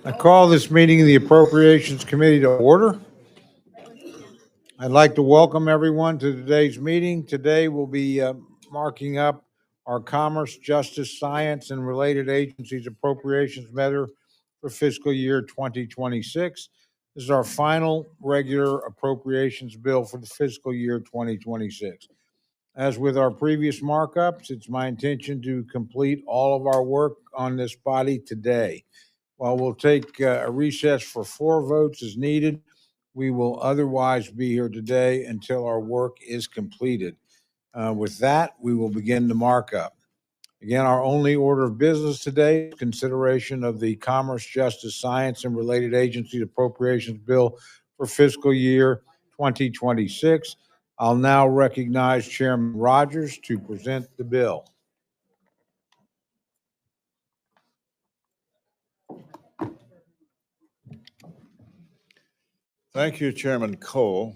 I call this meeting of the Appropriations Committee to order. I'd like to welcome everyone to today's meeting. Today we'll be marking up our Commerce, Justice, Science, and Related Agencies Appropriations Measure for fiscal year 2026. This is our final regular appropriations bill for the fiscal year 2026. As with our previous markups, it's my intention to complete all of our work on this body today. While we'll take a recess for 4 votes as needed, we will otherwise be here today until our work is completed. With that, we will begin the markup. Again, our only order of business today is consideration of the Commerce, Justice, Science, and Related Agencies Appropriations Bill for fiscal year 2026. I'll now recognize Chairman Rogers to present the bill. Thank you, Chairman Cole,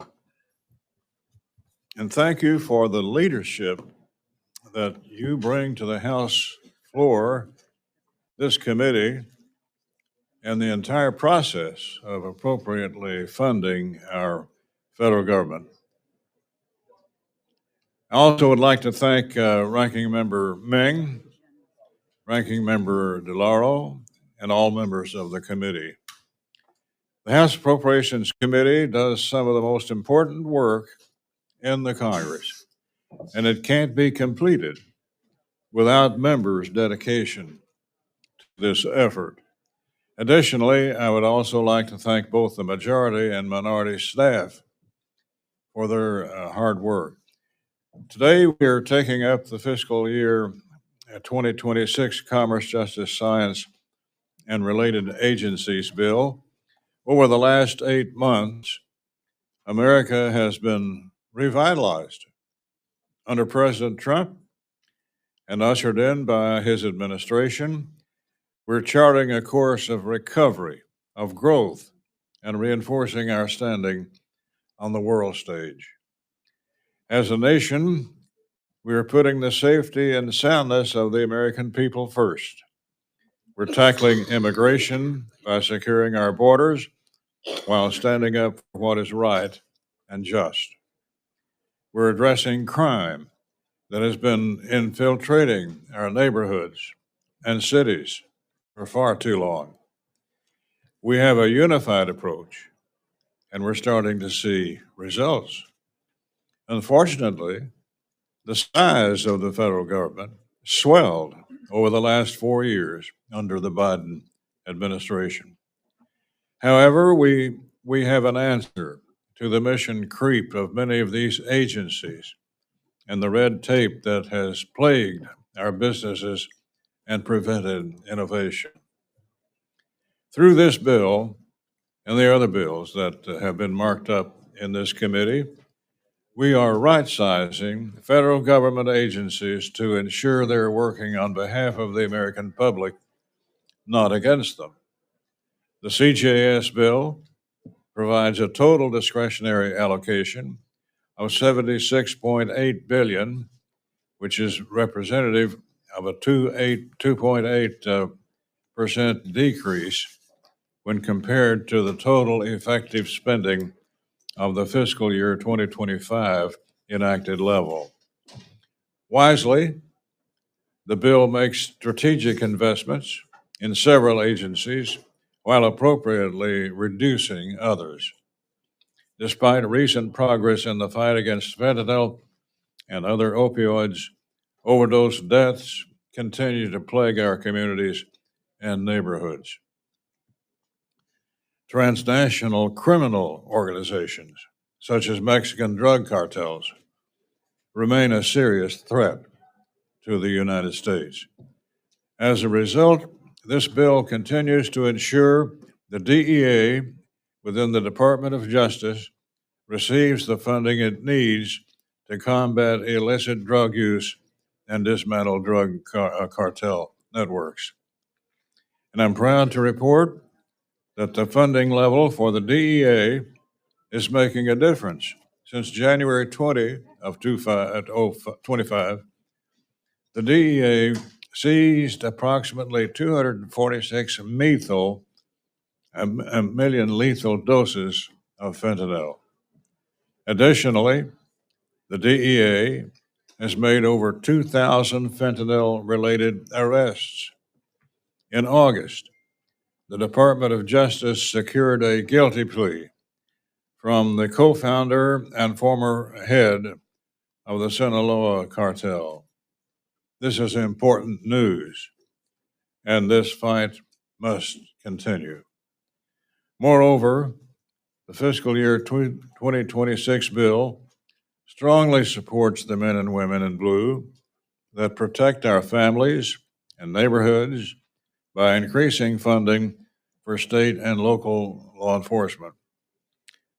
and thank you for the leadership that you bring to the House floor, this committee, and the entire process of appropriately funding our federal government. I also would like to thank Ranking Member Meng, Ranking Member DeLauro, and all members of the committee. The House Appropriations Committee does some of the most important work in the Congress, and it can't be completed without members' dedication to this effort. Additionally, I would also like to thank both the majority and minority staff for their hard work. Today, we are taking up the fiscal year 2026 Commerce, Justice, Science, and Related Agencies Bill. Over the last 8 months, America has been revitalized under President Trump and ushered in by his administration. We're charting a course of recovery, of growth, and reinforcing our standing on the world stage. As a nation, we are putting the safety and soundness of the American people first. We're tackling immigration by securing our borders while standing up for what is right and just. We're addressing crime that has been infiltrating our neighborhoods and cities for far too long. We have a unified approach, and we're starting to see results. Unfortunately, the size of the federal government swelled over the last 4 years under the Biden administration. However, we have an answer to the mission creep of many of these agencies and the red tape that has plagued our businesses and prevented innovation. Through this bill and the other bills that have been marked up in this committee, we are right-sizing federal government agencies to ensure they're working on behalf of the American public, not against them. The CJS bill provides a total discretionary allocation of $76.8 billion, which is representative of a 2.8% decrease when compared to the total effective spending of the fiscal year 2025 enacted level. Wisely, The bill makes strategic investments in several agencies while appropriately reducing others. Despite recent progress in the fight against fentanyl and other opioids, overdose deaths continue to plague our communities and neighborhoods. Transnational criminal organizations, such as Mexican drug cartels, remain a serious threat to the United States. As a result, this bill continues to ensure the DEA within the Department of Justice receives the funding it needs to combat illicit drug use and dismantle drug cartel networks. And I'm proud to report that the funding level for the DEA is making a difference. Since January 20 of 25, the DEA seized approximately 246 a million lethal doses of fentanyl. Additionally, the DEA has made over 2,000 fentanyl-related arrests. In August, the Department of Justice secured a guilty plea from the co-founder and former head of the Sinaloa cartel. This is important news, and this fight must continue. Moreover, the fiscal year 2026 bill strongly supports the men and women in blue that protect our families and neighborhoods by increasing funding for state and local law enforcement.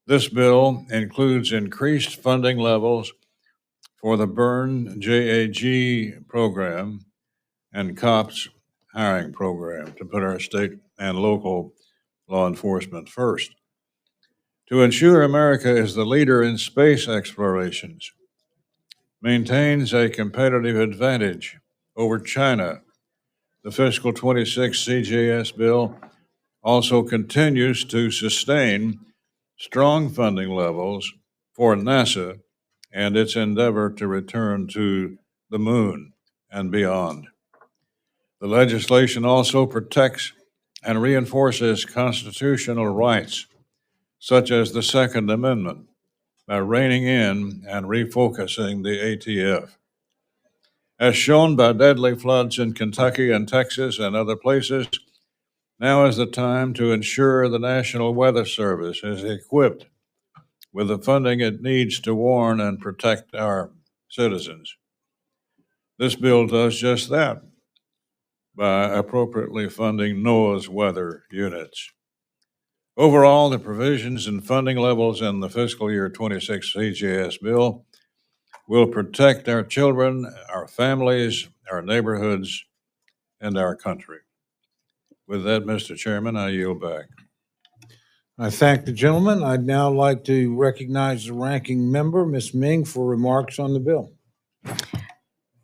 This bill includes increased funding levels for the Burn JAG program and COPS hiring program to put our state and local law enforcement first. To ensure America is the leader in space explorations, maintains a competitive advantage over China, the fiscal 26 CJS bill also continues to sustain strong funding levels for NASA and its endeavor to return to the moon and beyond. The legislation also protects and reinforces constitutional rights, such as the Second Amendment, by reining in and refocusing the ATF. As shown by deadly floods in Kentucky and Texas and other places, now is the time to ensure the National Weather Service is equipped with the funding it needs to warn and protect our citizens. This bill does just that by appropriately funding NOAA's weather units. Overall, the provisions and funding levels in the fiscal year 26 CJS bill will protect our children, our families, our neighborhoods, and our country. With that, Mr. Chairman, I yield back. I thank the gentleman. I'd now like to recognize the ranking member, Ms. Ming, for remarks on the bill.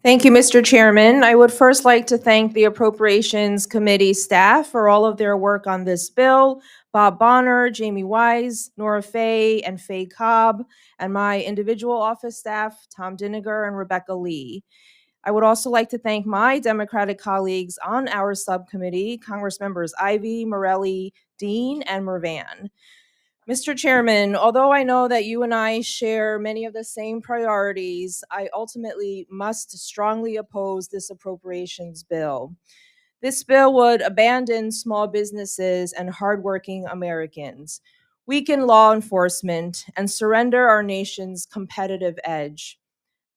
Thank you, Mr. Chairman. I would first like to thank the Appropriations Committee staff for all of their work on this bill, Bob Bonner, Jamie Wise, Nora Fay, and Faye Cobb, and my individual office staff, Tom Diniger and Rebecca Lee. I would also like to thank my Democratic colleagues on our subcommittee, Congressmembers Ivey, Morelli, Dean, and Mervan. Mr. Chairman, although I know that you and I share many of the same priorities, I ultimately must strongly oppose this appropriations bill. This bill would abandon small businesses and hardworking Americans, weaken law enforcement, and surrender our nation's competitive edge.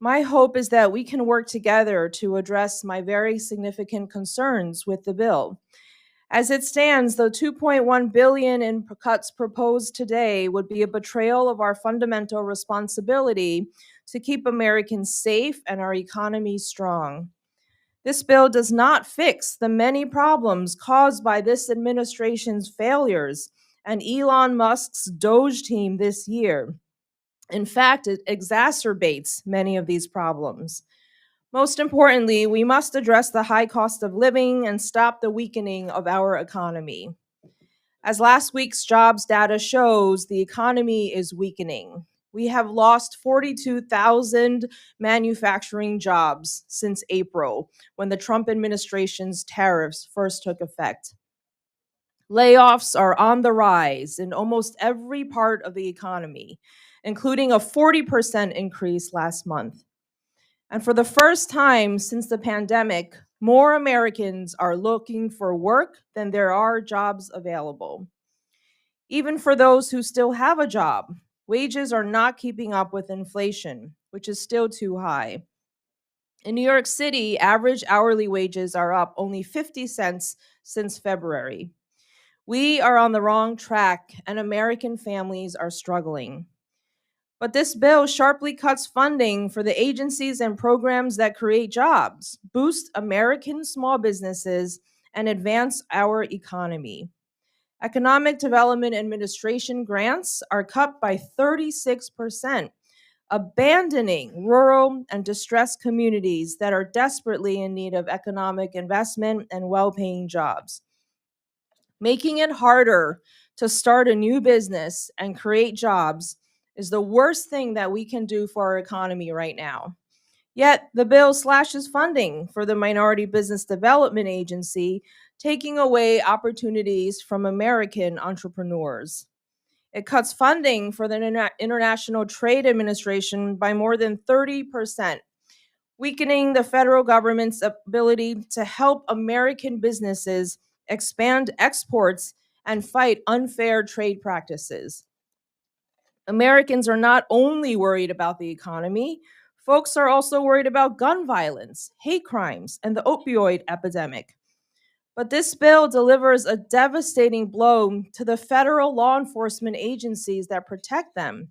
My hope is that we can work together to address my very significant concerns with the bill. As it stands, the $2.1 billion in cuts proposed today would be a betrayal of our fundamental responsibility to keep Americans safe and our economy strong. This bill does not fix the many problems caused by this administration's failures and Elon Musk's Doge team this year. In fact, it exacerbates many of these problems. Most importantly, we must address the high cost of living and stop the weakening of our economy. As last week's jobs data shows, the economy is weakening. We have lost 42,000 manufacturing jobs since April, when the Trump administration's tariffs first took effect. Layoffs are on the rise in almost every part of the economy, including a 40% increase last month. And for the first time since the pandemic, more Americans are looking for work than there are jobs available. Even for those who still have a job, wages are not keeping up with inflation, which is still too high. In New York City, average hourly wages are up only 50 cents since February. We are on the wrong track, and American families are struggling. But this bill sharply cuts funding for the agencies and programs that create jobs, boost American small businesses, and advance our economy. Economic Development Administration grants are cut by 36%, abandoning rural and distressed communities that are desperately in need of economic investment and well-paying jobs. Making it harder to start a new business and create jobs is the worst thing that we can do for our economy right now. Yet, the bill slashes funding for the Minority Business Development Agency, taking away opportunities from American entrepreneurs. It cuts funding for the International Trade Administration by more than 30%, weakening the federal government's ability to help American businesses expand exports and fight unfair trade practices. Americans are not only worried about the economy, folks are also worried about gun violence, hate crimes, and the opioid epidemic. But this bill delivers a devastating blow to the federal law enforcement agencies that protect them.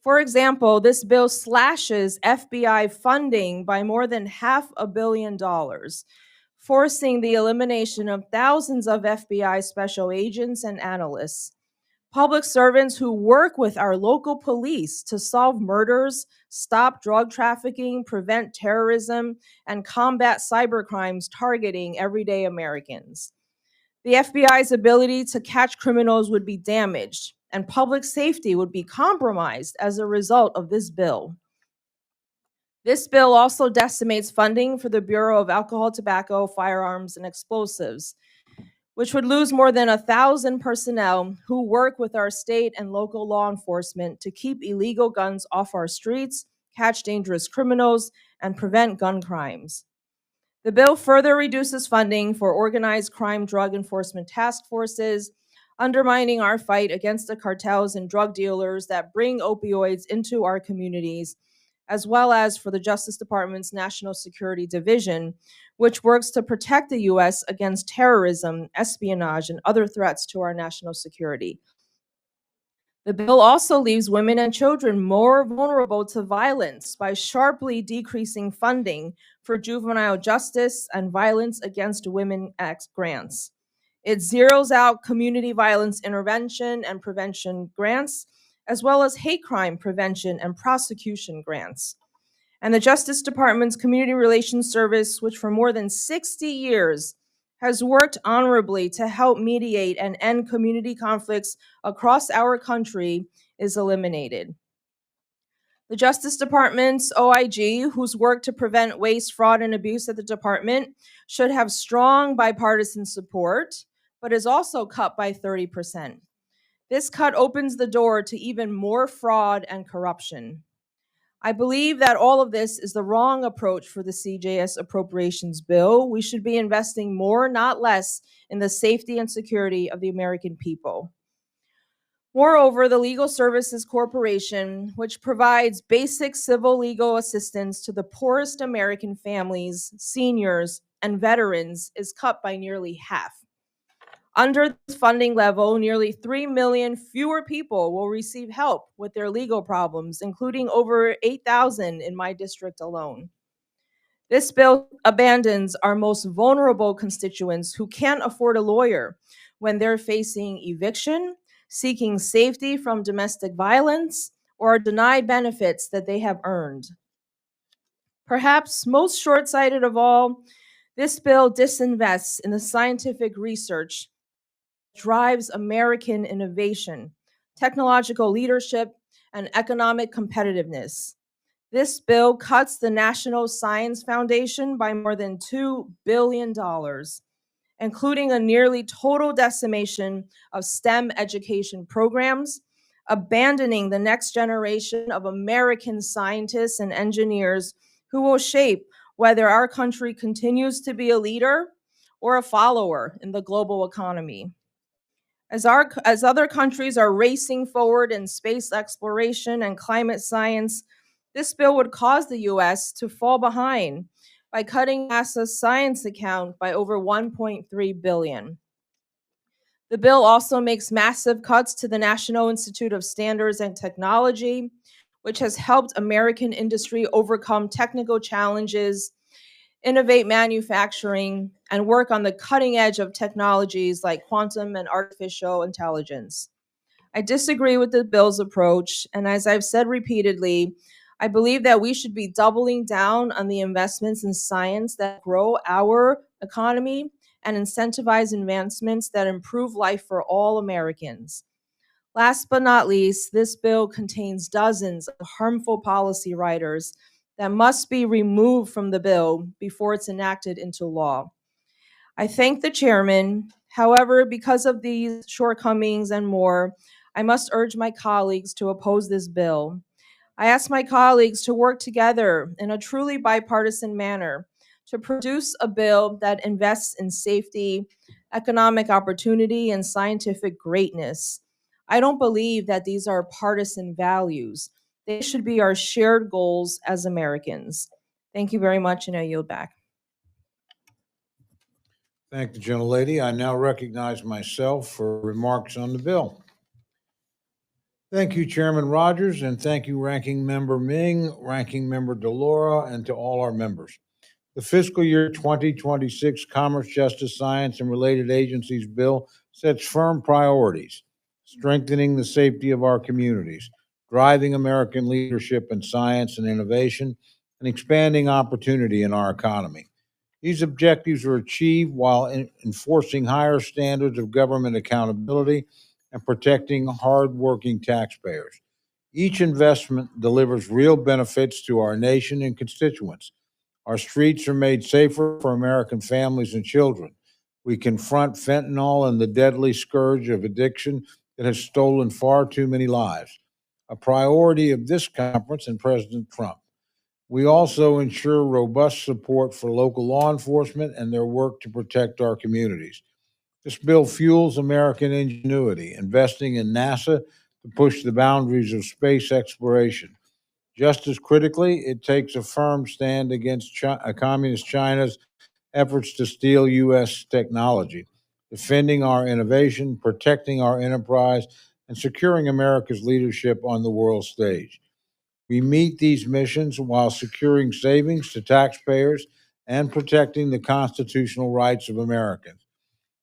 For example, this bill slashes FBI funding by more than $500 million, forcing the elimination of thousands of FBI special agents and analysts. Public servants who work with our local police to solve murders, stop drug trafficking, prevent terrorism, and combat cybercrimes targeting everyday Americans. The FBI's ability to catch criminals would be damaged, and public safety would be compromised as a result of this bill. This bill also decimates funding for the Bureau of Alcohol, Tobacco, Firearms, and Explosives, which would lose more than 1,000 personnel who work with our state and local law enforcement to keep illegal guns off our streets, catch dangerous criminals, and prevent gun crimes. The bill further reduces funding for organized crime drug enforcement task forces, undermining our fight against the cartels and drug dealers that bring opioids into our communities, as well as for the Justice Department's National Security Division, which works to protect the U.S. against terrorism, espionage, and other threats to our national security. The bill also leaves women and children more vulnerable to violence by sharply decreasing funding for juvenile justice and violence against women act grants. It zeroes out community violence intervention and prevention grants, as well as hate crime prevention and prosecution grants. And the Justice Department's Community Relations Service, which for more than 60 years has worked honorably to help mediate and end community conflicts across our country, is eliminated. The Justice Department's OIG, whose work to prevent waste, fraud, and abuse at the department, should have strong bipartisan support, but is also cut by 30%. This cut opens the door to even more fraud and corruption. I believe that all of this is the wrong approach for the CJS Appropriations Bill. We should be investing more, not less, in the safety and security of the American people. Moreover, the Legal Services Corporation, which provides basic civil legal assistance to the poorest American families, seniors, and veterans, is cut by nearly half. Under this funding level, nearly 3 million fewer people will receive help with their legal problems, including over 8,000 in my district alone. This bill abandons our most vulnerable constituents who can't afford a lawyer when they're facing eviction, seeking safety from domestic violence, or are denied benefits that they have earned. Perhaps most short-sighted of all, this bill disinvests in the scientific research drives American innovation, technological leadership, and economic competitiveness. This bill cuts the National Science Foundation by more than $2 billion, including a nearly total decimation of STEM education programs, abandoning the next generation of American scientists and engineers who will shape whether our country continues to be a leader or a follower in the global economy. As other countries are racing forward in space exploration and climate science, this bill would cause the US to fall behind by cutting NASA's science account by over $1.3 billion. The bill also makes massive cuts to the National Institute of Standards and Technology, which has helped American industry overcome technical challenges, innovate manufacturing, and work on the cutting edge of technologies like quantum and artificial intelligence. I disagree with the bill's approach, and as I've said repeatedly, I believe that we should be doubling down on the investments in science that grow our economy and incentivize advancements that improve life for all Americans. Last but not least, this bill contains dozens of harmful policy riders that must be removed from the bill before it's enacted into law. I thank the chairman. However, because of these shortcomings and more, I must urge my colleagues to oppose this bill. I ask my colleagues to work together in a truly bipartisan manner to produce a bill that invests in safety, economic opportunity, and scientific greatness. I don't believe that these are partisan values. They should be our shared goals as Americans. Thank you very much, and I yield back. Thank the gentlelady. I now recognize myself for remarks on the bill. Thank you, Chairman Rogers, and thank you, Ranking Member Ming, Ranking Member DeLauro, and to all our members. The fiscal year 2026 Commerce, Justice, Science, and Related Agencies Bill sets firm priorities, strengthening the safety of our communities, driving American leadership in science and innovation, and expanding opportunity in our economy. These objectives are achieved while enforcing higher standards of government accountability and protecting hardworking taxpayers. Each investment delivers real benefits to our nation and constituents. Our streets are made safer for American families and children. We confront fentanyl and the deadly scourge of addiction that has stolen far too many lives, a priority of this conference and President Trump. We also ensure robust support for local law enforcement and their work to protect our communities. This bill fuels American ingenuity, investing in NASA to push the boundaries of space exploration. Just as critically, it takes a firm stand against Communist China's efforts to steal U.S. technology, defending our innovation, protecting our enterprise, and securing America's leadership on the world stage. We meet these missions while securing savings to taxpayers and protecting the constitutional rights of Americans.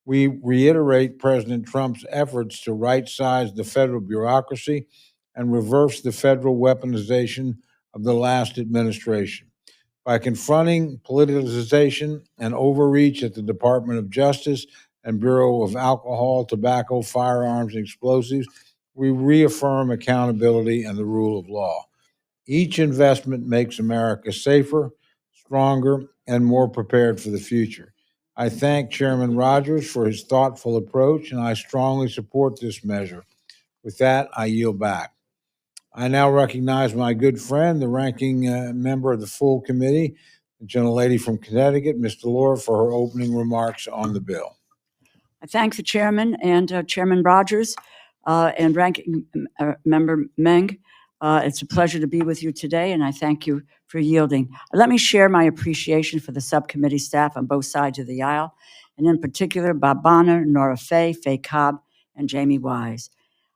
We reiterate President Trump's efforts to right-size the federal bureaucracy and reverse the federal weaponization of the last administration. By confronting politicization and overreach at the Department of Justice and Bureau of Alcohol, Tobacco, Firearms, and Explosives, we reaffirm accountability and the rule of law. Each investment makes America safer, stronger, and more prepared for the future. I thank Chairman Rogers for his thoughtful approach, and I strongly support this measure. With that, I yield back. I now recognize my good friend, the ranking member of the full committee, the gentlelady from Connecticut, Ms. DeLauro, for her opening remarks on the bill. I thank the chairman and Chairman Rogers and ranking member Meng. It's a pleasure to be with you today, and I thank you for yielding. Let me share my appreciation for the subcommittee staff on both sides of the aisle, and in particular, Bob Bonner, Nora Faye, Faye Cobb, and Jamie Wise.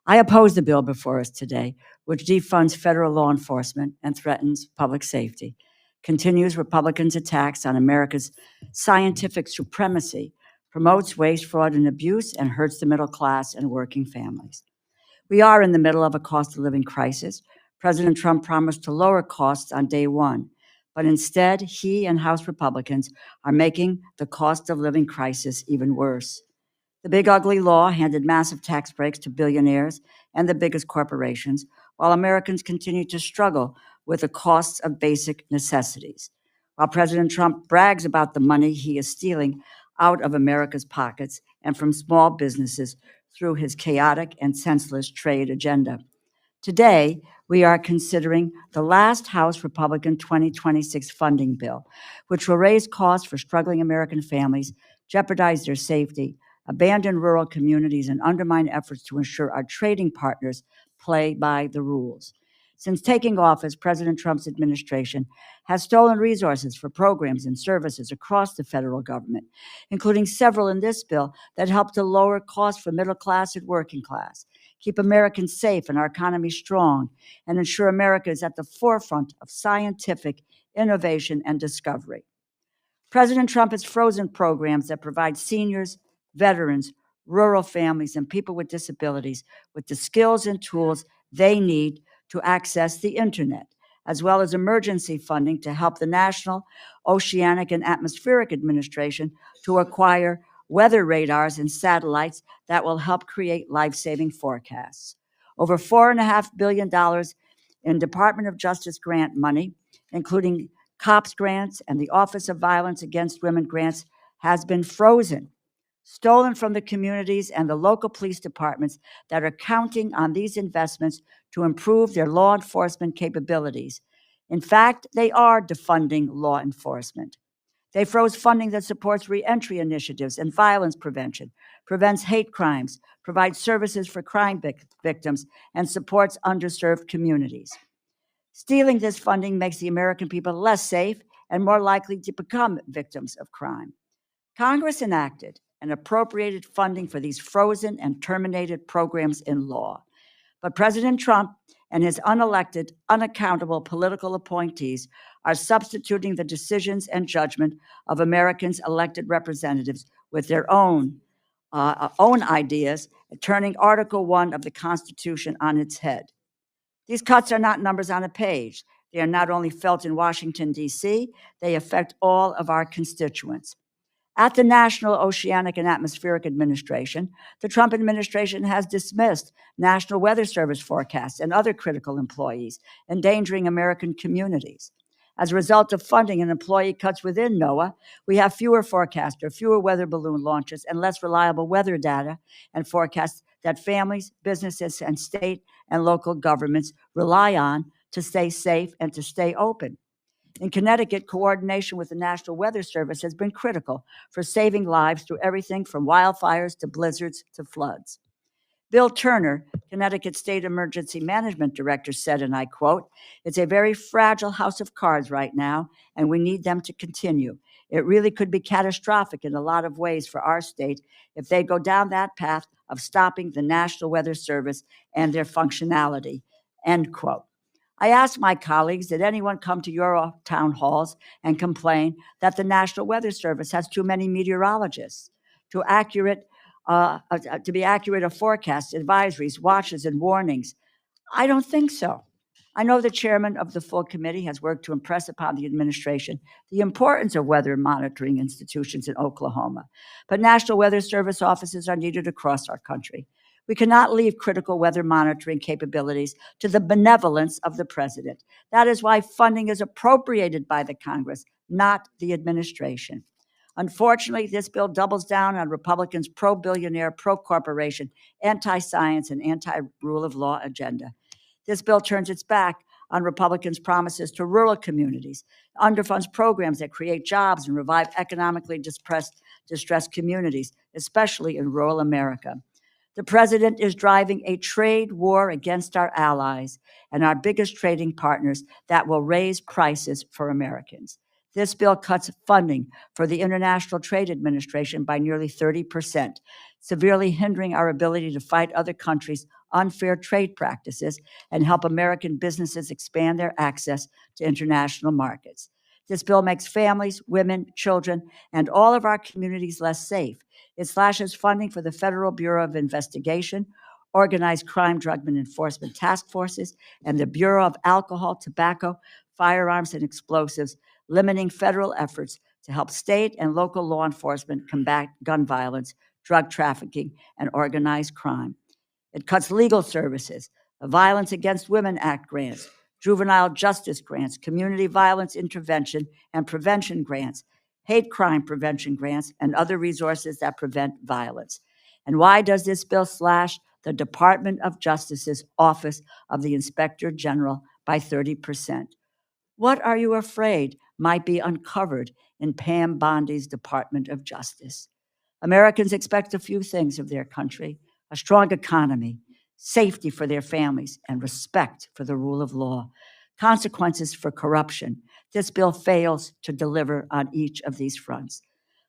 I oppose the bill before us today, which defunds federal law enforcement and threatens public safety, continues Republicans' attacks on America's scientific supremacy, promotes waste, fraud, and abuse, and hurts the middle class and working families. We are in the middle of a cost of living crisis. President Trump promised to lower costs on day one, but instead, he and House Republicans are making the cost of living crisis even worse. The big ugly law handed massive tax breaks to billionaires and the biggest corporations, while Americans continue to struggle with the costs of basic necessities. While President Trump brags about the money he is stealing out of America's pockets and from small businesses through his chaotic and senseless trade agenda. Today, we are considering the last House Republican 2026 funding bill, which will raise costs for struggling American families, jeopardize their safety, abandon rural communities, and undermine efforts to ensure our trading partners play by the rules. Since taking office, President Trump's administration has stolen resources for programs and services across the federal government, including several in this bill that help to lower costs for middle class and working class, keep Americans safe and our economy strong, and ensure America is at the forefront of scientific innovation and discovery. President Trump has frozen programs that provide seniors, veterans, rural families, and people with disabilities with the skills and tools they need to access the internet, as well as emergency funding to help the National Oceanic and Atmospheric Administration to acquire weather radars and satellites that will help create life-saving forecasts. Over $4.5 billion in Department of Justice grant money, including COPS grants and the Office of Violence Against Women grants, has been frozen, stolen from the communities and the local police departments that are counting on these investments to improve their law enforcement capabilities. In fact, they are defunding law enforcement. They froze funding that supports reentry initiatives and violence prevention, prevents hate crimes, provides services for crime victims, and supports underserved communities. Stealing this funding makes the American people less safe and more likely to become victims of crime. Congress enacted and appropriated funding for these frozen and terminated programs in law. But President Trump and his unelected, unaccountable political appointees are substituting the decisions and judgment of Americans' elected representatives with their own ideas, turning Article 1 of the Constitution on its head. These cuts are not numbers on a page. They are not only felt in Washington, D.C., they affect all of our constituents. At the National Oceanic and Atmospheric Administration, the Trump administration has dismissed National Weather Service forecasts and other critical employees, endangering American communities. As a result of funding and employee cuts within NOAA, we have fewer forecasters, fewer weather balloon launches, and less reliable weather data and forecasts that families, businesses, and state and local governments rely on to stay safe and to stay open. In Connecticut, coordination with the National Weather Service has been critical for saving lives through everything from wildfires to blizzards to floods. Bill Turner, Connecticut State Emergency Management Director, said, and I quote, "It's a very fragile house of cards right now, and we need them to continue. It really could be catastrophic in a lot of ways for our state if they go down that path of stopping the National Weather Service and their functionality," end quote. I asked my colleagues, did anyone come to your town halls and complain that the National Weather Service has too many meteorologists to be accurate of forecasts, advisories, watches, and warnings? I don't think so. I know the chairman of the full committee has worked to impress upon the administration the importance of weather monitoring institutions in Oklahoma, but National Weather Service offices are needed across our country. We cannot leave critical weather monitoring capabilities to the benevolence of the president. That is why funding is appropriated by the Congress, not the administration. Unfortunately, this bill doubles down on Republicans' pro-billionaire, pro-corporation, anti-science, and anti-rule of law agenda. This bill turns its back on Republicans' promises to rural communities, underfunds programs that create jobs and revive economically distressed communities, especially in rural America. The president is driving a trade war against our allies and our biggest trading partners that will raise prices for Americans. This bill cuts funding for the International Trade Administration by nearly 30%, severely hindering our ability to fight other countries' unfair trade practices and help American businesses expand their access to international markets. This bill makes families, women, children, and all of our communities less safe. It slashes funding for the Federal Bureau of Investigation, Organized Crime Drug Enforcement Task Forces, and the Bureau of Alcohol, Tobacco, Firearms, and Explosives, limiting federal efforts to help state and local law enforcement combat gun violence, drug trafficking, and organized crime. It cuts legal services, the Violence Against Women Act grants, juvenile justice grants, community violence intervention and prevention grants, hate crime prevention grants, and other resources that prevent violence. And why does this bill slash the Department of Justice's Office of the Inspector General by 30%? What are you afraid might be uncovered in Pam Bondi's Department of Justice? Americans expect a few things of their country: a strong economy, safety for their families, and respect for the rule of law. Consequences for corruption. This bill fails to deliver on each of these fronts.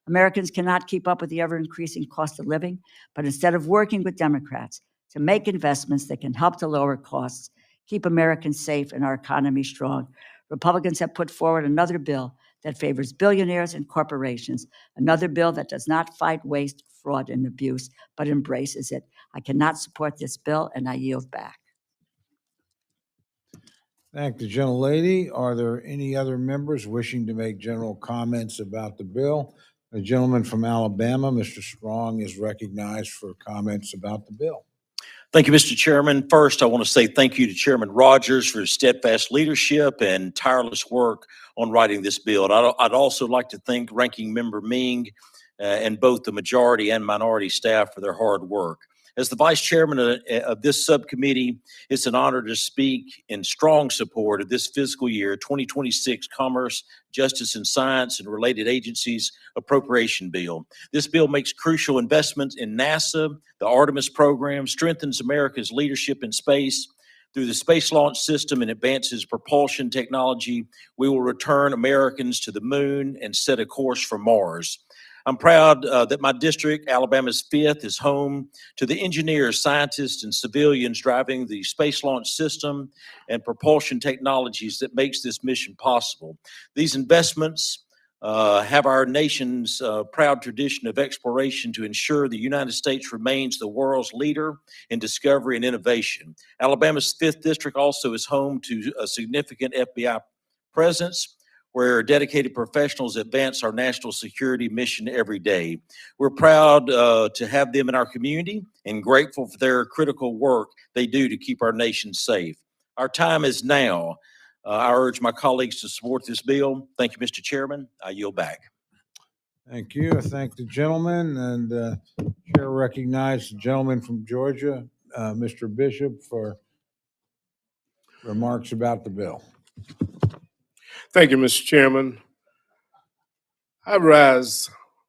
Americans cannot keep up with the ever-increasing cost of living, but instead of working with Democrats to make investments that can help to lower costs, keep Americans safe, and our economy strong, Republicans have put forward another bill that favors billionaires and corporations, another bill that does not fight waste, fraud, and abuse, but embraces it. I cannot support this bill, and I yield back. Thank the gentlelady. Are there any other members wishing to make general comments about the bill? The gentleman from Alabama, Mr. Strong, is recognized for comments about the bill. Thank you, Mr. Chairman. First, I want to say thank you to Chairman Rogers for his steadfast leadership and tireless work on writing this bill. And I'd also like to thank Ranking Member Ming and both the majority and minority staff for their hard work. As the Vice Chairman of this subcommittee, it's an honor to speak in strong support of this fiscal year 2026 Commerce, Justice, and Science and Related Agencies Appropriation Bill. This bill makes crucial investments in NASA, the Artemis program, strengthens America's leadership in space. Through the Space Launch System and advances propulsion technology, we will return Americans to the moon and set a course for Mars. I'm proud that my district, Alabama's 5th, is home to the engineers, scientists, and civilians driving the Space Launch System and propulsion technologies that makes this mission possible. These investments have our nation's proud tradition of exploration to ensure the United States remains the world's leader in discovery and innovation. Alabama's 5th District also is home to a significant FBI presence, where dedicated professionals advance our national security mission every day. We're proud to have them in our community and grateful for their critical work they do to keep our nation safe. Our time is now. I urge my colleagues to support this bill. Thank you, Mr. Chairman. I yield back. Thank you. I thank the gentleman, and Chair recognizes the gentleman from Georgia, Mr. Bishop, for remarks about the bill. Thank you, Mr. Chairman. I rise,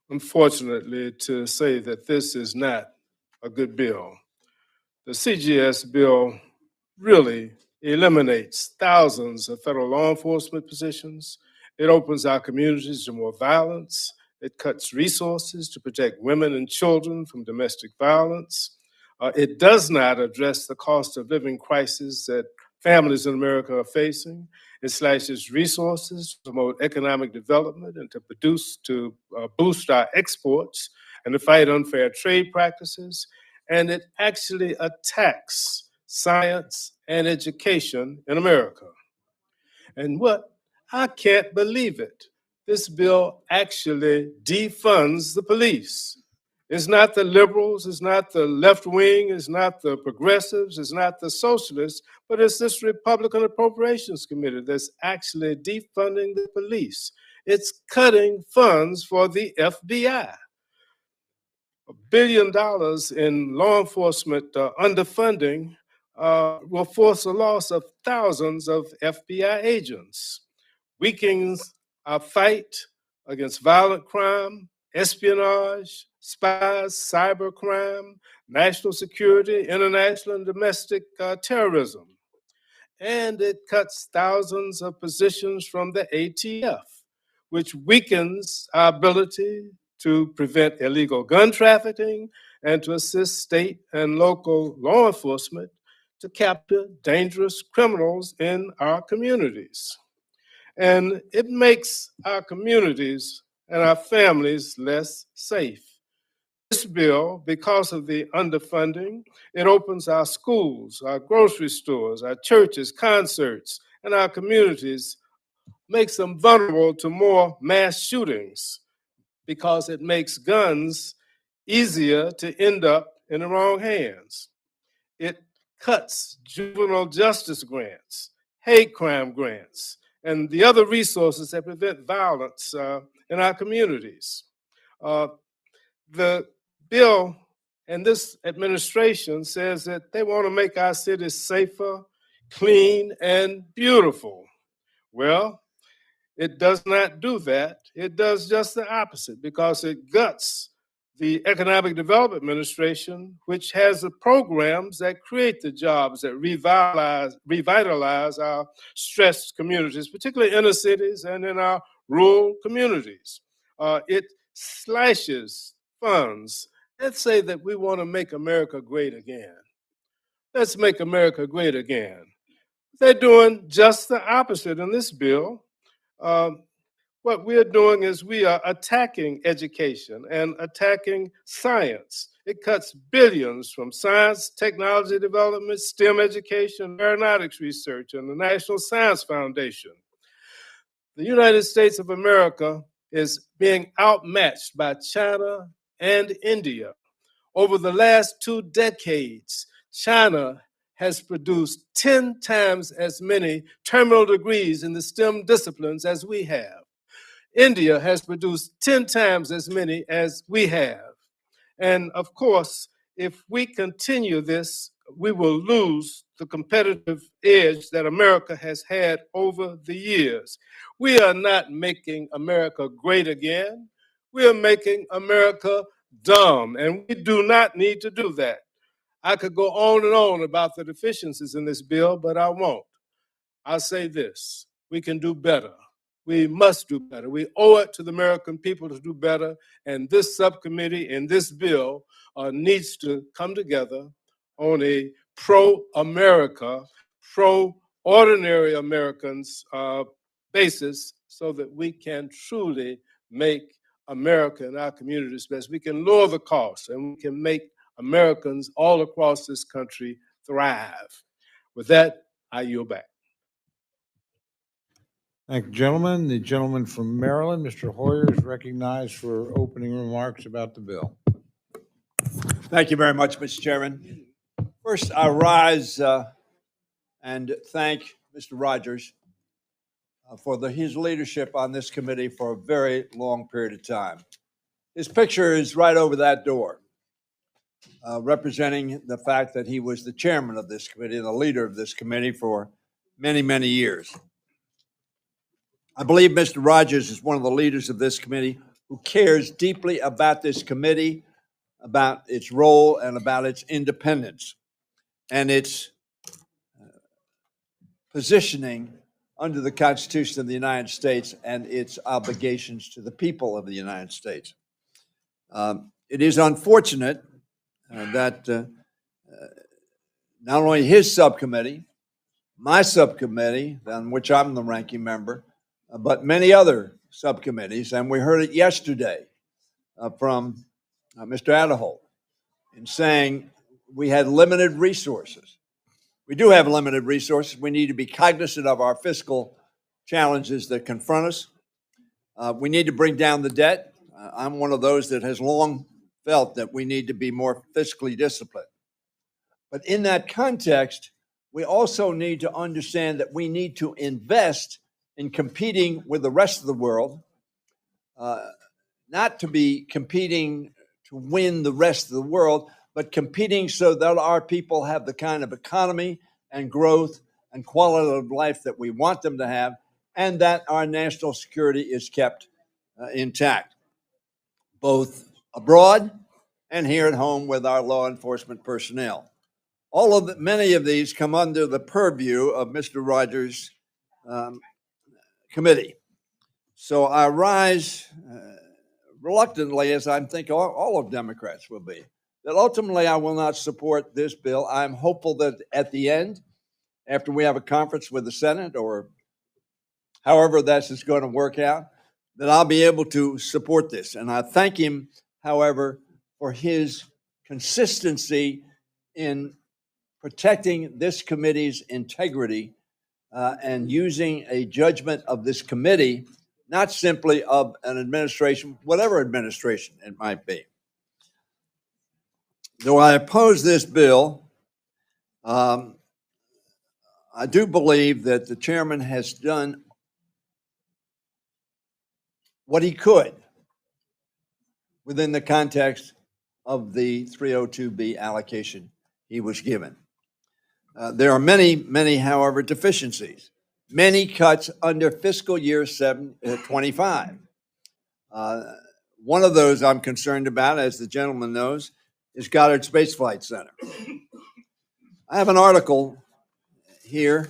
unfortunately, to say that this is not a good bill. The CGS bill really eliminates thousands of federal law enforcement positions. It opens our communities to more violence. It cuts resources to protect women and children from domestic violence. It does not address the cost of living crisis that families in America are facing. It slashes resources to promote economic development and to boost our exports and to fight unfair trade practices. And it actually attacks science and education in America. And I can't believe it. This bill actually defunds the police. It's not the liberals, it's not the left wing, it's not the progressives, it's not the socialists, but it's this Republican Appropriations Committee that's actually defunding the police. It's cutting funds for the FBI. $1 billion in law enforcement underfunding will force the loss of thousands of FBI agents, weakens our fight against violent crime, espionage, spies, cybercrime, national security, international and domestic terrorism. And it cuts thousands of positions from the ATF, which weakens our ability to prevent illegal gun trafficking and to assist state and local law enforcement to capture dangerous criminals in our communities. And it makes our communities and our families less safe. This bill, because of the underfunding, it opens our schools, our grocery stores, our churches, concerts, and our communities, makes them vulnerable to more mass shootings because it makes guns easier to end up in the wrong hands. it cuts juvenile justice grants, hate crime grants, and the other resources that prevent violence in our communities. The bill and this administration says that they want to make our cities safer, clean, and beautiful. Well, it does not do that. It does just the opposite because it guts the Economic Development Administration, which has the programs that create the jobs that revitalize our stressed communities, particularly inner cities and in our rural communities. It slashes funds. Let's say that we want to make America great again. Let's make America great again. They're doing just the opposite in this bill. What we're doing is we are attacking education and attacking science. It cuts billions from science, technology development, STEM education, aeronautics research, and the National Science Foundation. The United States of America is being outmatched by China and India. Over the last 2 decades, China has produced 10 times as many terminal degrees in the STEM disciplines as we have. India has produced 10 times as many as we have. And of course, if we continue this, we will lose the competitive edge that America has had over the years. We are not making America great again. We are making America dumb, and we do not need to do that. I could go on and on about the deficiencies in this bill, but I won't. I'll say this: we can do better. We must do better. We owe it to the American people to do better, and this subcommittee and this bill needs to come together on a pro-America, pro-ordinary Americans basis so that we can truly make America and our communities best. We can lower the costs, and we can make Americans all across this country thrive. With that, I yield back. Thank you, gentlemen. The gentleman from Maryland, Mr. Hoyer, is recognized for opening remarks about the bill. Thank you very much, Mr. Chairman. First, I rise and thank Mr. Rogers for his leadership on this committee for a very long period of time. His picture is right over that door, representing the fact that he was the chairman of this committee and the leader of this committee for many, many years. I believe Mr. Rogers is one of the leaders of this committee who cares deeply about this committee, about its role, and about its independence and its positioning under the Constitution of the United States and its obligations to the people of the United States. It is unfortunate that not only his subcommittee, my subcommittee, on which I'm the ranking member, but many other subcommittees, and we heard it yesterday from Mr. Adeholt in saying we had limited resources. We do have limited resources. We need to be cognizant of our fiscal challenges that confront us. We need to bring down the debt. I'm one of those that has long felt that we need to be more fiscally disciplined. But in that context, we also need to understand that we need to invest in competing with the rest of the world, not to be competing to win the rest of the world, but competing so that our people have the kind of economy and growth and quality of life that we want them to have, and that our national security is kept intact, both abroad and here at home with our law enforcement personnel. Many of these come under the purview of Mr. Rogers' committee. So I rise reluctantly, as I think all of Democrats will be, that ultimately I will not support this bill. I'm hopeful that at the end, after we have a conference with the Senate or however this is going to work out, that I'll be able to support this. And I thank him, however, for his consistency in protecting this committee's integrity and using a judgment of this committee, not simply of an administration, whatever administration it might be. Though I oppose this bill, Um, I do believe that the chairman has done what he could within the context of the 302B allocation he was given. There are many, however, deficiencies, many cuts under fiscal year 25. One of those I'm concerned about, as the gentleman knows, is Goddard Space Flight Center. I have an article here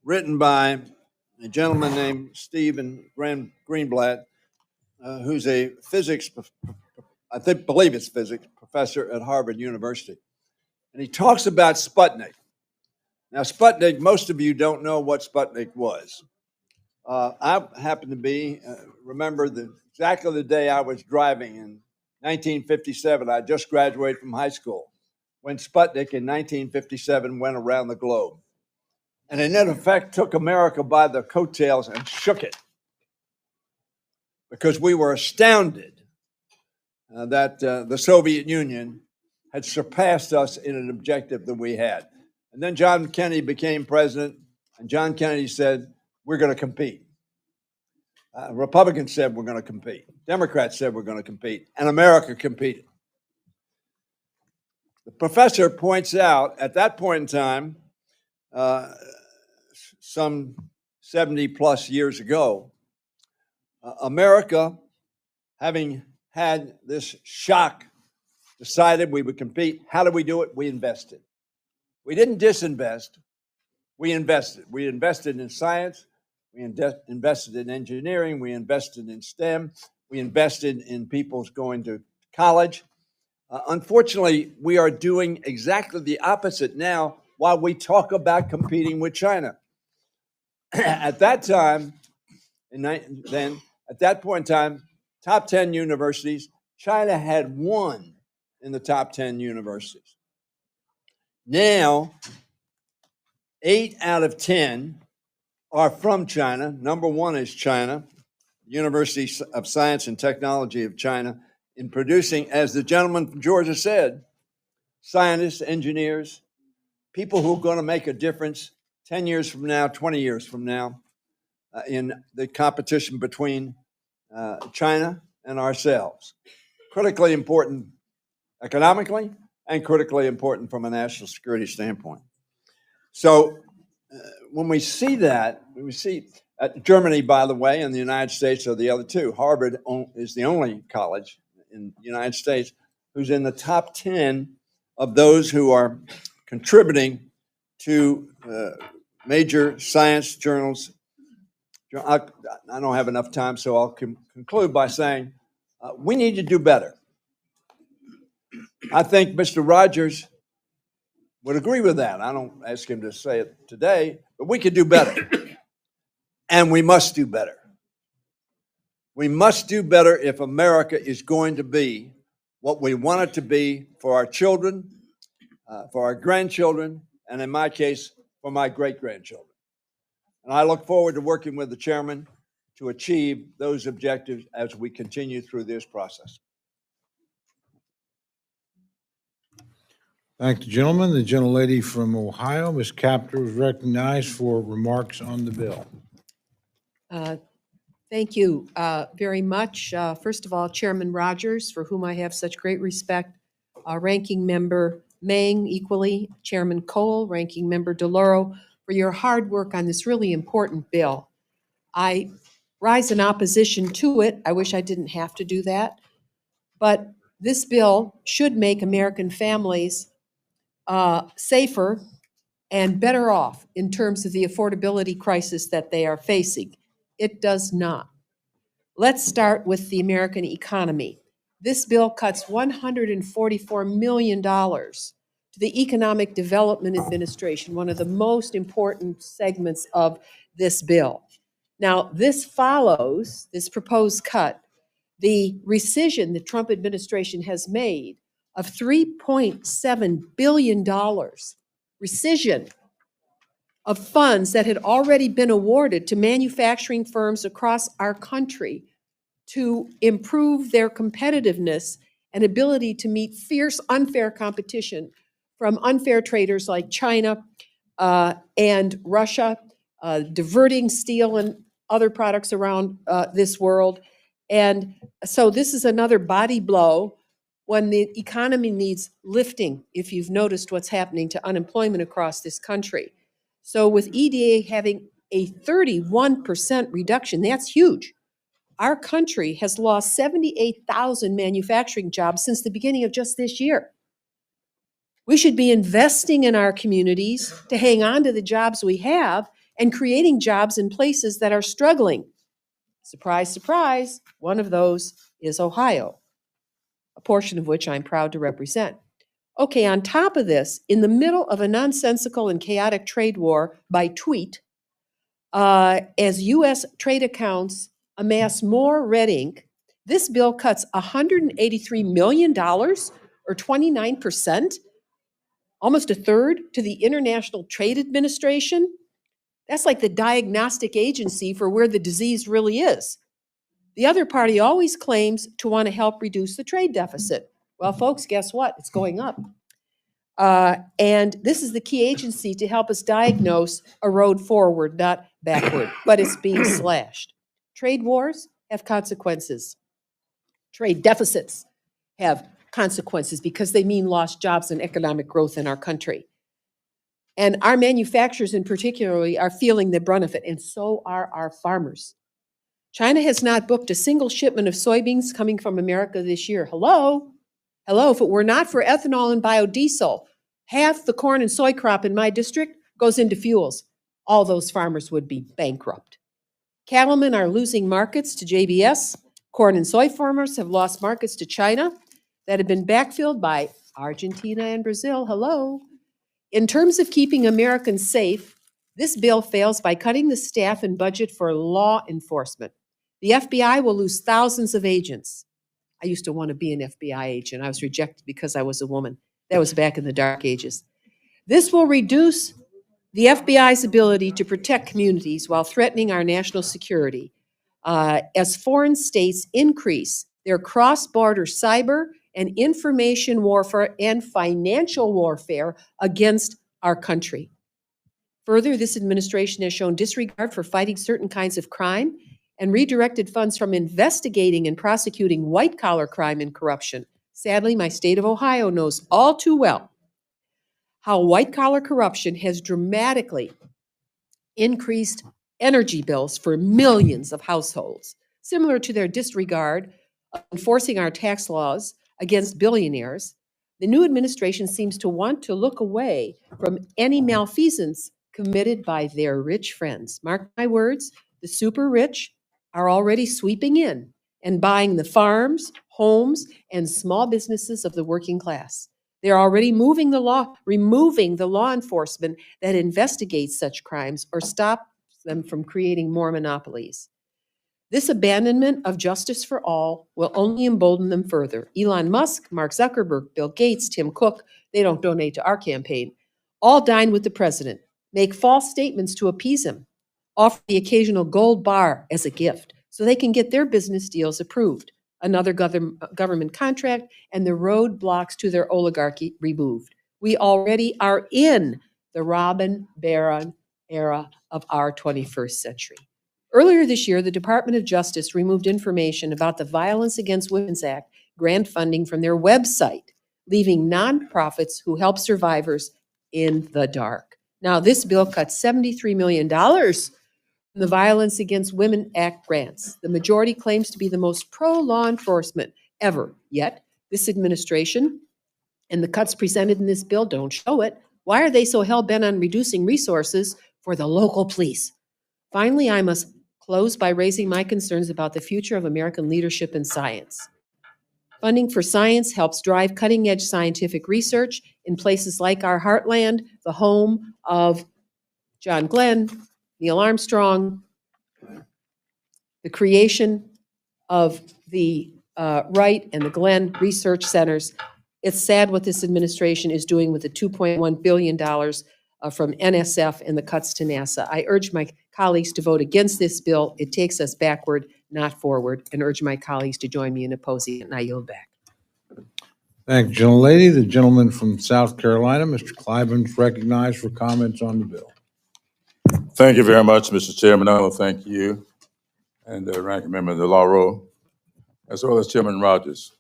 written by a gentleman named Stephen Greenblatt, who's a physics, believe it's physics, professor at Harvard University. And he talks about Sputnik. Now, Sputnik, most of you don't know what Sputnik was. I happen to remember exactly the day I was driving in 1957. I just graduated from high school when Sputnik in 1957 went around the globe. And in effect took America by the coattails and shook it, because we were astounded that the Soviet Union had surpassed us in an objective that we had. And then John Kennedy became president, and John Kennedy said, we're going to compete. Republicans said we're going to compete. Democrats said we're going to compete, and America competed. The professor points out at that point in time, some 70 plus years ago, America, having had this shock, decided we would compete. How did we do it? We invested. We didn't disinvest. We invested. We invested in science. We invested in engineering. We invested in STEM. We invested in people's going to college. Unfortunately, we are doing exactly the opposite now while we talk about competing with China. At that time, at that point in time, top 10 universities, China had one in the top 10 universities. Now, 8 out of 10 are from China. Number one is China, University of Science and Technology of China, in producing, as the gentleman from Georgia said, scientists, engineers, people who are going to make a difference 10 years from now, 20 years from now, in the competition between China and ourselves. Critically important economically and critically important from a national security standpoint. So when we see that, Germany, by the way, and the United States are the other two. Harvard is the only college in the United States who's in the top 10 of those who are contributing to major science journals. I don't have enough time, so I'll conclude by saying we need to do better. I think Mr. Rogers would agree with that. I don't ask him to say it today, but we could do better. And we must do better. We must do better if America is going to be what we want it to be for our children, for our grandchildren, and in my case, for my great-grandchildren. And I look forward to working with the chairman to achieve those objectives as we continue through this process. Thank the gentleman. The gentlelady from Ohio, Ms. Capter, is recognized for remarks on the bill. Thank you very much. First of all, Chairman Rogers, for whom I have such great respect, Ranking Member Meng equally, Chairman Cole, Ranking Member DeLauro, for your hard work on this really important bill. I rise in opposition to it. I wish I didn't have to do that. But this bill should make American families safer and better off in terms of the affordability crisis that they are facing. It does not. Let's start with the American economy. This bill cuts $144 million to the Economic Development Administration, one of the most important segments of this bill. Now, this follows, this proposed cut, the rescission the Trump administration has made of $3.7 billion, rescission of funds that had already been awarded to manufacturing firms across our country to improve their competitiveness and ability to meet fierce, unfair competition from unfair traders like China and Russia, diverting steel and other products around this world. And so this is another body blow when the economy needs lifting, if you've noticed what's happening to unemployment across this country. So with EDA having a 31% reduction, that's huge. Our country has lost 78,000 manufacturing jobs since the beginning of just this year. We should be investing in our communities to hang on to the jobs we have and creating jobs in places that are struggling. Surprise, surprise, one of those is Ohio, a portion of which I'm proud to represent. Okay, on top of this, in the middle of a nonsensical and chaotic trade war by tweet, as U.S. trade accounts amass more red ink, this bill cuts $183 million, or 29%, almost a third, to the International Trade Administration. That's like the diagnostic agency for where the disease really is. The other party always claims to want to help reduce the trade deficit. Well, folks, guess what? It's going up. And this is the key agency to help us diagnose a road forward, not backward, but it's being slashed. Trade wars have consequences. Trade deficits have consequences because they mean lost jobs and economic growth in our country. And our manufacturers in particular are feeling the brunt of it, and so are our farmers. China has not booked a single shipment of soybeans coming from America this year. Hello? Hello, if it were not for ethanol and biodiesel, half the corn and soy crop in my district goes into fuels. All those farmers would be bankrupt. Cattlemen are losing markets to JBS. Corn and soy farmers have lost markets to China that have been backfilled by Argentina and Brazil. Hello. In terms of keeping Americans safe, this bill fails by cutting the staff and budget for law enforcement. The FBI will lose thousands of agents. I used to want to be an FBI agent. I was rejected because I was a woman. That was back in the dark ages. This will reduce the FBI's ability to protect communities while threatening our national security as foreign states increase their cross-border cyber and information warfare and financial warfare against our country. Further, this administration has shown disregard for fighting certain kinds of crime and redirected funds from investigating and prosecuting white-collar crime and corruption. Sadly, my state of Ohio knows all too well how white-collar corruption has dramatically increased energy bills for millions of households, similar to their disregard of enforcing our tax laws against billionaires. The new administration seems to want to look away from any malfeasance committed by their rich friends. Mark my words, the super rich are already sweeping in and buying the farms, homes, and small businesses of the working class. They're already removing the law enforcement that investigates such crimes or stops them from creating more monopolies. This abandonment of justice for all will only embolden them further. Elon Musk, Mark Zuckerberg, Bill Gates, Tim Cook, they don't donate to our campaign, all dine with the president, make false statements to appease him, offer the occasional gold bar as a gift so they can get their business deals approved, another government contract, and the roadblocks to their oligarchy removed. We already are in the Robin Baron era of our 21st century. Earlier this year, the Department of Justice removed information about the Violence Against Women's Act grant funding from their website, leaving nonprofits who help survivors in the dark. Now, this bill cuts $73 million from the Violence Against Women Act grants. The majority claims to be the most pro-law enforcement ever. Yet, this administration and the cuts presented in this bill don't show it. Why are they so hell-bent on reducing resources for the local police? Finally, I must close by raising my concerns about the future of American leadership in science. Funding for science helps drive cutting-edge scientific research in places like our heartland, the home of John Glenn, Neil Armstrong, the creation of the Wright and the Glenn Research Centers. It's sad what this administration is doing with the $2.1 billion from NSF and the cuts to NASA. I urge my colleagues to vote against this bill. It takes us backward, not forward, and urge my colleagues to join me in opposing it, and I yield back. Thank you, gentlelady. The gentleman from South Carolina, Mr. Cliven, is recognized for comments on the bill. Thank you very much, Mr. Chairman. I want to thank you and Ranking Member DeLauro, as well as Chairman Rogers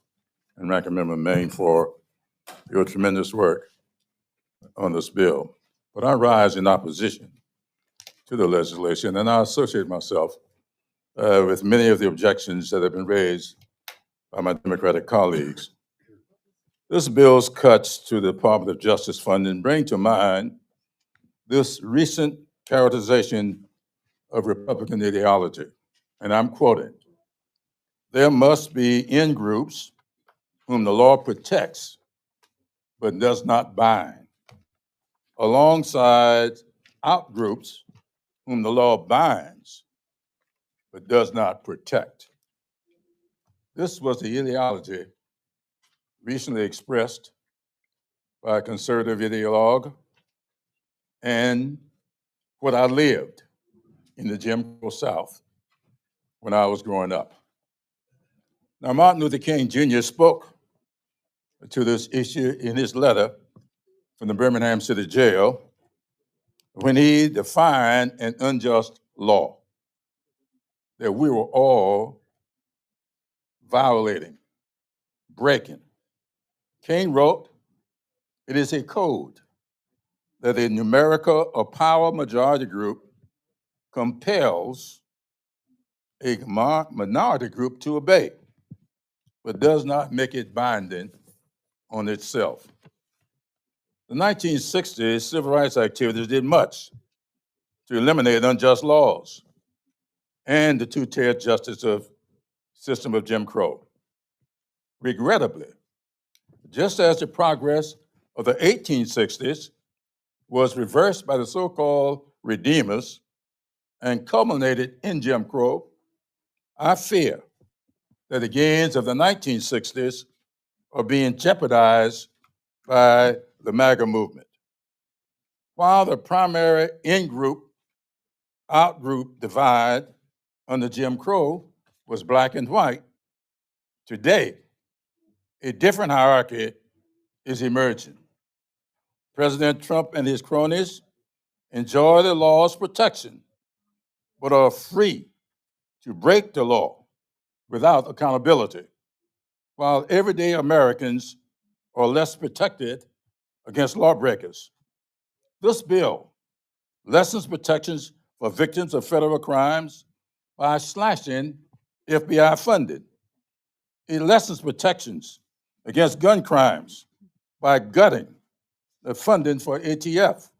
and Ranking Member Main for your tremendous work on this bill. But I rise in opposition to the legislation, and I associate myself with many of the objections that have been raised by my Democratic colleagues. This bill's cuts to the Department of Justice funding bring to mind this recent characterization of Republican ideology, and I'm quoting, "There must be in-groups whom the law protects but does not bind, alongside out-groups whom the law binds but does not protect." This was the ideology recently expressed by a conservative ideologue and what I lived in the Jim Crow South when I was growing up. Now, Martin Luther King Jr. spoke to this issue in his letter from the Birmingham City Jail when he defined an unjust law that we were all violating, breaking. King wrote, "It is a code that a numerical or power majority group compels a minority group to obey, but does not make it binding on itself." The 1960s civil rights activities did much to eliminate unjust laws and the two-tier justice system of Jim Crow. Regrettably, just as the progress of the 1860s was reversed by the so-called redeemers and culminated in Jim Crow, I fear that the gains of the 1960s are being jeopardized by the MAGA movement. While the primary in-group, out-group divide under Jim Crow was black and white, today, a different hierarchy is emerging. President Trump and his cronies enjoy the law's protection, but are free to break the law without accountability, while everyday Americans are less protected against lawbreakers. This bill lessens protections for victims of federal crimes by slashing FBI funding. It lessens protections against gun crimes by gutting the funding for ATF.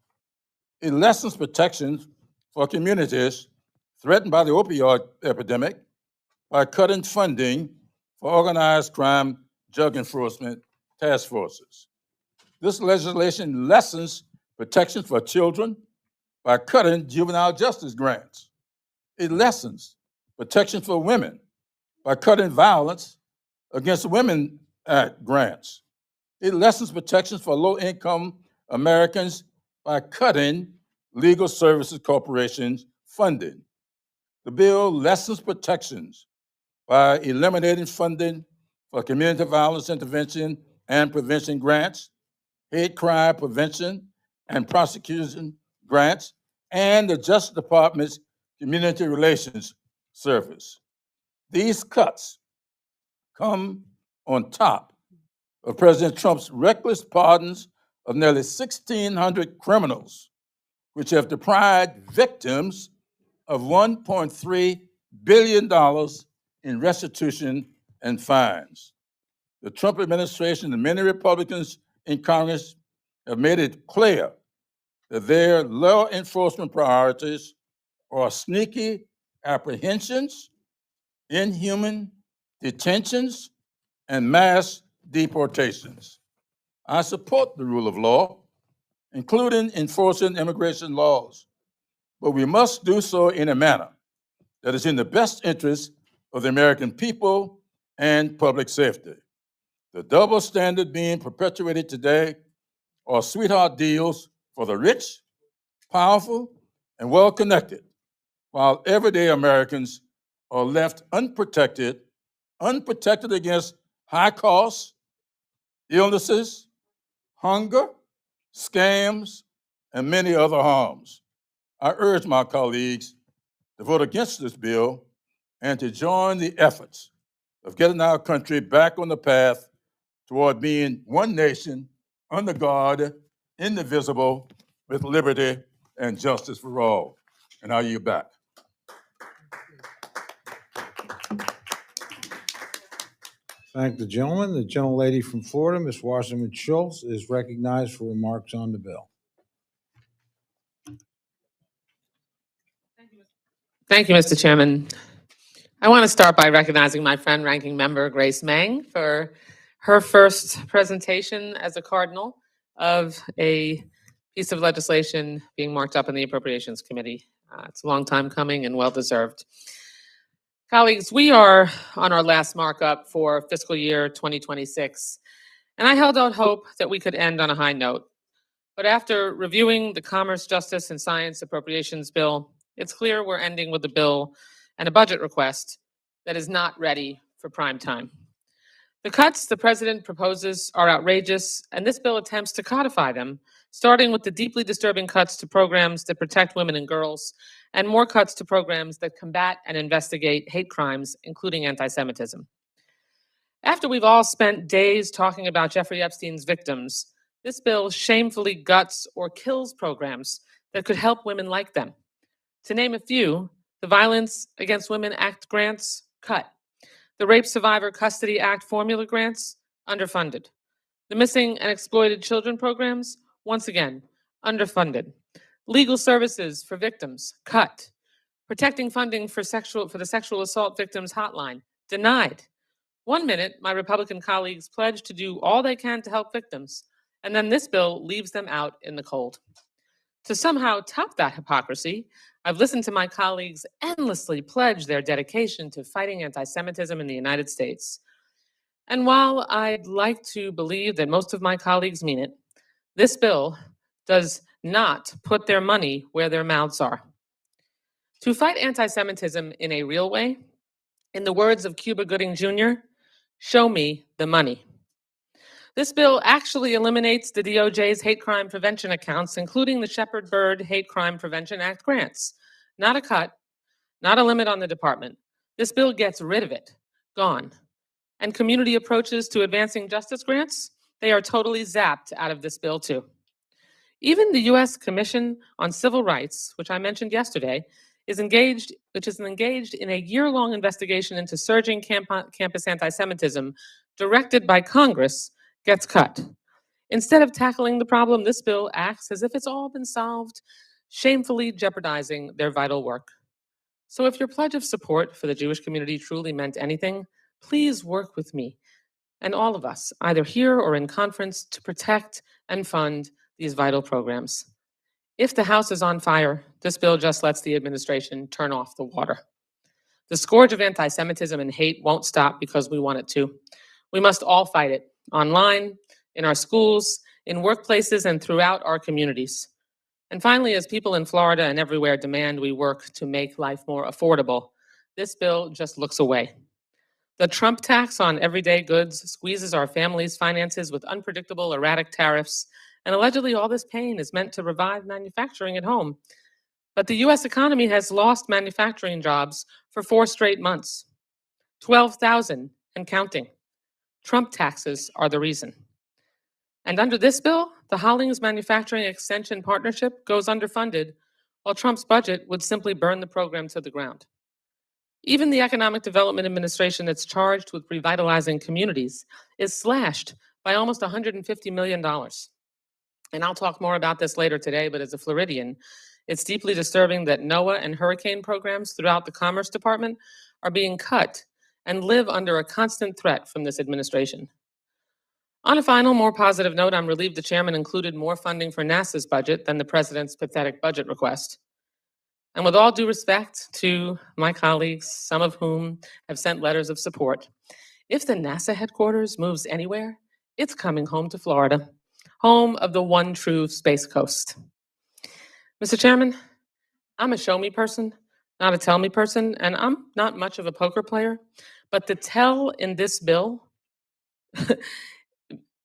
It lessens protections for communities threatened by the opioid epidemic by cutting funding for organized crime drug enforcement task forces. This legislation lessens protections for children by cutting juvenile justice grants. It lessens protections for women by cutting Violence Against Women Act grants. It lessens protections for low-income Americans by cutting Legal Services Corporation's funding. The bill lessens protections by eliminating funding for community violence intervention and prevention grants, hate crime prevention and prosecution grants, and the Justice Department's Community Relations Service. These cuts come on top of President Trump's reckless pardons of nearly 1,600 criminals, which have deprived victims of $1.3 billion in restitution and fines. The Trump administration and many Republicans in Congress have made it clear that their law enforcement priorities are sneaky apprehensions, inhuman detentions, and mass deportations. I support the rule of law, including enforcing immigration laws, but we must do so in a manner that is in the best interest of the American people and public safety. The double standard being perpetuated today are sweetheart deals for the rich, powerful, and well-connected, while everyday Americans are left unprotected against high costs, illnesses, hunger, scams, and many other harms. I urge my colleagues to vote against this bill and to join the efforts of getting our country back on the path toward being one nation, under God, indivisible, with liberty and justice for all. And I yield back. Thank the gentleman. The gentlelady from Florida, Ms. Wasserman Schultz, is recognized for remarks on the bill. Thank you, Mr. Chairman. I want to start by recognizing my friend, Ranking Member Grace Meng, for her first presentation as a cardinal of a piece of legislation being marked up in the Appropriations Committee. It's a long time coming and well-deserved. Colleagues, we are on our last markup for fiscal year 2026, and I held out hope that we could end on a high note. But after reviewing the Commerce, Justice, and Science Appropriations Bill, it's clear we're ending with a bill and a budget request that is not ready for prime time. The cuts the president proposes are outrageous, and this bill attempts to codify them, starting with the deeply disturbing cuts to programs that protect women and girls, and more cuts to programs that combat and investigate hate crimes, including anti-Semitism. After we've all spent days talking about Jeffrey Epstein's victims, this bill shamefully guts or kills programs that could help women like them. To name a few, the Violence Against Women Act grants, cut. The Rape Survivor Custody Act formula grants, underfunded. The Missing and Exploited Children programs, once again, underfunded. Legal services for victims, cut. Protecting funding for the Sexual Assault Victims Hotline, denied. 1 minute, my Republican colleagues pledge to do all they can to help victims, and then this bill leaves them out in the cold. To somehow top that hypocrisy, I've listened to my colleagues endlessly pledge their dedication to fighting anti-Semitism in the United States. And while I'd like to believe that most of my colleagues mean it, this bill does not put their money where their mouths are. To fight anti-Semitism in a real way, in the words of Cuba Gooding Jr., show me the money. This bill actually eliminates the DOJ's hate crime prevention accounts, including the Shepard Byrd Hate Crime Prevention Act grants. Not a cut, not a limit on the department. This bill gets rid of it, gone. And community approaches to advancing justice grants, they are totally zapped out of this bill too. Even the U.S. Commission on Civil Rights, which I mentioned yesterday, is engaged in a year-long investigation into surging campus anti-Semitism directed by Congress, gets cut. Instead of tackling the problem, this bill acts as if it's all been solved, shamefully jeopardizing their vital work. So if your pledge of support for the Jewish community truly meant anything, please work with me and all of us, either here or in conference, to protect and fund these vital programs. If the House is on fire, this bill just lets the administration turn off the water. The scourge of anti-Semitism and hate won't stop because we want it to. We must all fight it, online, in our schools, in workplaces, and throughout our communities. And finally, as people in Florida and everywhere demand we work to make life more affordable, this bill just looks away. The Trump tax on everyday goods squeezes our families' finances with unpredictable, erratic tariffs, and allegedly all this pain is meant to revive manufacturing at home. But the US economy has lost manufacturing jobs for 4 straight months. 12,000 and counting. Trump taxes are the reason. And under this bill, the Hollings Manufacturing Extension Partnership goes underfunded, while Trump's budget would simply burn the program to the ground. Even the Economic Development Administration that's charged with revitalizing communities is slashed by almost $150 million. And I'll talk more about this later today, but as a Floridian, it's deeply disturbing that NOAA and hurricane programs throughout the Commerce Department are being cut and live under a constant threat from this administration. On a final, more positive note, I'm relieved the chairman included more funding for NASA's budget than the president's pathetic budget request. And with all due respect to my colleagues, some of whom have sent letters of support, if the NASA headquarters moves anywhere, it's coming home to Florida, home of the one true Space Coast. Mr. Chairman, I'm a show me person, not a tell me person, and I'm not much of a poker player, but the tell in this bill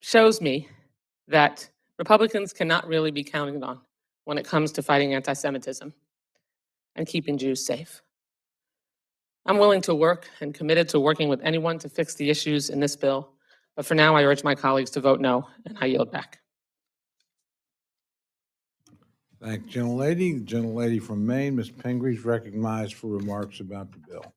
shows me that Republicans cannot really be counted on when it comes to fighting anti-Semitism and keeping Jews safe. I'm willing to work and committed to working with anyone to fix the issues in this bill, but for now, I urge my colleagues to vote no, and I yield back. Thank you, gentlelady. The gentlelady from Maine, Ms. Pingree, is recognized for remarks about the bill.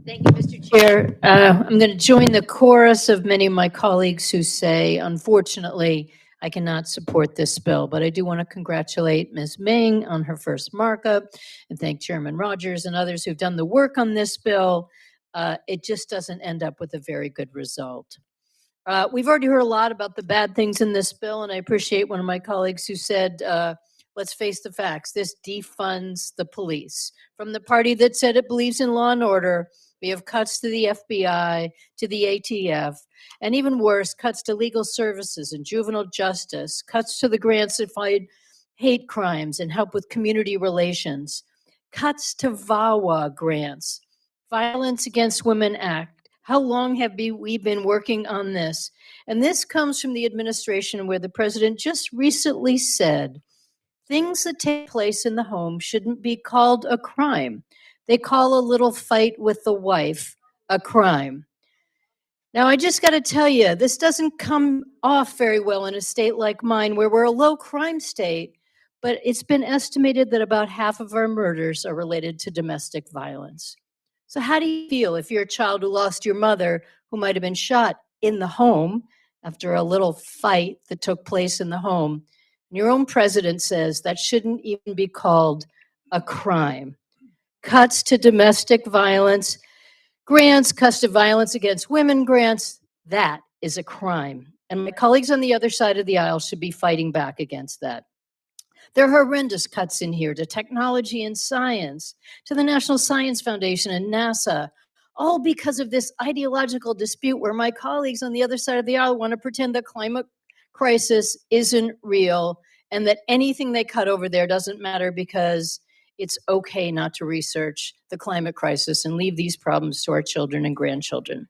Thank you, Mr. Chair. I'm going to join the chorus of many of my colleagues who say, unfortunately, I cannot support this bill, but I do want to congratulate Ms. Ming on her first markup and thank Chairman Rogers and others who've done the work on this bill. It just doesn't end up with a very good result. We've already heard a lot about the bad things in this bill, and I appreciate one of my colleagues who said, let's face the facts, this defunds the police. From the party that said it believes in law and order, we have cuts to the FBI, to the ATF, and even worse, cuts to legal services and juvenile justice, cuts to the grants that fight hate crimes and help with community relations, cuts to VAWA grants, Violence Against Women Act. How long have we been working on this? And this comes from the administration where the president just recently said, things that take place in the home shouldn't be called a crime. They call a little fight with the wife a crime. Now, I just got to tell you, this doesn't come off very well in a state like mine where we're a low crime state, but it's been estimated that about half of our murders are related to domestic violence. So how do you feel if you're a child who lost your mother, who might have been shot in the home after a little fight that took place in the home? And your own president says that shouldn't even be called a crime. Cuts to domestic violence grants, cuts to violence against women grants, that is a crime. And my colleagues on the other side of the aisle should be fighting back against that. There are horrendous cuts in here to technology and science, to the National Science Foundation and NASA, all because of this ideological dispute where my colleagues on the other side of the aisle want to pretend the climate crisis isn't real and that anything they cut over there doesn't matter because it's okay not to research the climate crisis and leave these problems to our children and grandchildren.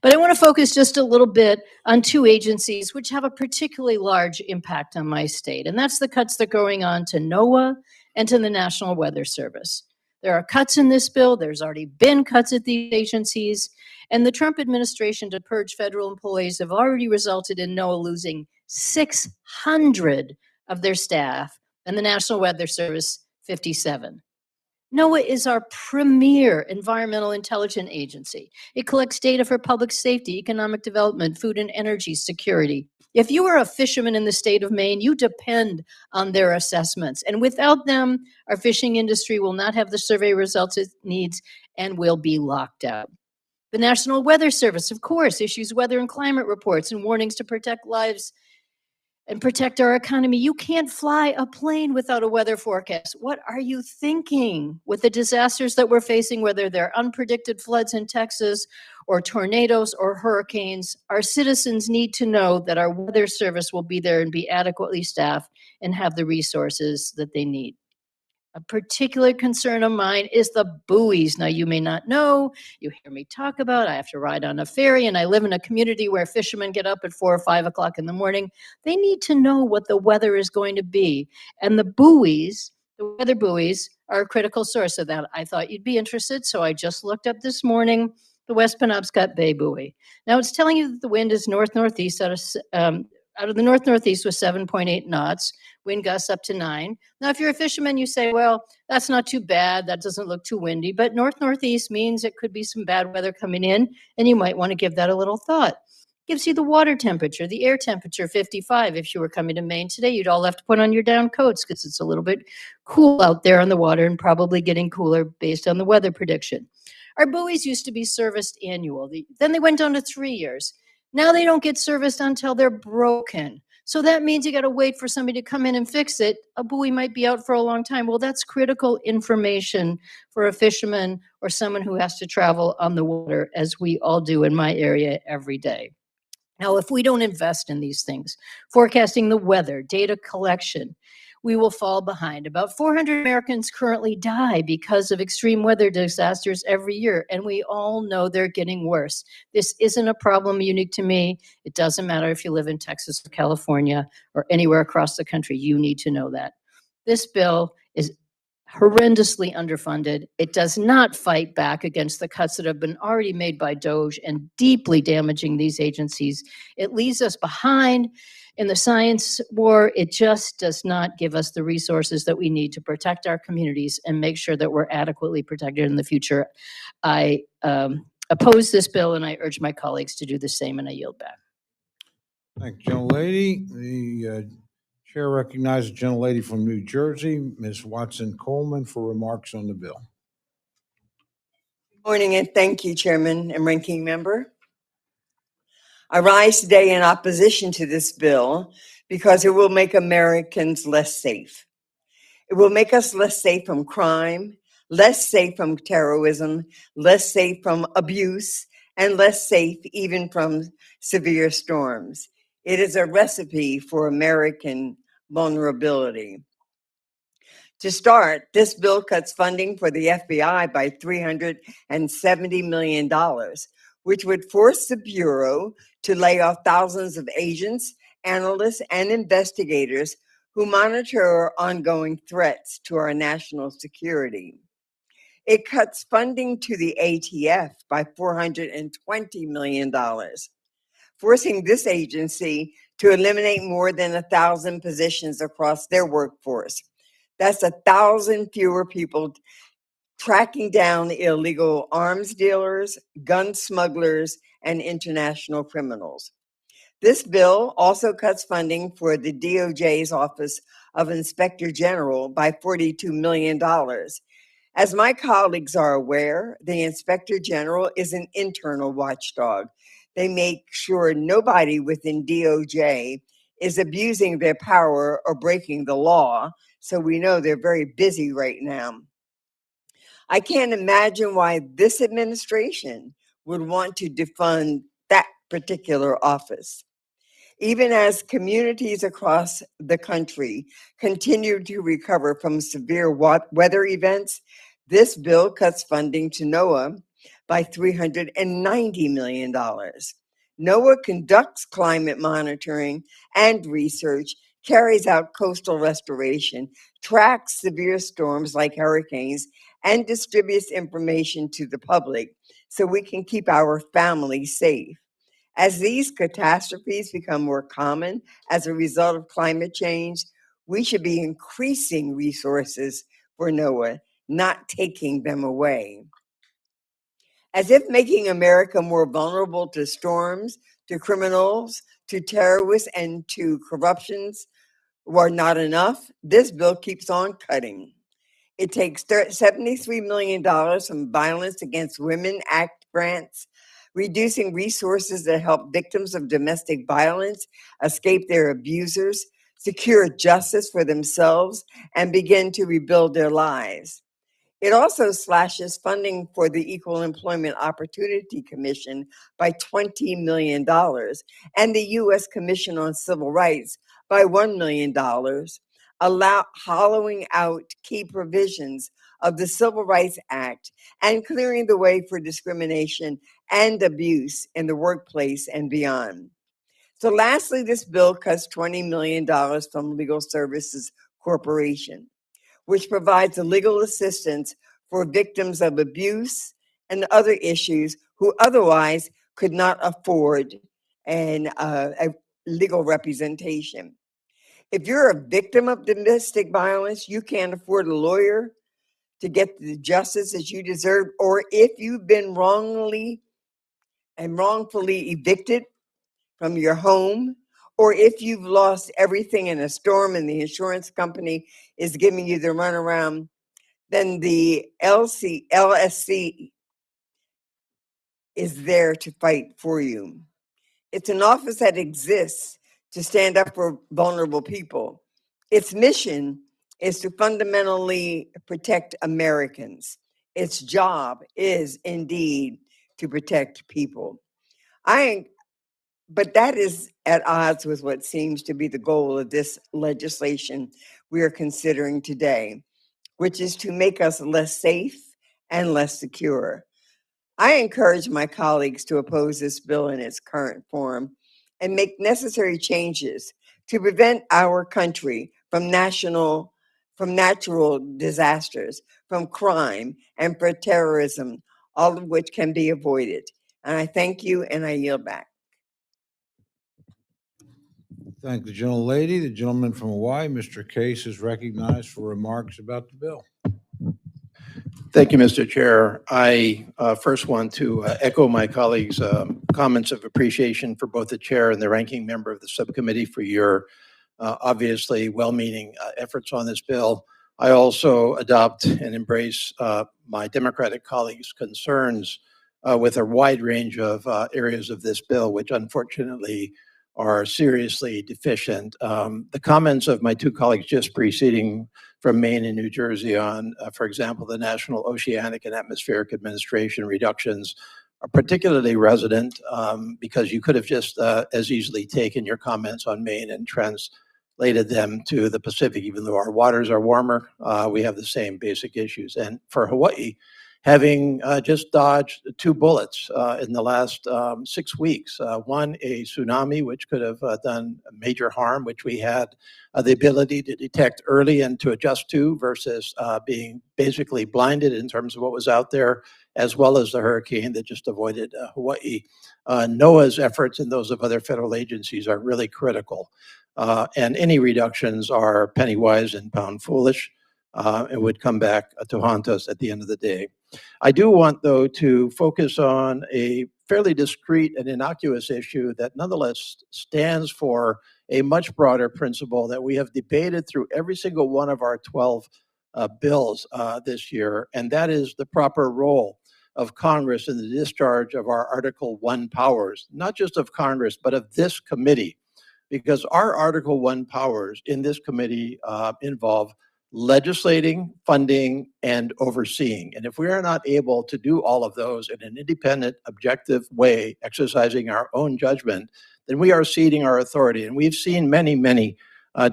But I want to focus just a little bit on two agencies which have a particularly large impact on my state, and that's the cuts that are going on to NOAA and to the National Weather Service. There are cuts in this bill. There's already been cuts at these agencies, and the Trump administration to purge federal employees have already resulted in NOAA losing 600 of their staff and the National Weather Service 57. NOAA is our premier environmental intelligence agency. It collects data for public safety, economic development, food and energy security. If you are a fisherman in the state of Maine, you depend on their assessments. And without them, our fishing industry will not have the survey results it needs and will be locked out. The National Weather Service, of course, issues weather and climate reports and warnings to protect lives and protect our economy. You can't fly a plane without a weather forecast. What are you thinking? With the disasters that we're facing, whether they're unpredicted floods in Texas or tornadoes or hurricanes, our citizens need to know that our weather service will be there and be adequately staffed and have the resources that they need. A particular concern of mine is the buoys. Now, you may not know, you hear me talk about, I have to ride on a ferry, and I live in a community where fishermen get up at 4 or 5 o'clock in the morning. They need to know what the weather is going to be. And the buoys, the weather buoys, are a critical source of that. I thought you'd be interested, so I just looked up this morning the West Penobscot Bay buoy. Now, it's telling you that the wind is north-northeast out of the north-northeast with 7.8 knots, wind gusts up to 9. Now, if you're a fisherman, you say, well, that's not too bad. That doesn't look too windy. But north-northeast means it could be some bad weather coming in, and you might want to give that a little thought. Gives you the water temperature, the air temperature, 55. If you were coming to Maine today, you'd all have to put on your down coats because it's a little bit cool out there on the water and probably getting cooler based on the weather prediction. Our buoys used to be serviced annual. Then they went down to 3 years. Now they don't get serviced until they're broken. So that means you got to wait for somebody to come in and fix it. A buoy might be out for a long time. Well, that's critical information for a fisherman or someone who has to travel on the water, as we all do in my area every day. Now, if we don't invest in these things, forecasting the weather, data collection, we will fall behind. About 400 Americans currently die because of extreme weather disasters every year, and we all know they're getting worse. This isn't a problem unique to me. It doesn't matter if you live in Texas or California or anywhere across the country. You need to know that. This bill is horrendously underfunded. It does not fight back against the cuts that have been already made by DOGE and deeply damaging these agencies. It leaves us behind in the science war. It just does not give us the resources that we need to protect our communities and make sure that we're adequately protected in the future. I oppose this bill, and I urge my colleagues to do the same, and I yield back. Thank you, gentlelady. The chair recognizes the gentlelady from New Jersey, Ms. Watson Coleman, for remarks on the bill. Morning, and thank you, Chairman and Ranking Member. I rise today in opposition to this bill because it will make Americans less safe. It will make us less safe from crime, less safe from terrorism, less safe from abuse, and less safe even from severe storms. It is a recipe for American vulnerability. To start, this bill cuts funding for the FBI by $370 million, which would force the Bureau to lay off thousands of agents, analysts, and investigators who monitor ongoing threats to our national security. It cuts funding to the ATF by $420 million, forcing this agency to eliminate more than 1,000 positions across their workforce. That's 1,000 fewer people tracking down illegal arms dealers, gun smugglers, and international criminals. This bill also cuts funding for the DOJ's Office of Inspector General by $42 million. As my colleagues are aware, the Inspector General is an internal watchdog. They make sure nobody within DOJ is abusing their power or breaking the law, so we know they're very busy right now. I can't imagine why this administration would want to defund that particular office. Even as communities across the country continue to recover from severe weather events, this bill cuts funding to NOAA by $390 million. NOAA conducts climate monitoring and research, carries out coastal restoration, tracks severe storms like hurricanes, and distributes information to the public so we can keep our families safe. As these catastrophes become more common as a result of climate change, we should be increasing resources for NOAA, not taking them away. As if making America more vulnerable to storms, to criminals, to terrorists, and to corruptions were not enough, this bill keeps on cutting. It takes $73 million from Violence Against Women Act grants, reducing resources that help victims of domestic violence escape their abusers, secure justice for themselves, and begin to rebuild their lives. It also slashes funding for the Equal Employment Opportunity Commission by $20 million and the U.S. Commission on Civil Rights by $1 million, hollowing out key provisions of the Civil Rights Act and clearing the way for discrimination and abuse in the workplace and beyond. So lastly, this bill cuts $20 million from Legal Services Corporation, which provides legal assistance for victims of abuse and other issues who otherwise could not afford a legal representation. If you're a victim of domestic violence, you can't afford a lawyer to get the justice that you deserve, or if you've been wrongfully evicted from your home, or if you've lost everything in a storm and the insurance company is giving you the runaround, then the LSC is there to fight for you. It's an office that exists to stand up for vulnerable people. Its mission is to fundamentally protect Americans. Its job is indeed to protect people. I But that is at odds with what seems to be the goal of this legislation we are considering today, which is to make us less safe and less secure. I encourage my colleagues to oppose this bill in its current form and make necessary changes to prevent our country from natural disasters, from crime, and for terrorism, all of which can be avoided. And I thank you and I yield back. Thank the gentlelady. The gentleman from Hawaii, Mr. Case, is recognized for remarks about the bill. Thank you, Mr. Chair. I first want to echo my colleagues' comments of appreciation for both the chair and the ranking member of the subcommittee for your obviously well-meaning efforts on this bill. I also adopt and embrace my Democratic colleagues' concerns with a wide range of areas of this bill, which unfortunately are seriously deficient. The comments of my two colleagues just preceding from Maine and New Jersey on, for example, the National Oceanic and Atmospheric Administration reductions are particularly resonant because you could have just as easily taken your comments on Maine and translated them to the Pacific. Even though our waters are warmer, we have the same basic issues. And for Hawaii, having just dodged 2 bullets in the last 6 weeks. One, a tsunami, which could have done major harm, which we had the ability to detect early and to adjust to, versus being basically blinded in terms of what was out there, as well as the hurricane that just avoided Hawaii. NOAA's efforts and those of other federal agencies are really critical. And any reductions are penny wise and pound foolish. It would come back to haunt us at the end of the day. I do want, though, to focus on a fairly discrete and innocuous issue that nonetheless stands for a much broader principle that we have debated through every single one of our 12 bills this year, and that is the proper role of Congress in the discharge of our Article 1 powers, not just of Congress, but of this committee, because our Article 1 powers in this committee involve legislating, funding, and overseeing. And if we are not able to do all of those in an independent, objective way, exercising our own judgment, then we are ceding our authority. And we've seen many, many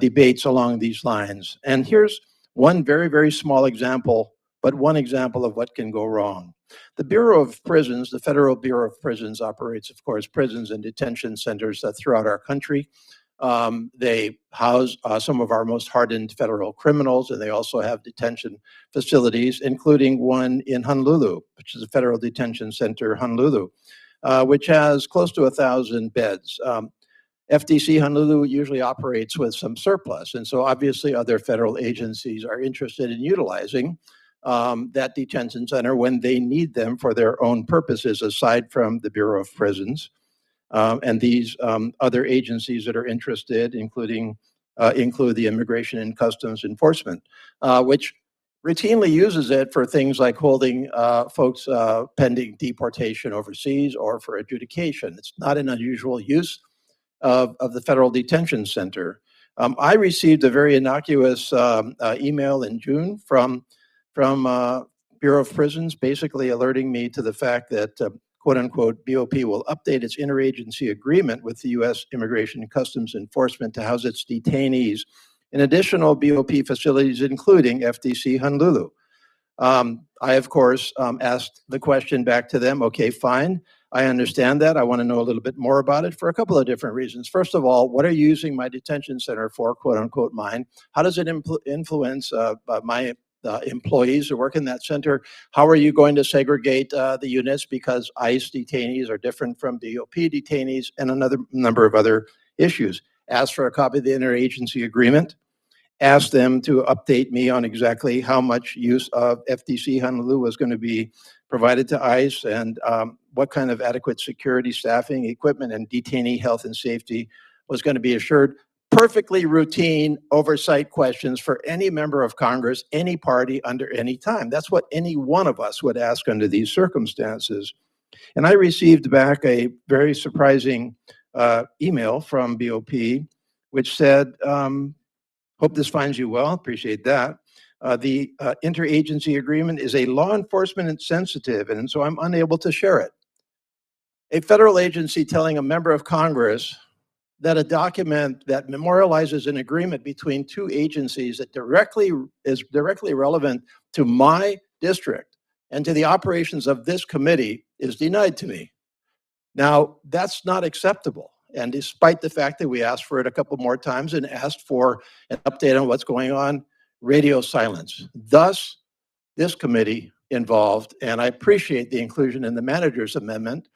debates along these lines. And here's one very, very small example, but one example of what can go wrong. The Bureau of Prisons, the Federal Bureau of Prisons, operates, of course, prisons and detention centers throughout our country. They house some of our most hardened federal criminals, and they also have detention facilities, including one in Honolulu, which is a federal detention center, Honolulu, which has close to 1,000 beds. FDC Honolulu usually operates with some surplus, and so obviously other federal agencies are interested in utilizing that detention center when they need them for their own purposes, aside from the Bureau of Prisons. And these other agencies that are interested, include the Immigration and Customs Enforcement, which routinely uses it for things like holding folks pending deportation overseas or for adjudication. It's not an unusual use of the Federal Detention Center. I received a very innocuous email in June from Bureau of Prisons, basically alerting me to the fact that quote unquote, BOP will update its interagency agreement with the U.S. Immigration and Customs Enforcement to house its detainees in additional BOP facilities, including FDC Honolulu. I, of course, asked the question back to them, okay, fine, I understand that. I want to know a little bit more about it for a couple of different reasons. First of all, what are you using my detention center for, quote unquote, mine? How does it influence my employees who work in that center? How are you going to segregate the units, because ICE detainees are different from BOP detainees, and another number of other issues? Asked for a copy of the interagency agreement, asked them to update me on exactly how much use of FDC Honolulu was going to be provided to ICE, and what kind of adequate security, staffing, equipment, and detainee health and safety was going to be assured. Perfectly routine oversight questions for any member of Congress, any party, under any time. That's what any one of us would ask under these circumstances. And I received back a very surprising email from BOP, which said, hope this finds you well, appreciate that. The interagency agreement is a law enforcement sensitive, and so I'm unable to share it. A federal agency telling a member of Congress that a document that memorializes an agreement between two agencies that is directly relevant to my district and to the operations of this committee is denied to me. Now, that's not acceptable. And despite the fact that we asked for it a couple more times and asked for an update on what's going on, radio silence. Thus, this committee involved, and I appreciate the inclusion in the manager's amendment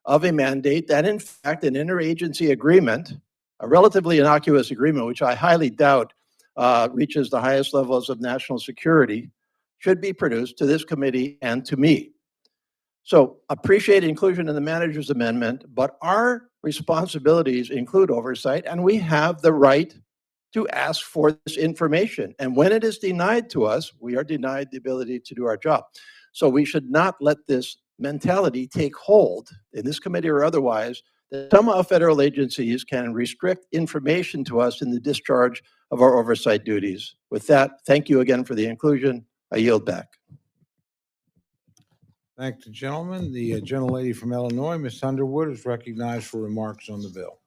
of a mandate that in fact an interagency agreement, a relatively innocuous agreement, which I highly doubt reaches the highest levels of national security, should be produced to this committee and to me. So appreciate inclusion in the manager's amendment, but our responsibilities include oversight, and we have the right to ask for this information. And when it is denied to us, we are denied the ability to do our job. So we should not let this mentality take hold in this committee or otherwise, that somehow federal agencies can restrict information to us in the discharge of our oversight duties. With that, thank you again for the inclusion. I yield back. Thank the gentleman. The gentlelady from Illinois, Ms. Underwood, is recognized for remarks on the bill.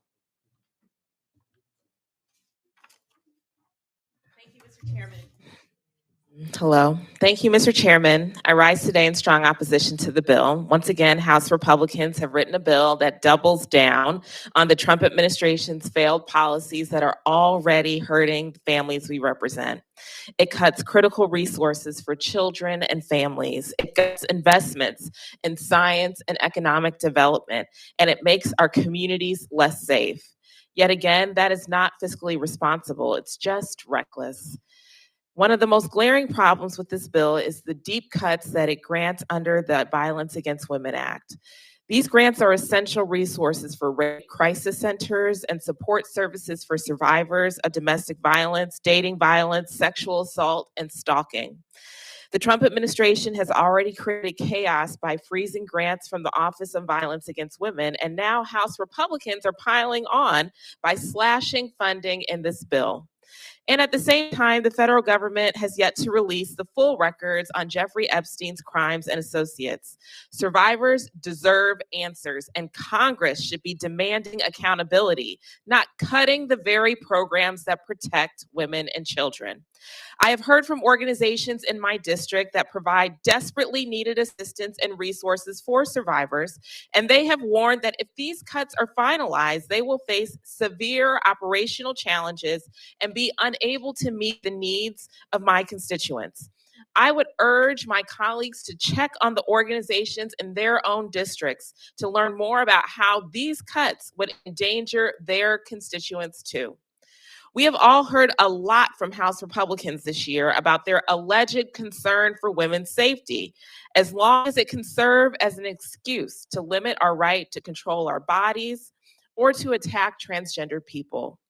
Thank you, Mr. Chairman. Hello. Thank you, Mr. Chairman. I rise today in strong opposition to the bill. Once again, House Republicans have written a bill that doubles down on the Trump administration's failed policies that are already hurting the families we represent. It cuts critical resources for children and families. It cuts investments in science and economic development, and it makes our communities less safe. Yet again, that is not fiscally responsible. It's just reckless. One of the most glaring problems with this bill is the deep cuts that it grants under the Violence Against Women Act. These grants are essential resources for rape crisis centers and support services for survivors of domestic violence, dating violence, sexual assault, and stalking. The Trump administration has already created chaos by freezing grants from the Office of Violence Against Women, and now House Republicans are piling on by slashing funding in this bill. And at the same time, the federal government has yet to release the full records on Jeffrey Epstein's crimes and associates. Survivors deserve answers, and Congress should be demanding accountability, not cutting the very programs that protect women and children. I have heard from organizations in my district that provide desperately needed assistance and resources for survivors, and they have warned that if these cuts are finalized, they will face severe operational challenges and be unable to meet the needs of my constituents. I would urge my colleagues to check on the organizations in their own districts to learn more about how these cuts would endanger their constituents too. We have all heard a lot from House Republicans this year about their alleged concern for women's safety, as long as it can serve as an excuse to limit our right to control our bodies or to attack transgender people.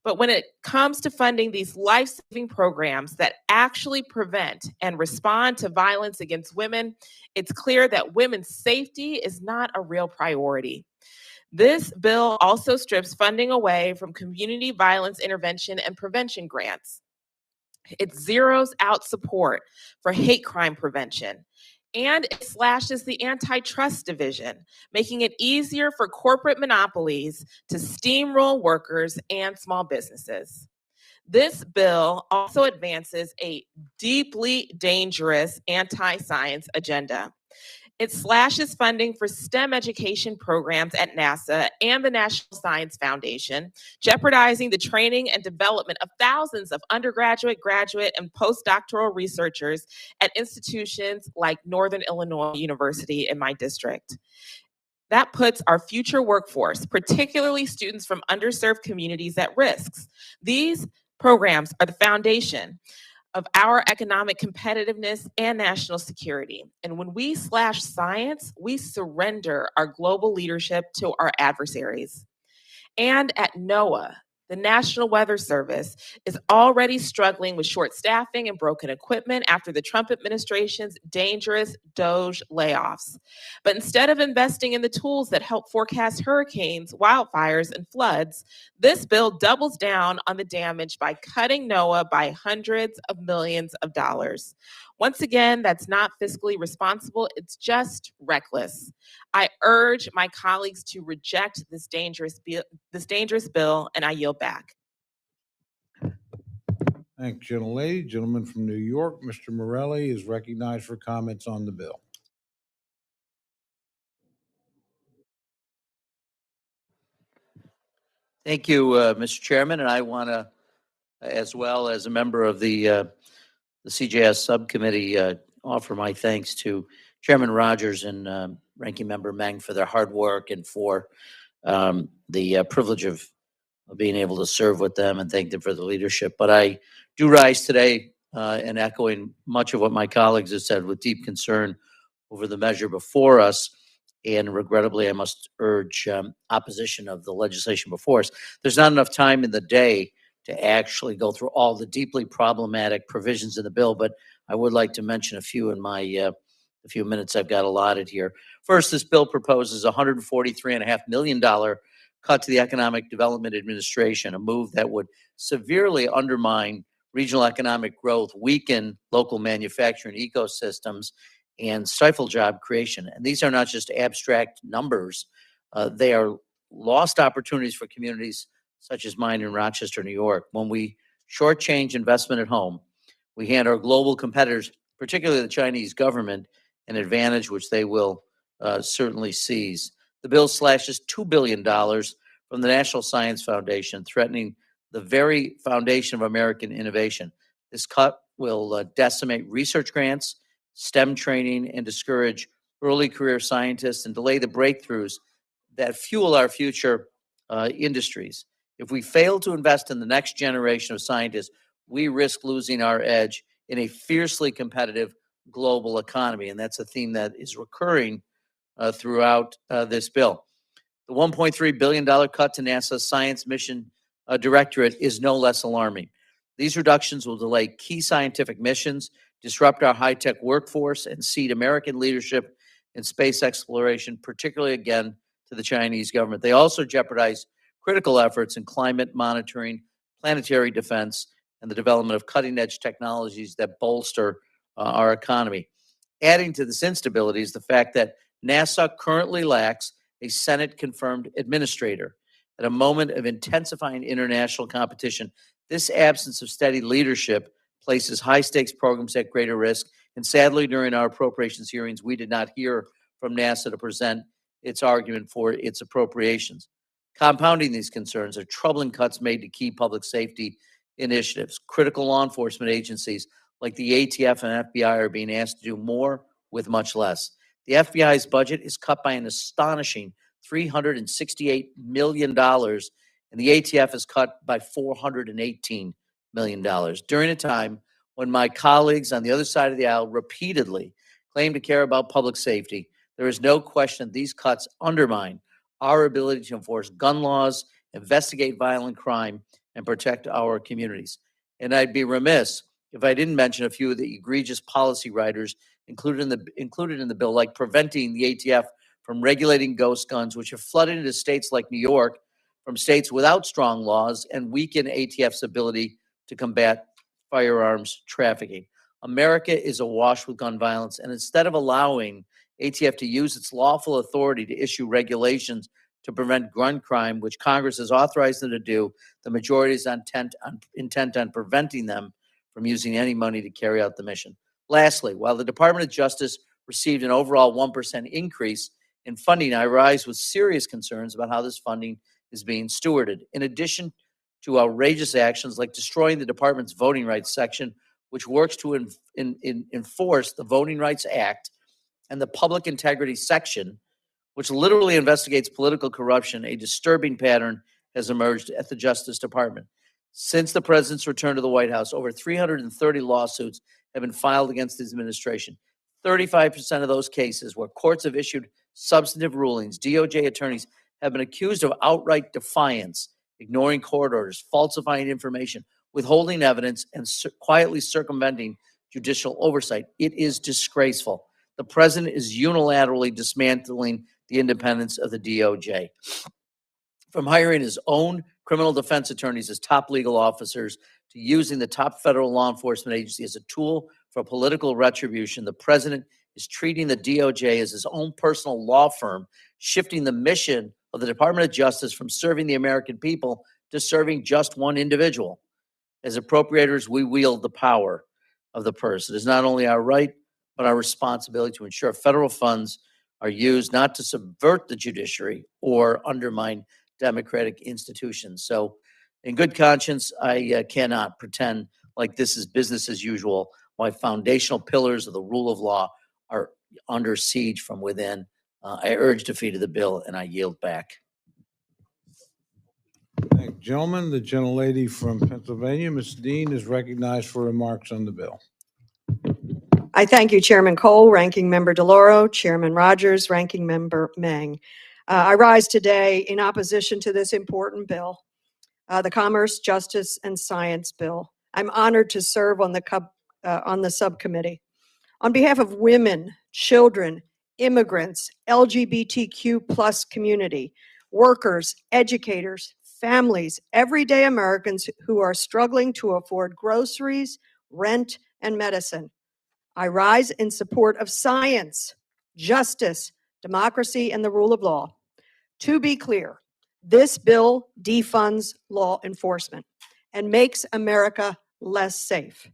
But when it comes to funding these life-saving programs that actually prevent and respond to violence against women, it's clear that women's safety is not a real priority. This bill also strips funding away from community violence intervention and prevention grants. It zeroes out support for hate crime prevention, and it slashes the antitrust division, making it easier for corporate monopolies to steamroll workers and small businesses. This bill also advances a deeply dangerous anti-science agenda. It slashes funding for STEM education programs at NASA and the National Science Foundation, jeopardizing the training and development of thousands of undergraduate, graduate, and postdoctoral researchers at institutions like Northern Illinois University in my district. That puts our future workforce, particularly students from underserved communities, at risk. These programs are the foundation of our economic competitiveness and national security. And when we slash science, we surrender our global leadership to our adversaries. And at NOAA, The National Weather Service is already struggling with short staffing and broken equipment after the Trump administration's dangerous DOGE layoffs. But instead of investing in the tools that help forecast hurricanes, wildfires, and floods, this bill doubles down on the damage by cutting NOAA by hundreds of millions of dollars. Once again, that's not fiscally responsible, it's just reckless. I urge my colleagues to reject this dangerous bill, and I yield back. Thank you, gentlelady. Gentleman from New York, Mr. Morelli, is recognized for comments on the bill. Thank you, Mr. Chairman, and I want to, as well as a member of the CJS subcommittee, offer my thanks to Chairman Rogers and Ranking Member Meng for their hard work and for the privilege of being able to serve with them, and thank them for the leadership. But I do rise today and echoing much of what my colleagues have said with deep concern over the measure before us. And regrettably, I must urge opposition of the legislation before us. There's not enough time in the day to actually go through all the deeply problematic provisions in the bill, but I would like to mention a few in my the few minutes I've got allotted here. First, this bill proposes a $143.5 million cut to the Economic Development Administration, a move that would severely undermine regional economic growth, weaken local manufacturing ecosystems, and stifle job creation. And these are not just abstract numbers. They are lost opportunities for communities such as mine in Rochester, New York. When we shortchange investment at home, we hand our global competitors, particularly the Chinese government, an advantage which they will certainly seize. The bill slashes $2 billion from the National Science Foundation, threatening the very foundation of American innovation. This cut will decimate research grants, STEM training, and discourage early career scientists and delay the breakthroughs that fuel our future industries. If we fail to invest in the next generation of scientists, we risk losing our edge in a fiercely competitive global economy. And that's a theme that is recurring throughout this bill. The $1.3 billion cut to NASA's Science Mission Directorate is no less alarming. These reductions will delay key scientific missions, disrupt our high-tech workforce, and cede American leadership in space exploration, particularly, again, to the Chinese government. They also jeopardize critical efforts in climate monitoring, planetary defense, and the development of cutting-edge technologies that bolster our economy. Adding to this instability is the fact that NASA currently lacks a Senate-confirmed administrator. At a moment of intensifying international competition, this absence of steady leadership places high-stakes programs at greater risk. And sadly, during our appropriations hearings, we did not hear from NASA to present its argument for its appropriations. Compounding these concerns are troubling cuts made to key public safety initiatives. Critical law enforcement agencies like the ATF and FBI are being asked to do more with much less. The FBI's budget is cut by an astonishing $368 million, and the ATF is cut by $418 million. During a time when my colleagues on the other side of the aisle repeatedly claim to care about public safety, there is no question that these cuts undermine our ability to enforce gun laws, investigate violent crime, and protect our communities. And I'd be remiss if I didn't mention a few of the egregious policy riders included in the bill, like preventing the ATF from regulating ghost guns, which have flooded into states like New York from states without strong laws and weaken ATF's ability to combat firearms trafficking. America is awash with gun violence, and instead of allowing ATF to use its lawful authority to issue regulations to prevent gun crime, which Congress has authorized them to do, the majority is intent on preventing them from using any money to carry out the mission. Lastly, while the Department of Justice received an overall 1% increase in funding, I rise with serious concerns about how this funding is being stewarded. In addition to outrageous actions like destroying the department's voting rights section, which works to enforce the Voting Rights Act, and the public integrity section, which literally investigates political corruption, a disturbing pattern has emerged at the Justice Department. Since the president's return to the White House, over 330 lawsuits have been filed against his administration. 35% of those cases where courts have issued substantive rulings, DOJ attorneys have been accused of outright defiance ignoring court orders, falsifying information, withholding evidence, and quietly circumventing judicial oversight. It is disgraceful. The president is unilaterally dismantling the independence of the DOJ. From hiring his own criminal defense attorneys as top legal officers to using the top federal law enforcement agency as a tool for political retribution, the president is treating the DOJ as his own personal law firm, shifting the mission of the Department of Justice from serving the American people to serving just one individual. As appropriators, we wield the power of the purse. It is not only our right, but our responsibility to ensure federal funds are used not to subvert the judiciary or undermine democratic institutions. So, in good conscience, I cannot pretend like this is business as usual. Why foundational pillars of the rule of law are under siege from within. I urge defeat of the bill, and I yield back. Thank you, gentlemen. The gentlelady from Pennsylvania, Ms. Dean, is recognized for remarks on the bill. I thank you, Chairman Cole, Ranking Member DeLauro, Chairman Rogers, Ranking Member Meng. I rise today in opposition to this important bill, the Commerce, Justice, and Science Bill. I'm honored to serve on the subcommittee. On behalf of women, children, immigrants, LGBTQ plus community, workers, educators, families, everyday Americans who are struggling to afford groceries, rent, and medicine, I rise in support of science, justice, democracy, and the rule of law. To be clear, this bill defunds law enforcement and makes America less safe.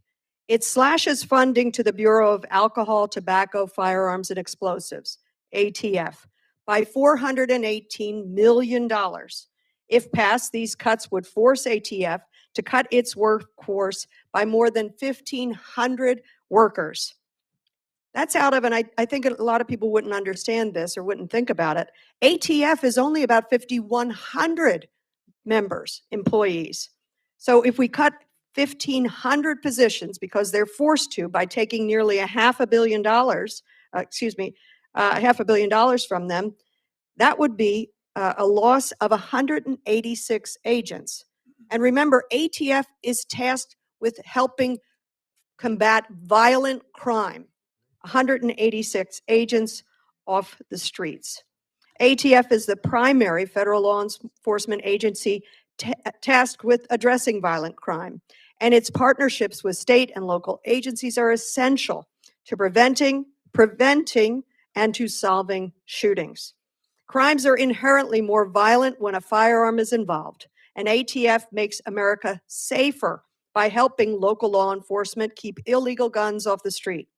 It slashes funding to the Bureau of Alcohol, Tobacco, Firearms, and Explosives, ATF, by $418 million. If passed, these cuts would force ATF to cut its workforce by more than 1,500 workers. That's out of, and I think a lot of people wouldn't understand this or wouldn't think about it. ATF is only about 5,100 members, employees. So if we cut 1,500 positions because they're forced to by taking nearly $500 million, $500 million from them, that would be a loss of 186 agents. And remember, ATF is tasked with helping combat violent crime. 186 agents off the streets. ATF is the primary federal law enforcement agency tasked with addressing violent crime, and its partnerships with state and local agencies are essential to preventing, and to solving shootings. Crimes are inherently more violent when a firearm is involved, and ATF makes America safer by helping local law enforcement keep illegal guns off the street.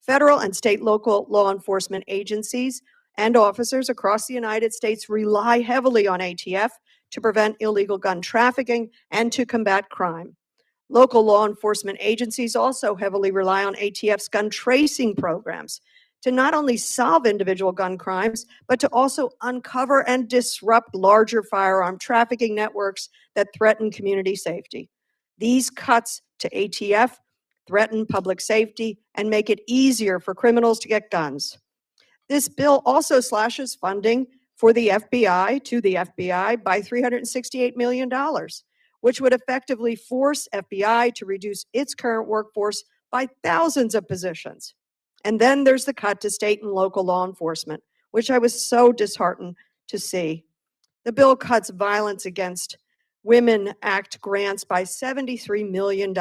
Federal and state local law enforcement agencies and officers across the United States rely heavily on ATF to prevent illegal gun trafficking and to combat crime. Local law enforcement agencies also heavily rely on ATF's gun tracing programs to not only solve individual gun crimes, but to also uncover and disrupt larger firearm trafficking networks that threaten community safety. These cuts to ATF threaten public safety and make it easier for criminals to get guns. This bill also slashes funding for the FBI by $368 million, which would effectively force FBI to reduce its current workforce by thousands of positions. And then there's the cut to state and local law enforcement, which I was so disheartened to see. The bill cuts Violence Against Women Act grants by $73 million,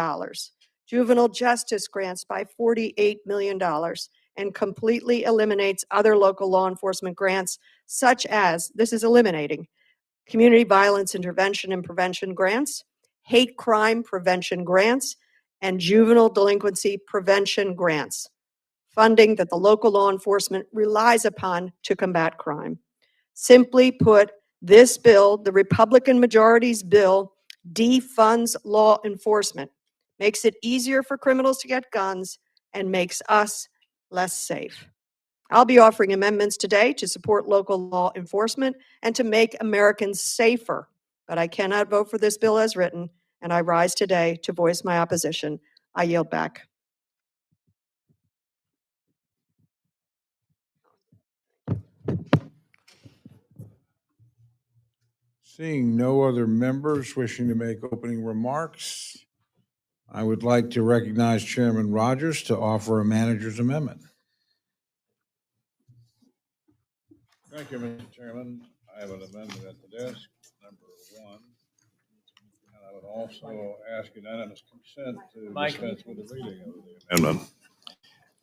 juvenile justice grants by $48 million, and completely eliminates other local law enforcement grants, such as, this is eliminating, community violence intervention and prevention grants, hate crime prevention grants, and juvenile delinquency prevention grants, funding that the local law enforcement relies upon to combat crime. Simply put, this bill, the Republican majority's bill, defunds law enforcement, makes it easier for criminals to get guns, and makes us less safe. I'll be offering amendments today to support local law enforcement and to make Americans safer, but I cannot vote for this bill as written, and I rise today to voice my opposition. I yield back. Seeing no other members wishing to make opening remarks, I would like to recognize Chairman Rogers to offer a manager's amendment. Thank you, Mr. Chairman. I have an amendment at the desk, number 1. And I would also ask unanimous consent to dispense with the reading of the amendment.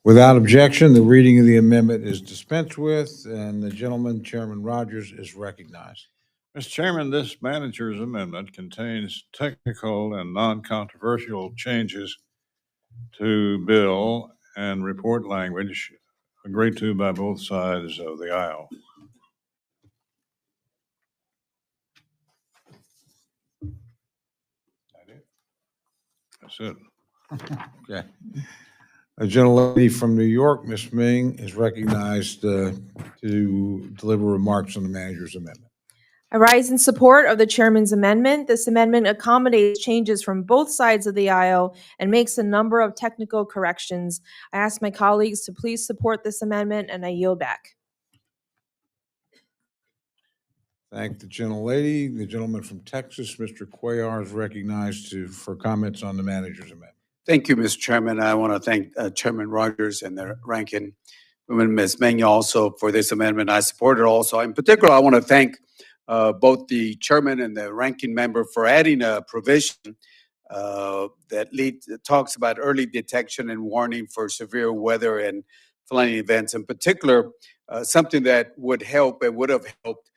Without objection, the reading of the amendment is dispensed with, and the gentleman, Chairman Rogers, is recognized. Mr. Chairman, this manager's amendment contains technical and non-controversial changes to bill and report language agreed to by both sides of the aisle. That's it. Okay. A gentlelady from New York, Ms. Ming, is recognized to deliver remarks on the manager's amendment. I rise in support of the chairman's amendment. This amendment accommodates changes from both sides of the aisle and makes a number of technical corrections. I ask my colleagues to please support this amendment, and I yield back. Thank the gentlelady. The gentleman from Texas, Mr. Cuellar, is recognized for comments on the manager's amendment. Thank you, Mr. Chairman. I want to thank Chairman Rogers and the ranking woman, Ms. Meng, also for this amendment. I support it also. In particular, I want to thank both the chairman and the ranking member for adding a provision that talks about early detection and warning for severe weather and flooding events. In particular, something that would help and would have helped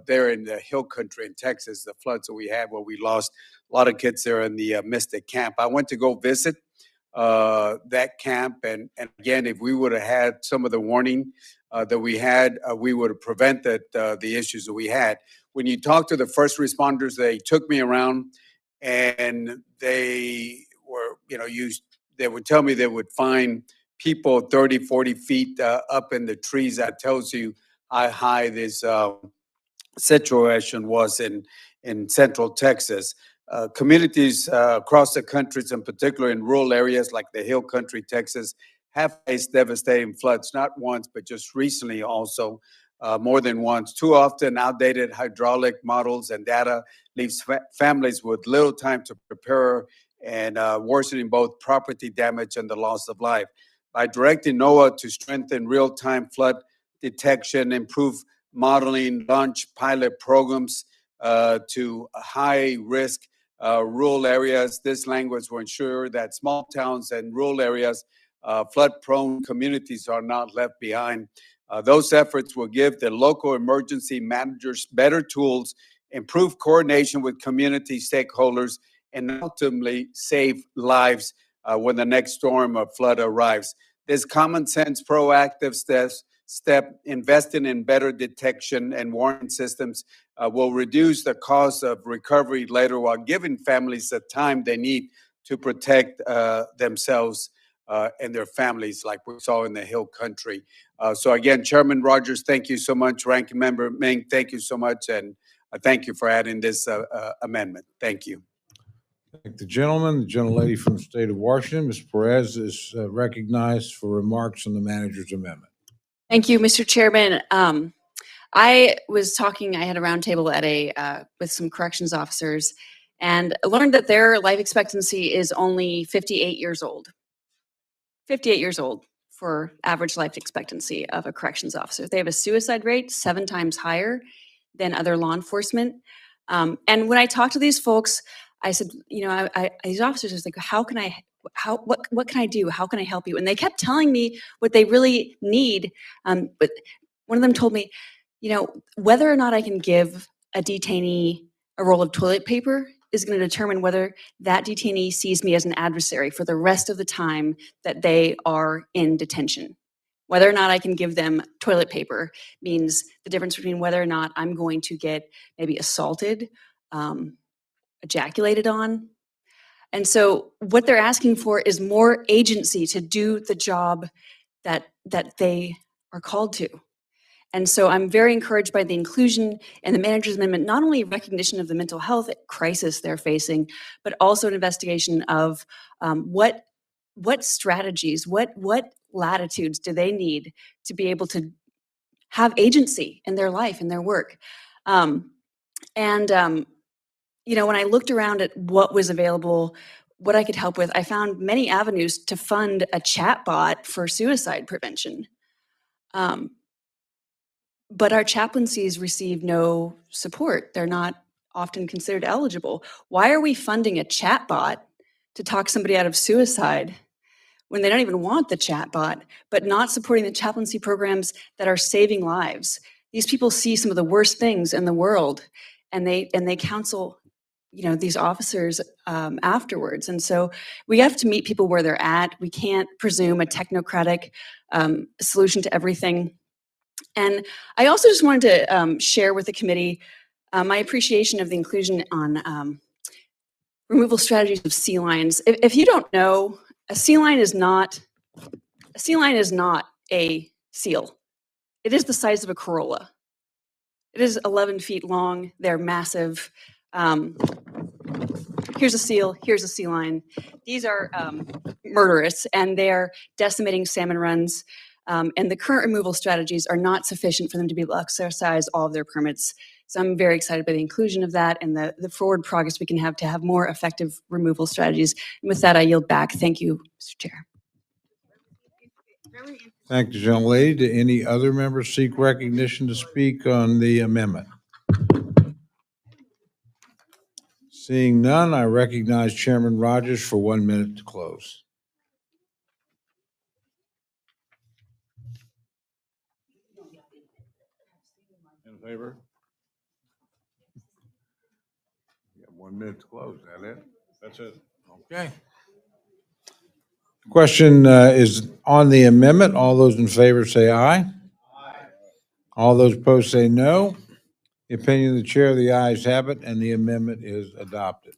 there in the hill country in Texas, the floods that we had where we lost a lot of kids there in the Mystic camp. I went to go visit that camp, and again, if we would have had some of the warning that we had, we would have prevented the issues that we had. When you talk to the first responders, they took me around, and they were, they would tell me they would find people 30, 40 feet up in the trees. That tells you how high this situation was in Central Texas. Communities across the country, in particular in rural areas like the Hill Country, Texas, have faced devastating floods, not once, but just recently also, more than once. Too often, outdated hydraulic models and data leaves families with little time to prepare and worsening both property damage and the loss of life. By directing NOAA to strengthen real-time flood detection, improve modeling, launch pilot programs to high-risk rural areas. This language will ensure that small towns and rural areas, flood-prone communities are not left behind. Those efforts will give the local emergency managers better tools, improve coordination with community stakeholders, and ultimately save lives when the next storm or flood arrives. This common sense, proactive step, investing in better detection and warning systems will reduce the cost of recovery later while giving families the time they need to protect themselves and their families, like we saw in the Hill Country. So again, Chairman Rogers, thank you so much. Ranking Member Ming, thank you so much. And thank you for adding this amendment. Thank you. Thank the gentleman. The gentlelady from the state of Washington, Ms. Perez, is recognized for remarks on the manager's amendment. Thank you, Mr. Chairman. I was talking, I had a roundtable at with some corrections officers, and learned that their life expectancy is only 58 years old. 58 years old for average life expectancy of a corrections officer. They have a suicide rate 7 times higher than other law enforcement. And when I talked to these folks, I said, these officers, I was like, what can I do? How can I help you? And they kept telling me what they really need. But one of them told me, whether or not I can give a detainee a roll of toilet paper is going to determine whether that detainee sees me as an adversary for the rest of the time that they are in detention. Whether or not I can give them toilet paper means the difference between whether or not I'm going to get maybe assaulted, ejaculated on. And so what they're asking for is more agency to do the job that they are called to. And so I'm very encouraged by the inclusion in the manager's amendment, not only recognition of the mental health crisis they're facing, but also an investigation of what strategies, what latitudes do they need to be able to have agency in their life and their work. And, when I looked around at what was available, what I could help with, I found many avenues to fund a chatbot for suicide prevention. But our chaplaincies receive no support. They're not often considered eligible. Why are we funding a chatbot to talk somebody out of suicide when they don't even want the chatbot, but not supporting the chaplaincy programs that are saving lives? These people see some of the worst things in the world, and they counsel, these officers afterwards. And so we have to meet people where they're at. We can't presume a technocratic solution to everything. And I also just wanted to share with the committee my appreciation of the inclusion on removal strategies of sea lions. If you don't know, a sea lion is not a seal. It is the size of a Corolla. It is 11 feet long. They're massive. Here's a seal. Here's a sea lion. These are murderous, and they're decimating salmon runs. And the current removal strategies are not sufficient for them to be able to exercise all of their permits. So I'm very excited by the inclusion of that and the forward progress we can have to have more effective removal strategies. And with that, I yield back. Thank you, Mr. Chair. Thank the gentlelady. Do any other members seek recognition to speak on the amendment? Seeing none, I recognize Chairman Rogers for 1 minute to close. In favor? You have 1 minute to close. Is that it? That's it. Okay. Question is on the amendment. All those in favor say aye. Aye. All those opposed say no. The opinion of the chair, the ayes have it, and the amendment is adopted.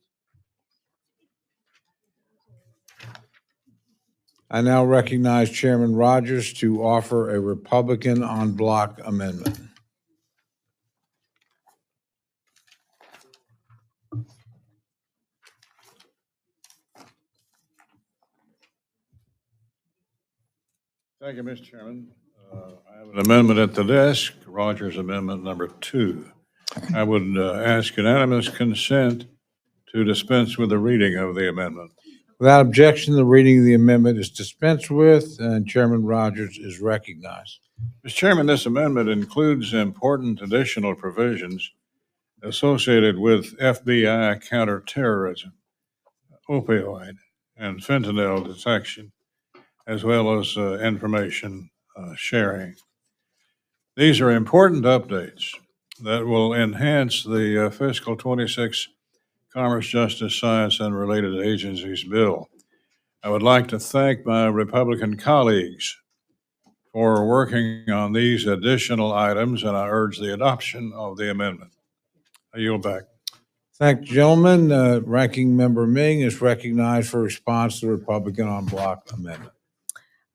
I now recognize Chairman Rogers to offer a Republican en bloc amendment. Thank you, Mr. Chairman. I have an amendment at the desk, Rogers Amendment number 2. I would ask unanimous consent to dispense with the reading of the amendment. Without objection, the reading of the amendment is dispensed with, and Chairman Rogers is recognized. Mr. Chairman, this amendment includes important additional provisions associated with FBI counterterrorism, opioid, and fentanyl detection, as well as information sharing. These are important updates that will enhance the Fiscal 26 Commerce, Justice, Science, and Related Agencies bill. I would like to thank my Republican colleagues for working on these additional items, and I urge the adoption of the amendment. I yield back. Thank you, gentlemen. Ranking Member Ming is recognized for response to the Republican en bloc amendment.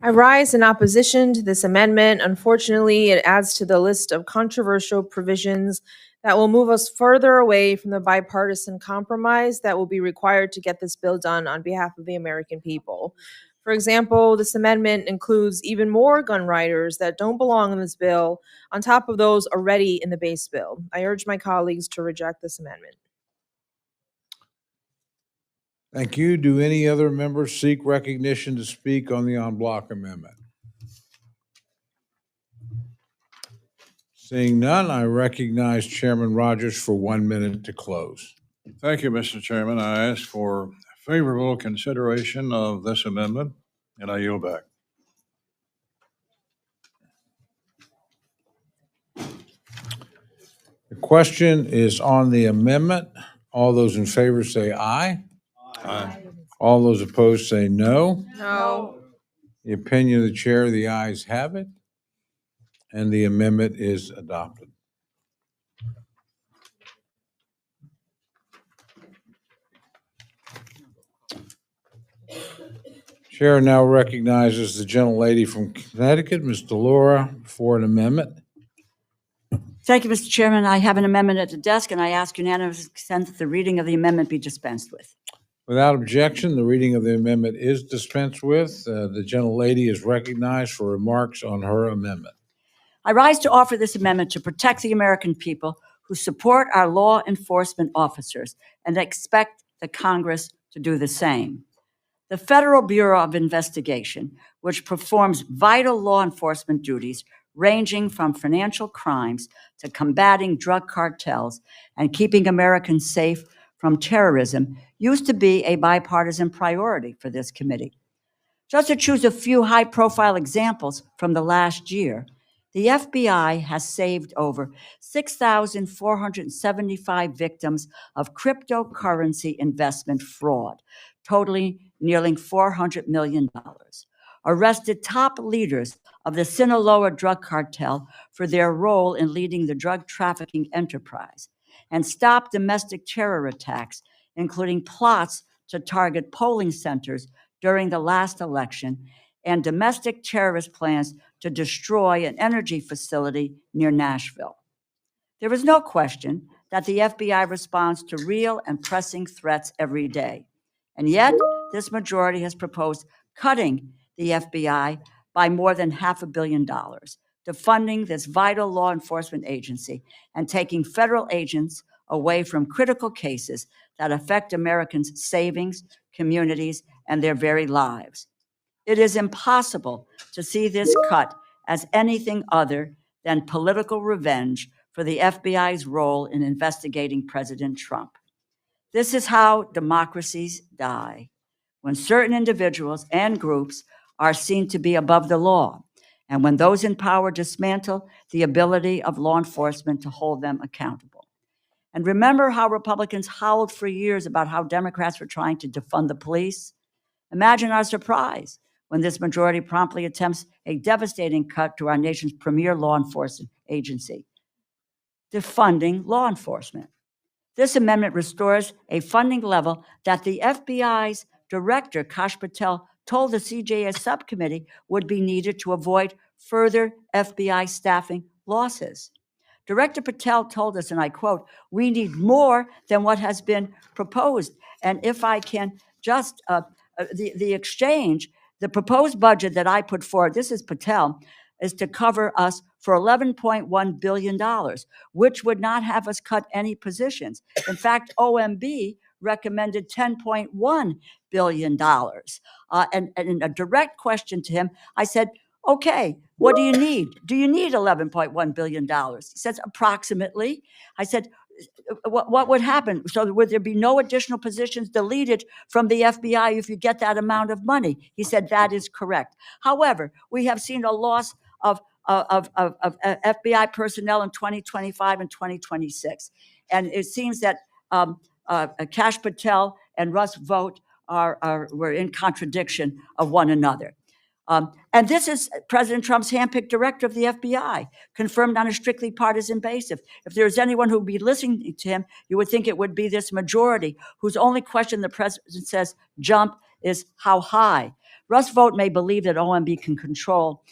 I rise in opposition to this amendment. Unfortunately, it adds to the list of controversial provisions that will move us further away from the bipartisan compromise that will be required to get this bill done on behalf of the American people. For example, this amendment includes even more gun riders that don't belong in this bill, on top of those already in the base bill. I urge my colleagues to reject this amendment. Thank you. Do any other members seek recognition to speak on the en bloc amendment? Seeing none, I recognize Chairman Rogers for 1 minute to close. Thank you, Mr. Chairman. I ask for favorable consideration of this amendment, and I yield back. The question is on the amendment. All those in favor say aye. Aye. All those opposed say no. No. The opinion of the chair, the ayes have it, and the amendment is adopted. Chair now recognizes the gentlelady from Connecticut, Ms. Delora, for an amendment. Thank you, Mr. Chairman. I have an amendment at the desk, and I ask unanimous consent that the reading of the amendment be dispensed with. Without objection, the reading of the amendment is dispensed with. The gentlelady is recognized for remarks on her amendment. I rise to offer this amendment to protect the American people who support our law enforcement officers and expect the Congress to do the same. The Federal Bureau of Investigation, which performs vital law enforcement duties ranging from financial crimes to combating drug cartels and keeping Americans safe from terrorism, used to be a bipartisan priority for this committee. Just to choose a few high-profile examples from the last year, the FBI has saved over 6,475 victims of cryptocurrency investment fraud, totaling nearly $400 million, arrested top leaders of the Sinaloa drug cartel for their role in leading the drug trafficking enterprise, and stopped domestic terror attacks, including plots to target polling centers during the last election and domestic terrorist plans to destroy an energy facility near Nashville. There is no question that the FBI responds to real and pressing threats every day. And yet, this majority has proposed cutting the FBI by more than $500 million, defunding this vital law enforcement agency and taking federal agents away from critical cases that affect Americans' savings, communities, and their very lives. It is impossible to see this cut as anything other than political revenge for the FBI's role in investigating President Trump. This is how democracies die, when certain individuals and groups are seen to be above the law, and when those in power dismantle the ability of law enforcement to hold them accountable. And remember how Republicans howled for years about how Democrats were trying to defund the police? Imagine our surprise when this majority promptly attempts a devastating cut to our nation's premier law enforcement agency, defunding law enforcement. This amendment restores a funding level that the FBI's director, Kash Patel, told the CJS subcommittee would be needed to avoid further FBI staffing losses. Director Patel told us, and I quote, "We need more than what has been proposed." And if I can just, the exchange, the proposed budget that I put forward, this is Patel, is to cover us for $11.1 billion, which would not have us cut any positions. In fact, OMB recommended $10.1 billion. And in a direct question to him, I said, okay, what do you need? Do you need $11.1 billion? He says, approximately. I said, what would happen? So would there be no additional positions deleted from the FBI if you get that amount of money? He said, that is correct. However, we have seen a loss of FBI personnel in 2025 and 2026. And it seems that Kash Patel and Russ Vought were in contradiction of one another. And this is President Trump's handpicked director of the FBI, confirmed on a strictly partisan basis. If there's anyone who would be listening to him, you would think it would be this majority, whose only question the president says jump is how high. Russ Vought may believe that OMB can control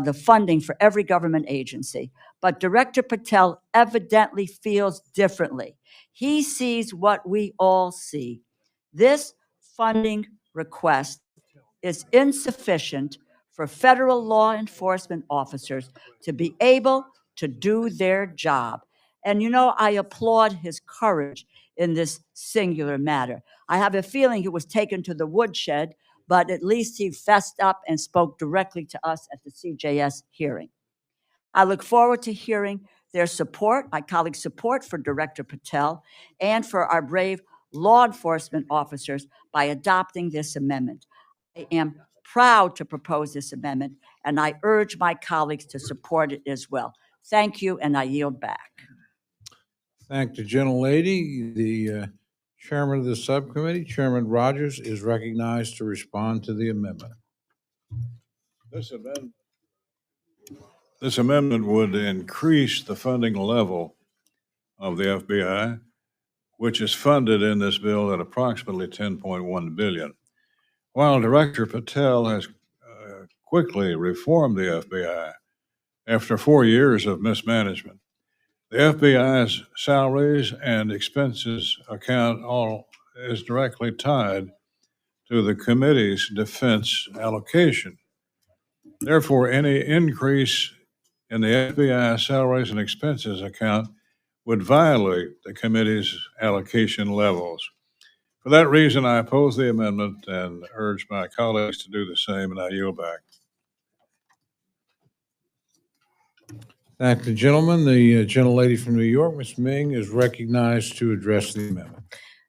the funding for every government agency, but Director Patel evidently feels differently. He sees what we all see. This funding request is insufficient for federal law enforcement officers to be able to do their job. And you know, I applaud his courage in this singular matter. I have a feeling he was taken to the woodshed, but at least he fessed up and spoke directly to us at the CJS hearing. I look forward to hearing their support, my colleagues' support for Director Patel and for our brave law enforcement officers by adopting this amendment. I am proud to propose this amendment, and I urge my colleagues to support it as well. Thank you, and I yield back. Thank the gentlelady. The chairman of the subcommittee, Chairman Rogers, is recognized to respond to the amendment. This amendment would increase the funding level of the FBI, which is funded in this bill at approximately $10.1 billion. While Director Patel has quickly reformed the FBI after 4 years of mismanagement, the FBI's salaries and expenses account all is directly tied to the committee's defense allocation. Therefore, any increase in the FBI salaries and expenses account would violate the committee's allocation levels. For that reason, I oppose the amendment and urge my colleagues to do the same, and I yield back. Thank the gentleman. The gentlelady from New York, Ms. Ming, is recognized to address the amendment.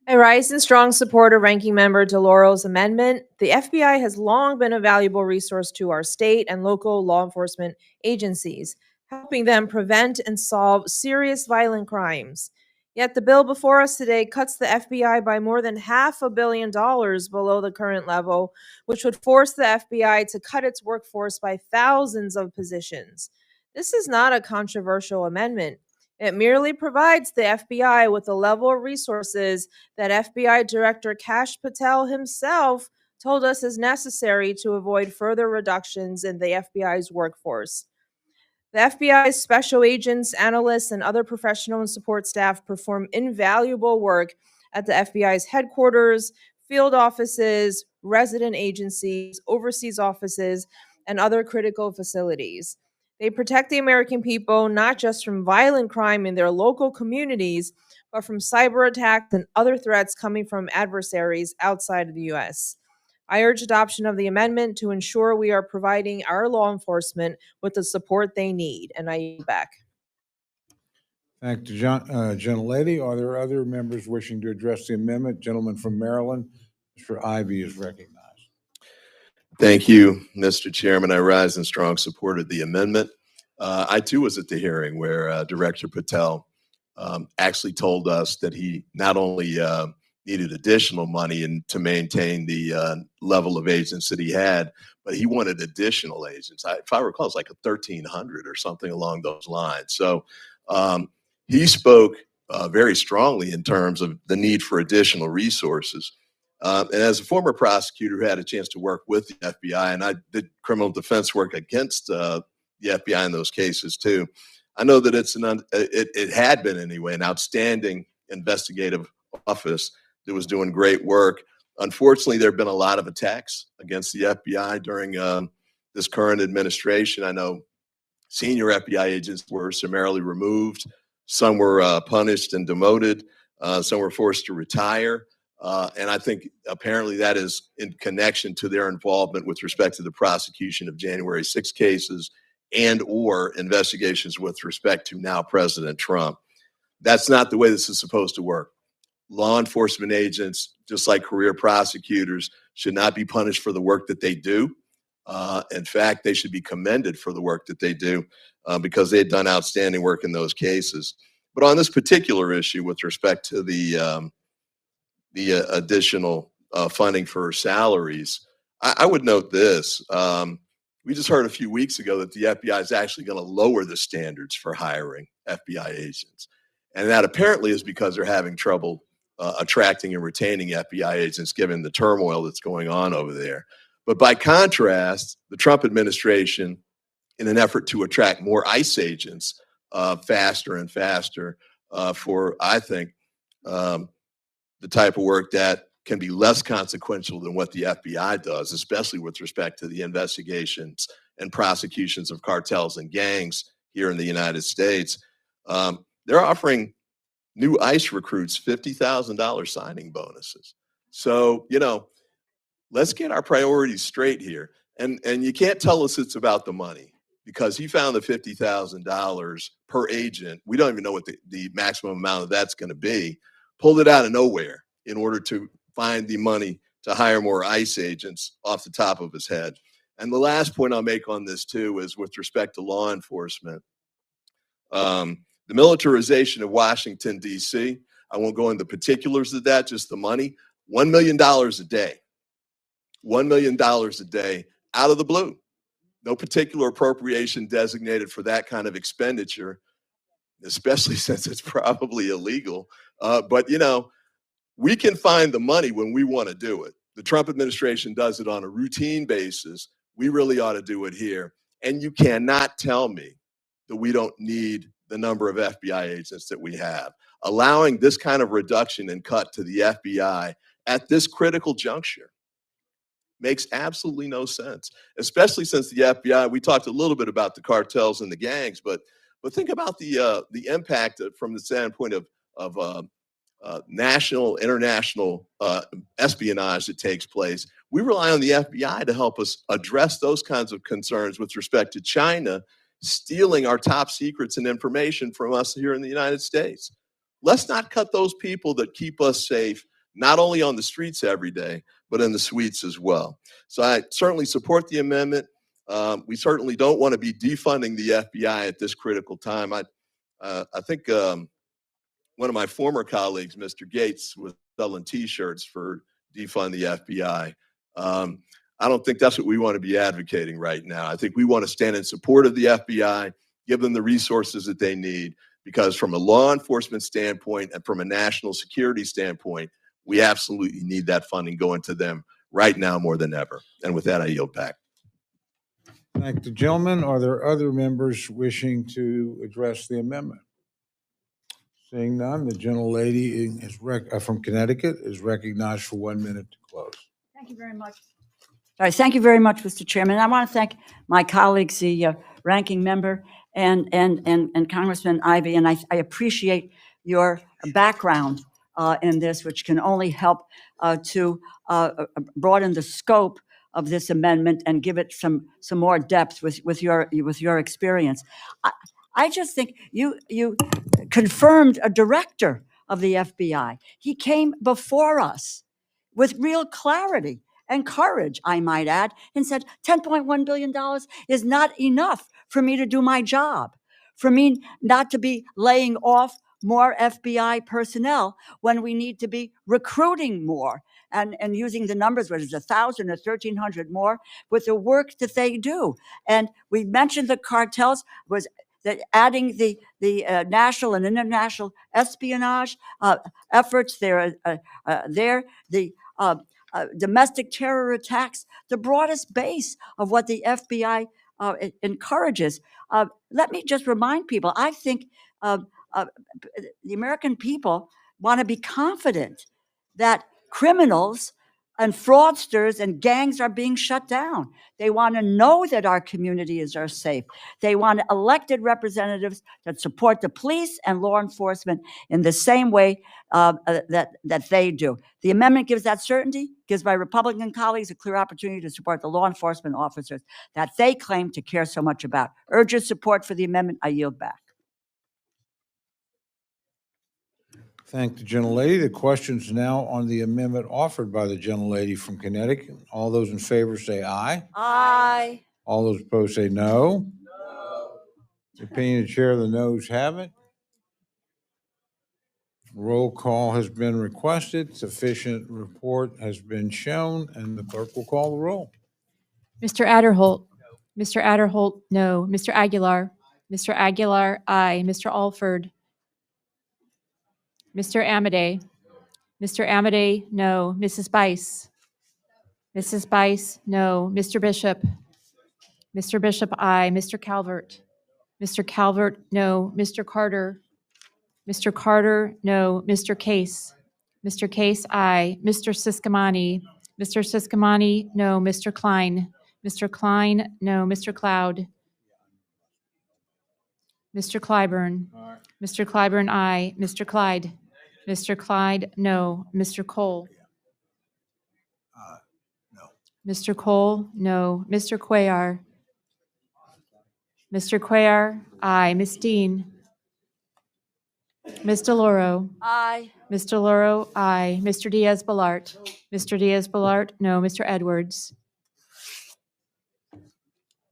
I rise in strong support of Ranking Member DeLauro's amendment. The FBI has long been a valuable resource to our state and local law enforcement agencies, helping them prevent and solve serious violent crimes. Yet the bill before us today cuts the FBI by more than $500 million below the current level, which would force the FBI to cut its workforce by thousands of positions. This is not a controversial amendment. It merely provides the FBI with the level of resources that FBI Director Kash Patel himself told us is necessary to avoid further reductions in the FBI's workforce. The FBI's special agents, analysts, and other professional and support staff perform invaluable work at the FBI's headquarters, field offices, resident agencies, overseas offices, and other critical facilities. They protect the American people not just from violent crime in their local communities, but from cyber attacks and other threats coming from adversaries outside of the U.S. I urge adoption of the amendment to ensure we are providing our law enforcement with the support they need, and I yield back. Thank the gentlelady. Are there other members wishing to address the amendment? Gentleman from Maryland, Mr. Ivey, is recognized. Thank you, Mr. Chairman. I rise in strong support of the amendment. I too was at the hearing where Director Patel actually told us that he not only needed additional money to maintain the level of agents that he had, but he wanted additional agents. If I recall, it's like 1,300 or something along those lines. So he spoke very strongly in terms of the need for additional resources. And as a former prosecutor who had a chance to work with the FBI, and I did criminal defense work against the FBI in those cases too, I know that it had been anyway, an outstanding investigative office that was doing great work. Unfortunately, there have been a lot of attacks against the FBI during this current administration. I know senior FBI agents were summarily removed. Some were punished and demoted. Some were forced to retire. And I think apparently that is in connection to their involvement with respect to the prosecution of January 6 cases and or investigations with respect to now President Trump. That's not the way this is supposed to work. Law enforcement agents, just like career prosecutors, should not be punished for the work that they do. In fact, they should be commended for the work that they do because they had done outstanding work in those cases. But on this particular issue with respect to the additional funding for salaries, I would note this. We just heard a few weeks ago that the FBI is actually going to lower the standards for hiring FBI agents. And that apparently is because they're having trouble attracting and retaining FBI agents given the turmoil that's going on over there. But by contrast, the Trump administration, in an effort to attract more ICE agents faster and faster for, I think, the type of work that can be less consequential than what the FBI does, especially with respect to the investigations and prosecutions of cartels and gangs here in the United States. They're offering new ICE recruits $50,000 signing bonuses. So, let's get our priorities straight here. And you can't tell us it's about the money because he found the $50,000 per agent. We don't even know what the maximum amount of that's going to be. Pulled it out of nowhere in order to find the money to hire more ICE agents off the top of his head. And the last point I'll make on this too is with respect to law enforcement. The militarization of Washington, D.C., I won't go into particulars of that, just the money, $1 million a day. $1 million a day out of the blue. No particular appropriation designated for that kind of expenditure, especially since it's probably illegal. But, we can find the money when we want to do it. The Trump administration does it on a routine basis. We really ought to do it here. And you cannot tell me that we don't need the number of FBI agents that we have. Allowing this kind of reduction and cut to the FBI at this critical juncture makes absolutely no sense, especially since the FBI, we talked a little bit about the cartels and the gangs, but but think about the impact from the standpoint of national, international espionage that takes place. We rely on the FBI to help us address those kinds of concerns with respect to China stealing our top secrets and information from us here in the United States. Let's not cut those people that keep us safe, not only on the streets every day, but in the suites as well. So I certainly support the amendment. We certainly don't want to be defunding the FBI at this critical time. I think one of my former colleagues, Mr. Gates, was selling T-shirts for defund the FBI. I don't think that's what we want to be advocating right now. I think we want to stand in support of the FBI, give them the resources that they need, because from a law enforcement standpoint and from a national security standpoint, we absolutely need that funding going to them right now more than ever. And with that, I yield back. Thank the gentleman. Are there other members wishing to address the amendment? Seeing none, the gentlelady is from Connecticut is recognized for 1 minute to close. Thank you very much. All right, thank you very much, Mr. Chairman. I want to thank my colleagues, the ranking member and Congressman Ivey, and I appreciate your background in this, which can only help to broaden the scope of this amendment and give it some more depth with your experience. I just think you confirmed a director of the FBI. He came before us with real clarity and courage, I might add, and said $10.1 billion is not enough for me to do my job, for me not to be laying off more FBI personnel when we need to be recruiting more and using the numbers, whether it's 1,000 or 1,300 more, with the work that they do. And we mentioned the cartels was that adding the national and international espionage efforts there, the domestic terror attacks, the broadest base of what the FBI encourages. Let me just remind people, I think the American people want to be confident that criminals and fraudsters and gangs are being shut down. They want to know that our communities are safe. They want elected representatives that support the police and law enforcement in the same way that they do. The amendment gives that certainty, gives my Republican colleagues a clear opportunity to support the law enforcement officers that they claim to care so much about. Urge your support for the amendment. I yield back. Thank the gentlelady. The question's now on the amendment offered by the gentlelady from Connecticut. All those in favor say aye. Aye. All those opposed say no. No. The opinion of the chair, the noes have it. Roll call has been requested. Sufficient report has been shown, and the clerk will call the roll. Mr. Adderholt. Mr. Adderholt, no. Mr. Aguilar. Mr. Aguilar, aye. Mr. Alford. Mr. Amadei. Mr. Amadei, no. Mrs. Bice. Mrs. Bice, no. Mr. Bishop. Mr. Bishop, aye. Mr. Calvert. Mr. Calvert, no. Mr. Carter. Mr. Carter, no. Mr. Case. Mr. Case, aye. Mr. Siscomani. Mr. Siscomani, no. Mr. Klein. Mr. Klein, no. Mr. Cloud. Mr. Clyburn. Mr. Clyburn, aye. Mr. Clyde. Mr. Clyde, no. Mr. Cole. No. Mr. Cole, no. Mr. Cuellar. Mr. Cuellar, aye. Ms. Dean. Ms. DeLauro. Aye. Ms. DeLauro, aye. Mr. Diaz-Balart. Mr. Diaz-Balart, no. Mr. Edwards.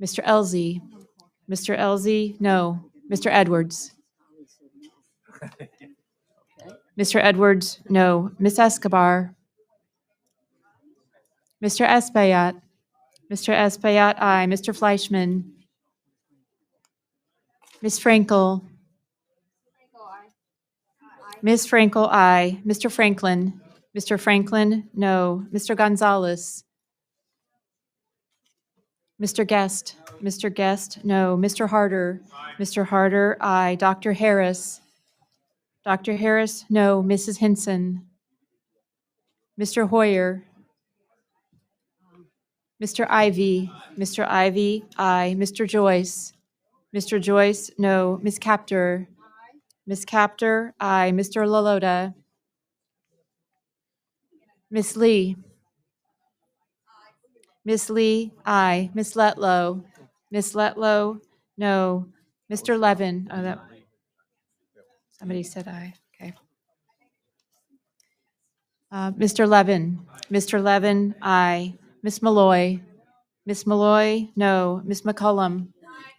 Mr. Elzey. Mr. Elzey, no. Mr. Edwards. Mr. Edwards, no. Ms. Escobar. Mr. Espaillat. Mr. Espaillat, aye. Mr. Fleischman. Ms. Frankel. Ms. Frankel, aye. Mr. Franklin. Mr. Franklin, no. Mr. Gonzalez. Mr. Guest. Mr. Guest, no. Mr. Harder. Mr. Harder, aye. Dr. Harris. Dr. Harris, no. Mrs. Hinson. Mr. Hoyer. Mr. Ivy. Mr. Ivy, aye. Mr. Joyce. Mr. Joyce, no. Ms. Capter? Ms. Capter, aye. Mr. Lalota? Ms. Lee? Ms. Lee, aye. Ms. Letlow? Ms. Letlow, no. Mr. Levin? Oh, that, somebody said aye. Okay. Mr. Levin? Mr. Levin, aye. Ms. Malloy? Ms. Malloy, no. Ms. McCollum?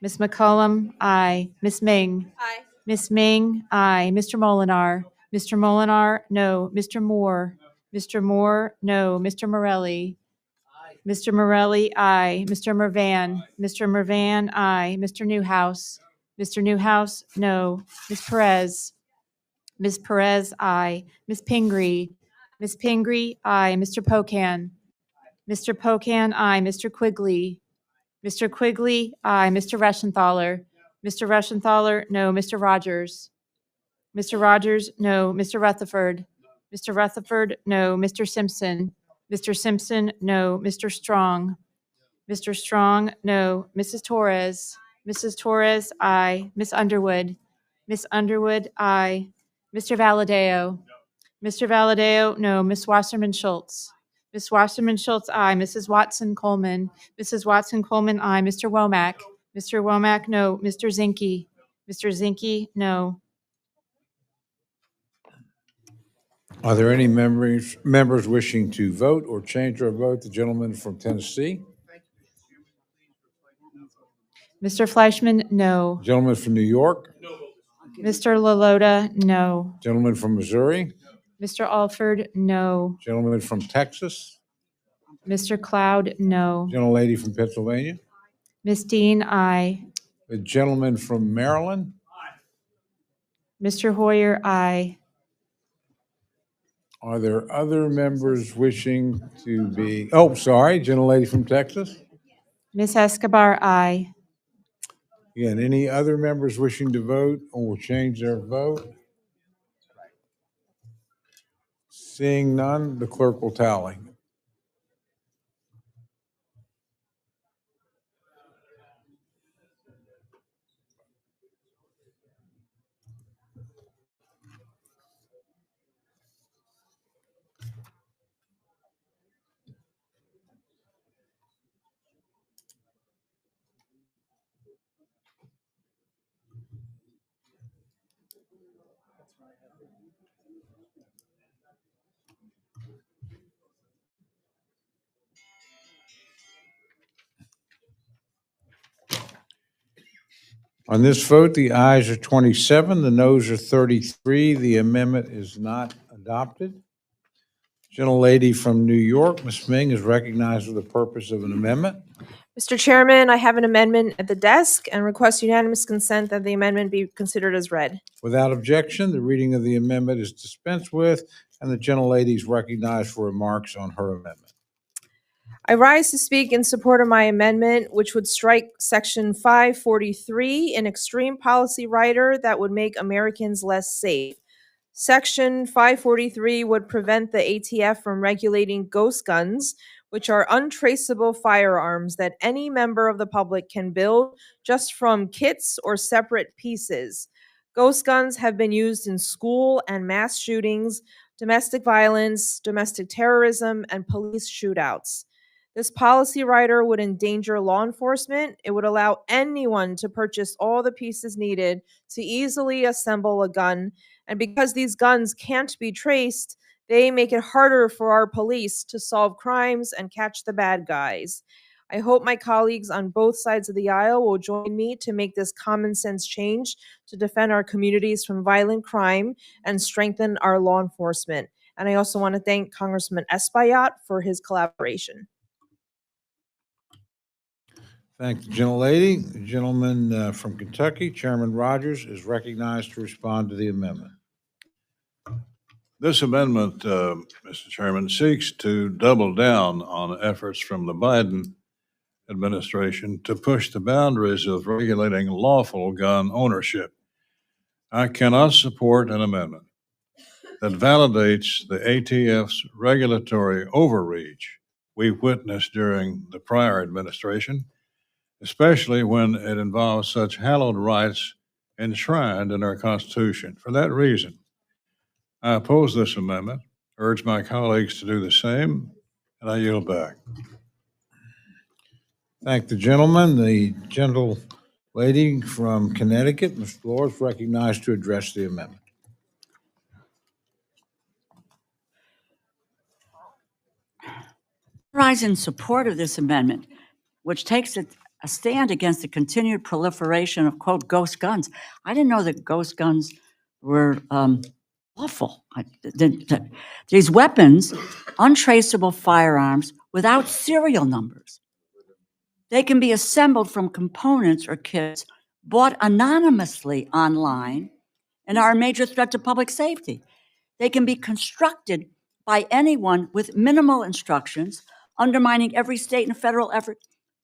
Ms. McCollum, aye. Ms. Ming? Aye. Ms. Ming, aye. Mr. Molinar? Mr. Molinar, no. Mr. Moore? Mr. Moore, no. Mr. Morelli? Mr. Morelli, aye. Mr. Mervan? Mr. Mervan, aye. Mr. Newhouse? Mr. Newhouse, no. Ms. Perez? Ms. Perez, aye. Ms. Pingree? Ms. Pingree, aye. Mr. Pocan? Mr. Pocan, aye. Mr. Quigley? Mr. Quigley, aye. Mr. Reschenthaler? Mr. Reschenthaler, no. Mr. Rogers? Mr. Rogers, no. Mr. Rutherford? Mr. Rutherford, no. Mr. Simpson? Mr. Simpson, no. Mr. Strong? Mr. Strong, no. Mrs. Torres? Mrs. Torres, aye. Miss Underwood? Miss Underwood, aye. Mr. Valadeo? Mr. Valadeo, no. Miss Wasserman Schultz? Miss Wasserman Schultz, aye. Mrs. Watson Coleman? Mrs. Watson Coleman, aye. Mr. Womack? Mr. Womack, no. Mr. Zinke? Mr. Zinke, no. Are there any members wishing to vote or change their vote? The gentleman from Tennessee. Mr. Fleischman, no. Gentleman from New York. Mr. Lalota, no. Gentleman from Missouri. Mr. Alford, no. Gentleman from Texas. Mr. Cloud, no. Gentlelady from Pennsylvania. Ms. Dean, aye. The gentleman from Maryland. Mr. Hoyer, aye. Are there other members wishing to be, oh, sorry, gentlelady from Texas? Ms. Escobar, aye. Again, any other members wishing to vote or change their vote? Seeing none, the clerk will tally. On this vote, the ayes are 27, the noes are 33. The amendment is not adopted. Gentlelady from New York, Ms. Ming, is recognized for the purpose of an amendment. Mr. Chairman, I have an amendment at the desk and request unanimous consent that the amendment be considered as read. Without objection, the reading of the amendment is dispensed with, and the gentlelady is recognized for remarks on her amendment. I rise to speak in support of my amendment, which would strike Section 543, an extreme policy rider that would make Americans less safe. Section 543 would prevent the ATF from regulating ghost guns, which are untraceable firearms that any member of the public can build just from kits or separate pieces. Ghost guns have been used in school and mass shootings, domestic violence, domestic terrorism, and police shootouts. This policy rider would endanger law enforcement. It would allow anyone to purchase all the pieces needed to easily assemble a gun. And because these guns can't be traced, they make it harder for our police to solve crimes and catch the bad guys. I hope my colleagues on both sides of the aisle will join me to make this common sense change to defend our communities from violent crime and strengthen our law enforcement. And I also want to thank Congressman Espaillat for his collaboration. Thank the gentlelady. The gentleman from Kentucky, Chairman Rogers, is recognized to respond to the amendment. This amendment, Mr. Chairman, seeks to double down on efforts from the Biden administration to push the boundaries of regulating lawful gun ownership. I cannot support an amendment that validates the ATF's regulatory overreach we witnessed during the prior administration especially when it involves such hallowed rights enshrined in our Constitution. For that reason, I oppose this amendment, urge my colleagues to do the same, and I yield back. Thank the gentleman. The gentle lady from Connecticut, Ms. Flores, recognized to address the amendment. Rise in support of this amendment, which takes a stand against the continued proliferation of, quote, ghost guns. I didn't know that ghost guns were lawful. These weapons, untraceable firearms without serial numbers. They can be assembled from components or kits bought anonymously online and are a major threat to public safety. They can be constructed by anyone with minimal instructions, undermining every state and federal effort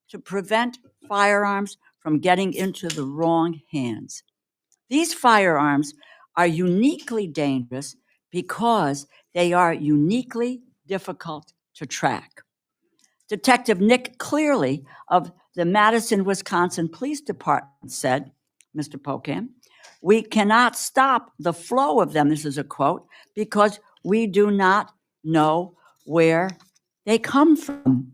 to prevent firearms from getting into the wrong hands. These firearms are uniquely dangerous because they are uniquely difficult to track. Detective Nick Clearly of the Madison, Wisconsin Police Department said, Mr. Pocan, "We cannot stop the flow of them," this is a quote, "because we do not know where they come from.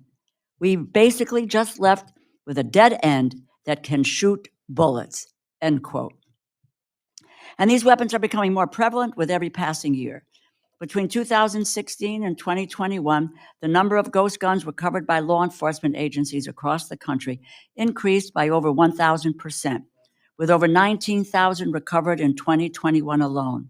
We basically just left with a dead end that can shoot bullets," end quote. And these weapons are becoming more prevalent with every passing year. Between 2016 and 2021, the number of ghost guns recovered by law enforcement agencies across the country increased by over 1,000%, with over 19,000 recovered in 2021 alone.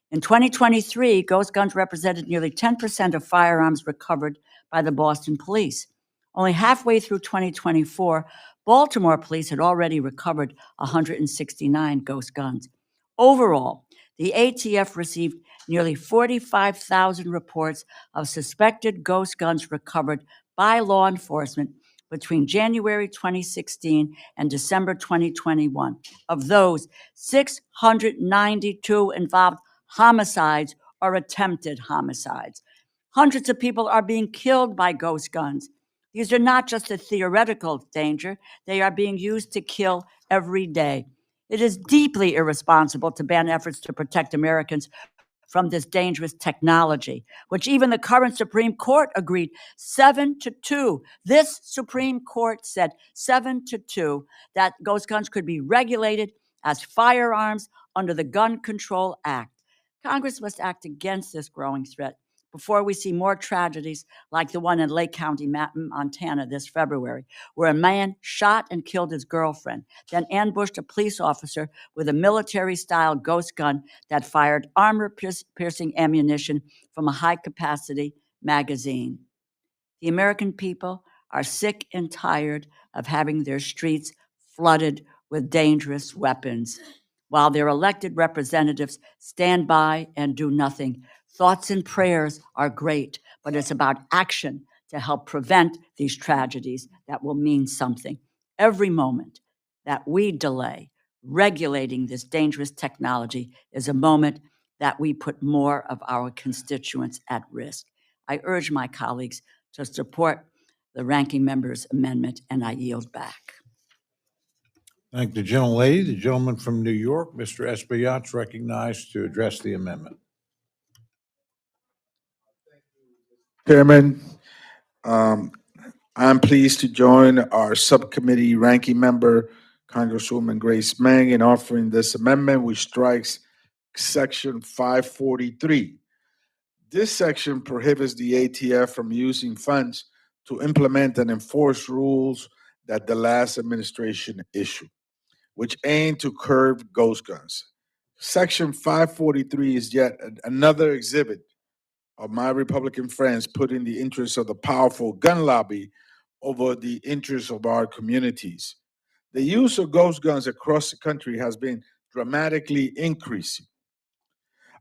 In 2023, ghost guns represented nearly 10% of firearms recovered by the Boston police. Only halfway through 2024, Baltimore police had already recovered 169 ghost guns. Overall, the ATF received nearly 45,000 reports of suspected ghost guns recovered by law enforcement between January 2016 and December 2021. Of those, 692 involved homicides or attempted homicides. Hundreds of people are being killed by ghost guns. These are not just a theoretical danger, they are being used to kill every day. It is deeply irresponsible to ban efforts to protect Americans from this dangerous technology, which even the current Supreme Court agreed 7-2. This Supreme Court said 7-2 that ghost guns could be regulated as firearms under the Gun Control Act. Congress must act against this growing threat before we see more tragedies like the one in Lake County, Montana this February, where a man shot and killed his girlfriend, then ambushed a police officer with a military-style ghost gun that fired armor-piercing ammunition from a high-capacity magazine. The American people are sick and tired of having their streets flooded with dangerous weapons, while their elected representatives stand by and do nothing. Thoughts and prayers are great, but it's about action to help prevent these tragedies that will mean something. Every moment that we delay regulating this dangerous technology is a moment that we put more of our constituents at risk. I urge my colleagues to support the ranking member's amendment, and I yield back. Thank the gentlelady. The gentleman from New York, Mr. Espaillat, recognized to address the amendment. Chairman, I'm pleased to join our subcommittee ranking member, Congresswoman Grace Meng, in offering this amendment, which strikes Section 543. This section prohibits the ATF from using funds to implement and enforce rules that the last administration issued, which aim to curb ghost guns. Section 543 is yet another exhibit of my Republican friends putting the interests of the powerful gun lobby over the interests of our communities. The use of ghost guns across the country has been dramatically increasing.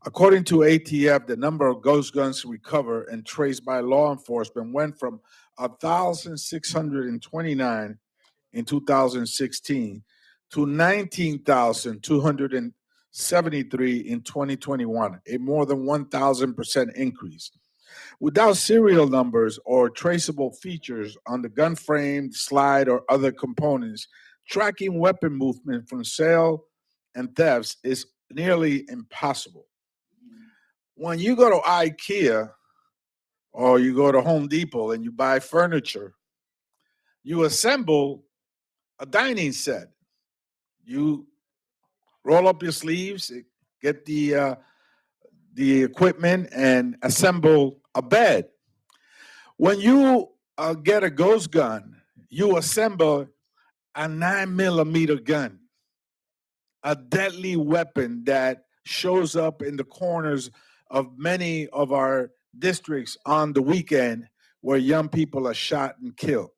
According to ATF, the number of ghost guns recovered and traced by law enforcement went from 1,629 in 2016 to 19,273 in 2021, a more than 1,000% increase. Without serial numbers or traceable features on the gun frame, slide, or other components, tracking weapon movement from sale and thefts is nearly impossible. When you go to IKEA or you go to Home Depot and you buy furniture, you assemble a dining set. You roll up your sleeves, get the equipment, and assemble a bed. When you get a ghost gun, you assemble a 9mm gun, a deadly weapon that shows up in the corners of many of our districts on the weekend where young people are shot and killed.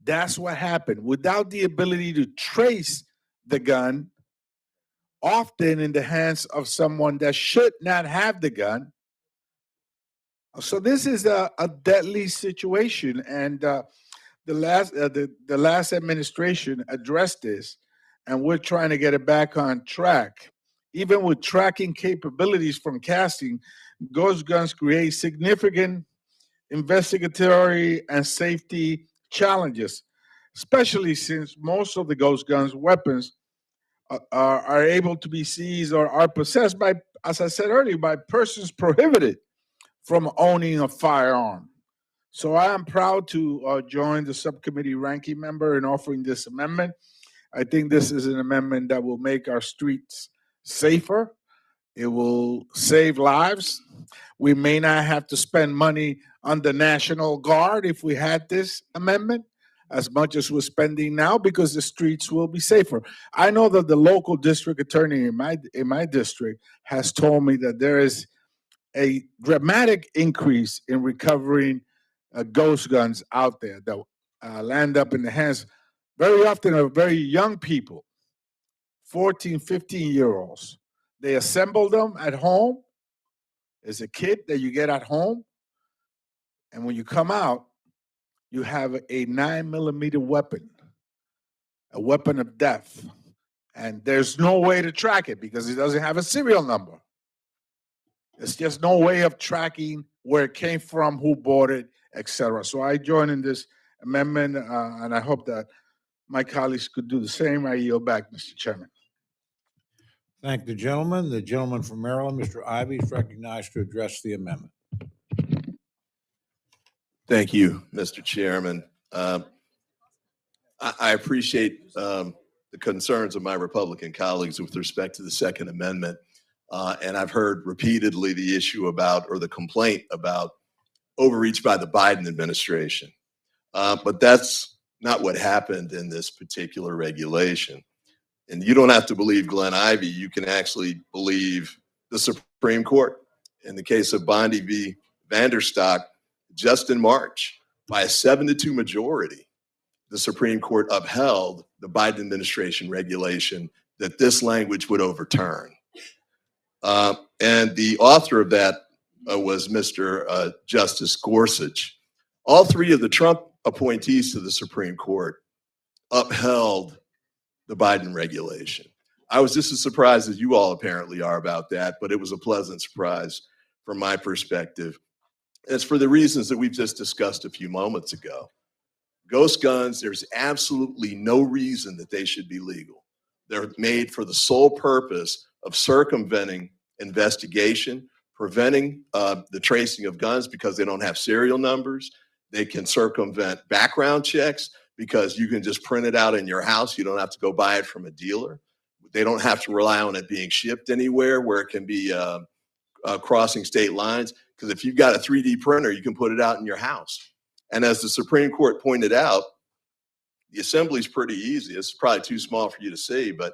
That's what happened. Without the ability to trace the gun, often in the hands of someone that should not have the gun. So this is a deadly situation, and the last administration addressed this, and we're trying to get it back on track. Even with tracking capabilities from casting, ghost guns create significant investigatory and safety challenges, especially since most of the ghost guns weapons are able to be seized or are possessed by, as I said earlier, by persons prohibited from owning a firearm. So I am proud to join the subcommittee ranking member in offering this amendment. I think this is an amendment that will make our streets safer. It will save lives. We may not have to spend money on the National Guard if we had this amendment as much as we're spending now, because the streets will be safer. I know that the local district attorney in my district has told me that there is a dramatic increase in recovering ghost guns out there that land up in the hands very often of very young people, 14, 15-year-olds. They assemble them at home. As a kid that you get at home, and when you come out, you have a 9mm weapon, a weapon of death. And there's no way to track it because it doesn't have a serial number. There's just no way of tracking where it came from, who bought it, etc. So I join in this amendment, and I hope that my colleagues could do the same. I yield back, Mr. Chairman. Thank the gentleman. The gentleman from Maryland, Mr. Ivey, is recognized to address the amendment. Thank you, Mr. Chairman. I appreciate the concerns of my Republican colleagues with respect to the Second Amendment. And I've heard repeatedly the issue about, or the complaint about, overreach by the Biden administration. But that's not what happened in this particular regulation. And you don't have to believe Glenn Ivey. You can actually believe the Supreme Court. In the case of Bondi v. Vanderstock, just in March, by a 7-2 majority, the Supreme Court upheld the Biden administration regulation that this language would overturn. And the author of that was Mr. Justice Gorsuch. All three of the Trump appointees to the Supreme Court upheld the Biden regulation. I was just as surprised as you all apparently are about that, but it was a pleasant surprise from my perspective. It's for the reasons that we've just discussed a few moments ago. Ghost guns, there's absolutely no reason that they should be legal. They're made for the sole purpose of circumventing investigation, preventing the tracing of guns because they don't have serial numbers. They can circumvent background checks because you can just print it out in your house. You don't have to go buy it from a dealer. They don't have to rely on it being shipped anywhere where it can be crossing state lines. Because if you've got a 3D printer, you can put it out in your house. And as the Supreme Court pointed out, the assembly is pretty easy. It's probably too small for you to see, but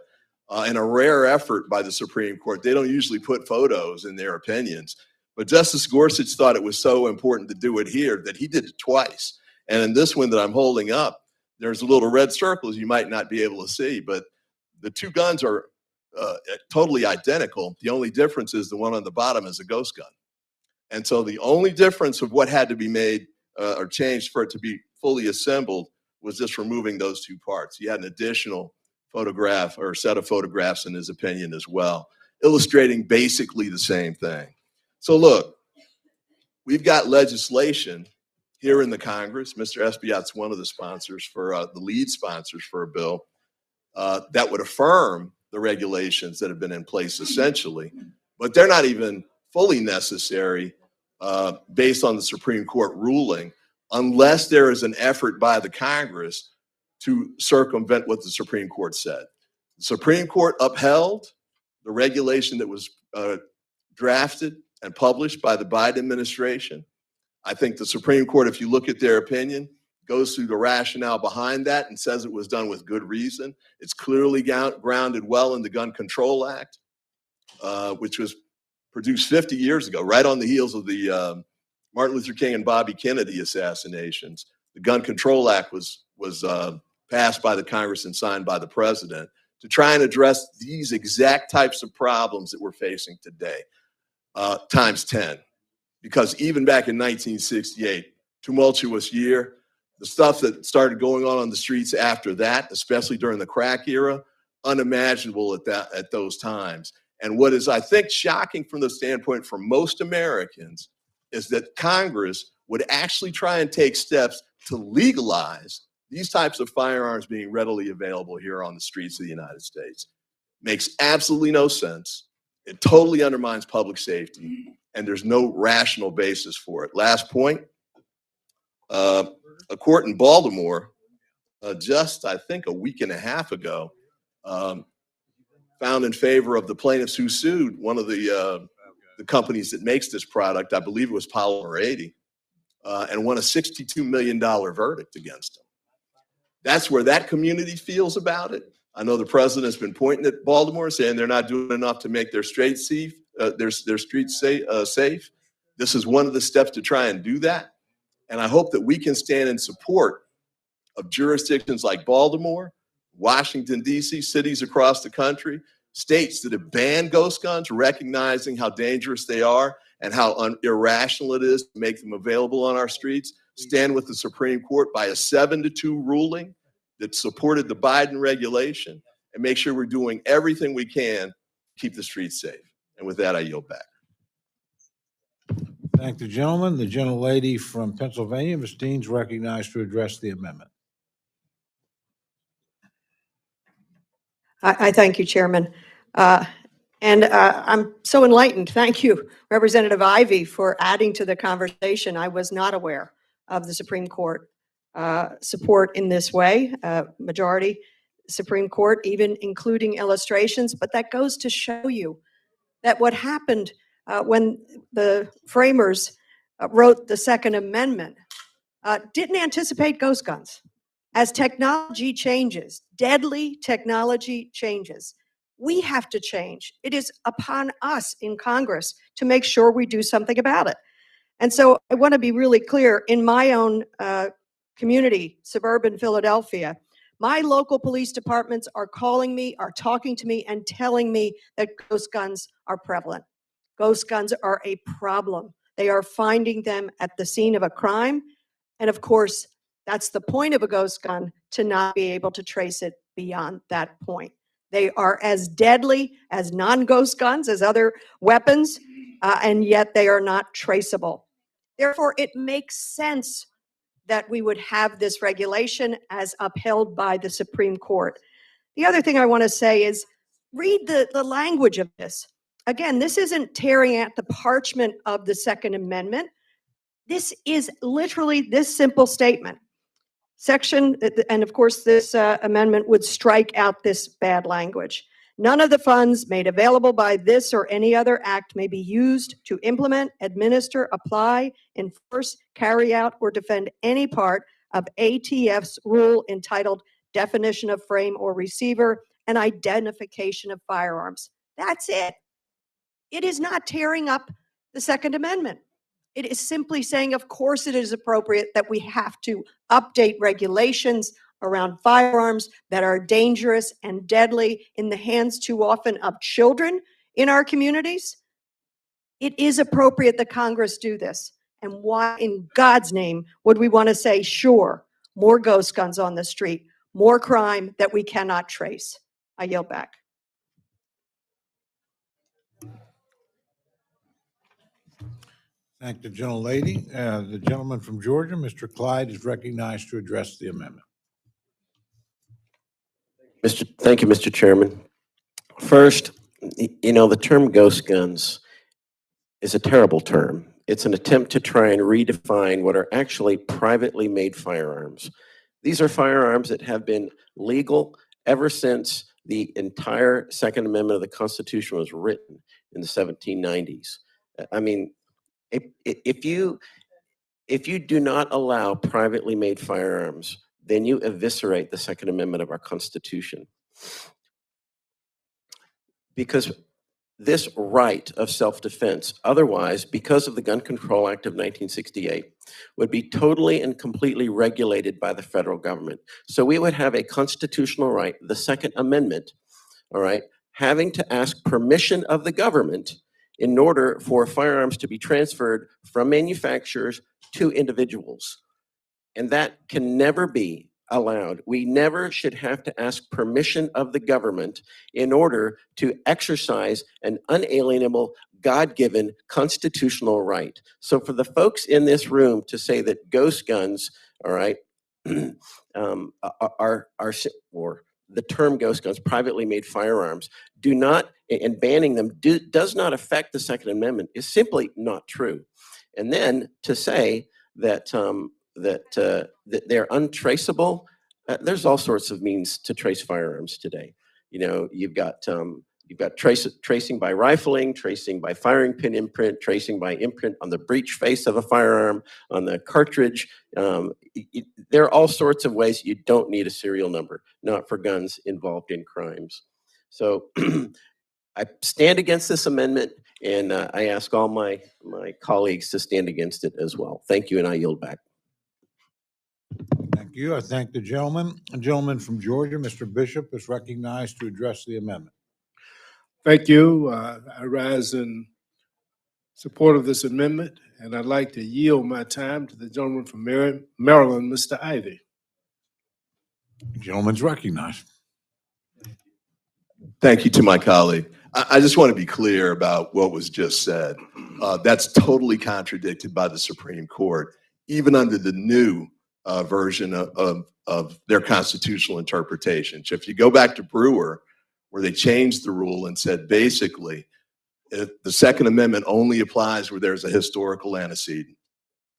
in a rare effort by the Supreme Court, they don't usually put photos in their opinions. But Justice Gorsuch thought it was so important to do it here that he did it twice. And in this one that I'm holding up, there's a little red circles you might not be able to see, but the two guns are totally identical. The only difference is the one on the bottom is a ghost gun. And so the only difference of what had to be made or changed for it to be fully assembled was just removing those two parts. He had an additional photograph or set of photographs in his opinion as well, illustrating basically the same thing. So look, we've got legislation here in the Congress. Mr. Espaillat's one of the sponsors for the lead sponsors for a bill that would affirm the regulations that have been in place essentially, but they're not even fully necessary based on the Supreme Court ruling unless there is an effort by the Congress to circumvent what the Supreme Court said. The Supreme Court upheld the regulation that was drafted and published by the Biden administration. I think the Supreme Court, if you look at their opinion, goes through the rationale behind that and says it was done with good reason. It's clearly grounded well in the Gun Control Act, which was produced 50 years ago, right on the heels of the Martin Luther King and Bobby Kennedy assassinations. The Gun Control Act was passed by the Congress and signed by the president to try and address these exact types of problems that we're facing today, times 10. Because even back in 1968, tumultuous year, the stuff that started going on the streets after that, especially during the crack era, unimaginable at those times. And what is, I think, shocking from the standpoint for most Americans is that Congress would actually try and take steps to legalize these types of firearms being readily available here on the streets of the United States. Makes absolutely no sense. It totally undermines public safety, and there's no rational basis for it. Last point, a court in Baltimore, just I think a week and a half ago, found in favor of the plaintiffs who sued one of the companies that makes this product. I believe it was Polymer 80, and won a $62 million verdict against them. That's where that community feels about it. I know the president's been pointing at Baltimore, saying they're not doing enough to make their streets safe. Safe. This is one of the steps to try and do that. And I hope that we can stand in support of jurisdictions like Baltimore, Washington, D.C., cities across the country, states that have banned ghost guns, recognizing how dangerous they are and how irrational it is to make them available on our streets. Stand with the Supreme Court by a 7-2 ruling that supported the Biden regulation, and make sure we're doing everything we can to keep the streets safe. And with that, I yield back. Thank the gentleman. The gentlelady from Pennsylvania, Ms. Dean's recognized to address the amendment. I thank you, Chairman. I'm so enlightened. Thank you, Representative Ivy, for adding to the conversation. I was not aware of the Supreme Court support in this way, majority Supreme Court, even including illustrations. But that goes to show you that what happened when the framers wrote the Second Amendment didn't anticipate ghost guns. As technology changes, deadly technology changes, we have to change. It is upon us in Congress to make sure we do something about it. And so I want to be really clear. In my own community, suburban Philadelphia, my local police departments are calling me, are talking to me, and telling me that ghost guns are prevalent. Ghost guns are a problem. They are finding them at the scene of a crime. And of course, that's the point of a ghost gun, to not be able to trace it beyond that point. They are as deadly as non-ghost guns, as other weapons, and yet they are not traceable. Therefore, it makes sense that we would have this regulation as upheld by the Supreme Court. The other thing I want to say is read the language of this. Again, this isn't tearing at the parchment of the Second Amendment. This is literally this simple statement. Section, and of course this amendment would strike out this bad language. None of the funds made available by this or any other act may be used to implement, administer, apply, enforce, carry out, or defend any part of ATF's rule entitled Definition of Frame or Receiver and Identification of Firearms. That's it. It is not tearing up the Second Amendment. It is simply saying, of course, it is appropriate that we have to update regulations around firearms that are dangerous and deadly in the hands too often of children in our communities. It is appropriate that Congress do this. And why in God's name would we want to say, sure, more ghost guns on the street, more crime that we cannot trace? I yield back. Thank the gentlelady. The gentleman from Georgia, Mr. Clyde, is recognized to address the amendment. Thank you, Mr. Chairman. First, the term ghost guns is a terrible term. It's an attempt to try and redefine what are actually privately made firearms. These are firearms that have been legal ever since the entire Second Amendment of the Constitution was written in the 1790s. I mean, if you do not allow privately made firearms, then you eviscerate the Second Amendment of our Constitution. Because this right of self-defense, otherwise, because of the Gun Control Act of 1968, would be totally and completely regulated by the federal government. So we would have a constitutional right, the Second Amendment, all right, having to ask permission of the government in order for firearms to be transferred from manufacturers to individuals. And that can never be allowed. We never should have to ask permission of the government in order to exercise an unalienable, God-given constitutional right. So for the folks in this room to say that ghost guns, all right, or the term ghost guns, privately made firearms, do not, and banning them does not affect the Second Amendment is simply not true. And then to say that that they're untraceable. There's all sorts of means to trace firearms today. You've got tracing by rifling, tracing by firing pin imprint, tracing by imprint on the breech face of a firearm, on the cartridge. There are all sorts of ways. You don't need a serial number, not for guns involved in crimes. So I stand against this amendment, and I ask all my colleagues to stand against it as well. Thank you, and I yield back. Thank you. I thank the gentleman. A gentleman from Georgia, Mr. Bishop, is recognized to address the amendment. Thank you. I rise in support of this amendment, and I'd like to yield my time to the gentleman from Maryland, Mr. Ivey. The gentleman's recognized. Thank you to my colleague. I just want to be clear about what was just said. That's totally contradicted by the Supreme Court, even under the new version of their constitutional interpretation. So if you go back to Brewer, where they changed the rule and said basically the Second Amendment only applies where there's a historical antecedent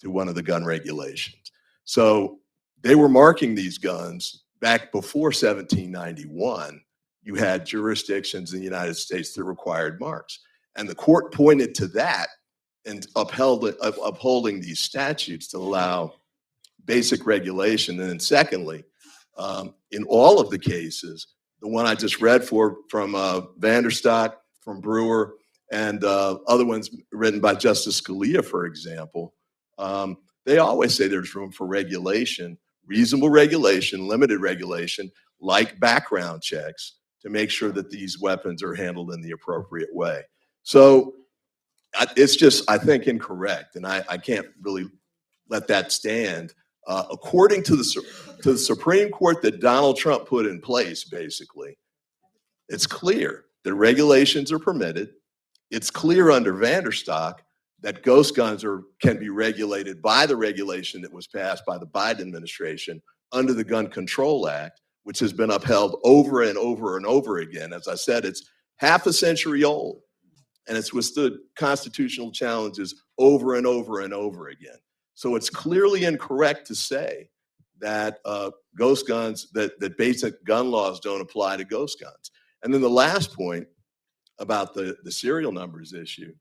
to one of the gun regulations. So they were marking these guns back before 1791. You had jurisdictions in the United States that required marks. And the court pointed to that and upholding these statutes to allow basic regulation. And then secondly, in all of the cases, the one I just read from Vanderstock, from Brewer, and other ones written by Justice Scalia, for example, they always say there's room for regulation, reasonable regulation, limited regulation, like background checks, to make sure that these weapons are handled in the appropriate way. So it's just, I think, incorrect, and I can't really let that stand. According to the Supreme Court that Donald Trump put in place, basically, it's clear that regulations are permitted. It's clear under Vanderstock that ghost guns can be regulated by the regulation that was passed by the Biden administration under the Gun Control Act, which has been upheld over and over and over again. As I said, it's half a century old, and it's withstood constitutional challenges over and over and over again. So it's clearly incorrect to say that ghost guns, that basic gun laws don't apply to ghost guns. And then the last point about the serial numbers issue,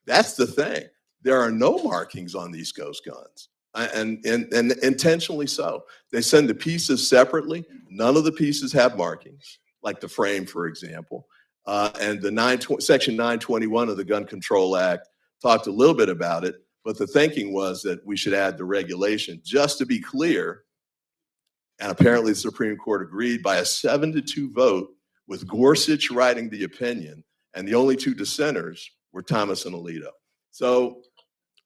that's the thing. There are no markings on these ghost guns, and intentionally so. They send the pieces separately. None of the pieces have markings, like the frame, for example. And the Section 921 of the Gun Control Act talked a little bit about it, but the thinking was that we should add the regulation. Just to be clear, and apparently the Supreme Court agreed by a 7-2 vote, with Gorsuch writing the opinion, and the only two dissenters were Thomas and Alito. So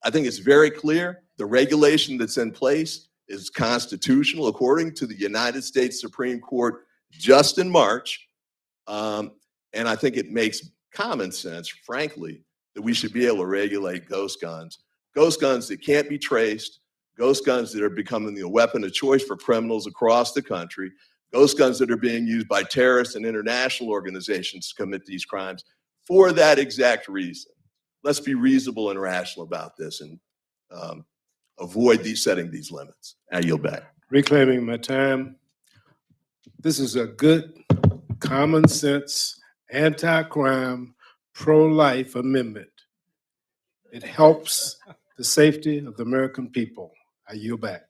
I think it's very clear the regulation that's in place is constitutional according to the United States Supreme Court just in March. And I think it makes common sense, frankly, that we should be able to regulate ghost guns that can't be traced, ghost guns that are becoming the weapon of choice for criminals across the country, ghost guns that are being used by terrorists and international organizations to commit these crimes for that exact reason. Let's be reasonable and rational about this and avoid setting these limits. I yield back. Reclaiming my time. This is a good, common sense, anti-crime, pro-life amendment. It helps the safety of the American people. I yield back.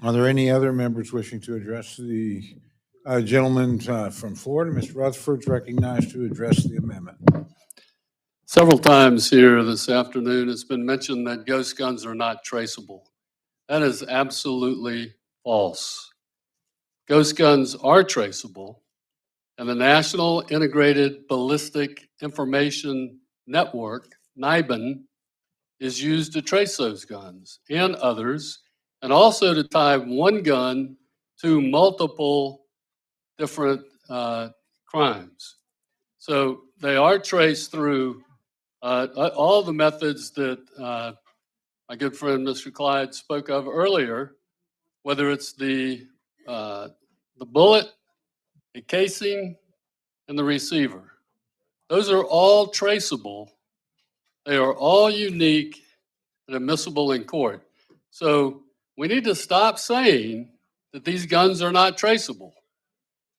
Are there any other members wishing to address the gentleman from Florida? Mr. Rutherford's recognized to address the amendment. Several times here this afternoon, it's been mentioned that ghost guns are not traceable. That is absolutely false. Ghost guns are traceable, and the National Integrated Ballistic Information Network, NIBIN, is used to trace those guns and others, and also to tie one gun to multiple different crimes. So they are traced through all the methods that my good friend Mr. Clyde spoke of earlier, whether it's the bullet, the casing, and the receiver. Those are all traceable. They are all unique and admissible in court. So we need to stop saying that these guns are not traceable.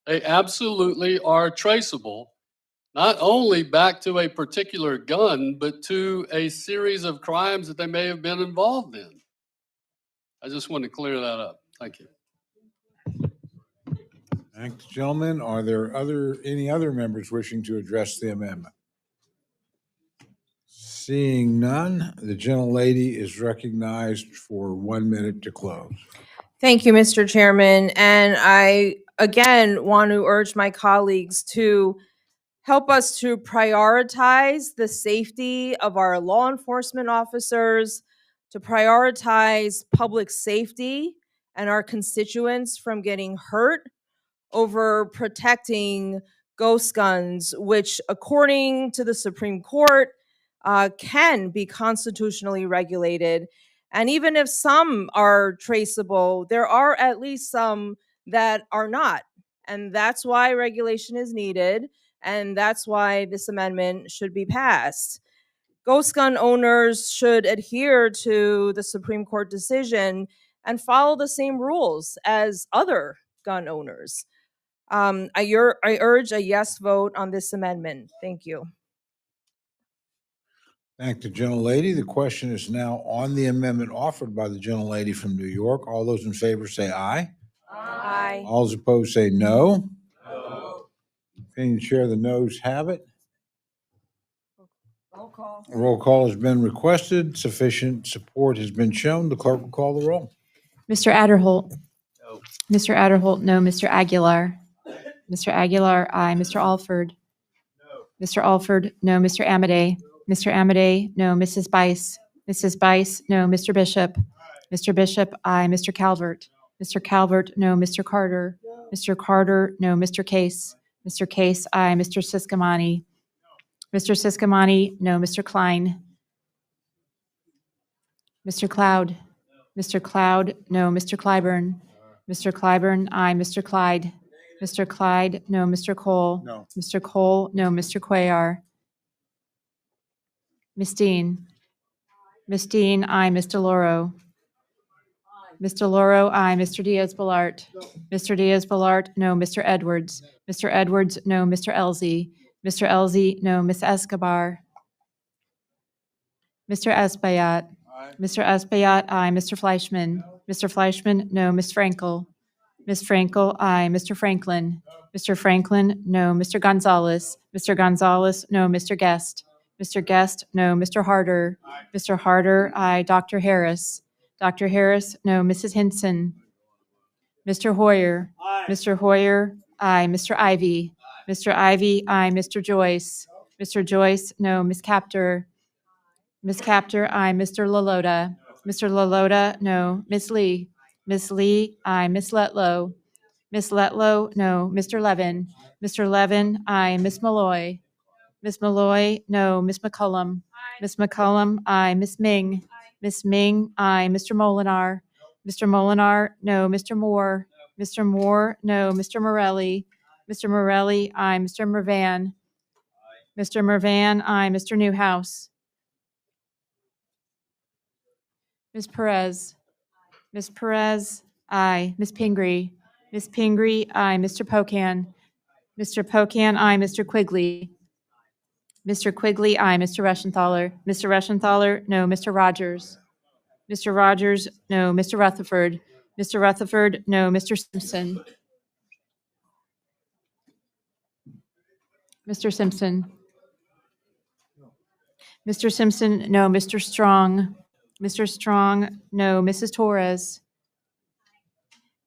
They absolutely are traceable, not only back to a particular gun, but to a series of crimes that they may have been involved in. I just want to clear that up. Thank you. Thanks, gentlemen. Are there any other members wishing to address the amendment? Seeing none, the gentlelady is recognized for 1 minute to close. Thank you, Mr. Chairman. And I, again, want to urge my colleagues to help us to prioritize the safety of our law enforcement officers, to prioritize public safety and our constituents from getting hurt over protecting ghost guns, which, according to the Supreme Court, can be constitutionally regulated. And even if some are traceable, there are at least some that are not. And that's why regulation is needed. And that's why this amendment should be passed. Ghost gun owners should adhere to the Supreme Court decision and follow the same rules as other gun owners. I urge a yes vote on this amendment. Thank you. Thank the gentlelady. The question is now on the amendment offered by the gentlelady from New York. All those in favor say aye. Aye. All those opposed say no. No. Opinion chair, the noes have it. Roll call. A roll call has been requested. Sufficient support has been shown. The clerk will call the roll. Mr. Adderholt. No. Mr. Adderholt, no. Mr. Aguilar. Mr. Aguilar, aye. Mr. Alford. No. Mr. Alford, no. Mr. Amadei. Mr. Amadei, no. Mrs. Bice. Mrs. Bice, no. Mr. Bishop. Mr. Bishop, aye. Mr. Calvert. Mr. Calvert, no. Mr. Carter. Mr. Carter, no. Mr. Case. Mr. Case, aye. Mr. Siscomani. Mr. Siscomani, no. Mr. Klein. Mr. Cloud. Mr. Cloud, no. Mr. Clyburn. Mr. Clyburn, aye. Mr. Clyde. Mr. Clyde, no. Mr. Cole. No. Mr. Cole, no. Mr. Cuellar. Ms. Dean. Ms. Dean, aye. Ms. DeLauro. Ms. DeLauro, aye. Mr. Diaz-Balart. Mr. Diaz-Balart, no. Mr. Edwards. Mr. Edwards, no. Mr. Elzey. Mr. Elzey, no. Ms. Escobar. Mr. Espaillat. Mr. Espaillat, aye. Mr. Fleischman. Mr. Fleischman, no. Ms. Frankel. Ms. Frankel, aye. Mr. Franklin. Mr. Franklin, no. Mr. Gonzalez. Mr. Gonzalez, no. Mr. Guest. Mr. Guest, no. Mr. Harder. Mr. Harder, aye. Dr. Harris. Dr. Harris, no. Mrs. Hinson. Mr. Hoyer. Mr. Hoyer, aye. Mr. Ivy. Mr. Ivy, aye. Mr. Joyce. Mr. Joyce, no. Ms. Captor. Ms. Captor, aye. Mr. Lalota. Mr. Lalota, no. Ms. Lee. Ms. Lee, aye. Ms. Letlow. Miss Letlow, no. Mr. Levin. Mr. Levin, aye. Miss Malloy. Miss Malloy, no. Miss McCullum. Miss McCullum, aye. Miss Ming. Miss Ming, aye. Mr. Molinar. Mr. Molinar, no. Mr. Moore. Mr. Moore, no. Mr. Morelli. Mr. Morelli, aye. Mr. Mervan. Mr. Mervan, aye. Mr. Newhouse. Ms. Perez. Ms. Perez, aye. Ms. Pingree. Ms. Pingree, aye. Mr. Pocan. Mr. Pocan, aye. Mr. Quigley. Mr. Quigley, aye. Mr. Reschenthaler. Mr. Reschenthaler, no. Mr. Rogers. Mr. Rogers, no. Mr. Rutherford. Mr. Rutherford, no. Mr. Simpson. Mr. Simpson. Mr. Simpson, no. Mr. Strong. Mr. Strong, no. Mrs. Torres.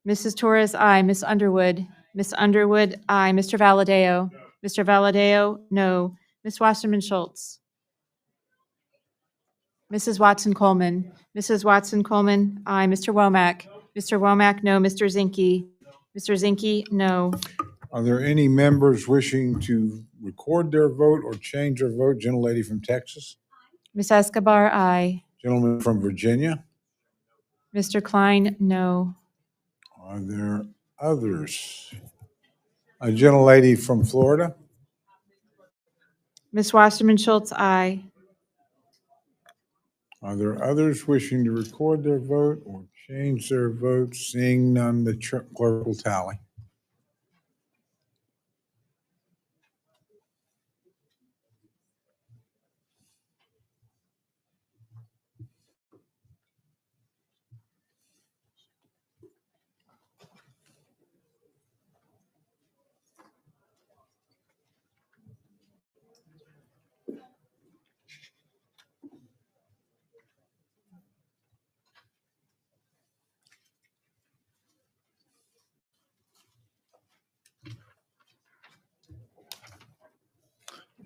Mrs. Torres, aye. Miss Underwood. Miss Underwood, aye. Mr. Valadeo. Mr. Valadeo, no. Miss Wasserman Schultz. Mrs. Watson Coleman. Mrs. Watson Coleman, aye. Mr. Womack. Mr. Womack, no. Mr. Zinke. Mr. Zinke, no. Are there any members wishing to record their vote or change their vote? Gentlelady from Texas, Miss Escobar, aye. gentleman from Virginia. Mr. Klein, no. Are there others? A gentlelady from Florida. Miss Wasserman Schultz, aye. Are there others wishing to record their vote or change their vote? Seeing none, the clerk will tally.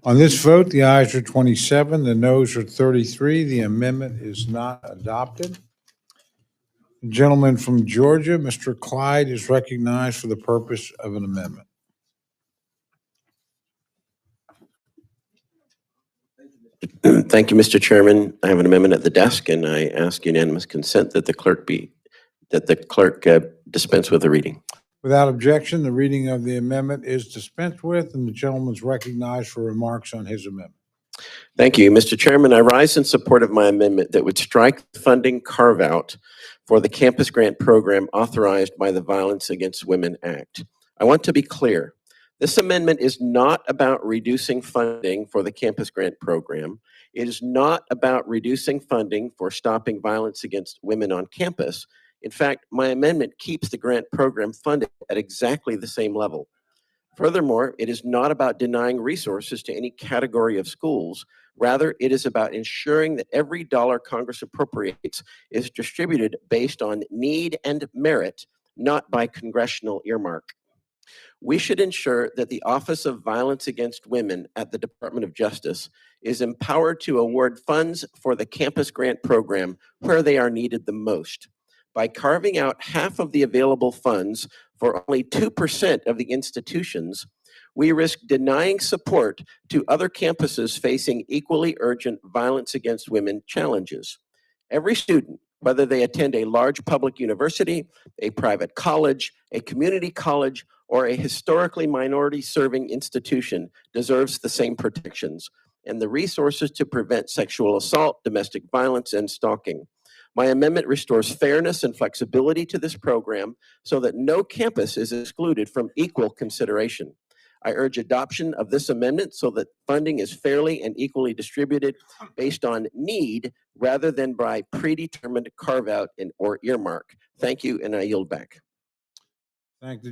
On this vote, the ayes are 27, the noes are 33. The amendment is not adopted. The gentleman from Georgia, Mr. Clyde, is recognized for the purpose of an amendment. Thank you, Mr. Chairman. I have an amendment at the desk, and I ask unanimous consent that the clerk dispense with the reading. Without objection, the reading of the amendment is dispensed with, and the gentleman is recognized for remarks on his amendment. Thank you, Mr. Chairman. I rise in support of my amendment that would strike the funding carve-out for the campus grant program authorized by the Violence Against Women Act. I want to be clear. This amendment is not about reducing funding for the campus grant program. It is not about reducing funding for stopping violence against women on campus. In fact, my amendment keeps the grant program funded at exactly the same level. Furthermore, it is not about denying resources to any category of schools. Rather, it is about ensuring that every dollar Congress appropriates is distributed based on need and merit, not by congressional earmark. We should ensure that the Office of Violence Against Women at the Department of Justice is empowered to award funds for the campus grant program where they are needed the most. By carving out half of the available funds for only 2% of the institutions, we risk denying support to other campuses facing equally urgent violence against women challenges. Every student, whether they attend a large public university, a private college, a community college, or a historically minority-serving institution, deserves the same protections and the resources to prevent sexual assault, domestic violence, and stalking. My amendment restores fairness and flexibility to this program so that no campus is excluded from equal consideration. I urge adoption of this amendment so that funding is fairly and equally distributed based on need rather than by predetermined carve-out or earmark. Thank you, and I yield back. Thank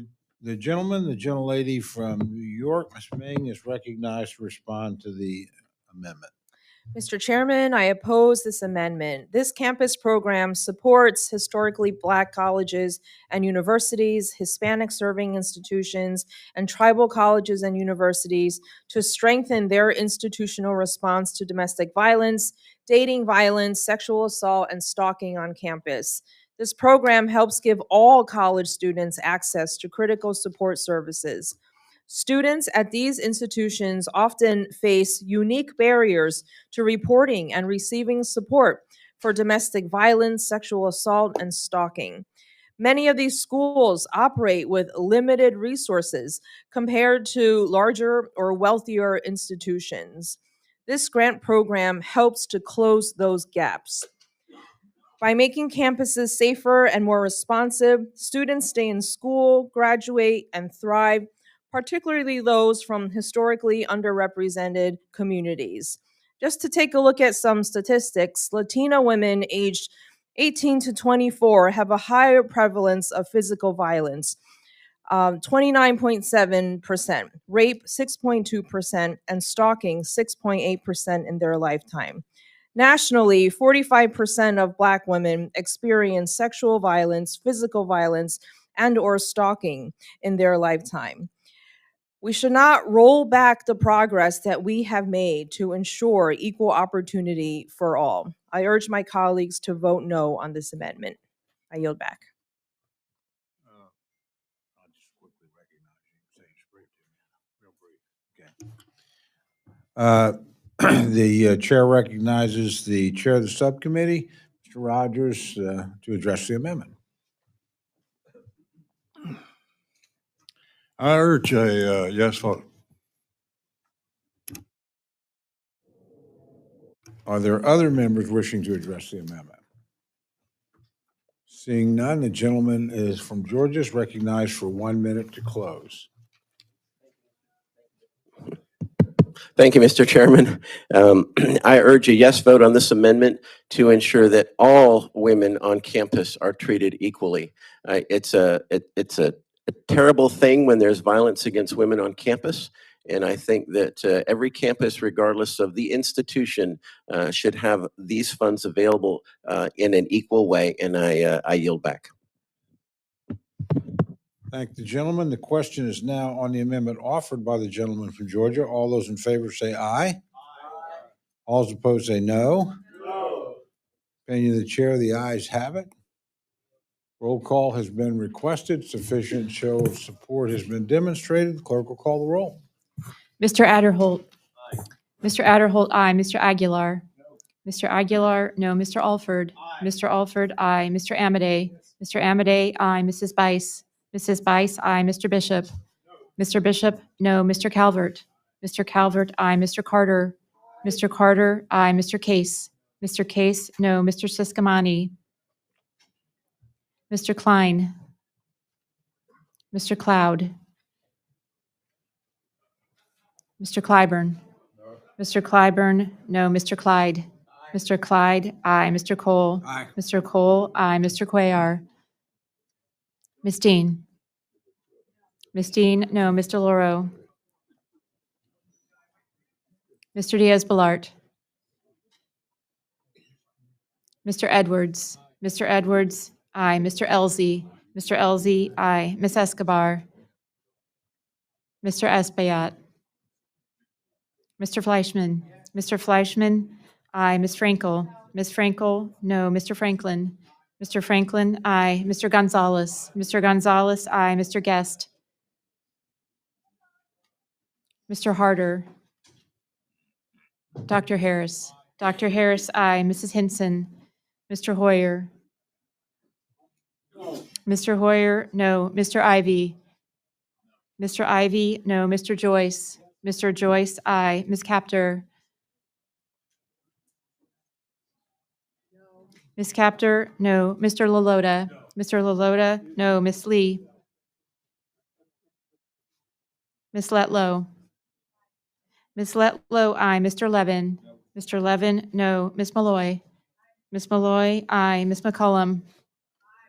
the gentleman. The gentlelady from New York, Ms. Ming, is recognized to respond to the amendment. Mr. Chairman, I oppose this amendment. This campus program supports historically Black colleges and universities, Hispanic serving institutions, and tribal colleges and universities to strengthen their institutional response to domestic violence, dating violence, sexual assault, and stalking on campus. This program helps give all college students access to critical support services. Students at these institutions often face unique barriers to reporting and receiving support for domestic violence, sexual assault, and stalking. Many of these schools operate with limited resources compared to larger or wealthier institutions. This grant program helps to close those gaps. By making campuses safer and more responsive, students stay in school, graduate, and thrive, particularly those from historically underrepresented communities. Just to take a look at some statistics, Latina women aged 18 to 24 have a higher prevalence of physical violence, 29.7%, rape 6.2%, and stalking 6.8% in their lifetime. Nationally, 45% of Black women experience sexual violence, physical violence, and or stalking in their lifetime. We should not roll back the progress that we have made to ensure equal opportunity for all. I urge my colleagues to vote no on this amendment. I yield back. I'll just quickly recognize you, say it's brief to me, real brief. Okay. The chair recognizes the chair of the subcommittee, Mr. Rogers, to address the amendment. I urge a yes vote. Are there other members wishing to address the amendment? Seeing none, the gentleman is from Georgia is recognized for 1 minute to close. Thank you, Mr. Chairman. I urge a yes vote on this amendment to ensure that all women on campus are treated equally. It's a terrible thing when there's violence against women on campus. And I think that every campus, regardless of the institution, should have these funds available in an equal way. And I yield back. Thank the gentleman. The question is now on the amendment offered by the gentleman from Georgia. All those in favor say aye. Aye. All those opposed say no. No. Opinion of the chair, the ayes have it. Roll call has been requested. Sufficient show of support has been demonstrated. The clerk will call the roll. Mr. Adderholt. Aye. Mr. Adderholt, aye. Mr. Aguilar. No. Mr. Aguilar, no. Mr. Alford. Aye. Mr. Alford, aye. Mr. Amade. Mr. Amade, aye. Mrs. Bice. Mrs. Bice, aye. Mr. Bishop. No. Mr. Bishop, no. Mr. Calvert. Mr. Calvert, aye. Mr. Carter. Mr. Carter, aye. Mr. Case. Mr. Case, no. Mr. Siscomani. Mr. Klein. Mr. Cloud. Mr. Clyburn. No. Mr. Clyburn, no. Mr. Clyde. Aye. Mr. Clyde, aye. Mr. Cole. Aye. Mr. Cole, aye. Mr. Cuellar. Ms. Dean. Ms. Dean, no. Mr. Loro. Mr. Diaz-Balart. Mr. Edwards. Mr. Edwards, aye. Mr. Elzey. Mr. Elzey, aye. Ms. Escobar. Mr. Espaillat. Mr. Fleischman. Mr. Fleischman, aye. Ms. Frankel. Ms. Frankel, no. Mr. Franklin. Mr. Franklin, aye. Mr. Gonzalez. Mr. Gonzalez, aye. Mr. Guest. Mr. Harder. Dr. Harris. Dr. Harris, aye. Mrs. Hinson. Mr. Hoyer. No. Mr. Hoyer, no. Mr. Ivy. Mr. Ivy, no. Mr. Joyce. Mr. Joyce, aye. Ms. Capter. Ms. Capter, no. Mr. Lalota. No. Mr. Lalota, no. Ms. Lee. Ms. Letlow. Ms. Letlow, aye. Mr. Levin. No. Mr. Levin, no. Ms. Malloy. Ms. Malloy, aye. Ms. McCollum.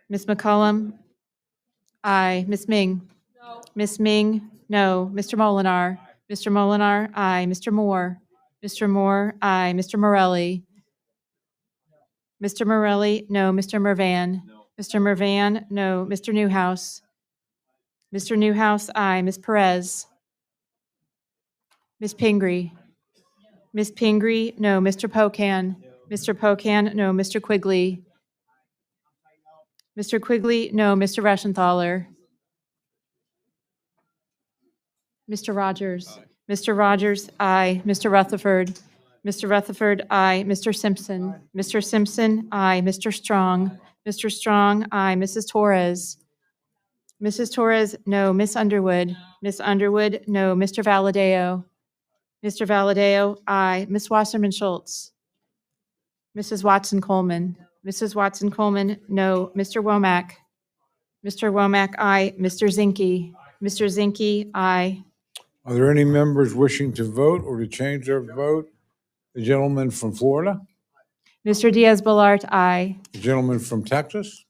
Ms. McCollum, aye. Ms. Ming. No. Ms. Ming, no. Mr. Molinar. Mr. Molinar, aye. Mr. Moore. Mr. Moore, aye. Mr. Morelli. Mr. Morelli, no. Mr. Mervan. No. Mr. Mervan, no. Mr. Newhouse. Mr. Newhouse, aye. Ms. Perez. Ms. Pingree. Ms. Pingree, no. Mr. Pocan. Mr. Pocan, no. Mr. Quigley. Mr. Quigley, no. Mr. Reschenthaler. Mr. Rogers. Mr. Rogers, aye. Mr. Rutherford. Mr. Rutherford, aye. Mr. Simpson. Mr. Simpson, aye. Mr. Strong. Mr. Strong, aye. Mrs. Torres. Mrs. Torres, no. Miss Underwood. Miss Underwood, no. Mr. Valadeo. Mr. Valadeo, aye. Miss Wasserman Schultz. Mrs. Watson Coleman. Mrs. Watson Coleman, no. Mr. Womack. Mr. Womack, aye. Mr. Zinke. Mr. Zinke, aye. Are there any members wishing to vote or to change their vote? The gentleman from Florida, Mr. Diaz-Balart, aye. the gentleman from Texas,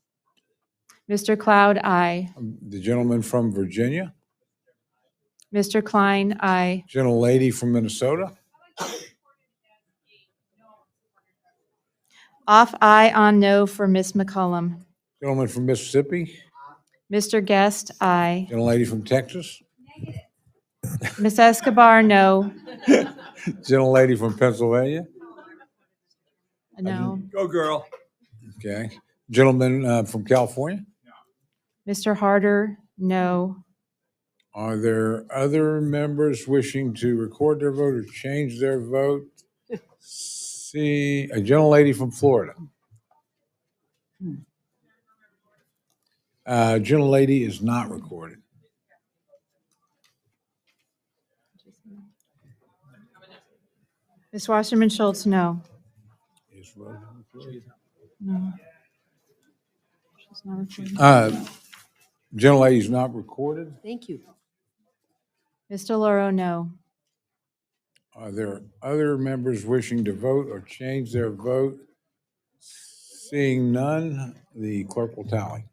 Mr. Cloud, aye. the gentleman from Virginia, Mr. Klein, aye. gentlelady from Minnesota, Off aye, on no for Miss McCollum. gentleman from Mississippi, Mr. Guest, aye. gentlelady from Texas, Miss Escobar, no. gentlelady from Pennsylvania. No. Go girl. Okay. Gentleman from California. Mr. Harder, no. Are there other members wishing to record their vote or change their vote? See, a gentlelady from Florida. Gentlelady is not recorded. Miss Wasserman Schultz, no. No. She's not recording. Gentlelady is not recorded. Thank you. Mr. Loro, no. Are there other members wishing to vote or change their vote? Seeing none, the clerk will tally.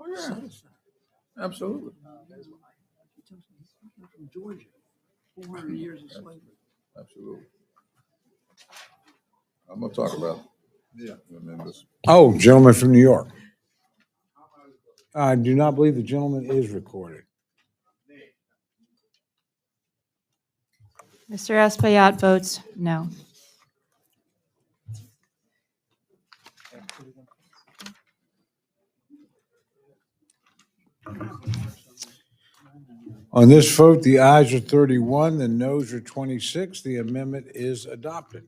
Oh, yeah. Absolutely. From Georgia, 400 years of slavery. Absolutely. I'm gonna talk about, members. Oh, gentleman from New York. I do not believe the gentleman is recorded. Mr. Espaillat votes no. On this vote, the ayes are 31, the noes are 26. The amendment is adopted.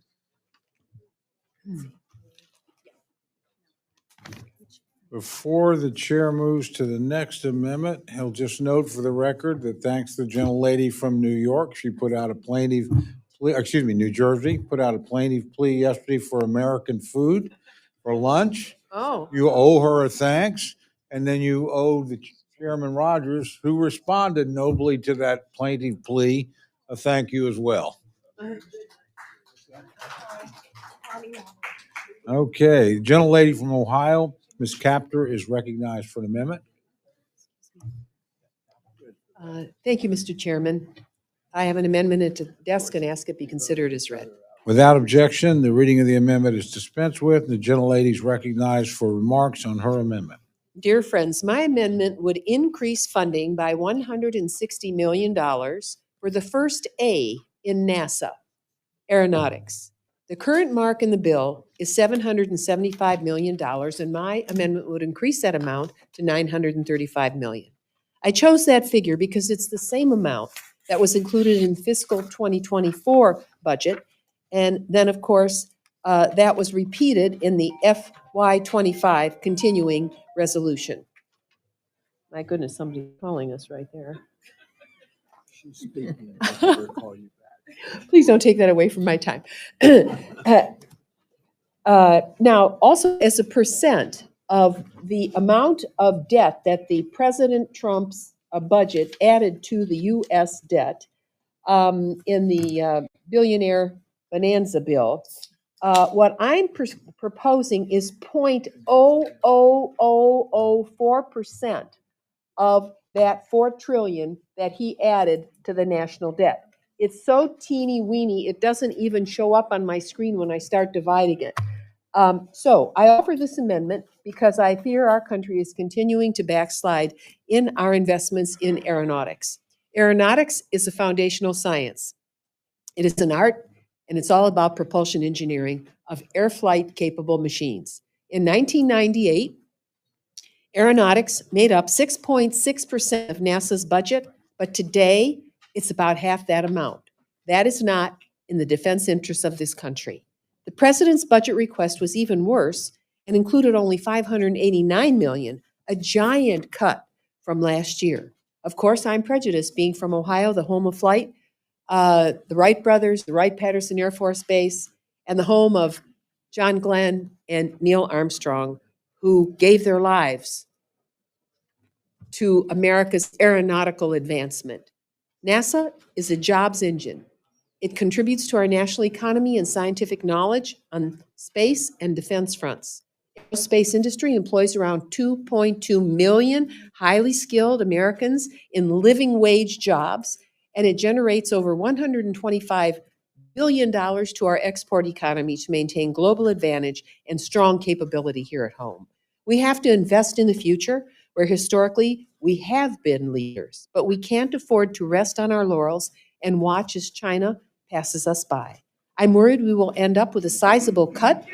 Before the chair moves to the next amendment, he'll just note for the record that thanks to the gentlelady from New York, she put out a plaintiff plea, New Jersey, put out a plaintiff plea yesterday for American food for lunch. Oh. You owe her a thanks, and then you owe the Chairman Rogers, who responded nobly to that plaintiff plea, a thank you as well. Okay, gentlelady from Ohio, Ms. Capter, is recognized for an amendment. Thank you, Mr. Chairman. I have an amendment at the desk and ask it be considered as read. Without objection, the reading of the amendment is dispensed with. The gentlelady is recognized for remarks on her amendment. Dear friends, my amendment would increase funding by $160 million for the first A in NASA, aeronautics. The current mark in the bill is $775 million, and my amendment would increase that amount to $935 million. I chose that figure because it's the same amount that was included in fiscal 2024 budget, and then, of course, that was repeated in the FY25 continuing resolution. My goodness, somebody's calling us right there. She's speaking. I'll never call you back. Please don't take that away from my time. Now, also as a percent of the amount of debt that the President Trump's budget added to the U.S. debt in the billionaire bonanza bill, what I'm proposing is 0.00004% of that 4 trillion that he added to the national debt. It's so teeny weeny, it doesn't even show up on my screen when I start dividing it. So I offer this amendment because I fear our country is continuing to backslide in our investments in aeronautics. Aeronautics is a foundational science. It is an art, and it's all about propulsion engineering of air flight capable machines. In 1998, aeronautics made up 6.6% of NASA's budget, but today it's about half that amount. That is not in the defense interests of this country. The president's budget request was even worse and included only $589 million, a giant cut from last year. Of course, I'm prejudiced, being from Ohio, the home of flight, the Wright brothers, the Wright-Patterson Air Force Base, and the home of John Glenn and Neil Armstrong, who gave their lives to America's aeronautical advancement. NASA is a jobs engine. It contributes to our national economy and scientific knowledge on space and defense fronts. The aerospace industry employs around 2.2 million highly skilled Americans in living wage jobs, and it generates over $125 billion to our export economy to maintain global advantage and strong capability here at home. We have to invest in the future, where historically we have been leaders, but we can't afford to rest on our laurels and watch as China passes us by. I'm worried we will end up with a sizable cut.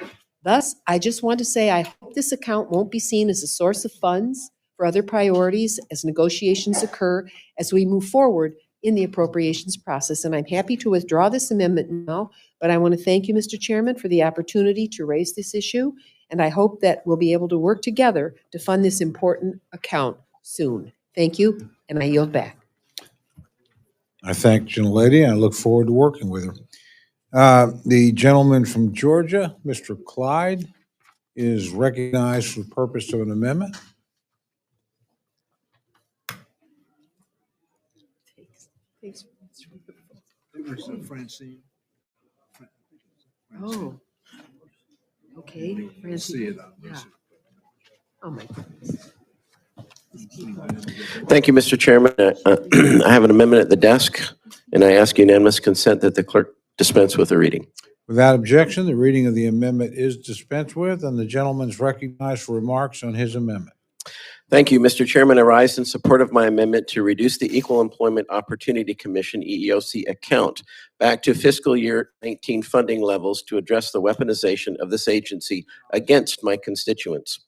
Thus, I just want to say I hope this account won't be seen as a source of funds for other priorities as negotiations occur as we move forward in the appropriations process. And I'm happy to withdraw this amendment now, but I want to thank you, Mr. Chairman, for the opportunity to raise this issue. And I hope that we'll be able to work together to fund this important account soon. Thank you, and I yield back. I thank the gentlelady. I look forward to working with her. The gentleman from Georgia, Mr. Clyde, is recognized for the purpose of an amendment. Francine. Oh, okay. See it. Yeah. Oh, my goodness. Thank you, Mr. Chairman. I have an amendment at the desk, and I ask unanimous consent that the clerk dispense with the reading. Without objection, the reading of the amendment is dispensed with, and the gentleman is recognized for remarks on his amendment. Thank you, Mr. Chairman. I rise in support of my amendment to reduce the Equal Employment Opportunity Commission EEOC account back to fiscal year 19 funding levels to address the weaponization of this agency against my constituents.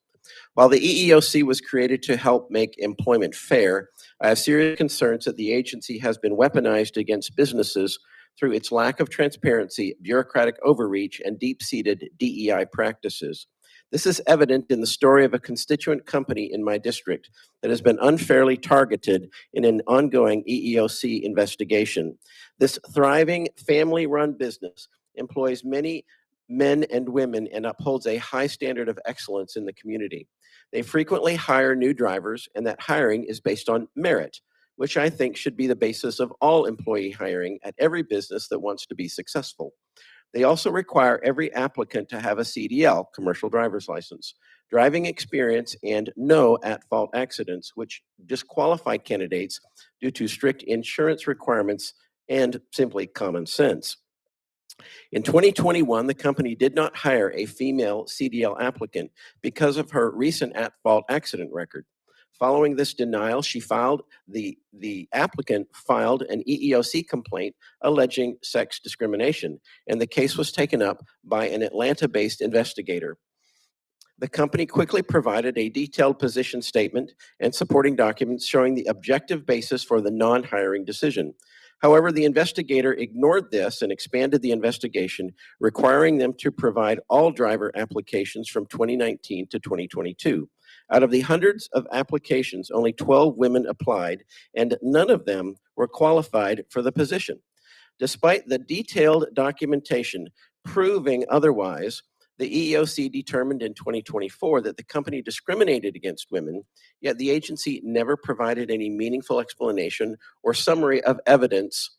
While the EEOC was created to help make employment fair, I have serious concerns that the agency has been weaponized against businesses through its lack of transparency, bureaucratic overreach, and deep-seated DEI practices. This is evident in the story of a constituent company in my district that has been unfairly targeted in an ongoing EEOC investigation. This thriving family-run business employs many men and women and upholds a high standard of excellence in the community. They frequently hire new drivers, and that hiring is based on merit, which I think should be the basis of all employee hiring at every business that wants to be successful. They also require every applicant to have a CDL, commercial driver's license, driving experience, and no at-fault accidents, which disqualify candidates due to strict insurance requirements and simply common sense. In 2021, the company did not hire a female CDL applicant because of her recent at-fault accident record. Following this denial, the applicant filed an EEOC complaint alleging sex discrimination, and the case was taken up by an Atlanta-based investigator. The company quickly provided a detailed position statement and supporting documents showing the objective basis for the non-hiring decision. However, the investigator ignored this and expanded the investigation, requiring them to provide all driver applications from 2019 to 2022. Out of the hundreds of applications, only 12 women applied, and none of them were qualified for the position. Despite the detailed documentation proving otherwise, the EEOC determined in 2024 that the company discriminated against women, yet the agency never provided any meaningful explanation or summary of evidence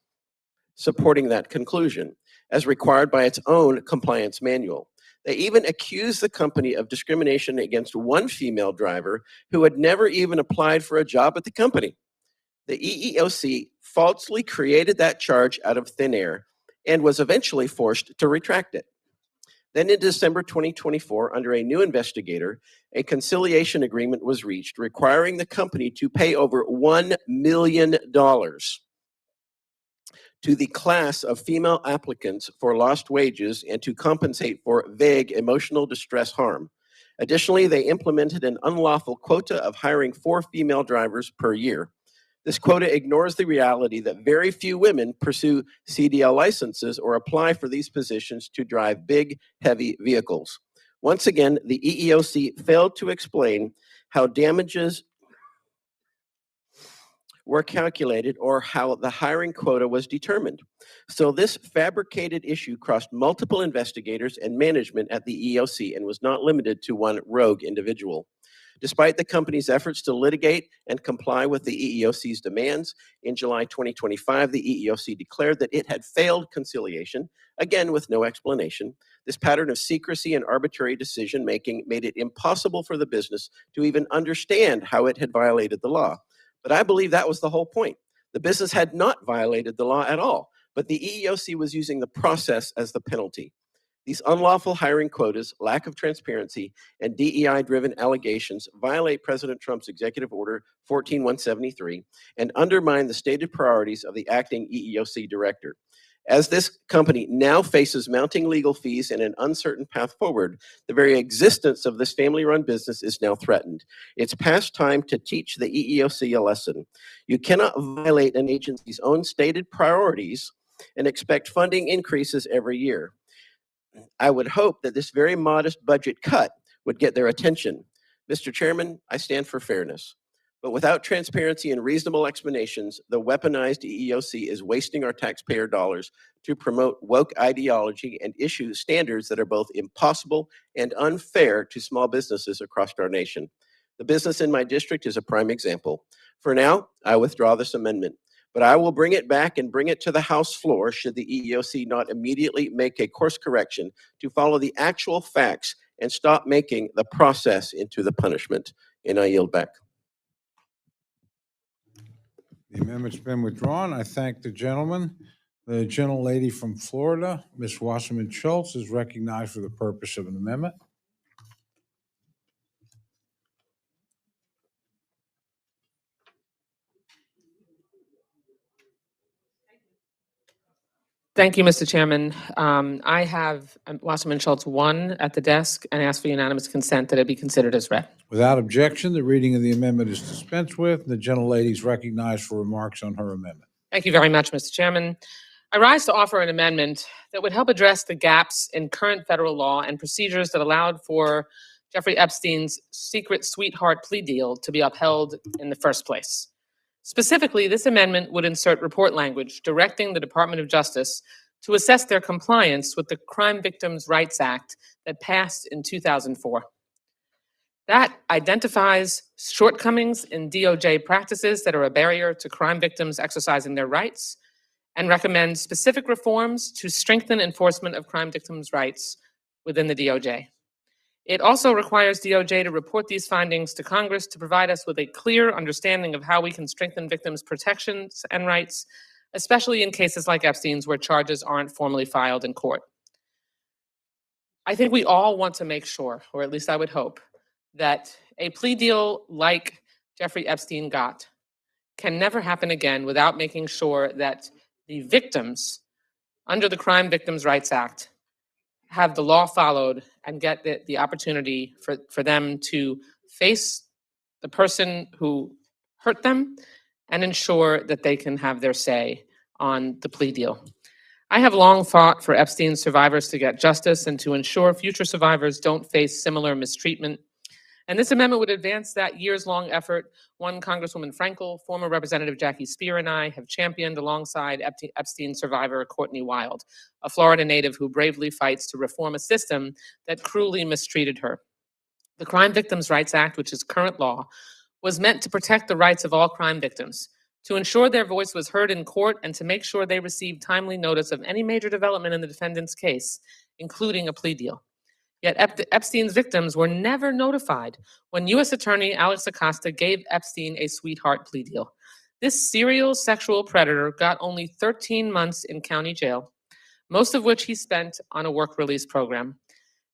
supporting that conclusion, as required by its own compliance manual. They even accused the company of discrimination against one female driver who had never even applied for a job at the company. The EEOC falsely created that charge out of thin air and was eventually forced to retract it. Then in December 2024, under a new investigator, a conciliation agreement was reached requiring the company to pay over $1 million to the class of female applicants for lost wages and to compensate for vague emotional distress harm. Additionally, they implemented an unlawful quota of hiring 4 female drivers per year. This quota ignores the reality that very few women pursue CDL licenses or apply for these positions to drive big, heavy vehicles. Once again, the EEOC failed to explain how damages were calculated or how the hiring quota was determined. So this fabricated issue crossed multiple investigators and management at the EEOC and was not limited to one rogue individual. Despite the company's efforts to litigate and comply with the EEOC's demands, in July 2025, the EEOC declared that it had failed conciliation, again with no explanation. This pattern of secrecy and arbitrary decision-making made it impossible for the business to even understand how it had violated the law. But I believe that was the whole point. The business had not violated the law at all, but the EEOC was using the process as the penalty. These unlawful hiring quotas, lack of transparency, and DEI-driven allegations violate President Trump's Executive Order 14173 and undermine the stated priorities of the acting EEOC director. As this company now faces mounting legal fees and an uncertain path forward, the very existence of this family-run business is now threatened. It's past time to teach the EEOC a lesson. You cannot violate an agency's own stated priorities and expect funding increases every year. I would hope that this very modest budget cut would get their attention. Mr. Chairman, I stand for fairness. But without transparency and reasonable explanations, the weaponized EEOC is wasting our taxpayer dollars to promote woke ideology and issue standards that are both impossible and unfair to small businesses across our nation. The business in my district is a prime example. For now, I withdraw this amendment. But I will bring it back and bring it to the House floor should the EEOC not immediately make a course correction to follow the actual facts and stop making the process into the punishment. And I yield back. The amendment's been withdrawn. I thank the gentleman. The gentlelady from Florida, Ms. Wasserman Schultz, is recognized for the purpose of an amendment. Thank you, Mr. Chairman. I have Wasserman Schultz 1 at the desk and ask for unanimous consent that it be considered as read. Without objection, the reading of the amendment is dispensed with. The gentlelady is recognized for remarks on her amendment. Thank you very much, Mr. Chairman. I rise to offer an amendment that would help address the gaps in current federal law and procedures that allowed for Jeffrey Epstein's secret sweetheart plea deal to be upheld in the first place. Specifically, this amendment would insert report language directing the Department of Justice to assess their compliance with the Crime Victims' Rights Act that passed in 2004. That identifies shortcomings in DOJ practices that are a barrier to crime victims exercising their rights and recommends specific reforms to strengthen enforcement of crime victims' rights within the DOJ. It also requires DOJ to report these findings to Congress to provide us with a clear understanding of how we can strengthen victims' protections and rights, especially in cases like Epstein's where charges aren't formally filed in court. I think we all want to make sure, or at least I would hope, that a plea deal like Jeffrey Epstein got can never happen again without making sure that the victims under the Crime Victims' Rights Act have the law followed and get the opportunity for them to face the person who hurt them and ensure that they can have their say on the plea deal. I have long fought for Epstein survivors to get justice and to ensure future survivors don't face similar mistreatment. And this amendment would advance that years-long effort. One Congresswoman Frankel, former Representative Jackie Spear, and I have championed alongside Epstein survivor Courtney Wild, a Florida native who bravely fights to reform a system that cruelly mistreated her. The Crime Victims' Rights Act, which is current law, was meant to protect the rights of all crime victims, to ensure their voice was heard in court, and to make sure they received timely notice of any major development in the defendant's case, including a plea deal. Yet Epstein's victims were never notified when U.S. Attorney Alex Acosta gave Epstein a sweetheart plea deal. This serial sexual predator got only 13 months in county jail, most of which he spent on a work release program.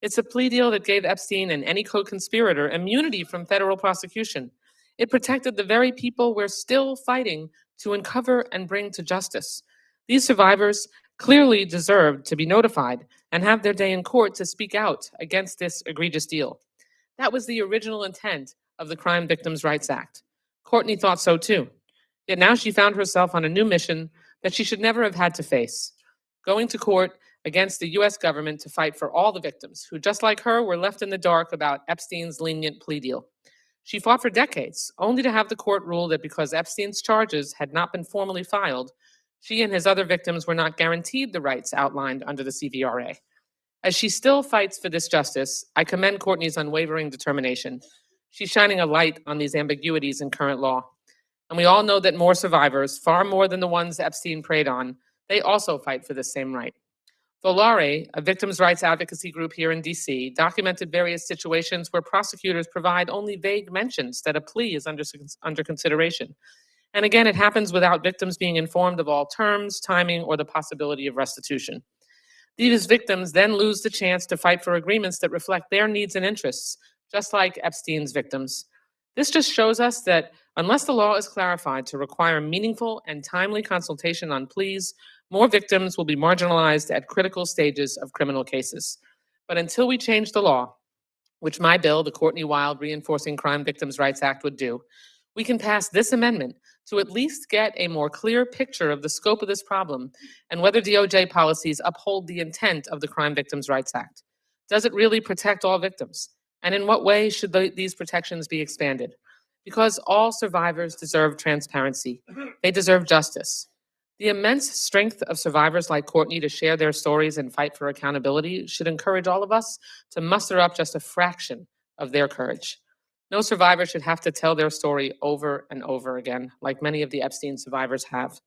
It's a plea deal that gave Epstein and any co-conspirator immunity from federal prosecution. It protected the very people we're still fighting to uncover and bring to justice. These survivors clearly deserved to be notified and have their day in court to speak out against this egregious deal. That was the original intent of the Crime Victims' Rights Act. Courtney thought so too. Yet now she found herself on a new mission that she should never have had to face, going to court against the US government to fight for all the victims who, just like her, were left in the dark about Epstein's lenient plea deal. She fought for decades, only to have the court rule that because Epstein's charges had not been formally filed, she and his other victims were not guaranteed the rights outlined under the CVRA. As she still fights for this justice, I commend Courtney's unwavering determination. She's shining a light on these ambiguities in current law. And we all know that more survivors, far more than the ones Epstein preyed on, they also fight for the same right. Volare, a victims' rights advocacy group here in DC, documented various situations where prosecutors provide only vague mentions that a plea is under consideration. And again, it happens without victims being informed of all terms, timing, or the possibility of restitution. These victims then lose the chance to fight for agreements that reflect their needs and interests, just like Epstein's victims. This just shows us that unless the law is clarified to require meaningful and timely consultation on pleas, more victims will be marginalized at critical stages of criminal cases. But until we change the law, which my bill, the Courtney Wild Reinforcing Crime Victims' Rights Act, would do, we can pass this amendment to at least get a more clear picture of the scope of this problem and whether DOJ policies uphold the intent of the Crime Victims' Rights Act. Does it really protect all victims? And in what way should these protections be expanded? Because all survivors deserve transparency. They deserve justice. The immense strength of survivors like Courtney to share their stories and fight for accountability should encourage all of us to muster up just a fraction of their courage. No survivor should have to tell their story over and over again, like many of the Epstein survivors have.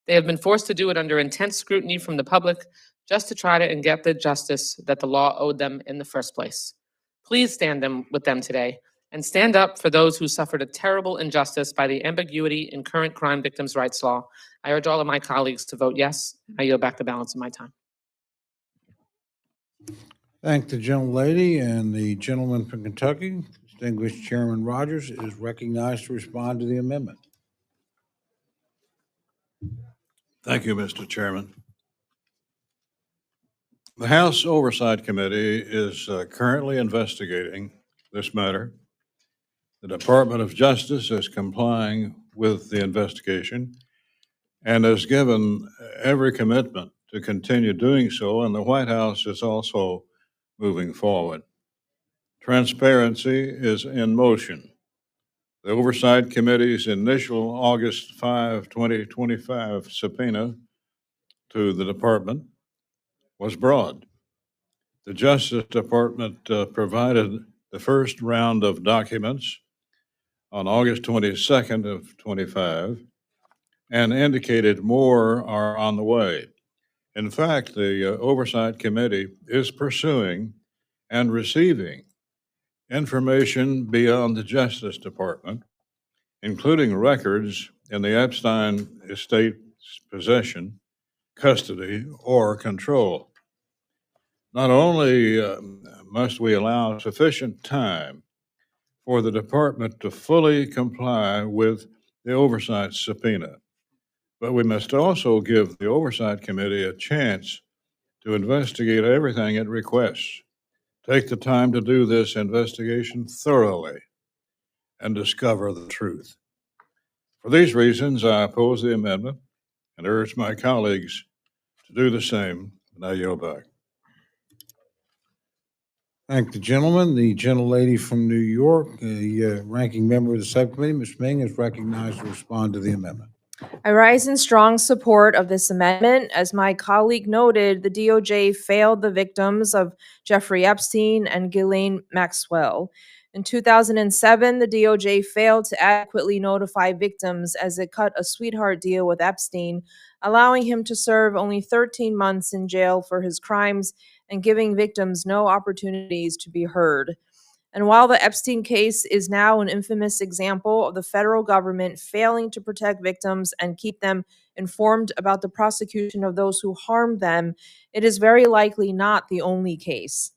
They have been forced to do it under intense scrutiny from the public just to try to get the justice that the law owed them in the first place. Please stand with them today and stand up for those who suffered a terrible injustice by the ambiguity in current crime victims' rights law. I urge all of my colleagues to vote yes. I yield back the balance of my time. Thank the gentlelady, and the gentleman from Kentucky, distinguished Chairman Rogers, is recognized to respond to the amendment. Thank you, Mr. Chairman. The House Oversight Committee is currently investigating this matter. The Department of Justice is complying with the investigation and has given every commitment to continue doing so, and the White House is also moving forward. Transparency is in motion. The Oversight Committee's initial August 5, 2025 subpoena to the department was broad. The Justice Department provided the first round of documents on August 22nd of 25 and indicated more are on the way. In fact, the Oversight Committee is pursuing and receiving information beyond the Justice Department, including records in the Epstein estate's possession, custody, or control. Not only must we allow sufficient time for the department to fully comply with the oversight subpoena, but we must also give the Oversight Committee a chance to investigate everything it requests. Take the time to do this investigation thoroughly and discover the truth. For these reasons, I oppose the amendment and urge my colleagues to do the same, and I yield back. Thank the gentleman. The gentlelady from New York, the ranking member of the subcommittee, Ms. Ming, is recognized to respond to the amendment. I rise in strong support of this amendment. As my colleague noted, the DOJ failed the victims of Jeffrey Epstein and Ghislaine Maxwell. In 2007, the DOJ failed to adequately notify victims as it cut a sweetheart deal with Epstein, allowing him to serve only 13 months in jail for his crimes and giving victims no opportunities to be heard. And while the Epstein case is now an infamous example of the federal government failing to protect victims and keep them informed about the prosecution of those who harmed them, it is very likely not the only case.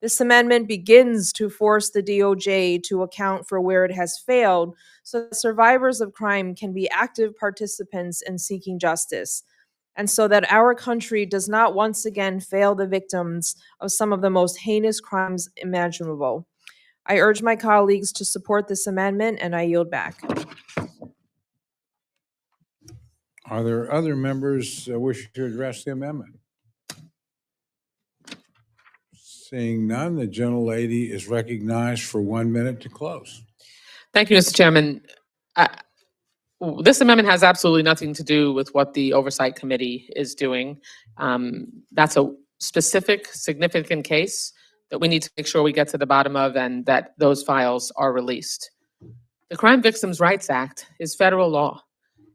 This amendment begins to force the DOJ to account for where it has failed so that survivors of crime can be active participants in seeking justice, and so that our country does not once again fail the victims of some of the most heinous crimes imaginable. I urge my colleagues to support this amendment, and I yield back. Are there other members wishing to address the amendment? Seeing none, the gentlelady is recognized for 1 minute to close. Thank you, Mr. Chairman. This amendment has absolutely nothing to do with what the Oversight Committee is doing. That's a specific, significant case that we need to make sure we get to the bottom of and that those files are released. The Crime Victims' Rights Act is federal law.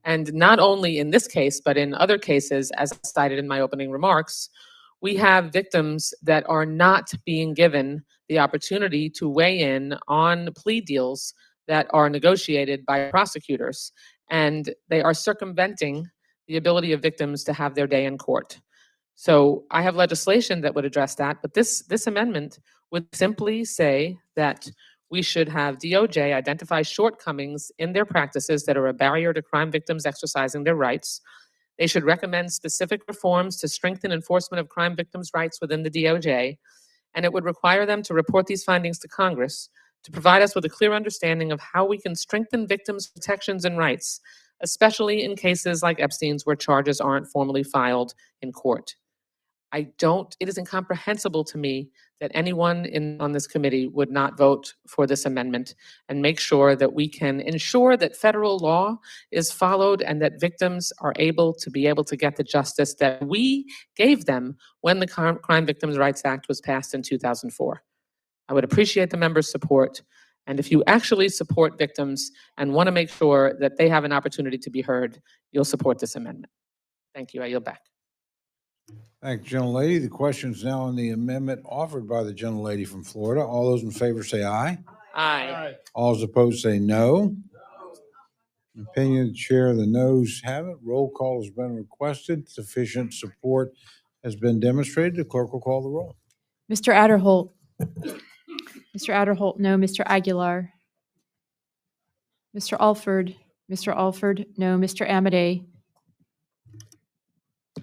And not only in this case, but in other cases, as cited in my opening remarks, we have victims that are not being given the opportunity to weigh in on plea deals that are negotiated by prosecutors, and they are circumventing the ability of victims to have their day in court. So I have legislation that would address that, but this amendment would simply say that we should have DOJ identify shortcomings in their practices that are a barrier to crime victims exercising their rights. They should recommend specific reforms to strengthen enforcement of crime victims' rights within the DOJ, and it would require them to report these findings to Congress to provide us with a clear understanding of how we can strengthen victims' protections and rights, especially in cases like Epstein's where charges aren't formally filed in court. It is incomprehensible to me that anyone on this committee would not vote for this amendment and make sure that we can ensure that federal law is followed and that victims are able to get the justice that we gave them when the Crime Victims' Rights Act was passed in 2004. I would appreciate the members' support. And if you actually support victims and want to make sure that they have an opportunity to be heard, you'll support this amendment. Thank you. I yield back. Thank you, gentlelady. The question is now on the amendment offered by the gentlelady from Florida. All those in favor say aye. Aye. All those opposed say no. Opinion of the chair, the noes have it. Roll call has been requested. Sufficient support has been demonstrated. The clerk will call the roll. Mr. Adderholt. Mr. Adderholt, no. Mr. Aguilar. Mr. Alford. Mr. Alford, no. Mr. Amadei.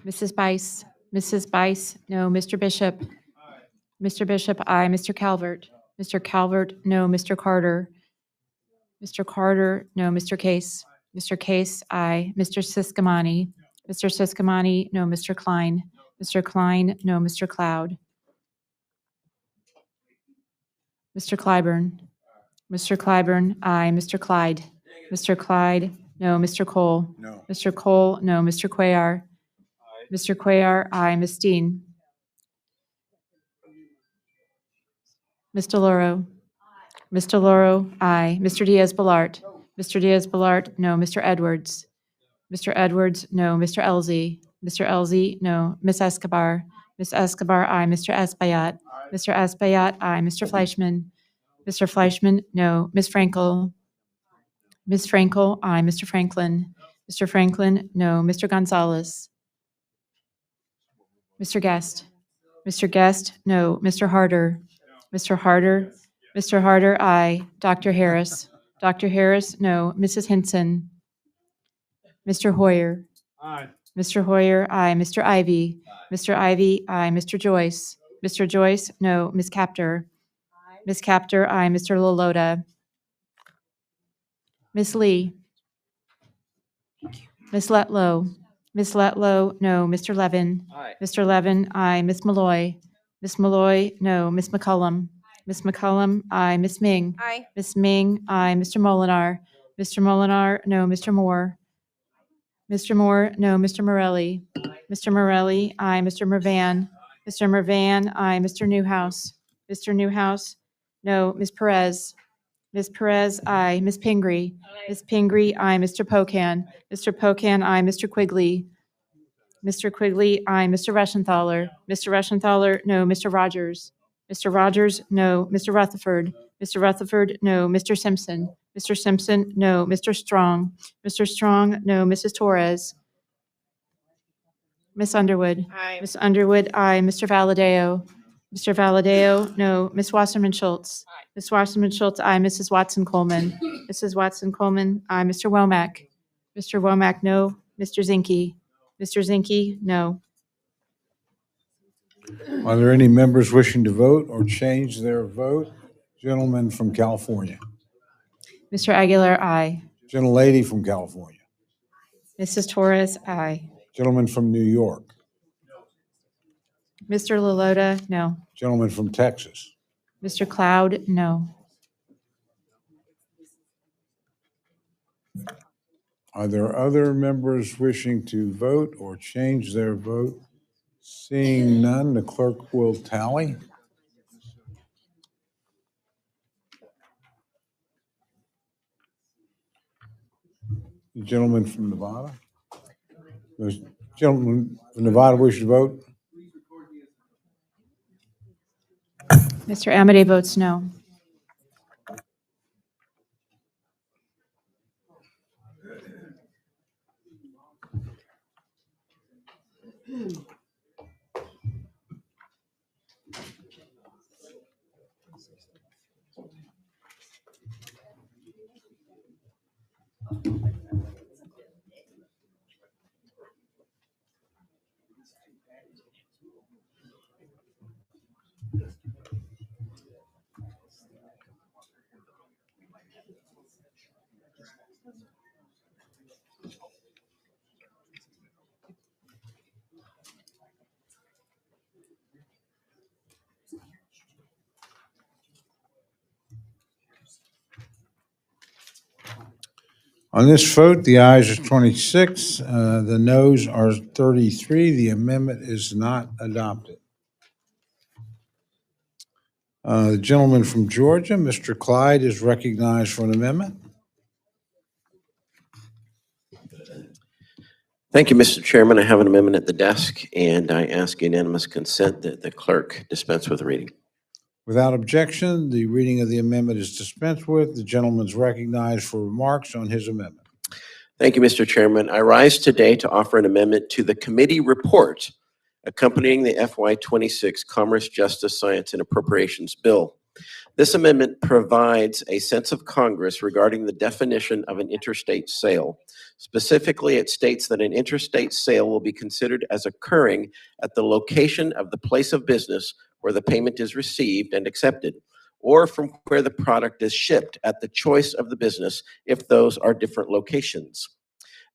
Mrs. Bice. Mrs. Bice, no. Mr. Bishop. Mr. Bishop, aye. Mr. Calvert. Mr. Calvert, no. Mr. Carter. Mr. Carter, no. Mr. Case. Mr. Case, aye. Mr. Siscomani. Mr. Siscomani, no. Mr. Klein. Mr. Klein, no. Mr. Cloud. Mr. Clyburn. Mr. Clyburn, aye. Mr. Clyde. Mr. Clyde, no. Mr. Cole. No. Mr. Cole, no. Mr. Cuellar. Mr. Cuellar, aye. Ms. Dean. Ms. DeLauro. Ms. DeLauro, aye. Mr. Diaz-Balart. Mr. Diaz-Balart, no. Mr. Edwards. Mr. Edwards, no. Mr. Elzey. Mr. Elzey, no. Ms. Escobar. Ms. Escobar, aye. Mr. Espaillat. Mr. Espaillat, aye. Mr. Fleischman. Mr. Fleischman, no. Ms. Frankel. Ms. Frankel, aye. Mr. Franklin. Mr. Franklin, no. Mr. Gonzalez. Mr. Guest. Mr. Guest, no. Mr. Harder. Mr. Harder. Mr. Harder, aye. Dr. Harris. Dr. Harris, no. Mrs. Hinson. Mr. Hoyer. Aye. Mr. Hoyer, aye. Mr. Ivy. Mr. Ivy, aye. Mr. Joyce. Mr. Joyce, no. Ms. Capter. Ms. Capter, aye. Mr. Lalota. Ms. Lee. Ms. Letlow. Ms. Letlow, no. Mr. Levin. Aye. Mr. Levin, aye. Ms. Malloy. Ms. Malloy, no. Ms. McCullum. Ms. McCullum, aye. Ms. Ming. Aye. Ms. Ming, aye. Mr. Molinar. Mr. Molinar, no. Mr. Moore. Mr. Moore, no. Mr. Morelli. Mr. Morelli, aye. Mr. Mervan. Mr. Mervan, aye. Mr. Newhouse. Mr. Newhouse, no. Ms. Perez. Ms. Perez, aye. Ms. Pingree. Ms. Pingree, aye. Mr. Pocan. Mr. Pocan, aye. Mr. Quigley. Mr. Quigley, aye. Mr. Reschenthaler. Mr. Reschenthaler, no. Mr. Rogers. Mr. Rogers, no. Mr. Rutherford. Mr. Rutherford, no. Mr. Simpson. Mr. Simpson, no. Mr. Strong. Mr. Strong, no. Mrs. Torres. Miss Underwood. Aye. Miss Underwood, aye. Mr. Valadeo. Mr. Valadeo, no. Miss Wasserman Schultz. Miss Wasserman Schultz, aye. Mrs. Watson Coleman. Mrs. Watson Coleman, aye. Mr. Womack. Mr. Womack, no. Mr. Zinke. Mr. Zinke, no. Are there any members wishing to vote or change their vote? Gentleman from California. Mr. Aguilar, aye. Gentlelady from California. Mrs. Torres, aye. Gentleman from New York. Mr. Lalota, no. Gentleman from Texas. Mr. Cloud, no. Are there other members wishing to vote or change their vote? Seeing none, the clerk will tally. The gentleman from Nevada? The gentleman from Nevada wish to vote? Mr. Amade votes no. On this vote, the ayes are 26, the noes are 33. The amendment is not adopted. The gentleman from Georgia, Mr. Clyde, is recognized for an amendment. Thank you, Mr. Chairman. I have an amendment at the desk, and I ask unanimous consent that the clerk dispense with the reading. Without objection, the reading of the amendment is dispensed with. The gentleman is recognized for remarks on his amendment. Thank you, Mr. Chairman. I rise today to offer an amendment to the committee report accompanying the FY26 Commerce, Justice, Science, and Appropriations Bill. This amendment provides a sense of Congress regarding the definition of an interstate sale. Specifically, it states that an interstate sale will be considered as occurring at the location of the place of business where the payment is received and accepted, or from where the product is shipped at the choice of the business if those are different locations.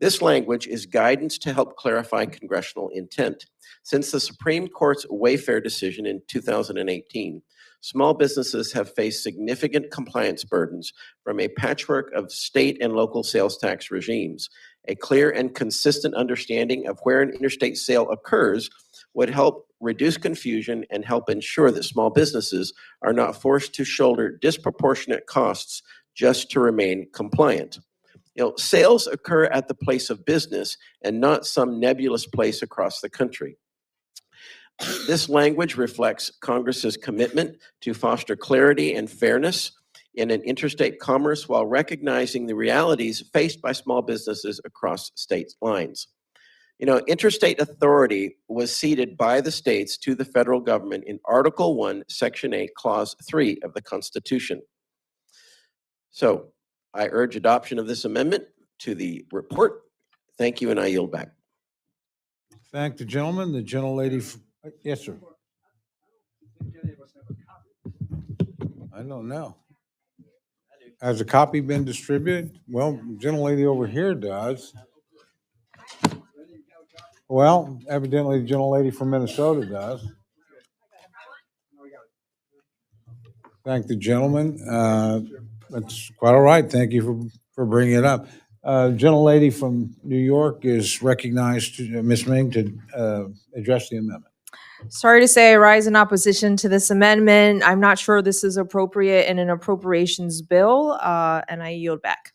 This language is guidance to help clarify congressional intent. Since the Supreme Court's Wayfair decision in 2018, small businesses have faced significant compliance burdens from a patchwork of state and local sales tax regimes. A clear and consistent understanding of where an interstate sale occurs would help reduce confusion and help ensure that small businesses are not forced to shoulder disproportionate costs just to remain compliant. Sales occur at the place of business and not some nebulous place across the country. This language reflects Congress's commitment to foster clarity and fairness in an interstate commerce while recognizing the realities faced by small businesses across state lines. Interstate authority was ceded by the states to the federal government in Article 1, Section 8, Clause 3 of the Constitution. So I urge adoption of this amendment to the report. Thank you, and I yield back. Thank the gentleman. The gentlelady, yes, sir. I don't know. Has a copy been distributed? Well, gentlelady over here does. Well, evidently the gentlelady from Minnesota does. Thank the gentleman. That's quite all right. Thank you for bringing it up. Gentlelady from New York is recognized, Ms. Ming, to address the amendment. Sorry to say I rise in opposition to this amendment. I'm not sure this is appropriate in an appropriations bill, and I yield back.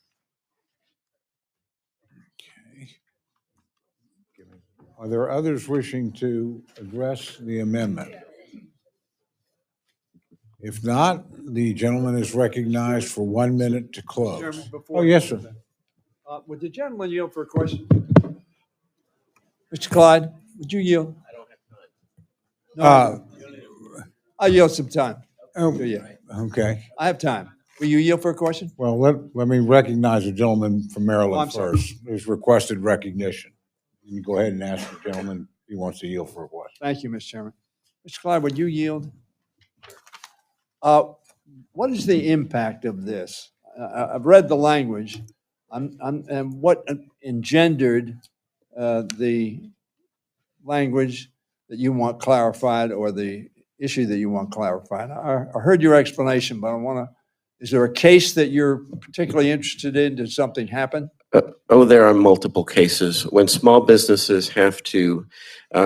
Are there others wishing to address the amendment? If not, the gentleman is recognized for 1 minute to close. Chairman, Oh, before- yes, sir. Would the gentleman yield for a question? Mr. Clyde, would you yield? I don't have time. No, I'll yield some time. Oh, to you. okay. I have time. Will you yield for a question? Well, let me recognize the gentleman from I'm Maryland sorry. first, who's requested recognition. You can go ahead and ask the gentleman if he wants to yield for a question. Thank you, Mr. Chairman. Mr. Clyde, would you yield? What is the impact of this? I've read the language, and what engendered the language that you want clarified, or the issue that you want clarified? I heard your explanation, but I want to, is there a case that you're particularly interested in? Did something happen? There are multiple cases. When small businesses have to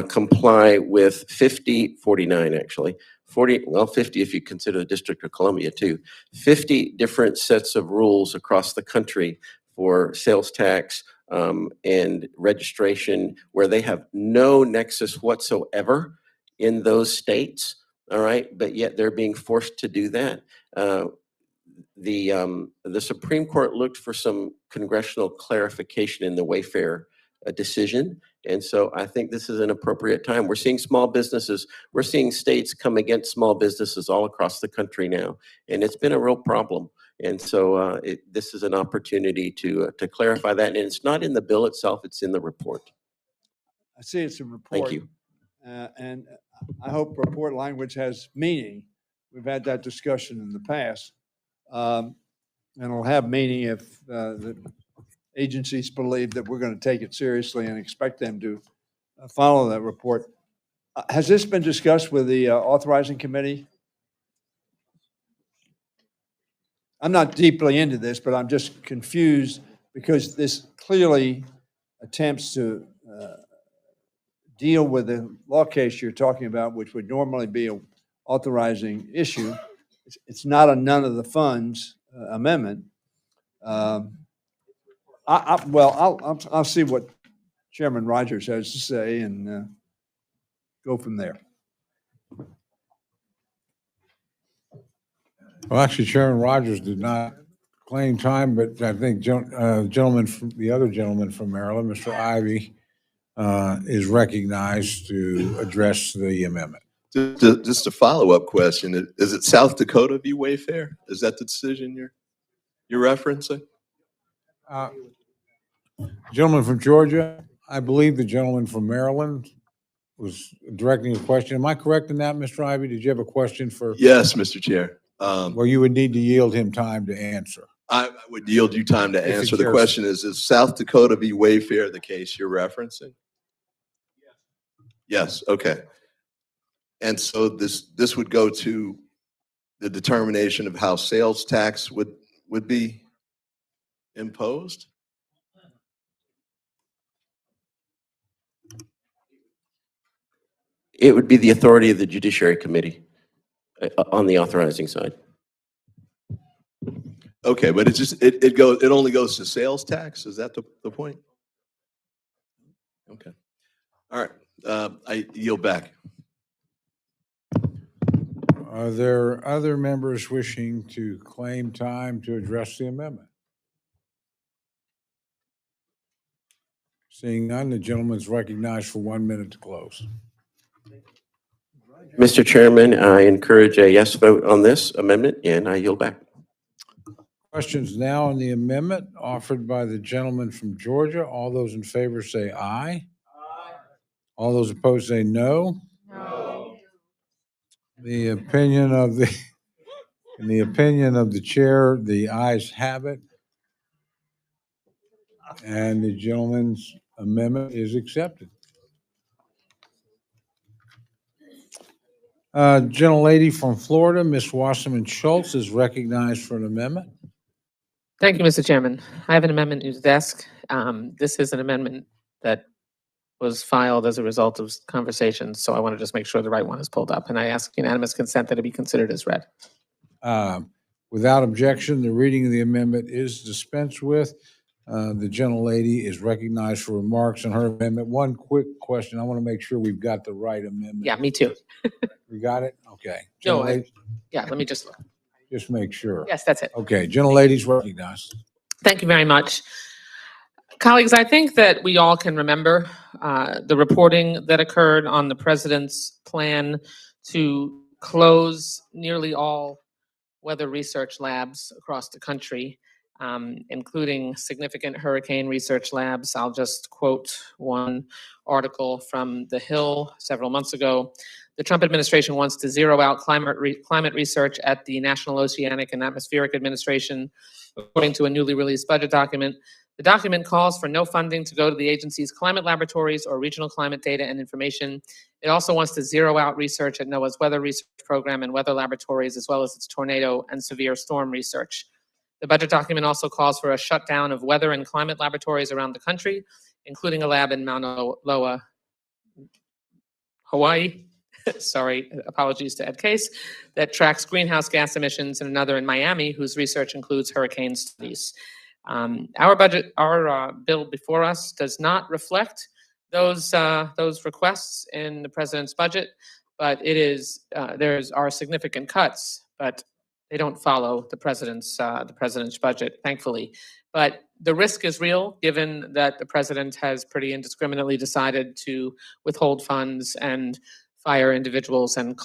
comply with 49 actually, 50 if you consider the District of Columbia too, 50 different sets of rules across the country for sales tax and registration, where they have no nexus whatsoever in those states, all right, but yet they're being forced to do that. The Supreme Court looked for some congressional clarification in the Wayfair decision, and so I think this is an appropriate time. We're seeing small businesses, we're seeing states come against small businesses all across the country now, and it's been a real problem. And so this is an opportunity to clarify that, and it's not in the bill itself; it's in the report. I see it's a report. Thank you. And I hope report language has meaning. We've had that discussion in the past. And it'll have meaning if the agencies believe that we're going to take it seriously and expect them to follow that report. Has this been discussed with the authorizing committee? I'm not deeply into this, but I'm just confused because this clearly attempts to deal with the law case you're talking about, which would normally be an authorizing issue. It's not a none of the funds amendment. I'll see what Chairman Rogers has to say and go from there. Well, actually, Chairman Rogers did not claim time, but I think the other gentleman from Maryland, Mr. Ivy, is recognized to address the amendment. Just a follow-up question. Is it South Dakota v. Wayfair? Is that the decision you're referencing? Gentleman from Georgia, I believe the gentleman from Maryland was directing a question. Am I correct in that, Mr. Ivy? Did you have a question for? Yes, Mr. Chair. Well, you would need to yield him time to answer. I would yield you time to If he answer. The cares. question is South Dakota v. Wayfair the case you're referencing? Yes, okay. And so this would go to the determination of how sales tax would be imposed? It would be the authority of the Judiciary Committee on the authorizing side. Okay, but it only goes to sales tax? Is that the point? Okay. All right. I yield back. Are there other members wishing to claim time to address the amendment? Seeing none, the gentleman is recognized for 1 minute to close. Mr. Chairman, I encourage a yes vote on this amendment, and I yield back. Questions now on the amendment offered by the gentleman from Georgia. All those in favor say aye. Aye. All those opposed say no. No. The opinion of the, in the opinion of the chair, the ayes have it. And the gentleman's amendment is accepted. Gentlelady from Florida, Ms. Wasserman Schultz, is recognized for an amendment. Thank you, Mr. Chairman. I have an amendment in your desk. This is an amendment that was filed as a result of conversations, so I want to just make sure the right one is pulled up, and I ask unanimous consent that it be considered as read. Without objection, the reading of the amendment is dispensed with. The gentlelady is recognized for remarks on her amendment. One quick question. I want to make sure we've got the right amendment. Yeah, me too. We got it? Okay. No, Gentlelady, yeah, let me just look. just make sure. Yes, that's it. Okay, gentlelady's recognized. Thank you very much. Colleagues, I think that we all can remember the reporting that occurred on the president's plan to close nearly all weather research labs across the country, including significant hurricane research labs. I'll just quote one article from The Hill several months ago. The Trump administration wants to zero out climate research at the National Oceanic and Atmospheric Administration, according to a newly released budget document. The document calls for no funding to go to the agency's climate laboratories or regional climate data and information. It also wants to zero out research at NOAA's weather research program and weather laboratories, as well as its tornado and severe storm research. The budget document also calls for a shutdown of weather and climate laboratories around the country, including a lab in Mauna Loa, Hawaii. Sorry, apologies to Ed Case, that tracks greenhouse gas emissions, and another in Miami, whose research includes hurricane studies. Our bill before us does not reflect those requests in the president's budget, but it is there are significant cuts, but they don't follow the president's budget, thankfully. But the risk is real, given that the president has pretty indiscriminately decided to withhold funds and fire individuals and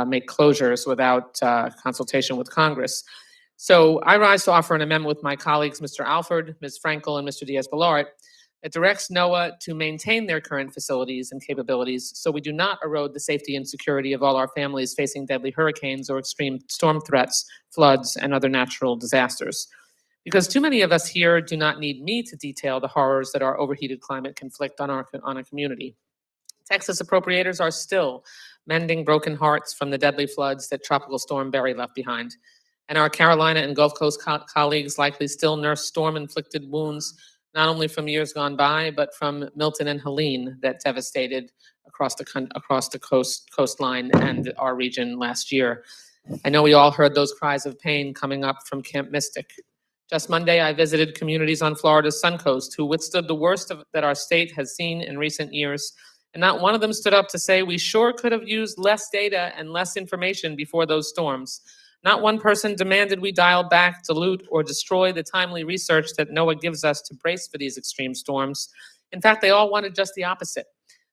make closures without consultation with Congress. So I rise to offer an amendment with my colleagues, Mr. Alford, Ms. Frankel, and Mr. Diaz-Balart, that directs NOAA to maintain their current facilities and capabilities so we do not erode the safety and security of all our families facing deadly hurricanes or extreme storm threats, floods, and other natural disasters. Because too many of us here do not need me to detail the horrors that our overheated climate can inflict on a community. Texas appropriators are still mending broken hearts from the deadly floods that Tropical Storm Barry left behind. And our Carolina and Gulf Coast colleagues likely still nurse storm-inflicted wounds, not only from years gone by, but from Milton and Helene that devastated across the coastline and our region last year. I know we all heard those cries of pain coming up from Camp Mystic. Just Monday, I visited communities on Florida's Suncoast who withstood the worst that our state has seen in recent years. And not one of them stood up to say, we sure could have used less data and less information before those storms. Not one person demanded we dial back, dilute, or destroy the timely research that NOAA gives us to brace for these extreme storms. In fact, they all wanted just the opposite.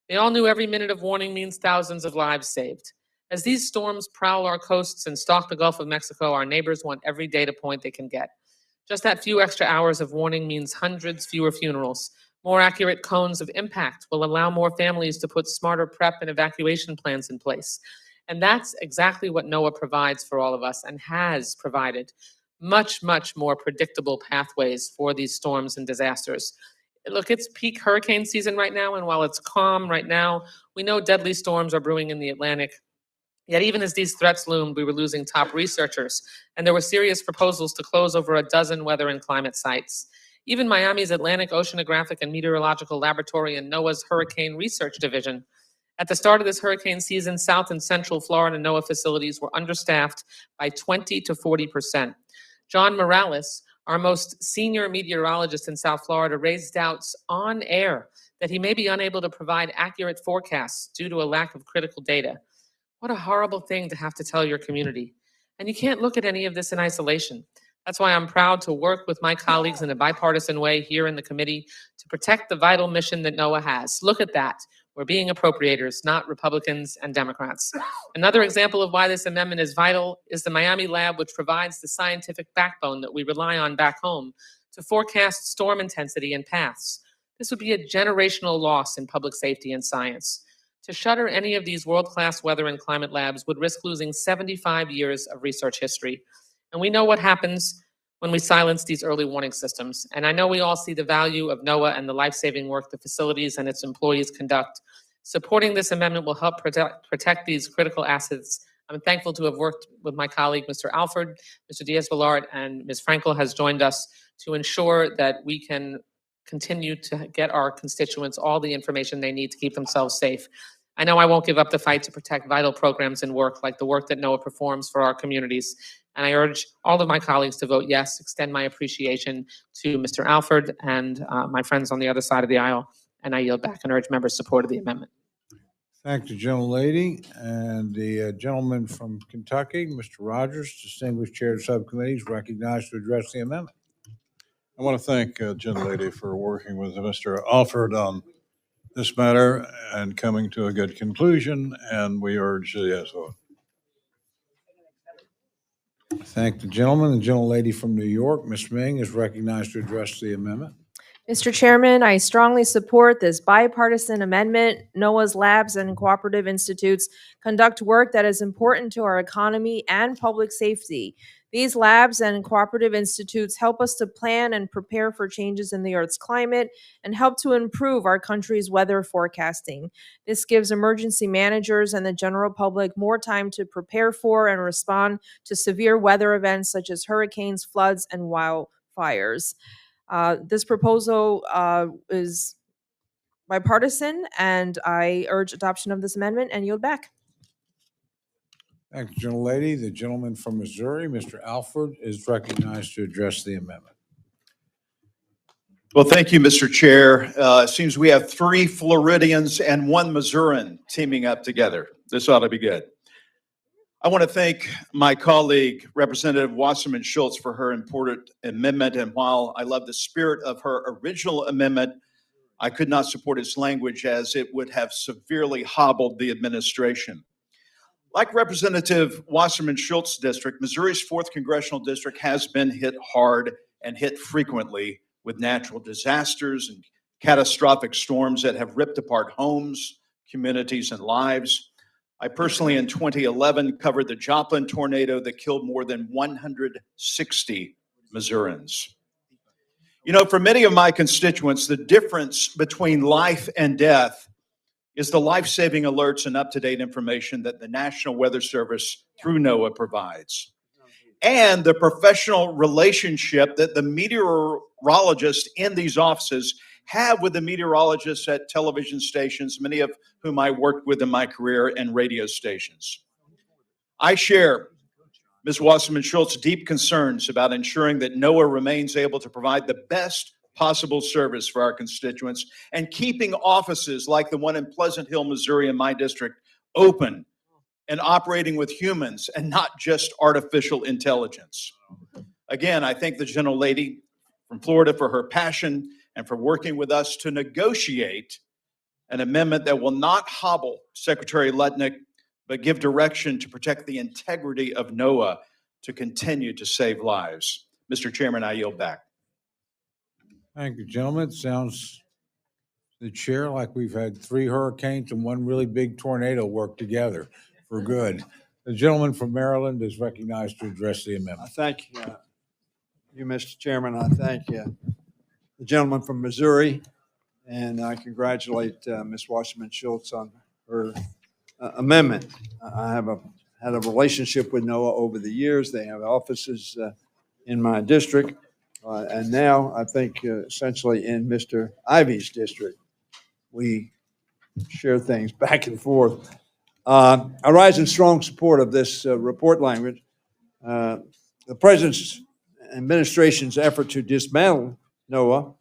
They all knew every minute of warning means thousands of lives saved. As these storms prowl our coasts and stalk the Gulf of Mexico, our neighbors want every data point they can get. Just that few extra hours of warning means hundreds fewer funerals. More accurate cones of impact will allow more families to put smarter prep and evacuation plans in place. And that's exactly what NOAA provides for all of us and has provided much, much more predictable pathways for these storms and disasters. Look, it's peak hurricane season right now, and while it's calm right now, we know deadly storms are brewing in the Atlantic. Yet even as these threats loomed, we were losing top researchers, and there were serious proposals to close over a dozen weather and climate sites. Even Miami's Atlantic Oceanographic and Meteorological Laboratory and NOAA's Hurricane Research Division. At the start of this hurricane season, South and Central Florida NOAA facilities were understaffed by 20 to 40%. John Morales, our most senior meteorologist in South Florida, raised doubts on air that he may be unable to provide accurate forecasts due to a lack of critical data. What a horrible thing to have to tell your community. And you can't look at any of this in isolation. That's why I'm proud to work with my colleagues in a bipartisan way here in the committee to protect the vital mission that NOAA has. Look at that. We're being appropriators, not Republicans and Democrats. Another example of why this amendment is vital is the Miami lab, which provides the scientific backbone that we rely on back home to forecast storm intensity and paths. This would be a generational loss in public safety and science. To shutter any of these world-class weather and climate labs would risk losing 75 years of research history. And we know what happens when we silence these early warning systems. And I know we all see the value of NOAA and the life-saving work the facilities and its employees conduct. Supporting this amendment will help protect these critical assets. I'm thankful to have worked with my colleague, Mr. Alford, Mr. Diaz-Balart, and Ms. Frankel has joined us to ensure that we can continue to get our constituents all the information they need to keep themselves safe. I know I won't give up the fight to protect vital programs and work like the work that NOAA performs for our communities. And I urge all of my colleagues to vote yes, extend my appreciation to Mr. Alford and my friends on the other side of the aisle. And I yield back and urge members' support of the amendment. Thank the gentlelady. And the gentleman from Kentucky, Mr. Rogers, distinguished chair of subcommittees, recognized to address the amendment. I want to thank gentlelady for working with Mr. Alford on this matter and coming to a good conclusion, and we urge a yes vote. Thank the gentleman. The gentlelady from New York, Ms. Ming, is recognized to address the amendment. Mr. Chairman, I strongly support this bipartisan amendment. NOAA's labs and cooperative institutes conduct work that is important to our economy and public safety. These labs and cooperative institutes help us to plan and prepare for changes in the Earth's climate and help to improve our country's weather forecasting. This gives emergency managers and the general public more time to prepare for and respond to severe weather events such as hurricanes, floods, and wildfires. This proposal is bipartisan, and I urge adoption of this amendment and yield back. Thank you, gentlelady. The gentleman from Missouri, Mr. Alford, is recognized to address the amendment. Well, thank you, Mr. Chair. It seems we have 3 Floridians and 1 Missourian teaming up together. This ought to be good. I want to thank my colleague, Representative Wasserman Schultz, for her important amendment. And while I love the spirit of her original amendment, I could not support its language as it would have severely hobbled the administration. Like Representative Wasserman Schultz's district, Missouri's 4th Congressional District has been hit hard and hit frequently with natural disasters and catastrophic storms that have ripped apart homes, communities, and lives. I personally, in 2011, covered the Joplin tornado that killed more than 160 Missourians. You know, for many of my constituents, the difference between life and death is the life-saving alerts and up-to-date information that the National Weather Service through NOAA provides, and the professional relationship that the meteorologists in these offices have with the meteorologists at television stations, many of whom I worked with in my career, and radio stations. I share Ms. Wasserman Schultz's deep concerns about ensuring that NOAA remains able to provide the best possible service for our constituents and keeping offices like the one in Pleasant Hill, Missouri, in my district, open and operating with humans and not just artificial intelligence. Again, I thank the gentlelady from Florida for her passion and for working with us to negotiate an amendment that will not hobble Secretary Lutnick, but give direction to protect the integrity of NOAA to continue to save lives. Mr. Chairman, I yield back. Thank you, gentlemen. It sounds, the chair, like we've had 3 hurricanes and 1 really big tornado work together for good. The gentleman from Maryland is recognized to address the amendment. Thank you, Mr. Chairman. I thank the gentleman from Missouri, and I congratulate Ms. Wasserman Schultz on her amendment. I have had a relationship with NOAA over the years. They have offices in my district, and now I think essentially in Mr. Ivy's district. We share things back and forth. I rise in strong support of this report language. The President's administration's effort to dismantle NOAA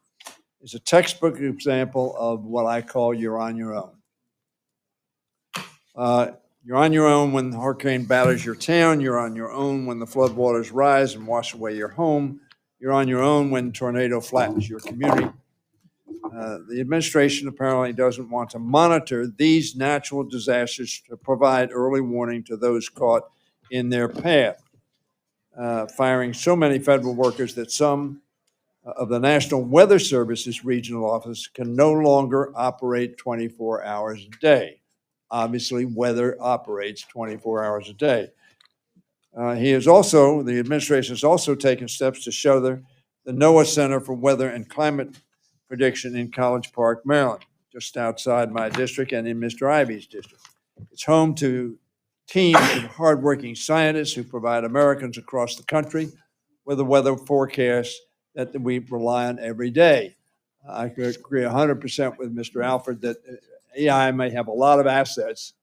is a textbook example of what I call you're on your own. You're on your own when the hurricane batters your town. You're on your own when the floodwaters rise and wash away your home. You're on your own when tornado flattens your community. The administration apparently doesn't want to monitor these natural disasters to provide early warning to those caught in their path, firing so many federal workers that some of the National Weather Service's regional office can no longer operate 24 hours a day. Obviously, weather operates 24 hours a day. The administration has also taken steps to show the NOAA Center for Weather and Climate Prediction in College Park, Maryland, just outside my district and in Mr. Ivy's district. It's home to teams of hardworking scientists who provide Americans across the country with the weather forecasts that we rely on every day. I could agree 100% with Mr. Alford that AI may have a lot of assets,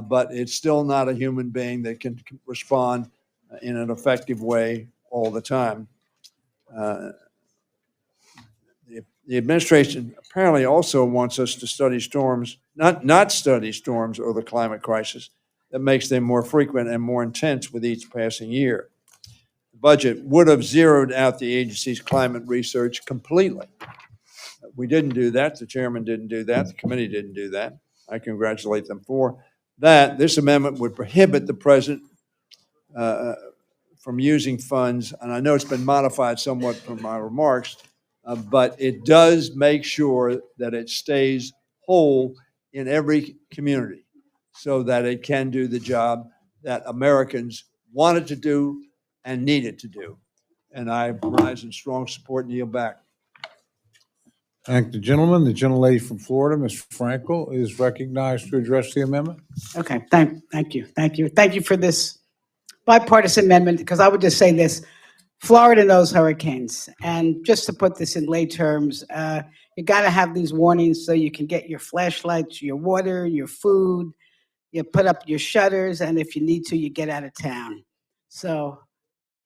but it's still not a human being that can respond in an effective way all the time. The administration apparently also wants us to study storms, not study storms or the climate crisis that makes them more frequent and more intense with each passing year. The budget would have zeroed out the agency's climate research completely. We didn't do that. The chairman didn't do that. The committee didn't do that. I congratulate them for that. This amendment would prohibit the president from using funds, and I know it's been modified somewhat from my remarks, but it does make sure that it stays whole in every community so that it can do the job that Americans want it to do and need it to do. And I rise in strong support and yield back. Thank the gentleman. The gentlelady from Florida, Ms. Frankel, is recognized to address the amendment. Okay, thank you. Thank you for this bipartisan amendment, because I would just say this. Florida knows hurricanes. And just to put this in lay terms, you got to have these warnings so you can get your flashlights, your water, your food, you put up your shutters, and if you need to, you get out of town. So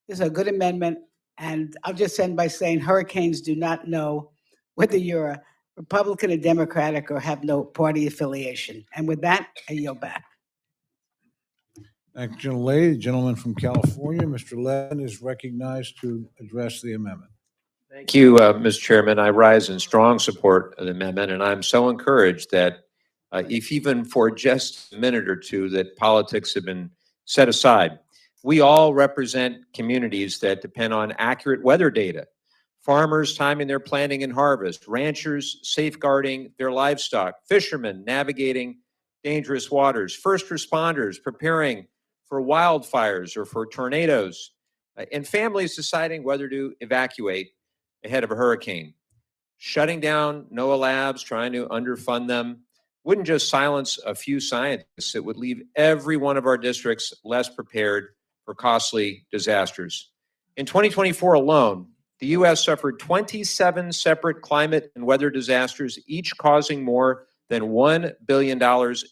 this is a good amendment. And I'll just end by saying hurricanes do not know whether you're a Republican or Democratic or have no party affiliation. And with that, I yield back. Thank you, gentlelady. The gentleman from California, Mr. Levin, is recognized to address the amendment. Thank you, Mr. Chairman. I rise in strong support of the amendment, and I'm so encouraged that if even for just a minute or two that politics have been set aside, we all represent communities that depend on accurate weather data. Farmers timing their planting and harvest, ranchers safeguarding their livestock, fishermen navigating dangerous waters, first responders preparing for wildfires or for tornadoes, and families deciding whether to evacuate ahead of a hurricane. Shutting down NOAA labs, trying to underfund them, wouldn't just silence a few scientists, it would leave every one of our districts less prepared for costly disasters. In 2024 alone, the U.S. suffered 27 separate climate and weather disasters, each causing more than $1 billion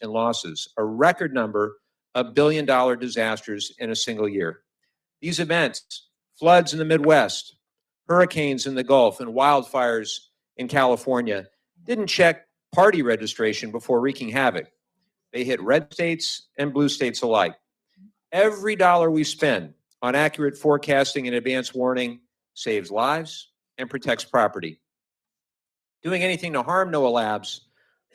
in losses, a record number of billion-dollar disasters in a single year. These events, floods in the Midwest, hurricanes in the Gulf, and wildfires in California, didn't check party registration before wreaking havoc. They hit red states and blue states alike. Every dollar we spend on accurate forecasting and advance warning saves lives and protects property. Doing anything to harm NOAA labs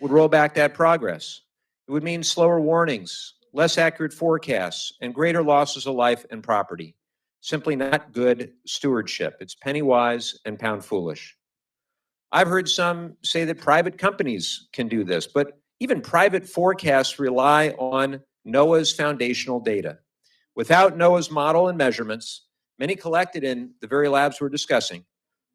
would roll back that progress. It would mean slower warnings, less accurate forecasts, and greater losses of life and property. Simply not good stewardship. It's penny wise and pound foolish. I've heard some say that private companies can do this, but even private forecasts rely on NOAA's foundational data. Without NOAA's model and measurements, many collected in the very labs we're discussing,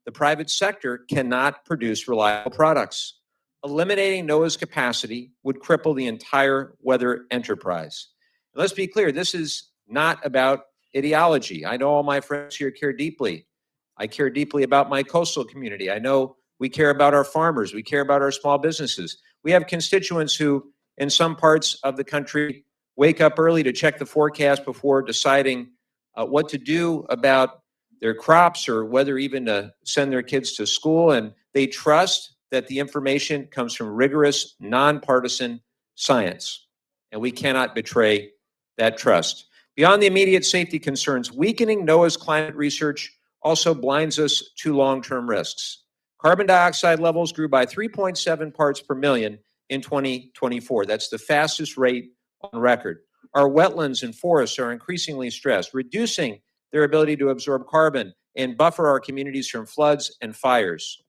the private sector cannot produce reliable products. Eliminating NOAA's capacity would cripple the entire weather enterprise. And let's be clear, this is not about ideology. I know all my friends here care deeply. I care deeply about my coastal community. I know we care about our farmers. We care about our small businesses. We have constituents who, in some parts of the country, wake up early to check the forecast before deciding what to do about their crops or whether even to send their kids to school. And they trust that the information comes from rigorous, nonpartisan science. And we cannot betray that trust. Beyond the immediate safety concerns, weakening NOAA's climate research also blinds us to long-term risks. Carbon dioxide levels grew by 3.7 parts per million in 2024. That's the fastest rate on record. Our wetlands and forests are increasingly stressed, reducing their ability to absorb carbon and buffer our communities from floods and fires.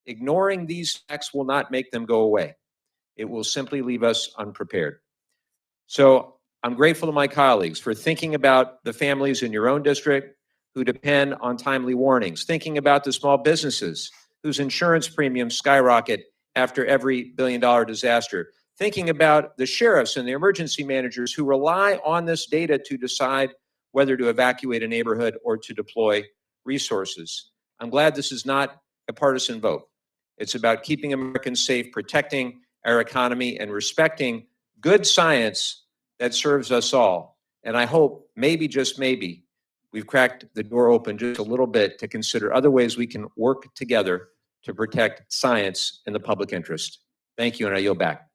Ignoring these facts will not make them go away. It will simply leave us unprepared. So I'm grateful to my colleagues for thinking about the families in your own district who depend on timely warnings, thinking about the small businesses whose insurance premiums skyrocket after every billion-dollar disaster, thinking about the sheriffs and the emergency managers who rely on this data to decide whether to evacuate a neighborhood or to deploy resources. I'm glad this is not a partisan vote. It's about keeping Americans safe, protecting our economy, and respecting good science that serves us all. And I hope, maybe, just maybe, we've cracked the door open just a little bit to consider other ways we can work together to protect science and the public interest. Thank you, and I yield back.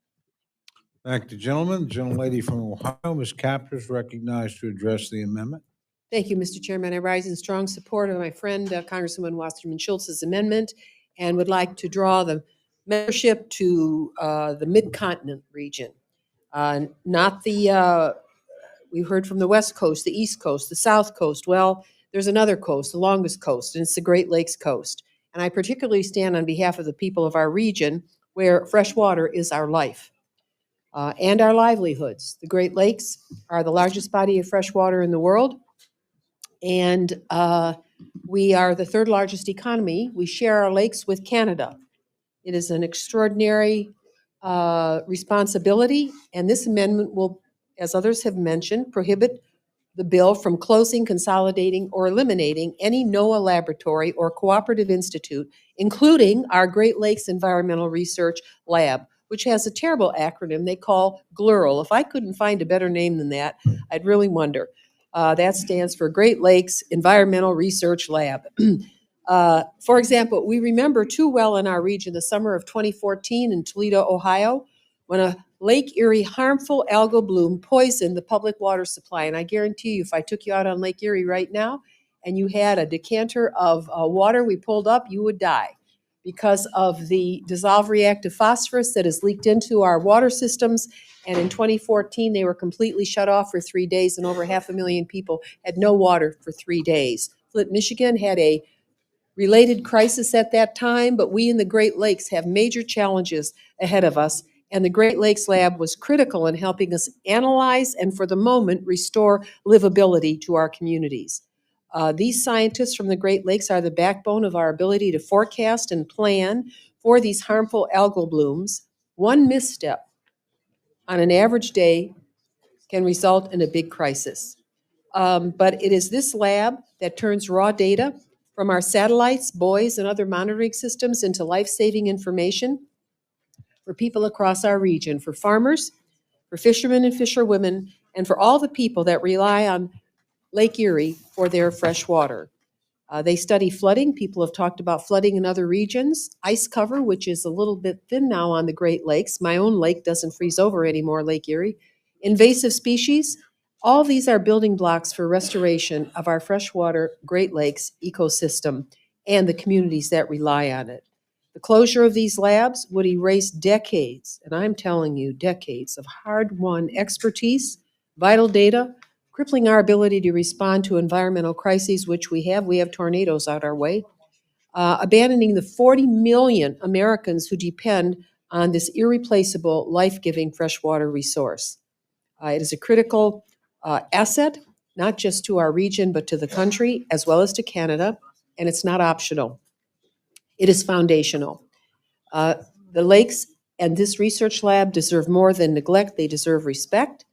Thank the gentleman. The gentlelady from Ohio, Ms. Capter, is recognized to address the amendment. Thank you, Mr. Chairman. I rise in strong support of my friend Congresswoman Wasserman Schultz's amendment and would like to draw the membership to the Mid-Continent region. Not the, we heard from the West Coast, the East Coast, the South Coast. Well, there's another coast, the longest coast, and it's the Great Lakes coast. And I particularly stand on behalf of the people of our region where fresh water is our life and our livelihoods. The Great Lakes are the largest body of fresh water in the world. And we are the third largest economy. We share our lakes with Canada. It is an extraordinary responsibility, and this amendment will, as others have mentioned, prohibit the bill from closing, consolidating, or eliminating any NOAA laboratory or cooperative institute, including our Great Lakes Environmental Research Lab, which has a terrible acronym they call GLERL. If I couldn't find a better name than that, I'd really wonder. That stands for Great Lakes Environmental Research Lab. For example, we remember too well in our region the summer of 2014 in Toledo, Ohio, when a Lake Erie harmful algal bloom poisoned the public water supply. And I guarantee you, if I took you out on Lake Erie right now and you had a decanter of water we pulled up, you would die because of the dissolved reactive phosphorus that has leaked into our water systems. And in 2014, they were completely shut off for 3 days, and over 500,000 people had no water for 3 days. Flint, Michigan had a related crisis at that time, but we in the Great Lakes have major challenges ahead of us. And the Great Lakes Lab was critical in helping us analyze and, for the moment, restore livability to our communities. These scientists from the Great Lakes are the backbone of our ability to forecast and plan for these harmful algal blooms. One misstep on an average day can result in a big crisis. But it is this lab that turns raw data from our satellites, buoys, and other monitoring systems into life-saving information for people across our region, for farmers, for fishermen and fisherwomen, and for all the people that rely on Lake Erie for their fresh water. They study flooding. People have talked about flooding in other regions. Ice cover, which is a little bit thin now on the Great Lakes. My own lake doesn't freeze over anymore, Lake Erie. Invasive species. All these are building blocks for restoration of our freshwater Great Lakes ecosystem and the communities that rely on it. The closure of these labs would erase decades, and I'm telling you, decades of hard-won expertise, vital data, crippling our ability to respond to environmental crises, which we have. We have tornadoes out our way. Abandoning the 40 million Americans who depend on this irreplaceable, life-giving freshwater resource. It is a critical asset, not just to our region, but to the country, as well as to Canada, and it's not optional. It is foundational. The lakes and this research lab deserve more than neglect. They deserve respect,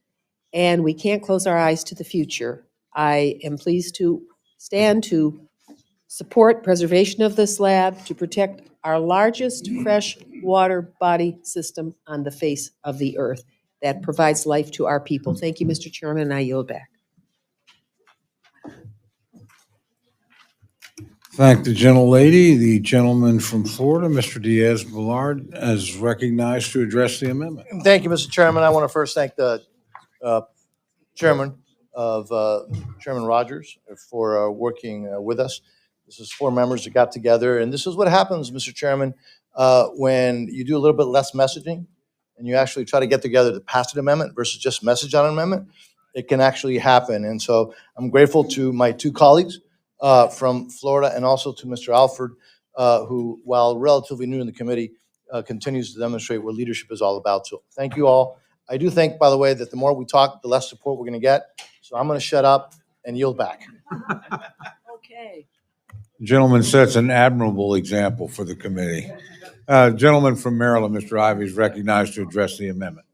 and we can't close our eyes to the future. I am pleased to stand to support preservation of this lab to protect our largest fresh water body system on the face of the earth that provides life to our people. Thank you, Mr. Chairman, and I yield back. Thank the gentlelady. The gentleman from Florida, Mr. Diaz-Balart, is recognized to address the amendment. Thank you, Mr. Chairman. I want to first thank the chairman of Chairman Rogers for working with us. This is 4 members that got together, and this is what happens, Mr. Chairman, when you do a little bit less messaging and you actually try to get together to pass an amendment versus just message on an amendment. It can actually happen, and so I'm grateful to my 2 colleagues from Florida, and also to Mr. Alford, who, while relatively new in the committee, continues to demonstrate what leadership is all about. So thank you all. I do think, by the way, that the more we talk, the less support we're going to get. So I'm going to shut up and yield back. Okay. The gentleman sets an admirable example for the committee. Gentleman from Maryland, Mr. Ivey, is recognized to address the amendment.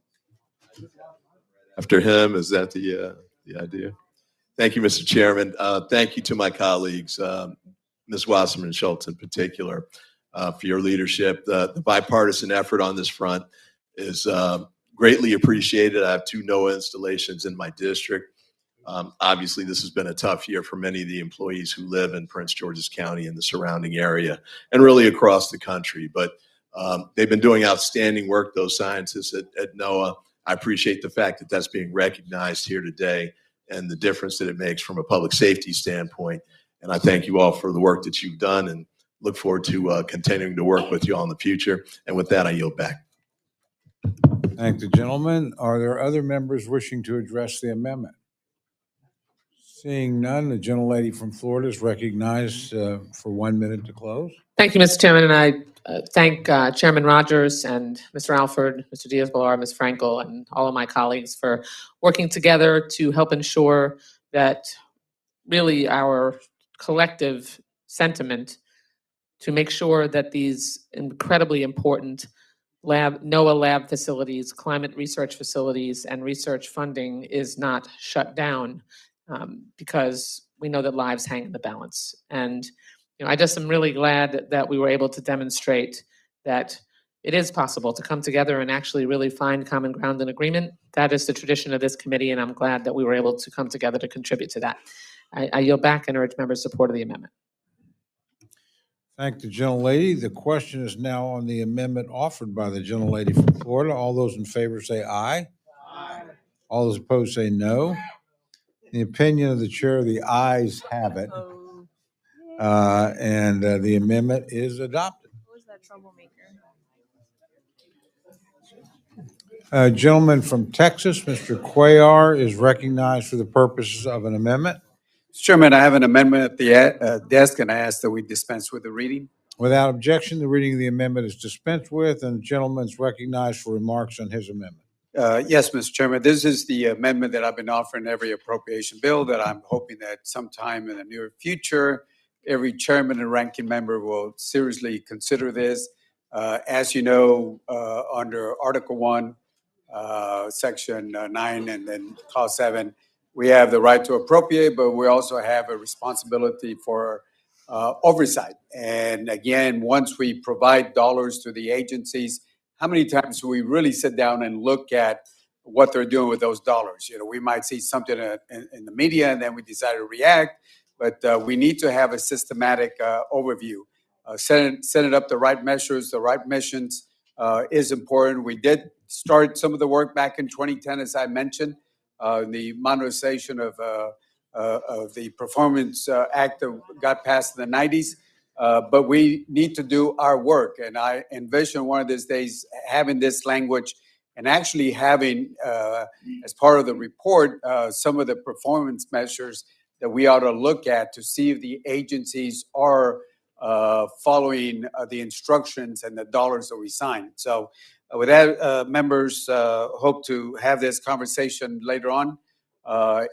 After him, is that the idea? Thank you, Mr. Chairman. Thank you to my colleagues, Ms. Wasserman Schultz in particular, for your leadership. The bipartisan effort on this front is greatly appreciated. I have 2 NOAA installations in my district. Obviously, this has been a tough year for many of the employees who live in Prince George's County and the surrounding area, and really across the country. But they've been doing outstanding work, those scientists at NOAA. I appreciate the fact that that's being recognized here today and the difference that it makes from a public safety standpoint. And I thank you all for the work that you've done and look forward to continuing to work with you all in the future. And with that, I yield back. Thank the gentleman. Are there other members wishing to address the amendment? Seeing none, the gentlelady from Florida is recognized for 1 minute to close. Thank you, Mr. Chairman, and I thank Chairman Rogers and Mr. Alford, Mr. Diaz-Balart, Ms. Frankel, and all of my colleagues for working together to help ensure that really our collective sentiment to make sure that these incredibly important NOAA lab facilities, climate research facilities, and research funding is not shut down because we know that lives hang in the balance. And I just am really glad that we were able to demonstrate that it is possible to come together and actually really find common ground and agreement. That is the tradition of this committee, and I'm glad that we were able to come together to contribute to that. I yield back and urge members' support of the amendment. Thank the gentlelady. The question is now on the amendment offered by the gentlelady from Florida. All those in favor say aye. Aye. All those opposed say no. In the opinion of the chair, the ayes have it. And the amendment is adopted. Who was that troublemaker? Gentleman from Texas, Mr. Cuellar, is recognized for the purposes of an amendment. Mr. Chairman, I have an amendment at the desk, and I ask that we dispense with the reading. Without objection, the reading of the amendment is dispensed with, and the gentleman is recognized for remarks on his amendment. Yes, Mr. Chairman, this is the amendment that I've been offering every appropriation bill that I'm hoping that sometime in the near future, every chairman and ranking member will seriously consider this. As you know, under Article 1, Section 9, and then Clause 7, we have the right to appropriate, but we also have a responsibility for oversight. And again, once we provide dollars to the agencies, how many times do we really sit down and look at what they're doing with those dollars? We might see something in the media and then we decide to react, but we need to have a systematic overview. Setting up the right measures, the right missions is important. We did start some of the work back in 2010, as I mentioned, the modernization of the Performance Act that got passed in the 90s. But we need to do our work. And I envision one of these days having this language and actually having, as part of the report, some of the performance measures that we ought to look at to see if the agencies are following the instructions and the dollars that we sign. So with that, members hope to have this conversation later on.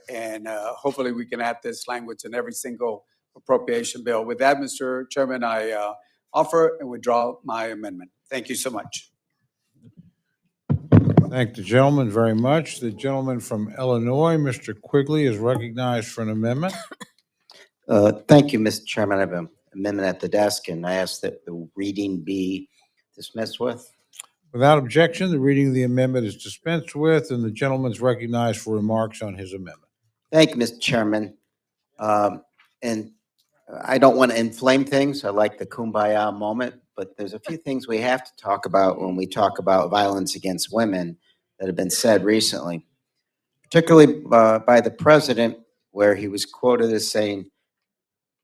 And hopefully we can add this language in every single appropriation bill. With that, Mr. Chairman, I offer and withdraw my amendment. Thank you so much. Thank the gentleman very much. The gentleman from Illinois, Mr. Quigley, is recognized for an amendment. Thank you, Mr. Chairman. I have an amendment at the desk, and I ask that the reading be dismissed with. Without objection, the reading of the amendment is dispensed with, and the gentleman is recognized for remarks on his amendment. Thank you, Mr. Chairman. And I don't want to inflame things. I like the kumbaya moment, but there's a few things we have to talk about when we talk about violence against women that have been said recently, particularly by the president, where he was quoted as saying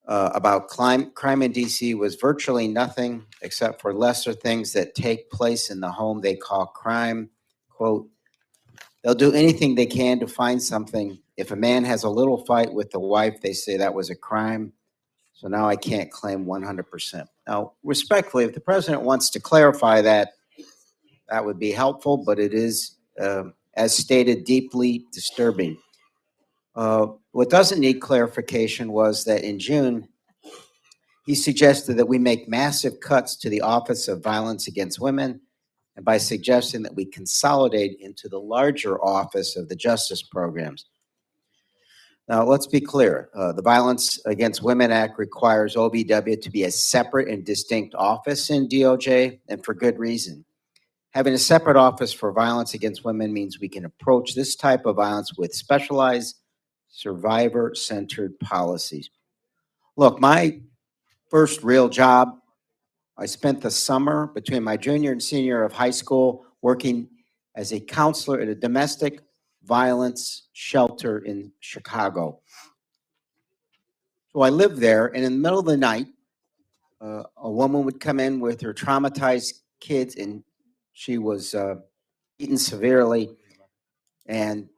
about crime in D.C. was virtually nothing except for lesser things that take place in the home they call crime. Quote, they'll do anything they can to find something. If a man has a little fight with the wife, they say that was a crime. So now I can't claim 100%. Now, respectfully, if the president wants to clarify that, that would be helpful, but it is, as stated, deeply disturbing. What doesn't need clarification was that in June, he suggested that we make massive cuts to the Office of Violence Against Women, and by suggesting that we consolidate into the larger Office of the Justice Programs. Now, let's be clear. The Violence Against Women Act requires OVW to be a separate and distinct office in DOJ, and for good reason. Having a separate office for violence against women means we can approach this type of violence with specialized survivor-centered policies. Look, my first real job, I spent the summer between my junior and senior year of high school working as a counselor at a domestic violence shelter in Chicago. So I lived there, and in the middle of the night, a woman would come in with her traumatized kids, and she was beaten severely and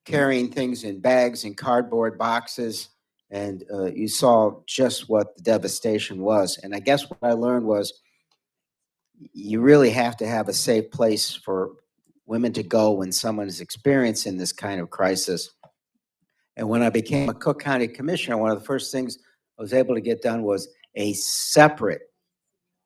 carrying things in bags and cardboard boxes. And you saw just what the devastation was. And I guess what I learned was you really have to have a safe place for women to go when someone is experiencing this kind of crisis. And when I became a Cook County Commissioner, one of the first things I was able to get done was a separate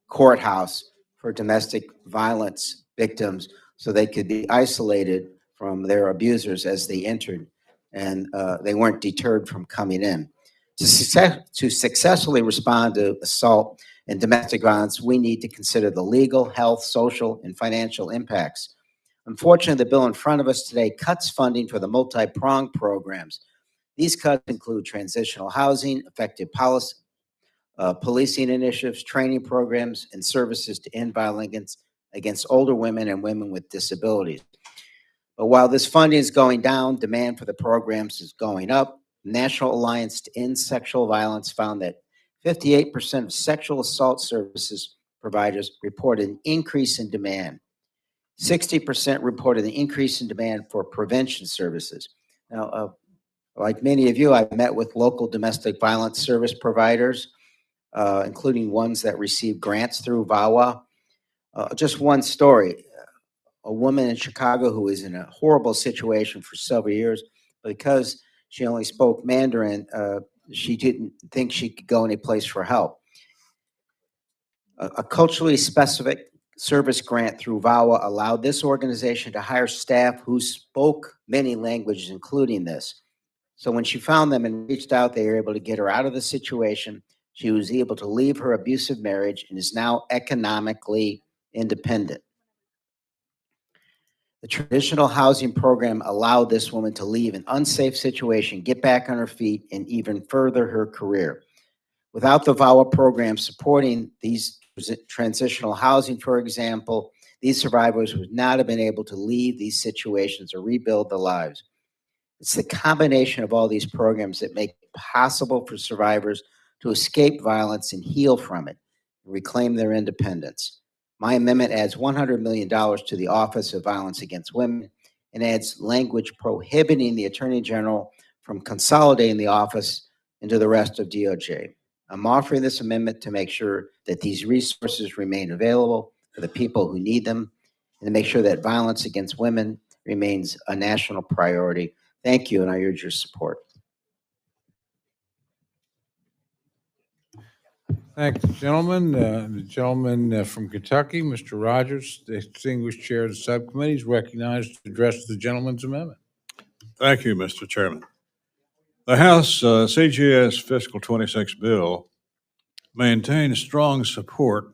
courthouse for domestic violence victims so they could be isolated from their abusers as they entered, and they weren't deterred from coming in. To successfully respond to assault and domestic violence, we need to consider the legal, health, social, and financial impacts. Unfortunately, the bill in front of us today cuts funding for the multi-pronged programs. These cuts include transitional housing, effective policy, policing initiatives, training programs, and services to end violence against older women and women with disabilities. But while this funding is going down, demand for the programs is going up. The National Alliance to End Sexual Violence found that 58% of sexual assault services providers reported an increase in demand. 60% reported an increase in demand for prevention services. Now, like many of you, I've met with local domestic violence service providers, including ones that receive grants through VAWA. Just one story. A woman in Chicago who was in a horrible situation for several years, because she only spoke Mandarin, she didn't think she could go any place for help. A culturally specific service grant through VAWA allowed this organization to hire staff who spoke many languages, including this. So when she found them and reached out, they were able to get her out of the situation. She was able to leave her abusive marriage and is now economically independent. The traditional housing program allowed this woman to leave an unsafe situation, get back on her feet, and even further her career. Without the VAWA program supporting these transitional housing, for example, these survivors would not have been able to leave these situations or rebuild their lives. It's the combination of all these programs that make it possible for survivors to escape violence and heal from it, and reclaim their independence. My amendment adds $100 million to the Office of Violence Against Women and adds language prohibiting the Attorney General from consolidating the office into the rest of DOJ. I'm offering this amendment to make sure that these resources remain available for the people who need them and to make sure that violence against women remains a national priority. Thank you, and I urge your support. Thank you, gentlemen. The gentleman from Kentucky, Mr. Rogers, the distinguished chair of the subcommittee, is recognized to address the gentleman's amendment. Thank you, Mr. Chairman. The House CGS Fiscal 26 bill maintains strong support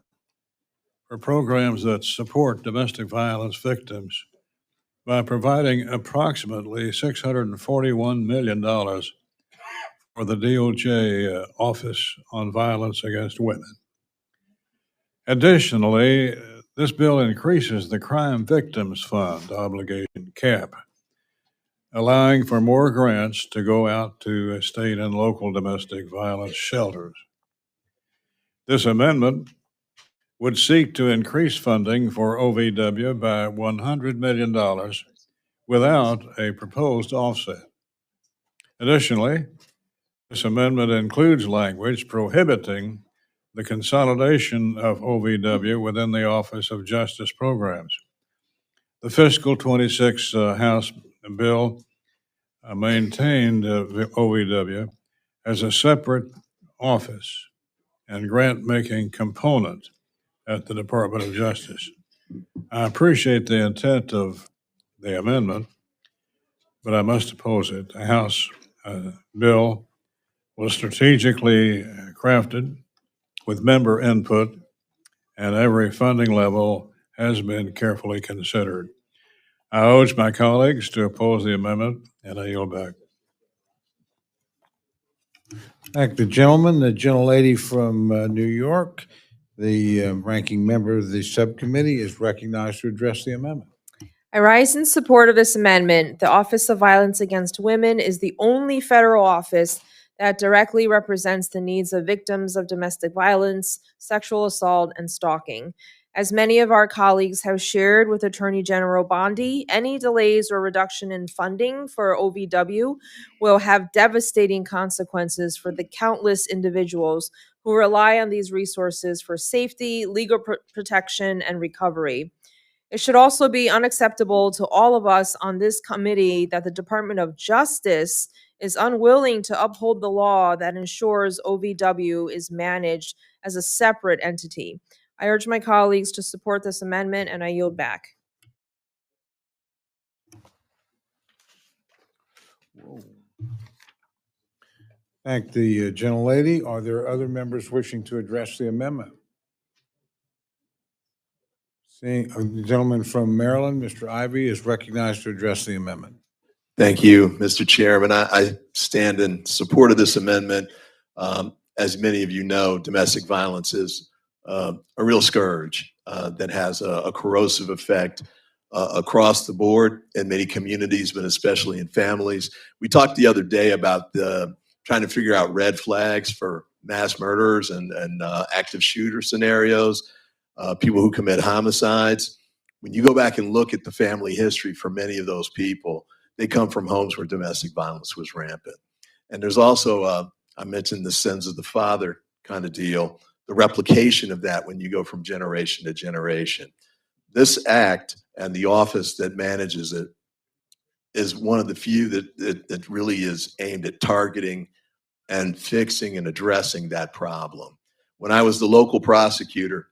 for programs that support domestic violence victims by providing approximately $641 million for the DOJ Office on Violence Against Women. Additionally, this bill increases the Crime Victims Fund obligation cap, allowing for more grants to go out to state and local domestic violence shelters. This amendment would seek to increase funding for OVW by $100 million without a proposed offset. Additionally, this amendment includes language prohibiting the consolidation of OVW within the Office of Justice Programs. The Fiscal 26 House bill maintained OVW as a separate office and grant-making component at the Department of Justice. I appreciate the intent of the amendment, but I must oppose it. The House bill was strategically crafted with member input, and every funding level has been carefully considered. I urge my colleagues to oppose the amendment, and I yield back. Thank the gentleman, the gentlelady from New York. The ranking member of the subcommittee is recognized to address the amendment. I rise in support of this amendment. The Office of Violence Against Women is the only federal office that directly represents the needs of victims of domestic violence, sexual assault, and stalking. As many of our colleagues have shared with Attorney General Bondi, any delays or reduction in funding for OVW will have devastating consequences for the countless individuals who rely on these resources for safety, legal protection, and recovery. It should also be unacceptable to all of us on this committee that the Department of Justice is unwilling to uphold the law that ensures OVW is managed as a separate entity. I urge my colleagues to support this amendment, and I yield back. Thank the gentlelady. Are there other members wishing to address the amendment? Seeing the gentleman from Maryland, Mr. Ivey, is recognized to address the amendment. Thank you, Mr. Chairman. I stand in support of this amendment. As many of you know, domestic violence is a real scourge that has a corrosive effect across the board in many communities, but especially in families. We talked the other day about trying to figure out red flags for mass murderers and active shooter scenarios, people who commit homicides. When you go back and look at the family history for many of those people, they come from homes where domestic violence was rampant. And there's also, I mentioned the sins of the father kind of deal, the replication of that when you go from generation to generation. This act and the office that manages it is one of the few that really is aimed at targeting and fixing and addressing that problem. When I was the local prosecutor,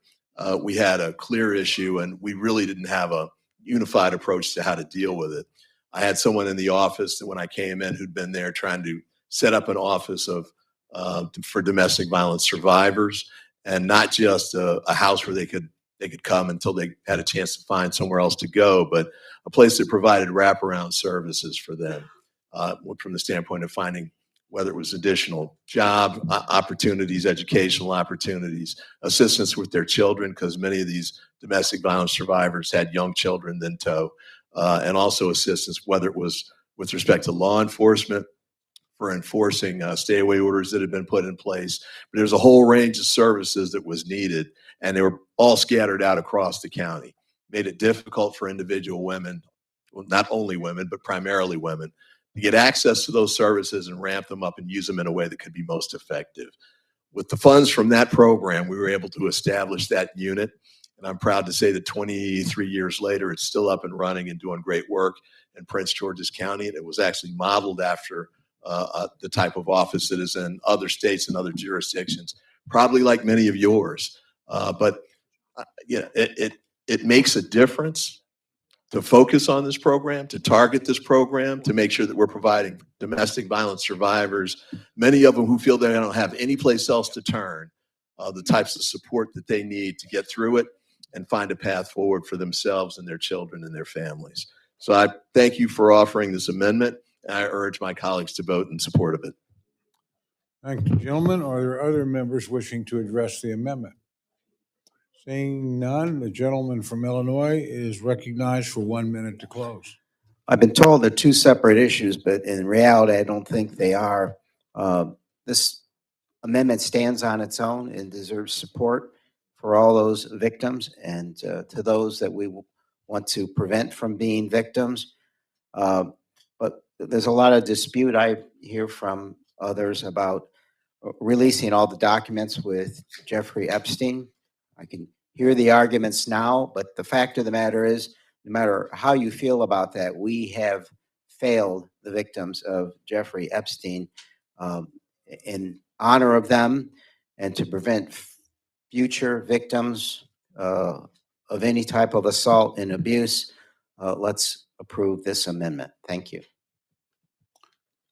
we had a clear issue and we really didn't have a unified approach to how to deal with it. I had someone in the office that when I came in who'd been there trying to set up an office for domestic violence survivors, and not just a house where they could come until they had a chance to find somewhere else to go, but a place that provided wraparound services for them from the standpoint of finding whether it was additional job opportunities, educational opportunities, assistance with their children, because many of these domestic violence survivors had young children in tow, and also assistance, whether it was with respect to law enforcement for enforcing stay-away orders that had been put in place. But there's a whole range of services that was needed, and they were all scattered out across the county. Made it difficult for individual women, well, not only women, but primarily women, to get access to those services and ramp them up and use them in a way that could be most effective. With the funds from that program, we were able to establish that unit. And I'm proud to say that 23 years later, it's still up and running and doing great work in Prince George's County. And it was actually modeled after the type of office that is in other states and other jurisdictions, probably like many of yours. But it makes a difference to focus on this program, to target this program, to make sure that we're providing domestic violence survivors, many of them who feel they don't have any place else to turn, the types of support that they need to get through it and find a path forward for themselves and their children and their families. So I thank you for offering this amendment, and I urge my colleagues to vote in support of it. Thank you, gentlemen. Are there other members wishing to address the amendment? Seeing none, the gentleman from Illinois is recognized for 1 minute to close. I've been told they're two separate issues, but in reality, I don't think they are. This amendment stands on its own and deserves support for all those victims and to those that we want to prevent from being victims. But there's a lot of dispute I hear from others about releasing all the documents with Jeffrey Epstein. I can hear the arguments now, but the fact of the matter is, no matter how you feel about that, we have failed the victims of Jeffrey Epstein. In honor of them and to prevent future victims of any type of assault and abuse, let's approve this amendment. Thank you.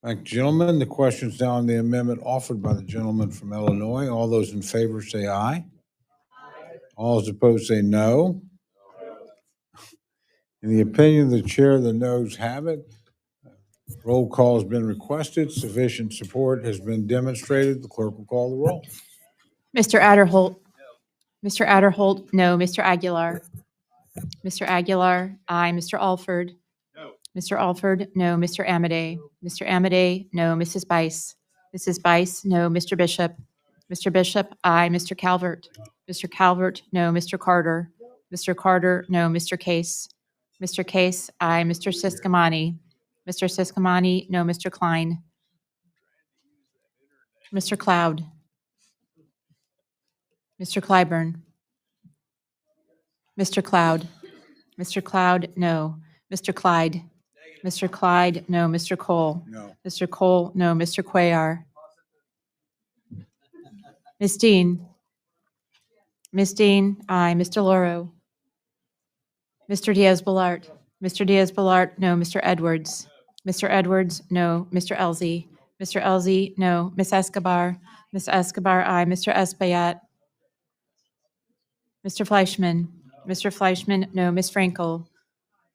Thank you, gentlemen. The question's now on the amendment offered by the gentleman from Illinois. All those in favor say aye. All those opposed say no. In the opinion of the chair, the noes have it. Roll call has been requested. Sufficient support has been demonstrated. The clerk will call the roll. Mr. Adderholt. Mr. Adderholt, no. Mr. Aguilar. Mr. Aguilar, aye. Mr. Alford. Mr. Alford, no. Mr. Amade. Mr. Amade, no. Mrs. Bice. Mrs. Bice, no. Mr. Bishop. Mr. Bishop, aye. Mr. Calvert. Mr. Calvert, no. Mr. Carter. Mr. Carter, no. Mr. Case. Mr. Case, aye. Mr. Siscomani. Mr. Siscomani, no. Mr. Klein. Mr. Cloud. Mr. Clyburn. Mr. Cloud. Mr. Cloud, no. Mr. Clyde. Mr. Clyde, no. Mr. Cole. No. Mr. Cole, no. Mr. Cuellar. Ms. Dean. Ms. Dean, aye. Mr. Loro. Mr. Diaz-Balart. Mr. Diaz-Balart, no. Mr. Edwards. Mr. Edwards, no. Mr. Elzey. Mr. Elzey, no. Ms. Escobar. Ms. Escobar, aye. Mr. Espaillat. Mr. Fleischman. Mr. Fleischman, no. Ms. Frankel.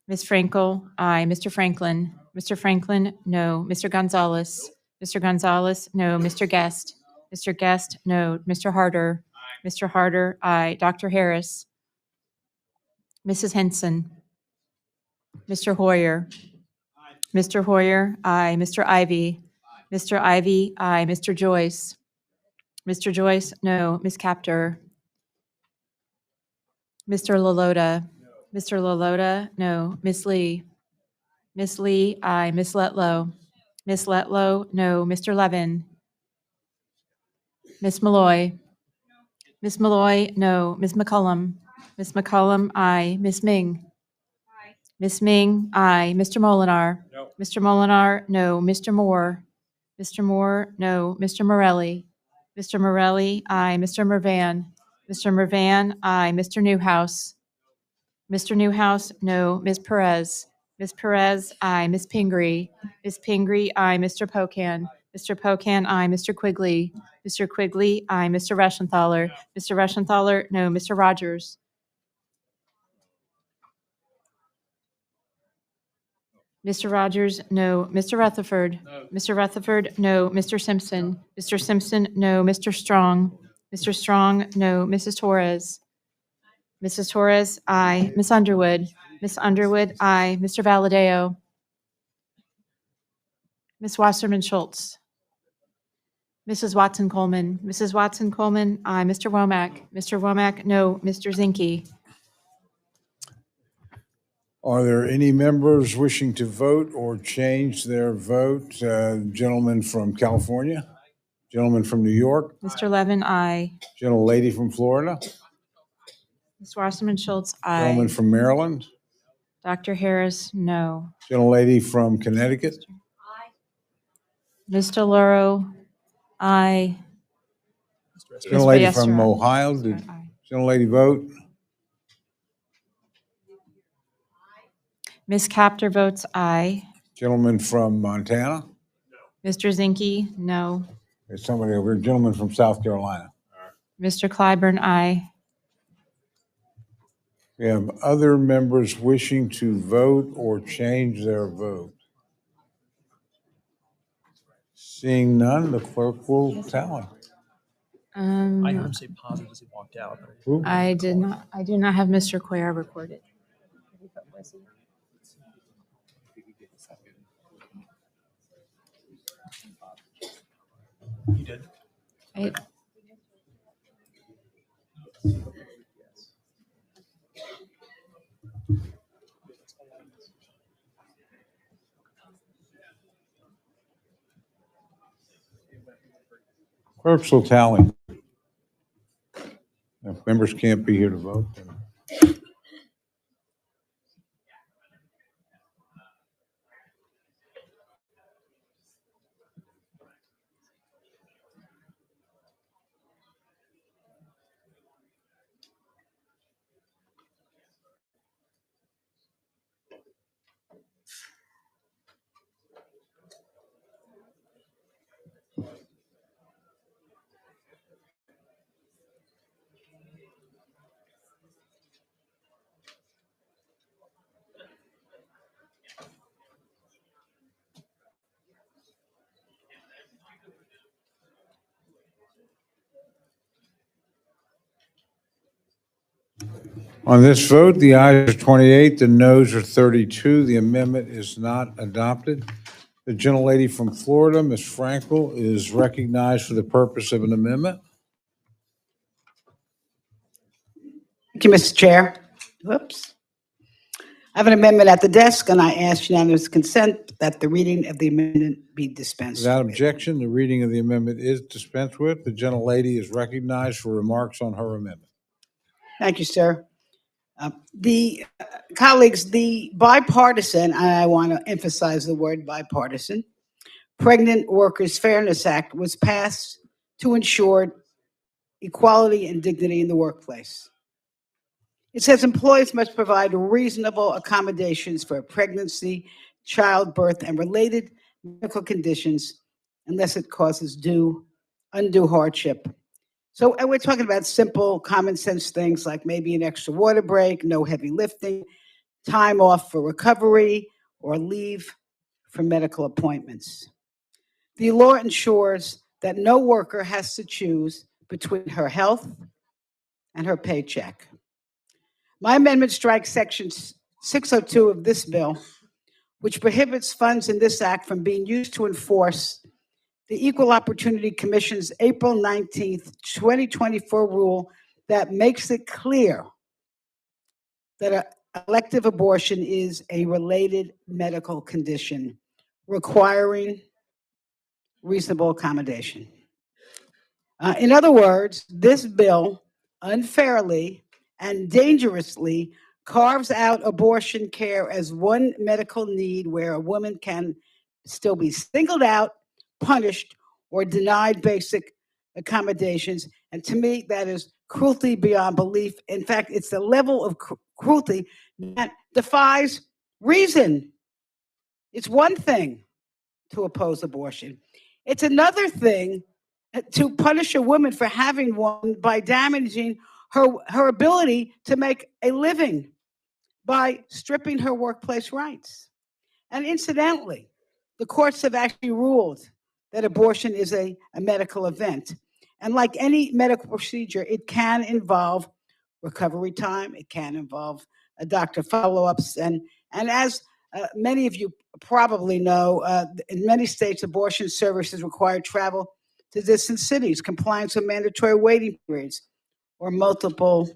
Ms. Frankel, aye. Mr. Franklin. Mr. Franklin, no. Mr. Gonzalez. Mr. Gonzalez, no. Mr. Guest. Mr. Guest, no. Mr. Harder. Mr. Harder, aye. Dr. Harris. Mrs. Henson. Mr. Hoyer. Mr. Hoyer, aye. Mr. Ivy. Mr. Ivy, aye. Mr. Joyce. Mr. Joyce, no. Ms. Capter. Mr. Lalota. Mr. Lalota, no. Ms. Lee. Ms. Lee, aye. Ms. Letlow. Ms. Letlow, no. Mr. Levin. Ms. Malloy. Ms. Malloy, no. Ms. McCullum. Ms. McCullum, aye. Ms. Ming. Ms. Ming, aye. Mr. Molinar. No. Mr. Molinar, no. Mr. Moore. Mr. Moore, no. Mr. Morelli. Mr. Morelli, aye. Mr. Mervan. Mr. Mervan, aye. Mr. Newhouse. Mr. Newhouse, no. Ms. Perez. Ms. Perez, aye. Ms. Pingree. Ms. Pingree, aye. Mr. Pocan. Mr. Pocan, aye. Mr. Quigley. Mr. Quigley, aye. Mr. Reschenthaler. Mr. Reschenthaler, no. Mr. Rogers. Mr. Rogers, no. Mr. Rutherford. Mr. Rutherford, no. Mr. Simpson. Mr. Simpson, no. Mr. Strong. Mr. Strong, no. Mrs. Torres. Mrs. Torres, aye. Miss Underwood. Miss Underwood, aye. Mr. Valadeo. Miss Wasserman Schultz. Mrs. Watson Coleman. Mrs. Watson Coleman, aye. Mr. Womack. Mr. Womack, no. Mr. Zinke. Are there any members wishing to vote or change their vote? Gentleman from California, gentleman from New York, Mr. Levin, aye. gentlelady from Florida, Ms. Wasserman Schultz, gentleman aye. from Maryland, Dr. Harris, no. gentlelady from Connecticut, Mr. Loro, aye. gentlelady from Esper- Ohio. Did gentlelady vote? Ms. Capter votes aye. Gentleman from Montana? Mr. Zinke, no. There's somebody over here, gentleman from South Carolina. Mr. Clyburn, aye. We have other members wishing to vote or change their vote. Seeing none, the clerk will tally. I heard him say positive as he walked out. Who? I do not have Mr. Cuellar recorded. You did? I- Clerks will tally. If members can't be here to vote, then On this vote, the ayes are 28, the noes are 32. The amendment is not adopted. The gentlelady from Florida, Ms. Frankel, is recognized for the purpose of an amendment. Thank you, Mr. Chair. Whoops. I have an amendment at the desk, and I ask unanimous consent that the reading of the amendment be dispensed. Without objection, the reading of the amendment is dispensed with. The gentlelady is recognized for remarks on her amendment. Thank you, sir. The colleagues, the bipartisan, and I want to emphasize the word bipartisan, Pregnant Workers Fairness Act was passed to ensure equality and dignity in the workplace. It says employers must provide reasonable accommodations for pregnancy, childbirth, and related medical conditions unless it causes undue hardship. So and we're talking about simple, common sense things like maybe an extra water break, no heavy lifting, time off for recovery, or leave for medical appointments. The law ensures that no worker has to choose between her health and her paycheck. My amendment strikes Section 602 of this bill, which prohibits funds in this act from being used to enforce the Equal Opportunity Commission's April 19th, 2024 rule that makes it clear that an elective abortion is a related medical condition requiring reasonable accommodation. In other words, this bill unfairly and dangerously carves out abortion care as one medical need where a woman can still be singled out, punished, or denied basic accommodations. And to me, that is cruelty beyond belief. In fact, it's the level of cruelty that defies reason. It's one thing to oppose abortion. It's another thing to punish a woman for having one by damaging her ability to make a living by stripping her workplace rights. And incidentally, the courts have actually ruled that abortion is a medical event. And like any medical procedure, it can involve recovery time, it can involve a doctor follow-ups, and as many of you probably know, in many states, abortion services require travel to distant cities, compliance with mandatory waiting periods, or multiple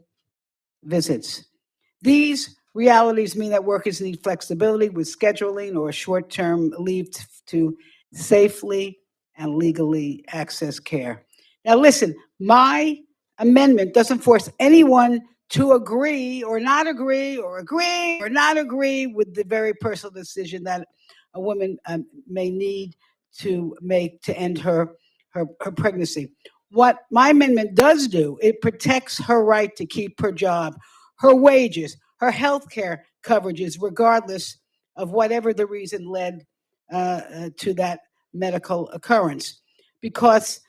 visits. These realities mean that workers need flexibility with scheduling or short-term leave to safely and legally access care. Now listen, my amendment doesn't force anyone to agree or not agree or agree or not agree with the very personal decision that a woman may need to make to end her pregnancy. What my amendment does do, it protects her right to keep her job, her wages, her health care coverages, regardless of whatever the reason led to that medical occurrence. Because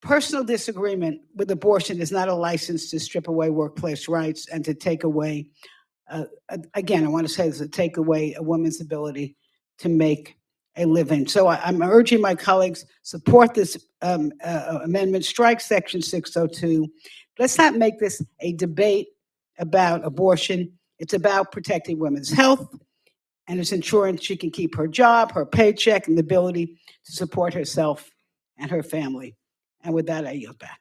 personal disagreement with abortion is not a license to strip away workplace rights and to take away, again, I want to say this, to take away a woman's ability to make a living. So I'm urging my colleagues, support this amendment, strike Section 602. Let's not make this a debate about abortion. It's about protecting women's health, and it's ensuring she can keep her job, her paycheck, and the ability to support herself and her family. And with that, I yield back.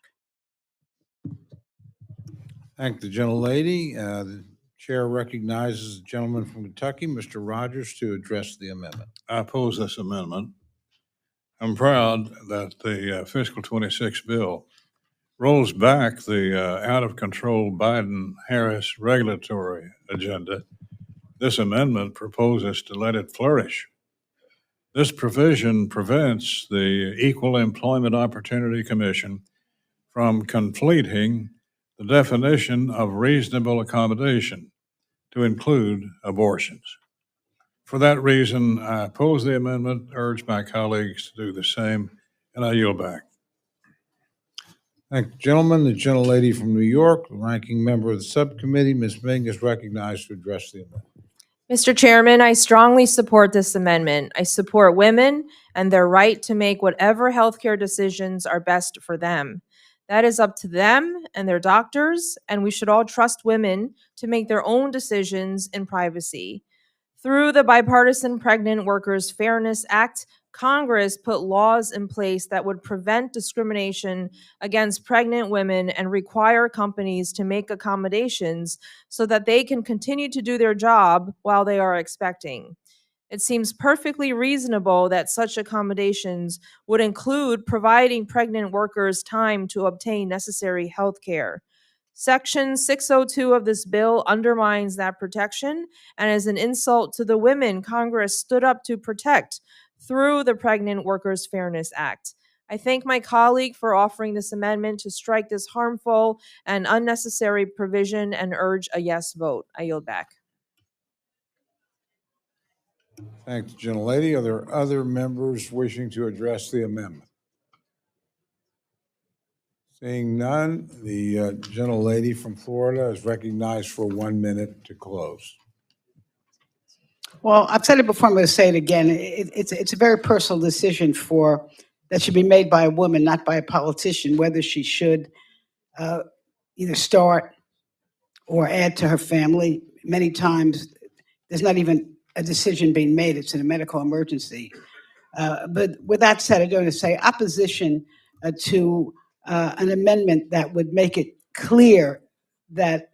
Thank the gentlelady. The chair recognizes the gentleman from Kentucky, Mr. Rogers, to address the amendment. I oppose this amendment. I'm proud that the Fiscal 26 bill rolls back the out-of-control Biden-Harris regulatory agenda. This amendment proposes to let it flourish. This provision prevents the Equal Employment Opportunity Commission from conflating the definition of reasonable accommodation to include abortions. For that reason, I oppose the amendment, urge my colleagues to do the same, and I yield back. Thank you, gentlemen. The gentlelady from New York, the ranking member of the subcommittee, Ms. Ming, is recognized to address the amendment. Mr. Chairman, I strongly support this amendment. I support women and their right to make whatever healthcare decisions are best for them. That is up to them and their doctors, and we should all trust women to make their own decisions in privacy. Through the Bipartisan Pregnant Workers Fairness Act, Congress put laws in place that would prevent discrimination against pregnant women and require companies to make accommodations so that they can continue to do their job while they are expecting. It seems perfectly reasonable that such accommodations would include providing pregnant workers time to obtain necessary health care. Section 602 of this bill undermines that protection and is an insult to the women Congress stood up to protect through the Pregnant Workers Fairness Act. I thank my colleague for offering this amendment to strike this harmful and unnecessary provision and urge a yes vote. I yield back. Thank the gentlelady. Are there other members wishing to address the amendment? Seeing none, the gentlelady from Florida is recognized for 1 minute to close. Well, I've said it before, I'm going to say it again. It's a very personal decision that should be made by a woman, not by a politician, whether she should either start or add to her family. Many times, there's not even a decision being made. It's in a medical emergency. But with that said, I do want to say opposition to an amendment that would make it clear that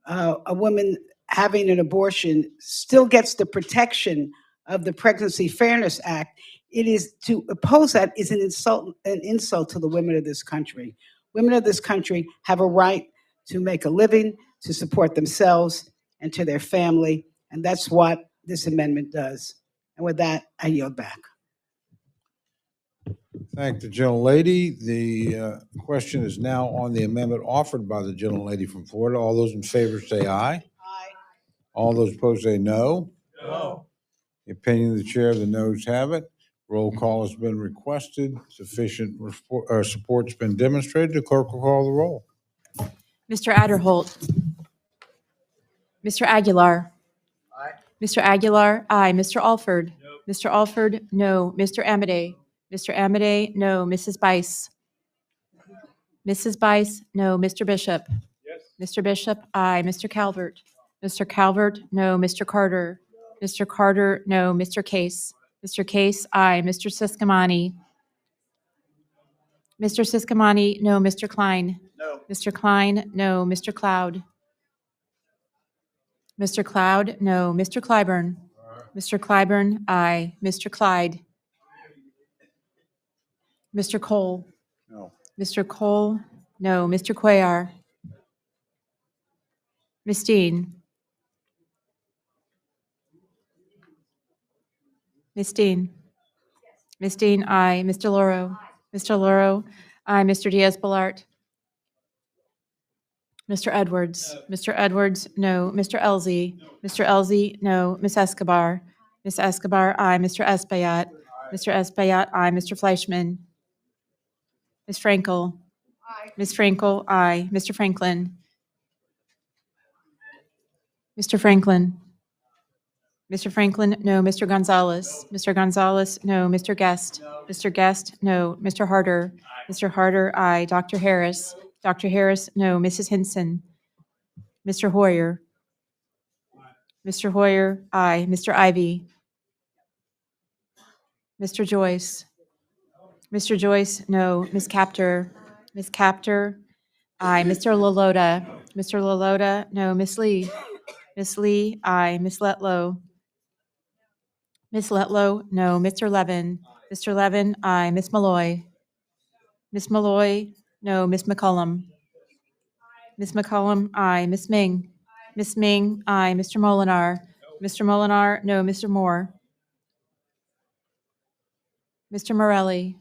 a woman having an abortion still gets the protection of the Pregnancy Fairness Act. It is to oppose that is an insult to the women of this country. Women of this country have a right to make a living, to support themselves and to their family, and that's what this amendment does. And with that, I yield back. Thank the gentlelady. The question is now on the amendment offered by the gentlelady from Florida. All those in favor say aye. Aye. All those opposed say no. No. The opinion of the chair, the noes have it. Roll call has been requested. Sufficient support's been demonstrated. The clerk will call the roll. Mr. Adderholt. Mr. Aguilar. Aye. Mr. Aguilar, aye. Mr. Alford. No. Mr. Alford, no. Mr. Amade. Mr. Amade, no. Mrs. Bice. Mrs. Bice, no. Mr. Bishop. Yes. Mr. Bishop, aye. Mr. Calvert. Mr. Calvert, no. Mr. Carter. Mr. Carter, no. Mr. Case. Mr. Case, aye. Mr. Siscomani. Mr. Siscomani, no. Mr. Klein. No. Mr. Klein, no. Mr. Cloud. Mr. Cloud, no. Mr. Clyburn. Mr. Clyburn, aye. Mr. Clyde. Mr. Cole. No. Mr. Cole, no. Mr. Cuellar. Ms. Dean. Ms. Dean. Ms. Dean, aye. Mr. Loro. Mr. Loro, aye. Mr. Diaz-Balart. Mr. Edwards. Mr. Edwards, no. Mr. Elzey. Mr. Elzey, no. Ms. Escobar. Ms. Escobar, aye. Mr. Espaillat. Mr. Espaillat, aye. Mr. Fleischman. Ms. Frankel. Aye. Ms. Frankel, aye. Mr. Franklin. Mr. Franklin. Mr. Franklin, no. Mr. Gonzalez. Mr. Gonzalez, no. Mr. Guest. Mr. Guest, no. Mr. Harder. Mr. Harder, aye. Dr. Harris. Dr. Harris, no. Mrs. Hinson. Mr. Hoyer. Mr. Hoyer, aye. Mr. Ivy. Mr. Joyce. Mr. Joyce, no. Ms. Captor. Ms. Captor, aye. Mr. Lalota. Mr. Lalota, no. Ms. Lee. Ms. Lee, aye. Ms. Letlow. Ms. Letlow, no. Mr. Levin. Mr. Levin, aye. Ms. Malloy. Ms. Malloy, no. Ms. McCollum. Ms. McCollum, aye. Ms. Ming. Ms. Ming, aye. Mr. Molinar. Mr. Molinar, no. Mr. Moore. Mr. Morelli.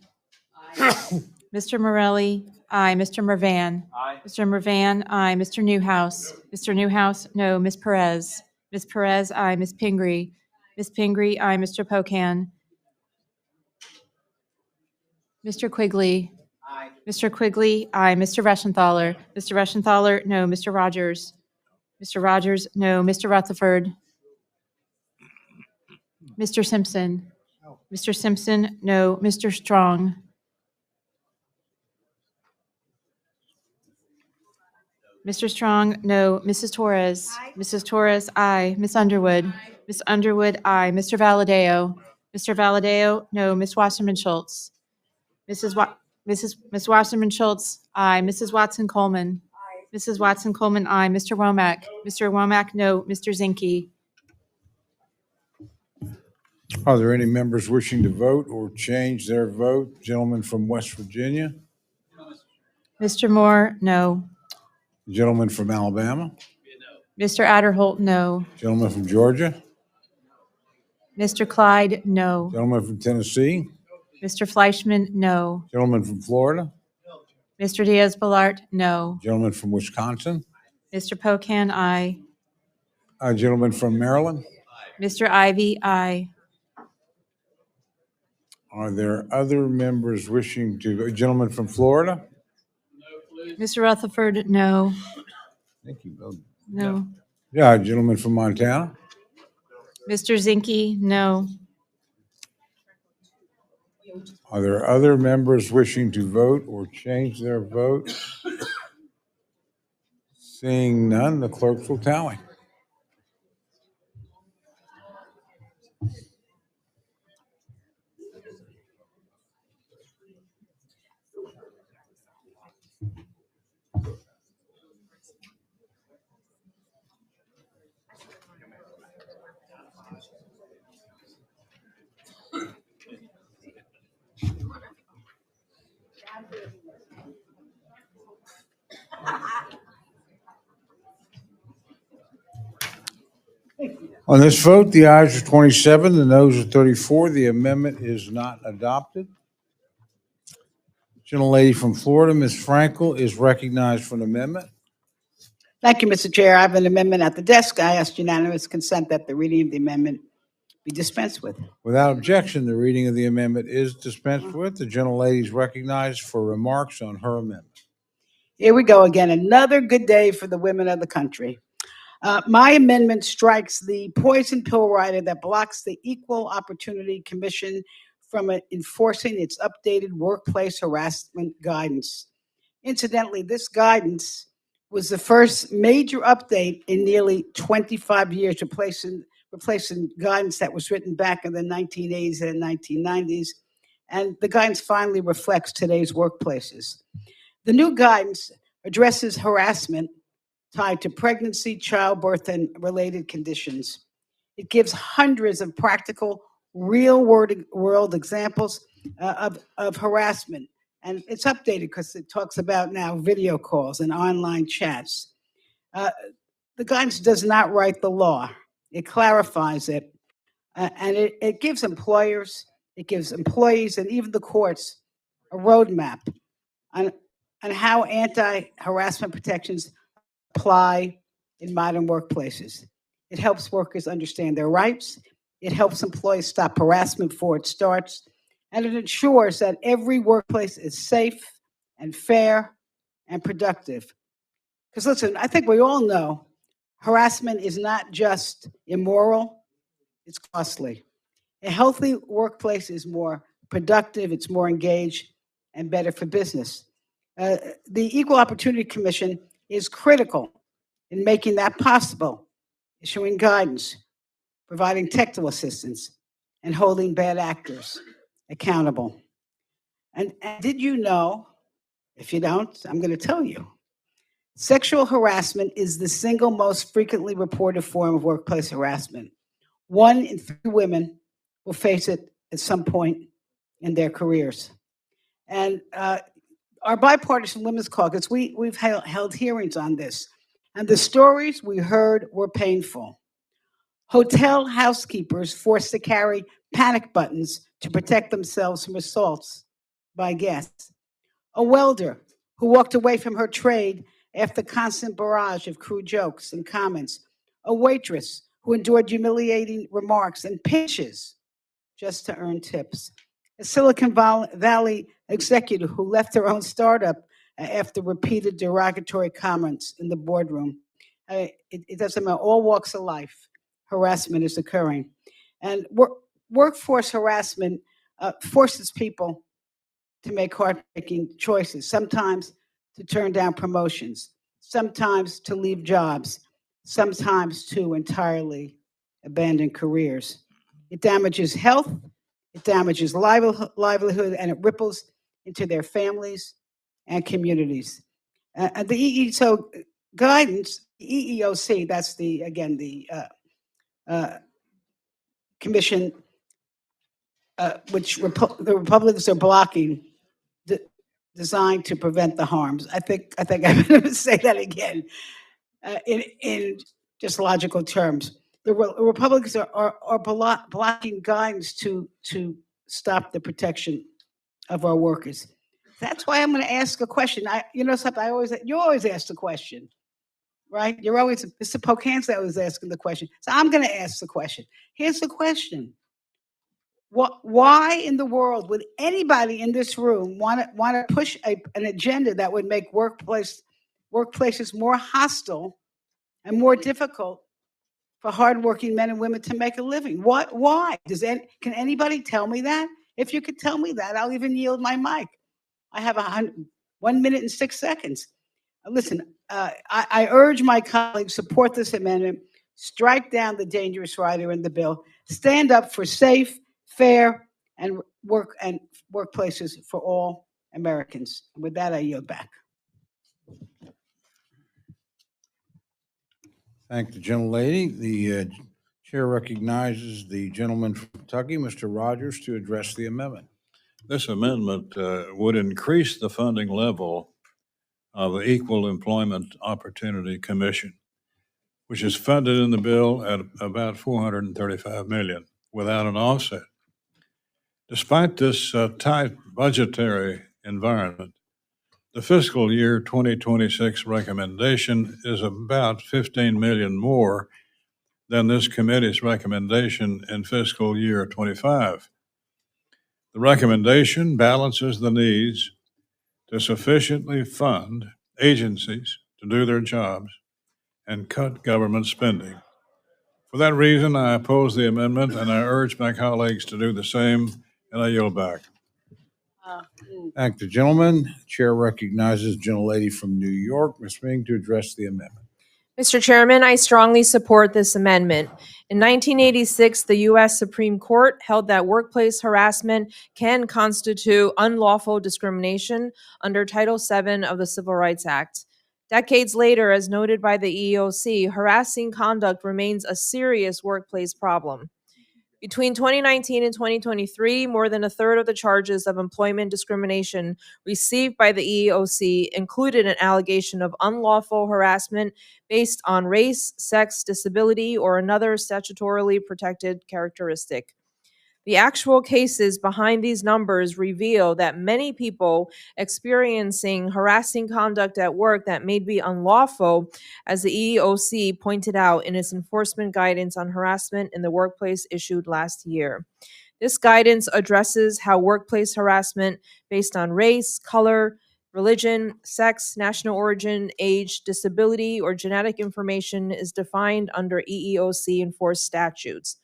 Mr. Morelli, aye. Mr. Mervan. Aye. Mr. Mervan, aye. Mr. Newhouse. Mr. Newhouse, no. Ms. Perez. Ms. Perez, aye. Ms. Pingree. Ms. Pingree, aye. Mr. Pocan. Mr. Quigley. Aye. Mr. Quigley, aye. Mr. Reschenthaler. Mr. Reschenthaler, no. Mr. Rogers. Mr. Rogers, no. Mr. Rutherford. Mr. Simpson? Mr. Simpson, no. Mr. Strong? Mr. Strong, no. Mrs. Torres? Mrs. Torres, aye. Ms. Underwood? Ms. Underwood, aye. Mr. Valadeo? Mr. Valadeo, no. Ms. Wasserman Schultz? Ms. Wasserman Schultz, aye. Mrs. Watson Coleman? Mrs. Watson Coleman, aye. Mr. Womack? Mr. Womack, no. Mr. Zinke? Are there any members wishing to vote or change their vote? Gentleman from West Virginia, Mr. Moore, no. gentleman from Alabama, Mr. Adderholt, no. gentleman from Georgia, Mr. Clyde, no. gentleman from Tennessee, Mr. Fleischman, no. gentleman from Florida, Mr. Diaz-Balart, no. gentleman from Wisconsin, Mr. Pocan, aye. gentleman from Maryland. Mr. Ivy, aye. Are there other members wishing to, gentleman from Florida? Mr. Rutherford, no. I think you voted. No. Yeah, gentleman from Montana. Mr. Zinke, no. Are there other members wishing to vote or change their vote? Seeing none, the clerk will tally. On this vote, the ayes are 27, the noes are 34. The amendment is not adopted. Gentlelady from Florida, Ms. Frankel, is recognized for an amendment. Thank you, Mr. Chair. I have an amendment at the desk. I ask unanimous consent that the reading of the amendment be dispensed with. Without objection, the reading of the amendment is dispensed with. The gentlelady is recognized for remarks on her amendment. Here we go again. Another good day for the women of the country. My amendment strikes the poison pill rider that blocks the Equal Opportunity Commission from enforcing its updated workplace harassment guidance. Incidentally, this guidance was the first major update in nearly 25 years, replacing guidance that was written back in the 1980s and 1990s. And the guidance finally reflects today's workplaces. The new guidance addresses harassment tied to pregnancy, childbirth, and related conditions. It gives hundreds of practical, real-world examples of harassment. And it's updated because it talks about now video calls and online chats. The guidance does not write the law. It clarifies it. And it gives employers, it gives employees, and even the courts a roadmap on how anti-harassment protections apply in modern workplaces. It helps workers understand their rights. It helps employees stop harassment before it starts. And it ensures that every workplace is safe and fair and productive. Because listen, I think we all know harassment is not just immoral, it's costly. A healthy workplace is more productive, it's more engaged, and better for business. The Equal Opportunity Commission is critical in making that possible, issuing guidance, providing technical assistance, and holding bad actors accountable. And did you know, if you don't, I'm going to tell you, sexual harassment is the single most frequently reported form of workplace harassment. 1 in 3 women will face it at some point in their careers. And our bipartisan women's caucus, we've held hearings on this, and the stories we heard were painful. Hotel housekeepers forced to carry panic buttons to protect themselves from assaults by guests. A welder who walked away from her trade after constant barrage of crude jokes and comments. A waitress who endured humiliating remarks and pinches just to earn tips. A Silicon Valley executive who left her own startup after repeated derogatory comments in the boardroom. It doesn't matter, all walks of life, harassment is occurring. And workforce harassment forces people to make heartbreaking choices, sometimes to turn down promotions, sometimes to leave jobs, sometimes to entirely abandon careers. It damages health, it damages livelihood, and it ripples into their families and communities. The EEO guidance, EEOC, that's the commission which the Republicans are blocking, designed to prevent the harms. I think I'm going to say that again in just logical terms. The Republicans are blocking guidance to stop the protection of our workers. That's why I'm going to ask a question. You know something? You always ask the question, right? You're always Mr. Pocan's always asking the question. So I'm going to ask the question. Here's the question. Why in the world would anybody in this room want to push an agenda that would make workplaces more hostile and more difficult for hardworking men and women to make a living? Why? Can anybody tell me that? If you could tell me that, I'll even yield my mic. I have 1 minute and 6 seconds. Listen, I urge my colleagues support this amendment, strike down the dangerous rider in the bill, stand up for safe, fair, and workplaces for all Americans. And with that, I yield back. Thank the gentlelady. The chair recognizes the gentleman from Kentucky, Mr. Rogers, to address the amendment. This amendment would increase the funding level of the Equal Employment Opportunity Commission, which is funded in the bill at about $435 million without an offset. Despite this tight budgetary environment, the fiscal year 2026 recommendation is about $15 million more than this committee's recommendation in fiscal year 25. The recommendation balances the needs to sufficiently fund agencies to do their jobs and cut government spending. For that reason, I oppose the amendment, and I urge my colleagues to do the same, and I yield back. Thank the gentleman. Chair recognizes gentlelady from New York, Ms. Ming, to address the amendment. Mr. Chairman, I strongly support this amendment. In 1986, the U.S. Supreme Court held that workplace harassment can constitute unlawful discrimination under Title VII of the Civil Rights Act. Decades later, as noted by the EEOC, harassing conduct remains a serious workplace problem. Between 2019 and 2023, more than a third of the charges of employment discrimination received by the EEOC included an allegation of unlawful harassment based on race, sex, disability, or another statutorily protected characteristic. The actual cases behind these numbers reveal that many people experiencing harassing conduct at work that may be unlawful, as the EEOC pointed out in its enforcement guidance on harassment in the workplace issued last year. This guidance addresses how workplace harassment based on race, color, religion, sex, national origin, age, disability, or genetic information is defined under EEOC enforced statutes.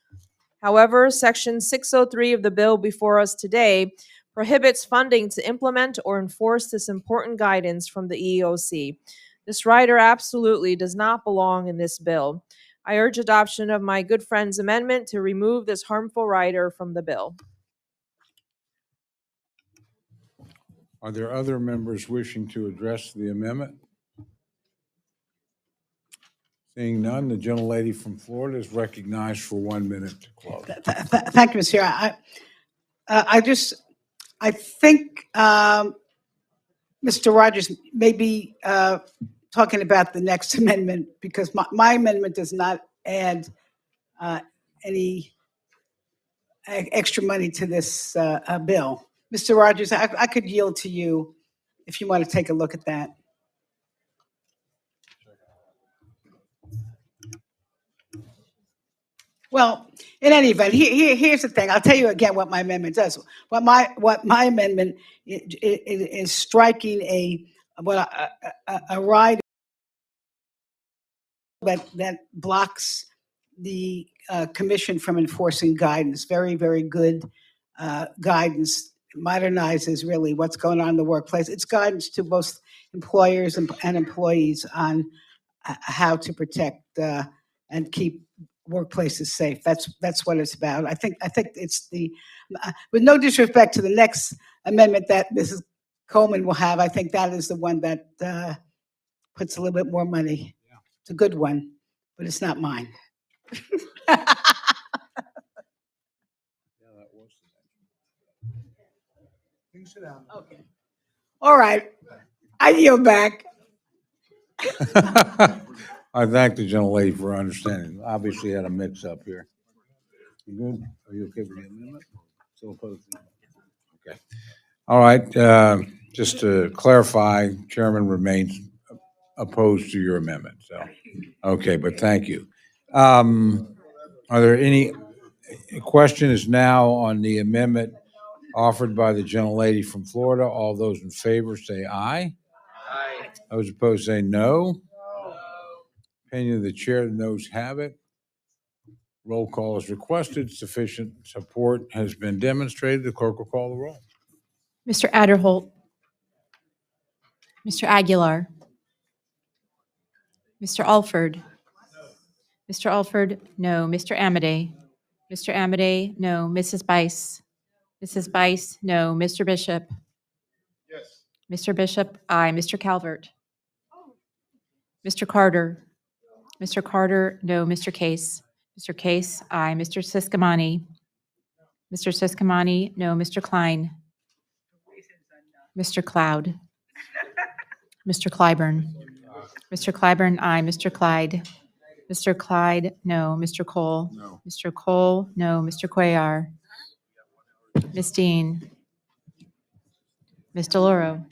However, Section 603 of the bill before us today prohibits funding to implement or enforce this important guidance from the EEOC. This rider absolutely does not belong in this bill. I urge adoption of my good friend's amendment to remove this harmful rider from the bill. Are there other members wishing to address the amendment? Seeing none, the gentlelady from Florida is recognized for 1 minute to close. Thank you, Mr. Chair. I think Mr. Rogers may be talking about the next amendment, because my amendment does not add any extra money to this bill. Mr. Rogers, I could yield to you if you want to take a look at that. Well, in any event, here's the thing. I'll tell you again what my amendment does. What my amendment is striking a rider that blocks the commission from enforcing guidance. Very, very good guidance. Modernizes really what's going on in the workplace. It's guidance to both employers and employees on how to protect and keep workplaces safe. That's what it's about. I think it's the, with no disrespect to the next amendment that Mrs. Coleman will have, I think that is the one that puts a little bit more money. It's a good one, but it's not mine. Okay. All right. I yield back. I thank the gentlelady for understanding. Obviously had a mix up here. You good? Are you okay with the amendment? Still opposed? Okay. All right, just to clarify, Chairman remains opposed to your amendment, so, okay, but thank you. Are there any, question is now on the amendment offered by the gentlelady from Florida. All those in favor say aye. Aye. Those opposed say no. Opinion of the chair, the noes have it. Roll call is requested. Sufficient support has been demonstrated. The clerk will call the roll. Mr. Adderholt. Mr. Aguilar. Mr. Alford. Mr. Alford, no. Mr. Amadei. Mr. Amadei, no. Mrs. Bice. Mrs. Bice, no. Mr. Bishop. Yes. Mr. Bishop, aye. Mr. Calvert. Mr. Carter. Mr. Carter, no. Mr. Case. Mr. Case, aye. Mr. Siscomani. Mr. Siscomani, no. Mr. Klein. Mr. Cloud. Mr. Clyburn. Mr. Clyburn, aye. Mr. Clyde. Mr. Clyde, no. Mr. Cole. No. Mr. Cole, no. Mr. Cuellar. Ms. Dean. Ms. DeLauro.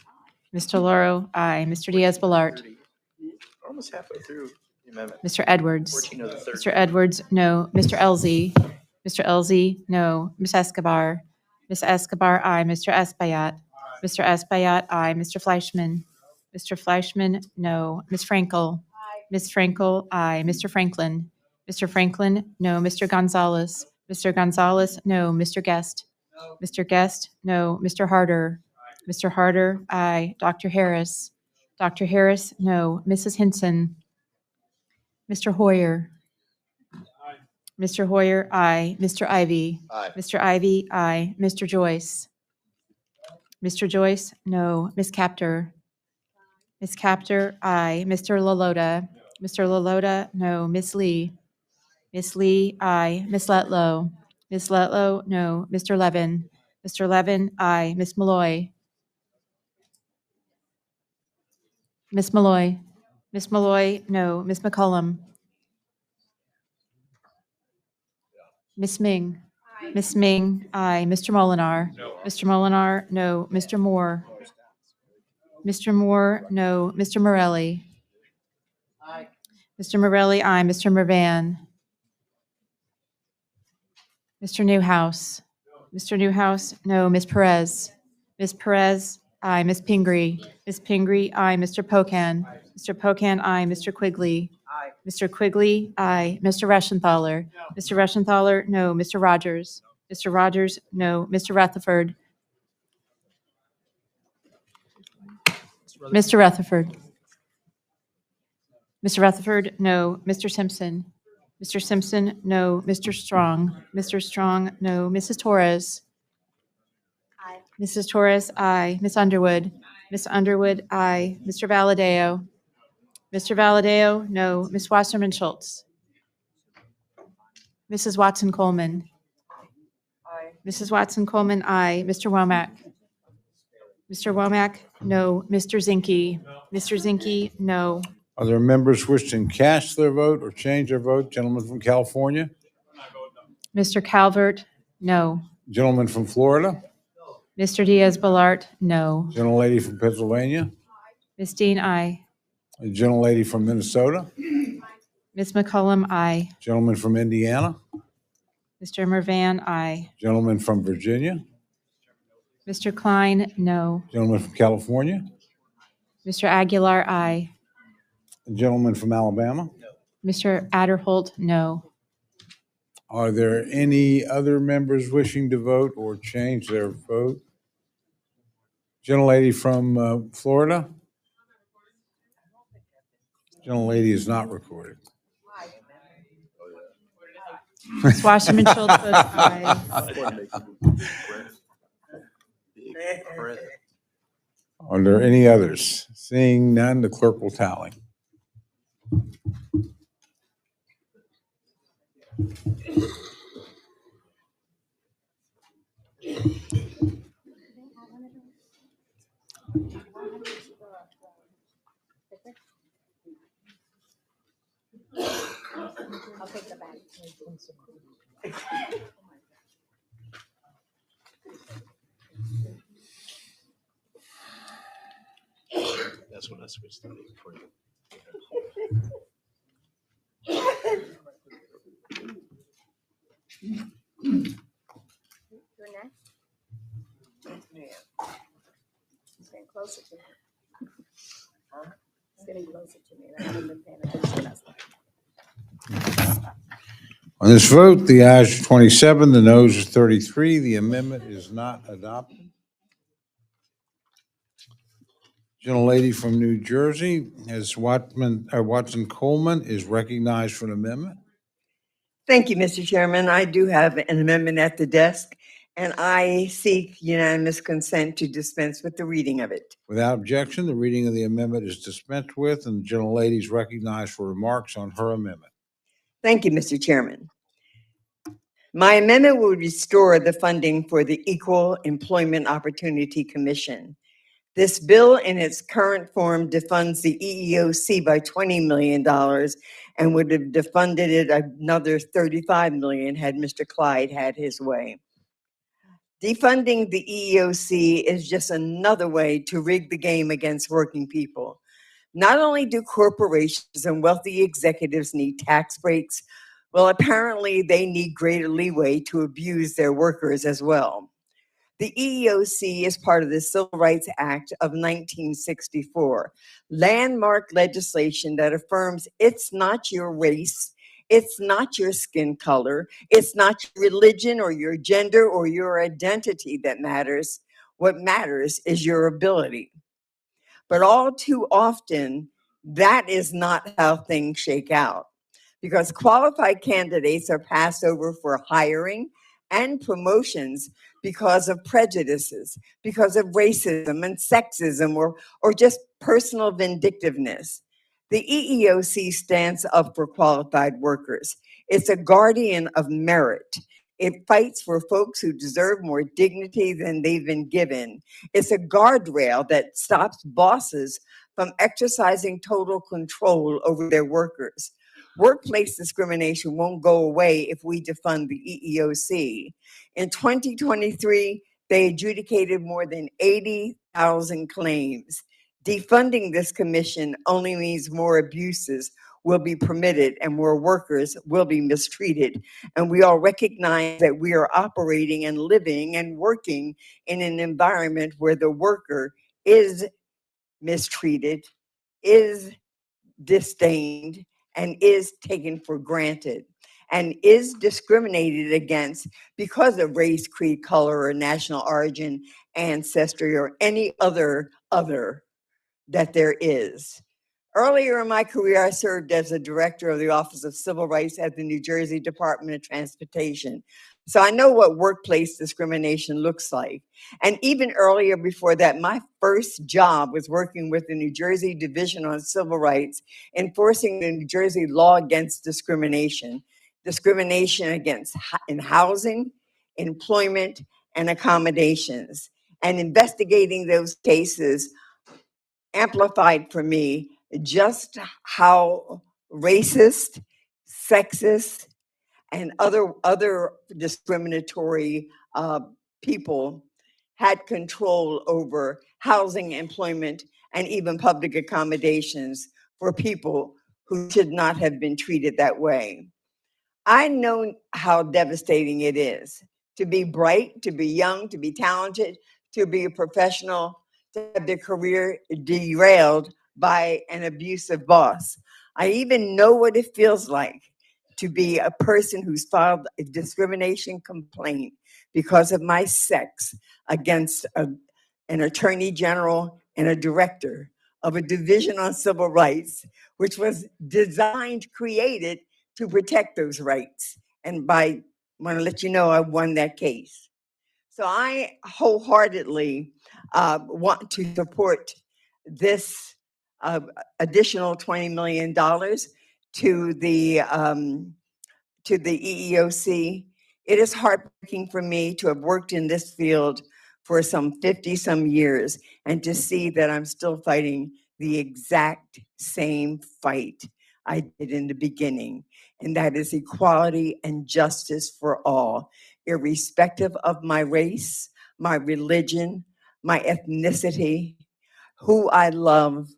Ms. DeLauro, aye. Mr. Diaz-Balart. Almost halfway through the amendment. Mr. Edwards. 14 of the 30. Mr. Edwards, no. Mr. Elzey. Mr. Elzey, no. Ms. Escobar. Ms. Escobar, aye. Mr. Espaillat. Mr. Espaillat, aye. Mr. Fleischman. Mr. Fleischman, no. Ms. Frankel. Ms. Frankel, aye. Mr. Franklin. Mr. Franklin, no. Mr. Gonzalez. Mr. Gonzalez, no. Mr. Guest. Mr. Guest, no. Mr. Harder. Mr. Harder, aye. Dr. Harris. Dr. Harris, no. Mrs. Hinson. Mr. Hoyer. Mr. Hoyer, aye. Mr. Ivy. Aye. Mr. Ivy, aye. Mr. Joyce. Mr. Joyce, no. Ms. Capter. Ms. Capter, aye. Mr. LaLota. Mr. LaLota, no. Ms. Lee. Ms. Lee, aye. Ms. Letlow. Ms. Letlow, no. Mr. Levin. Mr. Levin, aye. Ms. Malloy. Ms. Malloy. Ms. Malloy, no. Ms. McCollum. Ms. Ming. Ms. Ming, aye. Mr. Molinar. Mr. Molinar, no. Mr. Moore. Mr. Moore, no. Mr. Morelli. Mr. Morelli, aye. Mr. Mervan. Mr. Newhouse. Mr. Newhouse, no. Ms. Perez. Ms. Perez, aye. Ms. Pingree. Ms. Pingree, aye. Mr. Pocan. Mr. Pocan, aye. Mr. Quigley. Mr. Quigley, aye. Mr. Reschenthaler. Mr. Reschenthaler, no. Mr. Rogers. Mr. Rogers, no. Mr. Rutherford. Mr. Rutherford. Mr. Rutherford, no. Mr. Simpson. Mr. Simpson, no. Mr. Strong. Mr. Strong, no. Mrs. Torres. Aye. Mrs. Torres, aye. Ms. Underwood. Ms. Underwood, aye. Mr. Valadeo. Mr. Valadeo, no. Ms. Wasserman Schultz. Mrs. Watson Coleman. Aye. Mrs. Watson Coleman, aye. Mr. Womack. Mr. Womack, no. Mr. Zinke. Mr. Zinke, no. Are there members wishing to cast their vote or change their vote? Gentleman from California? Mr. Calvert, no. Gentleman from Florida? Mr. Diaz-Balart, no. Gentlelady from Pennsylvania? Ms. Dean, aye. A gentlelady from Minnesota? Ms. McCollum, aye. Gentleman from Indiana? Mr. Mervan, aye. Gentleman from Virginia? Mr. Klein, no. Gentleman from California? Mr. Aguilar, aye. A gentleman from Alabama? Mr. Adderholt, no. Are there any other members wishing to vote or change their vote? Gentlelady from Florida? Gentlelady is not recorded. Ms. Wasserman Schultz votes aye. Are there any others? Seeing none, the clerk will tally. I'll take the bag. That's when I switched to You're next. It's getting closer to me. Huh? It's getting closer to me. I haven't been paying attention last night. On this vote, the ayes are 27, the noes are 33. The amendment is not adopted. Gentlelady from New Jersey, as Watson Coleman is recognized for an amendment. Thank you, Mr. Chairman. I do have an amendment at the desk, and I seek unanimous consent to dispense with the reading of it. Without objection, the reading of the amendment is dispensed with, and the gentlelady is recognized for remarks on her amendment. Thank you, Mr. Chairman. My amendment will restore the funding for the Equal Employment Opportunity Commission. This bill in its current form defunds the EEOC by $20 million and would have defunded it another $35 million had Mr. Clyde had his way. Defunding the EEOC is just another way to rig the game against working people. Not only do corporations and wealthy executives need tax breaks, well, apparently they need greater leeway to abuse their workers as well. The EEOC is part of the Civil Rights Act of 1964, landmark legislation that affirms it's not your race, it's not your skin color, it's not your religion or your gender or your identity that matters. What matters is your ability. But all too often, that is not how things shake out, because qualified candidates are passed over for hiring and promotions because of prejudices, because of racism and sexism, or just personal vindictiveness. The EEOC stands up for qualified workers. It's a guardian of merit. It fights for folks who deserve more dignity than they've been given. It's a guardrail that stops bosses from exercising total control over their workers. Workplace discrimination won't go away if we defund the EEOC. In 2023, they adjudicated more than 80,000 claims. Defunding this commission only means more abuses will be permitted and more workers will be mistreated. And we all recognize that we are operating and living and working in an environment where the worker is mistreated, is disdained, and is taken for granted, and is discriminated against because of race, creed, color, or national origin, ancestry, or any other that there is. Earlier in my career, I served as a director of the Office of Civil Rights at the New Jersey Department of Transportation. So I know what workplace discrimination looks like. And even earlier before that, my first job was working with the New Jersey Division on Civil Rights, enforcing the New Jersey law against discrimination against in housing, employment, and accommodations, and investigating those cases amplified for me just how racist, sexist, and other discriminatory people had control over housing, employment, and even public accommodations for people who should not have been treated that way. I know how devastating it is to be bright, to be young, to be talented, to be a professional, to have their career derailed by an abusive boss. I even know what it feels like to be a person who's filed a discrimination complaint because of my sex against an attorney general and a director of a division on civil rights, which was created to protect those rights. And I want to let you know I won that case. So I wholeheartedly want to support this additional $20 million to the EEOC. It is heartbreaking for me to have worked in this field for some 50-some years and to see that I'm still fighting the exact same fight I did in the beginning, and that is equality and justice for all, irrespective of my race, my religion, my ethnicity, who I love,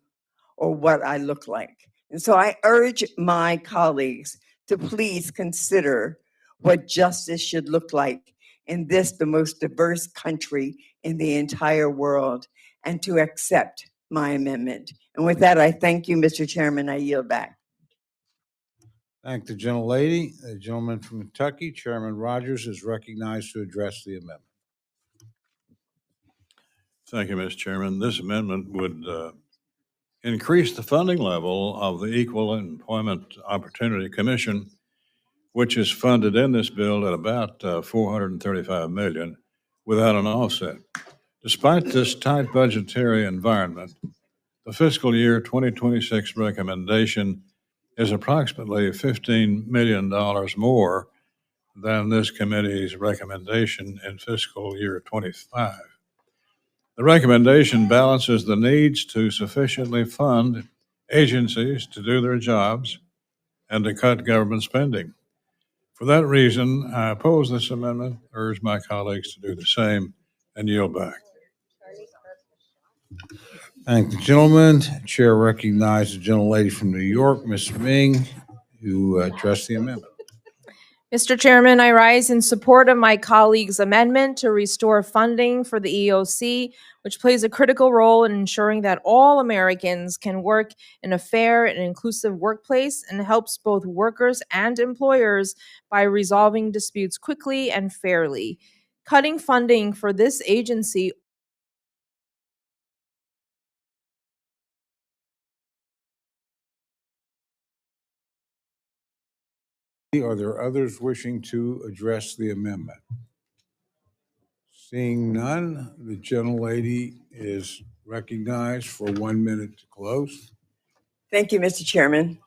or what I look like. And so I urge my colleagues to please consider what justice should look like in this, the most diverse country in the entire world, and to accept my amendment. And with that, I thank you, Mr. Chairman. I yield back. Thank the gentlelady. The gentleman from Kentucky, Chairman Rogers, is recognized to address the amendment. Thank you, Mr. Chairman. This amendment would increase the funding level of the Equal Employment Opportunity Commission, which is funded in this bill at about $435 million without an offset. Despite this tight budgetary environment, the fiscal year 2026 recommendation is approximately $15 million more than this committee's recommendation in fiscal year 25. The recommendation balances the needs to sufficiently fund agencies to do their jobs and to cut government spending. For that reason, I oppose this amendment, urge my colleagues to do the same, and yield back. Thank the gentleman. Chair recognizes the gentlelady from New York, Ms. Ming, who addressed the amendment. Mr. Chairman, I rise in support of my colleague's amendment to restore funding for the EOC, which plays a critical role in ensuring that all Americans can work in a fair and inclusive workplace and helps both workers and employers by resolving disputes quickly and fairly. Cutting funding for this agency Are there others wishing to address the amendment? Seeing none, the gentlelady is recognized for 1 minute to close. Thank you, Mr. Chairman.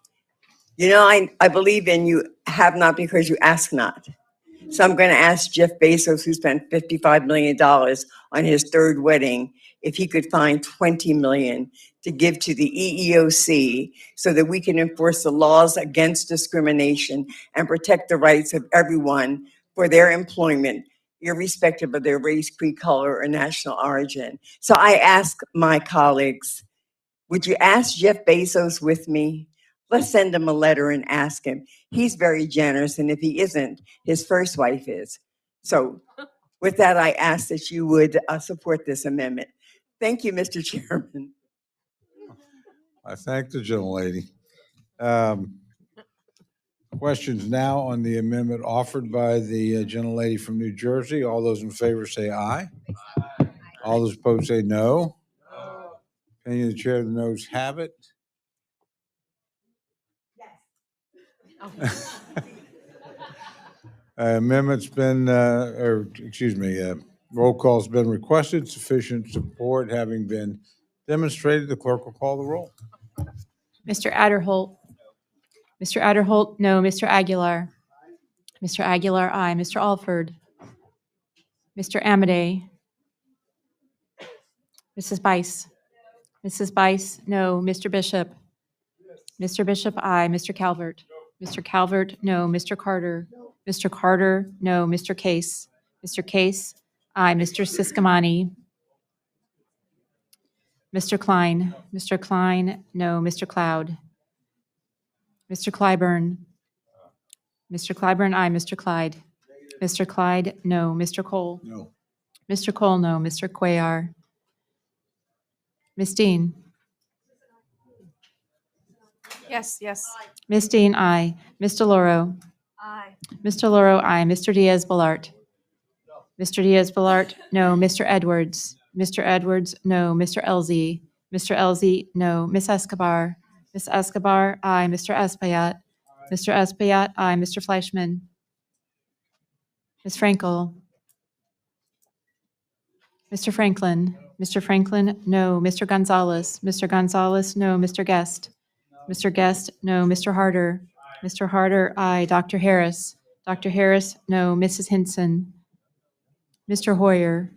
You know, I believe in you have not because you ask not. So I'm going to ask Jeff Bezos, who spent $55 million on his third wedding, if he could find $20 million to give to the EEOC so that we can enforce the laws against discrimination and protect the rights of everyone for their employment, irrespective of their race, creed, color, or national origin. So I ask my colleagues, would you ask Jeff Bezos with me? Let's send him a letter and ask him. He's very generous, and if he isn't, his first wife is. So with that, I ask that you would support this amendment. Thank you, Mr. Chairman. I thank the gentlelady. Questions now on the amendment offered by the gentlelady from New Jersey. All those in favor say aye. All those opposed say no. Opinion of the chair, the noes have it. Amendment's been, roll call's been requested, sufficient support having been demonstrated. The clerk will call the roll. Mr. Adderholt. Mr. Adderholt, no. Mr. Aguilar. Mr. Aguilar, aye. Mr. Alford. Mr. Amadei. Mrs. Bice. Mrs. Bice, no. Mr. Bishop. Mr. Bishop, aye. Mr. Calvert. Mr. Calvert, no. Mr. Carter. Mr. Carter, no. Mr. Case. Mr. Case, aye. Mr. Siscomani. Mr. Klein. Mr. Klein, no. Mr. Cloud. Mr. Clyburn. Mr. Clyburn, aye. Mr. Clyde. Mr. Clyde, no. Mr. Cole. No. Mr. Cole, no. Mr. Cuellar. Ms. Dean. Yes, yes. Miss Dean, aye. Ms. DeLauro. Aye. Ms. DeLauro, aye. Mr. Diaz-Balart. Mr. Diaz-Balart, no. Mr. Edwards. Mr. Edwards, no. Mr. Elzey. Mr. Elzey, no. Ms. Escobar. Ms. Escobar, aye. Mr. Espaillat. Mr. Espaillat, aye. Mr. Fleischman. Ms. Frankel. Mr. Franklin. Mr. Franklin, no. Mr. Gonzalez. Mr. Gonzalez, no. Mr. Guest. Mr. Guest, no. Mr. Harder. Mr. Harder, aye. Dr. Harris. Dr. Harris, no. Mrs. Hinson. Mr. Hoyer.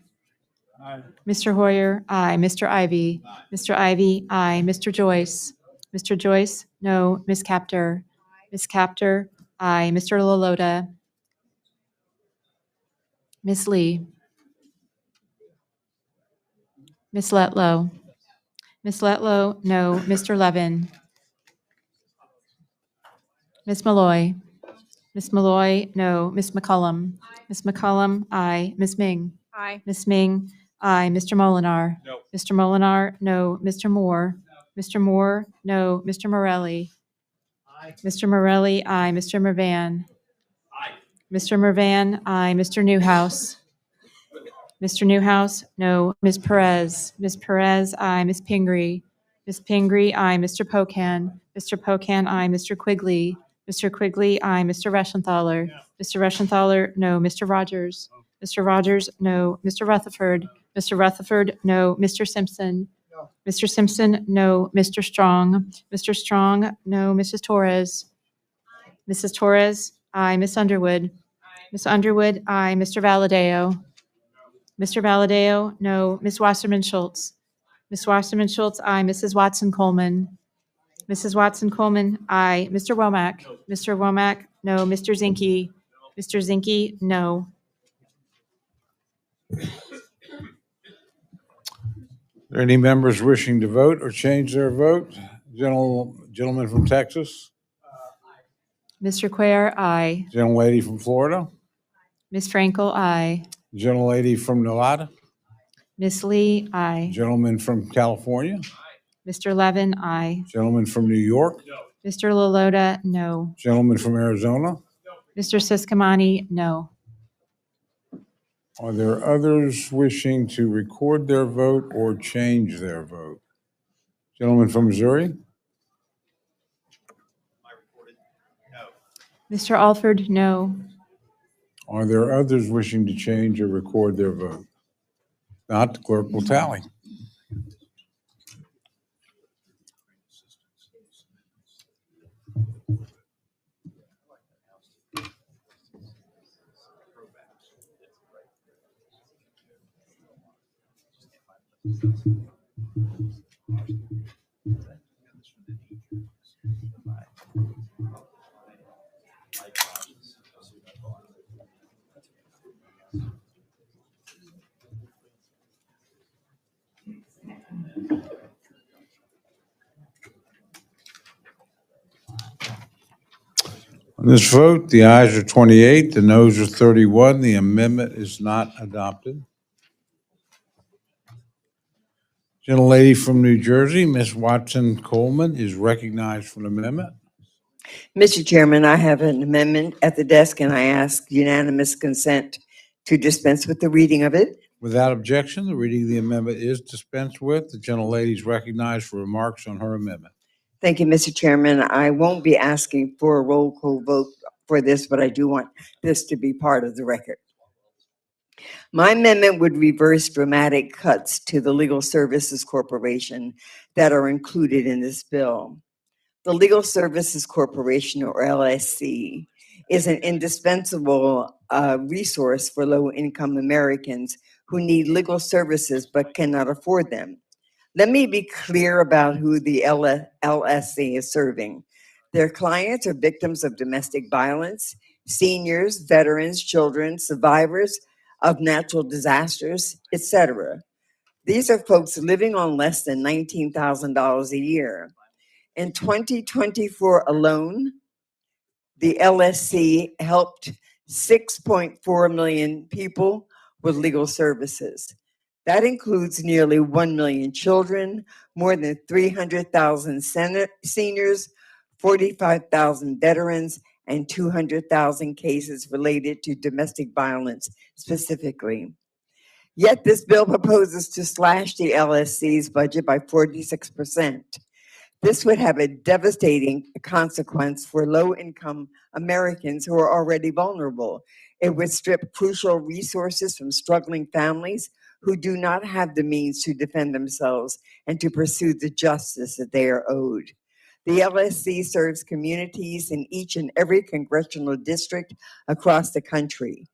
Mr. Hoyer, aye. Mr. Ivy. Mr. Ivy, aye. Mr. Joyce. Mr. Joyce, no. Ms. Capter. Ms. Capter, aye. Mr. Lalota. Ms. Lee. Ms. Letlow. Ms. Letlow, no. Mr. Levin. Ms. Malloy. Ms. Malloy, no. Ms. McCullum. Ms. McCullum, aye. Ms. Ming. Aye. Ms. Ming, aye. Mr. Molinar. No. Mr. Molinar, no. Mr. Moore. Mr. Moore, no. Mr. Morelli. Mr. Morelli, aye. Mr. Mervan. Mr. Mervan, aye. Mr. Newhouse. Mr. Newhouse, no. Ms. Perez. Ms. Perez, aye. Ms. Pingree. Ms. Pingree, aye. Mr. Pocan. Mr. Pocan, aye. Mr. Quigley. Mr. Quigley, aye. Mr. Reschenthaler. Mr. Reschenthaler, no. Mr. Rogers. Mr. Rogers, no. Mr. Rutherford. Mr. Rutherford, no. Mr. Simpson. Mr. Simpson, no. Mr. Strong. Mr. Strong, no. Mrs. Torres. Mrs. Torres, aye. Miss Underwood. Miss Underwood, aye. Mr. Valadeo. Mr. Valadeo, no. Ms. Wasserman Schultz. Ms. Wasserman Schultz, aye. Mrs. Watson Coleman. Mrs. Watson Coleman, aye. Mr. Womack. Mr. Womack, no. Mr. Zinke. Mr. Zinke, no. Are there any members wishing to vote or change their vote? Gentleman from Texas, Mr. Cuellar, aye. gentlelady from Florida, Ms. Frankel, aye. gentlelady from Nevada, Ms. Lee, aye. gentleman from California, Mr. Levin, aye. gentleman from New York, Mr. Lalota, no. gentleman from Arizona. Mr. Siskamani, no. Are there others wishing to record their vote or change their vote? Gentleman from Missouri, Mr. Alford, no. are there others wishing to change or record their vote? Not, the clerk will tally. On this vote, the ayes are 28, the noes are 31. The amendment is not adopted. Gentlelady from New Jersey, Ms. Watson Coleman, is recognized for an amendment. Mr. Chairman, I have an amendment at the desk and I ask unanimous consent to dispense with the reading of it. Without objection, the reading of the amendment is dispensed with. The gentlelady is recognized for remarks on her amendment. Thank you, Mr. Chairman. I won't be asking for a roll call vote for this, but I do want this to be part of the record. My amendment would reverse dramatic cuts to the Legal Services Corporation that are included in this bill. The Legal Services Corporation, or LSC, is an indispensable resource for low-income Americans who need legal services but cannot afford them. Let me be clear about who the LSC is serving. Their clients are victims of domestic violence, seniors, veterans, children, survivors of natural disasters, etc. These are folks living on less than $19,000 a year. In 2024 alone, the LSC helped 6.4 million people with legal services. That includes nearly 1 million children, more than 300,000 seniors, 45,000 veterans, and 200,000 cases related to domestic violence specifically. Yet this bill proposes to slash the LSC's budget by 46%. This would have a devastating consequence for low-income Americans who are already vulnerable. It would strip crucial resources from struggling families who do not have the means to defend themselves and to pursue the justice that they are owed. The LSC serves communities in each and every congressional district across the country.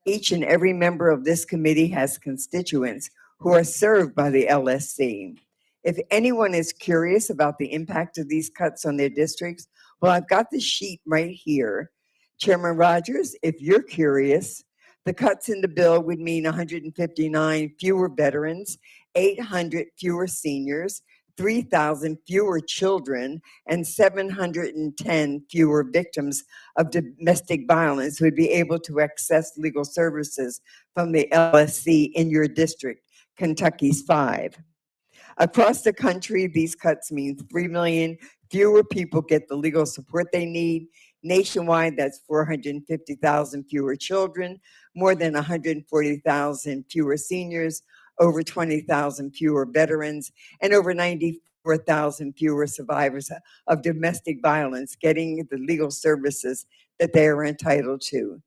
Each and every member of this committee has constituents who are served by the LSC. If anyone is curious about the impact of these cuts on their districts, well, I've got the sheet right here. Chairman Rogers, if you're curious, the cuts in the bill would mean 159 fewer veterans, 800 fewer seniors, 3,000 fewer children, and 710 fewer victims of domestic violence would be able to access legal services from the LSC in your district, Kentucky's 5. Across the country, these cuts mean 3 million fewer people get the legal support they need. Nationwide, that's 450,000 fewer children, more than 140,000 fewer seniors, over 20,000 fewer veterans, and over 94,000 fewer survivors of domestic violence getting the legal services that they are entitled to.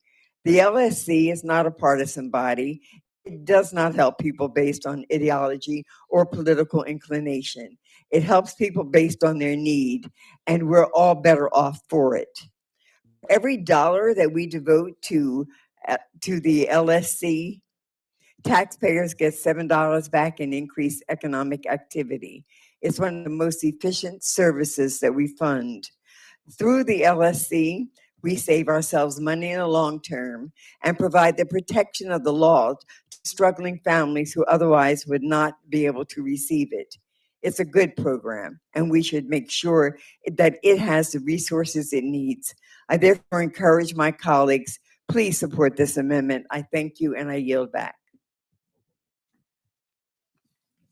The LSC is not a partisan body. It does not help people based on ideology or political inclination. It helps people based on their need, and we're all better off for it. Every dollar that we devote to the LSC, taxpayers get $7 back in increased economic activity. It's one of the most efficient services that we fund. Through the LSC, we save ourselves money in the long term and provide the protection of the law to struggling families who otherwise would not be able to receive it. It's a good program, and we should make sure that it has the resources it needs. I therefore encourage my colleagues, please support this amendment. I thank you, and I yield back.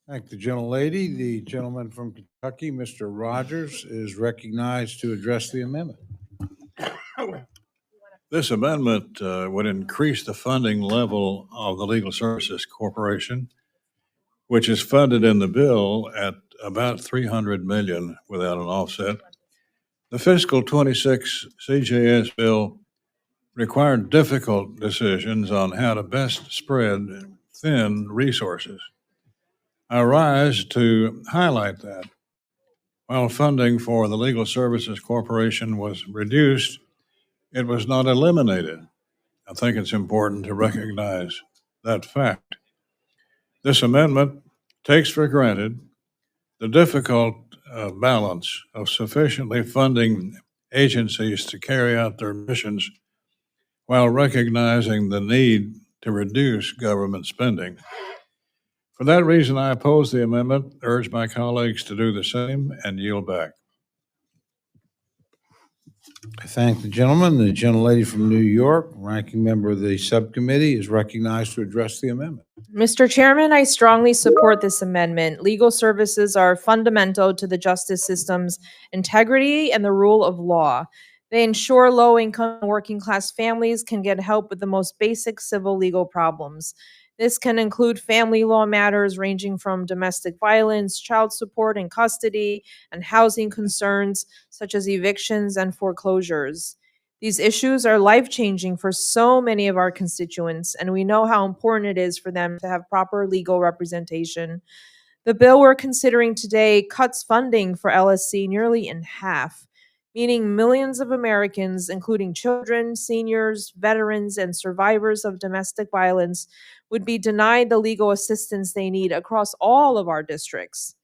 Thank the gentlelady. The gentleman from Kentucky, Mr. Rogers, is recognized to address the amendment. This amendment would increase the funding level of the Legal Services Corporation, which is funded in the bill at about $300 million without an offset. The Fiscal 26 CJS bill required difficult decisions on how to best spread thin resources. I rise to highlight that. While funding for the Legal Services Corporation was reduced, it was not eliminated. I think it's important to recognize that fact. This amendment takes for granted the difficult balance of sufficiently funding agencies to carry out their missions while recognizing the need to reduce government spending. For that reason, I oppose the amendment, urge my colleagues to do the same, and yield back. I thank the gentleman. The gentlelady from New York, ranking member of the subcommittee, is recognized to address the amendment. Mr. Chairman, I strongly support this amendment. Legal services are fundamental to the justice system's integrity and the rule of law. They ensure low-income and working-class families can get help with the most basic civil legal problems. This can include family law matters ranging from domestic violence, child support and custody, and housing concerns such as evictions and foreclosures. These issues are life-changing for so many of our constituents, and we know how important it is for them to have proper legal representation. The bill we're considering today cuts funding for LSC nearly in half, meaning millions of Americans, including children, seniors, veterans, and survivors of domestic violence, would be denied the legal assistance they need across all of our districts.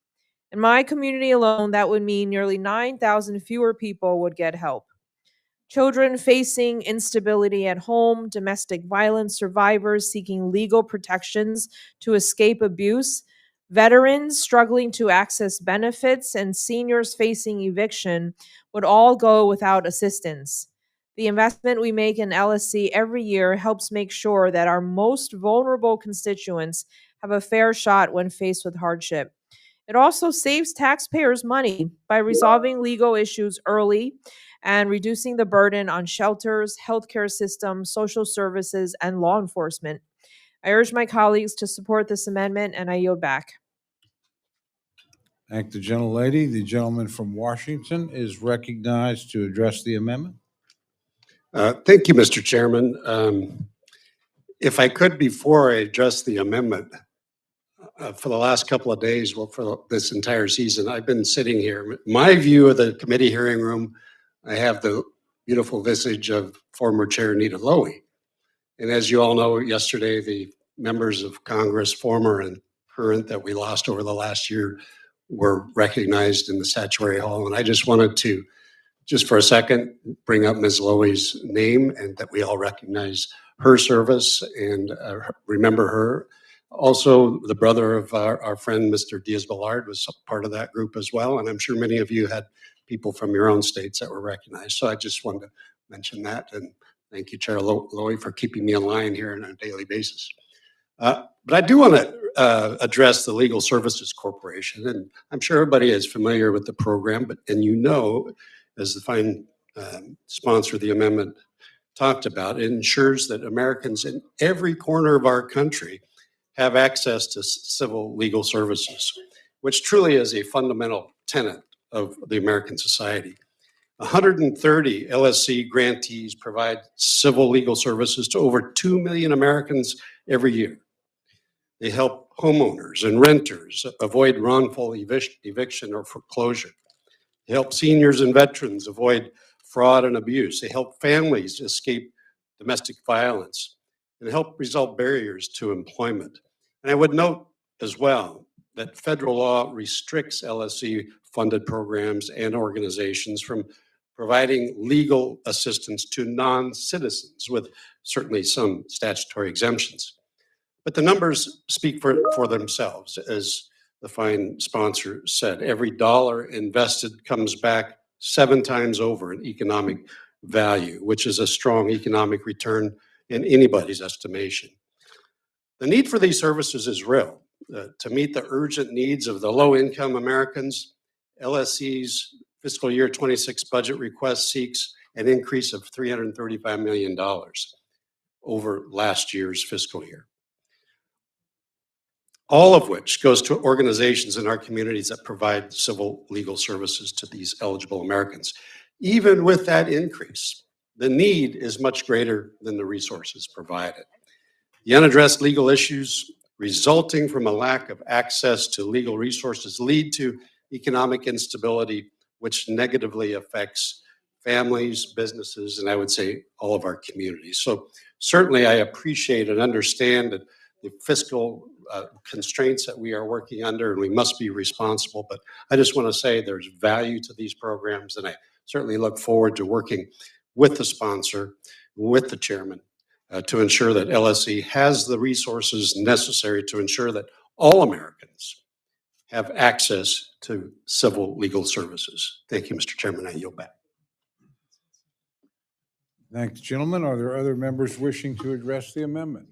In my community alone, that would mean nearly 9,000 fewer people would get help. Children facing instability at home, domestic violence survivors seeking legal protections to escape abuse, veterans struggling to access benefits, and seniors facing eviction would all go without assistance. The investment we make in LSC every year helps make sure that our most vulnerable constituents have a fair shot when faced with hardship. It also saves taxpayers money by resolving legal issues early and reducing the burden on shelters, healthcare systems, social services, and law enforcement. I urge my colleagues to support this amendment, and I yield back. Thank the gentlelady. The gentleman from Washington is recognized to address the amendment. Thank you, Mr. Chairman. If I could, before I address the amendment, for the last couple of days, well, for this entire season, I've been sitting here. My view of the committee hearing room, I have the beautiful visage of former Chair Nita Lowey. And as you all know, yesterday, the members of Congress, former and current, that we lost over the last year were recognized in the Statuary Hall. And I just wanted to, just for a second, bring up Ms. Lowey's name and that we all recognize her service and remember her. Also, the brother of our friend, Mr. Diaz-Balart, was part of that group as well. And I'm sure many of you had people from your own states that were recognized. So I just wanted to mention that. And thank you, Chair Lowey, for keeping me in line here on a daily basis. But I do want to address the Legal Services Corporation. And I'm sure everybody is familiar with the program, and you know, as the fine sponsor of the amendment talked about, it ensures that Americans in every corner of our country have access to civil legal services, which truly is a fundamental tenet of the American society. 130 LSC grantees provide civil legal services to over 2 million Americans every year. They help homeowners and renters avoid wrongful eviction or foreclosure. They help seniors and veterans avoid fraud and abuse. They help families escape domestic violence and help resolve barriers to employment. And I would note as well that federal law restricts LSC-funded programs and organizations from providing legal assistance to non-citizens, with certainly some statutory exemptions. But the numbers speak for themselves. As the fine sponsor said, every dollar invested comes back 7 times over in economic value, which is a strong economic return in anybody's estimation. The need for these services is real. To meet the urgent needs of the low-income Americans, LSC's fiscal year 26 budget request seeks an increase of $335 million over last year's fiscal year, all of which goes to organizations in our communities that provide civil legal services to these eligible Americans. Even with that increase, the need is much greater than the resources provided. The unaddressed legal issues resulting from a lack of access to legal resources lead to economic instability, which negatively affects families, businesses, and I would say all of our communities. So certainly I appreciate and understand that the fiscal constraints that we are working under, and we must be responsible. But I just want to say there's value to these programs, and I certainly look forward to working with the sponsor, with the chairman, to ensure that LSC has the resources necessary to ensure that all Americans have access to civil legal services. Thank you, Mr. Chairman. I yield back. Thanks, gentlemen. Are there other members wishing to address the amendment?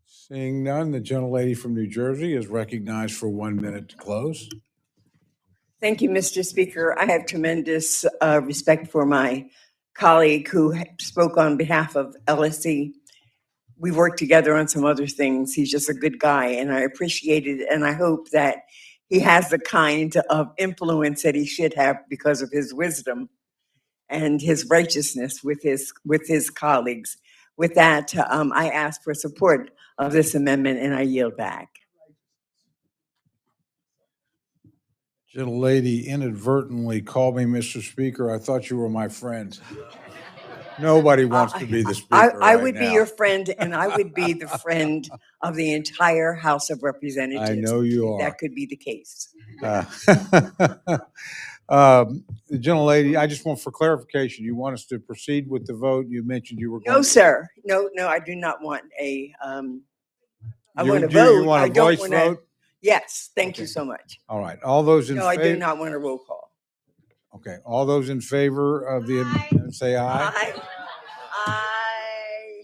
Seeing none, the gentlelady from New Jersey is recognized for 1 minute to close. Thank you, Mr. Speaker. I have tremendous respect for my colleague who spoke on behalf of LSC. We worked together on some other things. He's just a good guy, and I appreciate it. And I hope that he has the kind of influence that he should have because of his wisdom and his righteousness with his colleagues. With that, I ask for support of this amendment, and I yield back. Gentlelady inadvertently called me Mr. Speaker. I thought you were my friend. Nobody wants to be the speaker. I would be your friend, and I would be the friend of the entire House of Representatives. I know you are. That could be the case. The gentlelady, I just want for clarification, you want us to proceed with the vote? You mentioned you were going No, sir. No, I do not want a, I want to You vote. want I a don't voice wanna- vote? Yes, thank you so much. All right. All those in No, I do favor? not want a roll call. Okay. All those in favor of the amendment, say aye. Aye.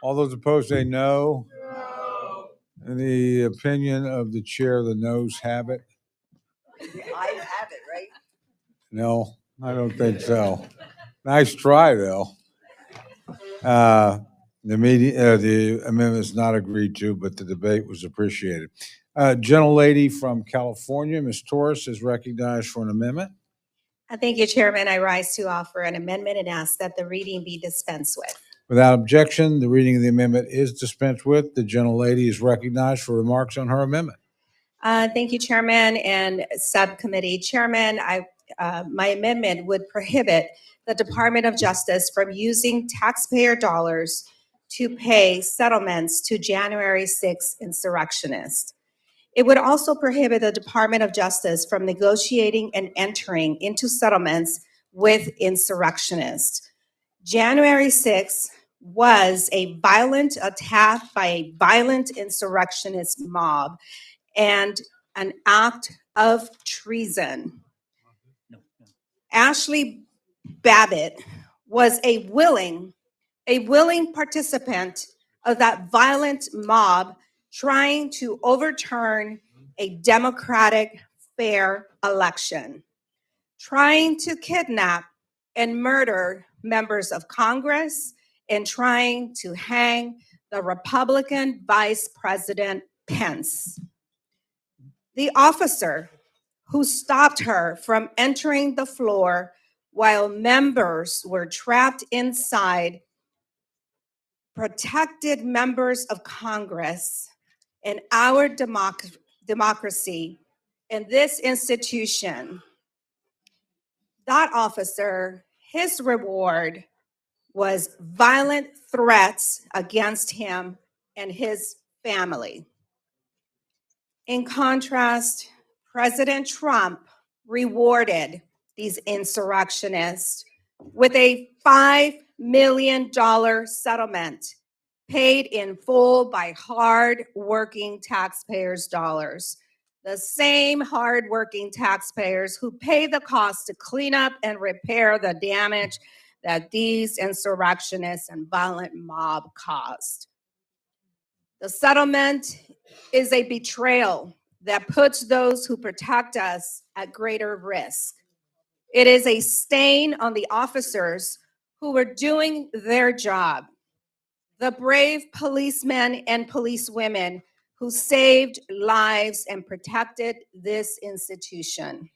All those opposed say no. In the opinion of the chair, the noes have it. I have it, right? No, I don't think so. Nice try, though. The amendment is not agreed to, but the debate was appreciated. Gentlelady from California, Ms. Torres, is recognized for an amendment. Thank you, Chairman. I rise to offer an amendment and ask that the reading be dispensed with. Without objection, the reading of the amendment is dispensed with. The gentlelady is recognized for remarks on her amendment. Thank you, Chairman and Subcommittee Chairman. My amendment would prohibit the Department of Justice from using taxpayer dollars to pay settlements to January 6 insurrectionists. It would also prohibit the Department of Justice from negotiating and entering into settlements with insurrectionists. January 6 was a violent attack by a violent insurrectionist mob and an act of treason. Ashley Babbitt was a willing participant of that violent mob trying to overturn a democratic, fair election, trying to kidnap and murder members of Congress, and trying to hang the Republican Vice President Pence. The officer who stopped her from entering the floor while members were trapped inside protected members of Congress and our democracy in this institution. That officer, his reward was violent threats against him and his family. In contrast, President Trump rewarded these insurrectionists with a $5 million settlement paid in full by hard-working taxpayers' dollars. The same hard-working taxpayers who pay the cost to clean up and repair the damage that these insurrectionists and violent mob caused. The settlement is a betrayal that puts those who protect us at greater risk. It is a stain on the officers who were doing their job, the brave policemen and policewomen who saved lives and protected this institution.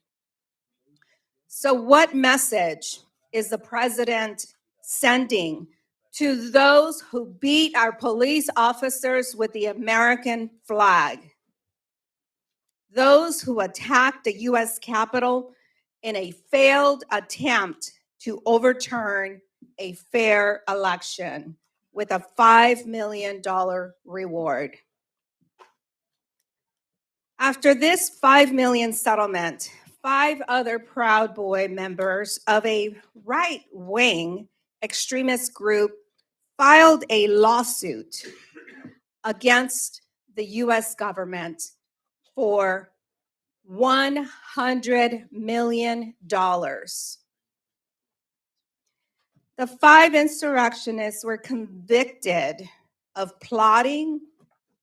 So what message is the president sending to those who beat our police officers with the American flag? Those who attacked the U.S. Capitol in a failed attempt to overturn a fair election with a $5 million reward. After this $5 million settlement, 5 other Proud Boy members of a right-wing extremist group filed a lawsuit against the U.S. government for $100 million. The 5 insurrectionists were convicted of plotting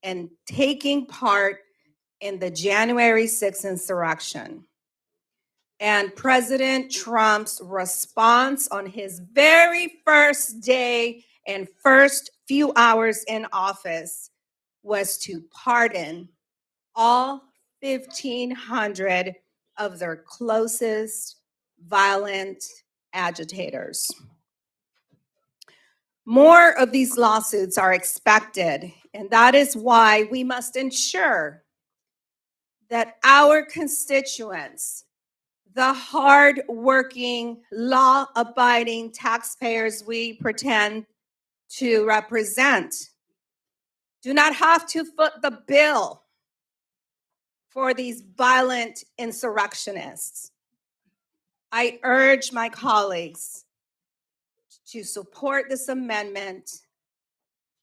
and taking part in the January 6th insurrection. And President Trump's response on his very first day and first few hours in office was to pardon all 1,500 of their closest violent agitators. More of these lawsuits are expected, and that is why we must ensure that our constituents, the hard-working, law-abiding taxpayers we pretend to represent, do not have to foot the bill for these violent insurrectionists. I urge my colleagues to support this amendment,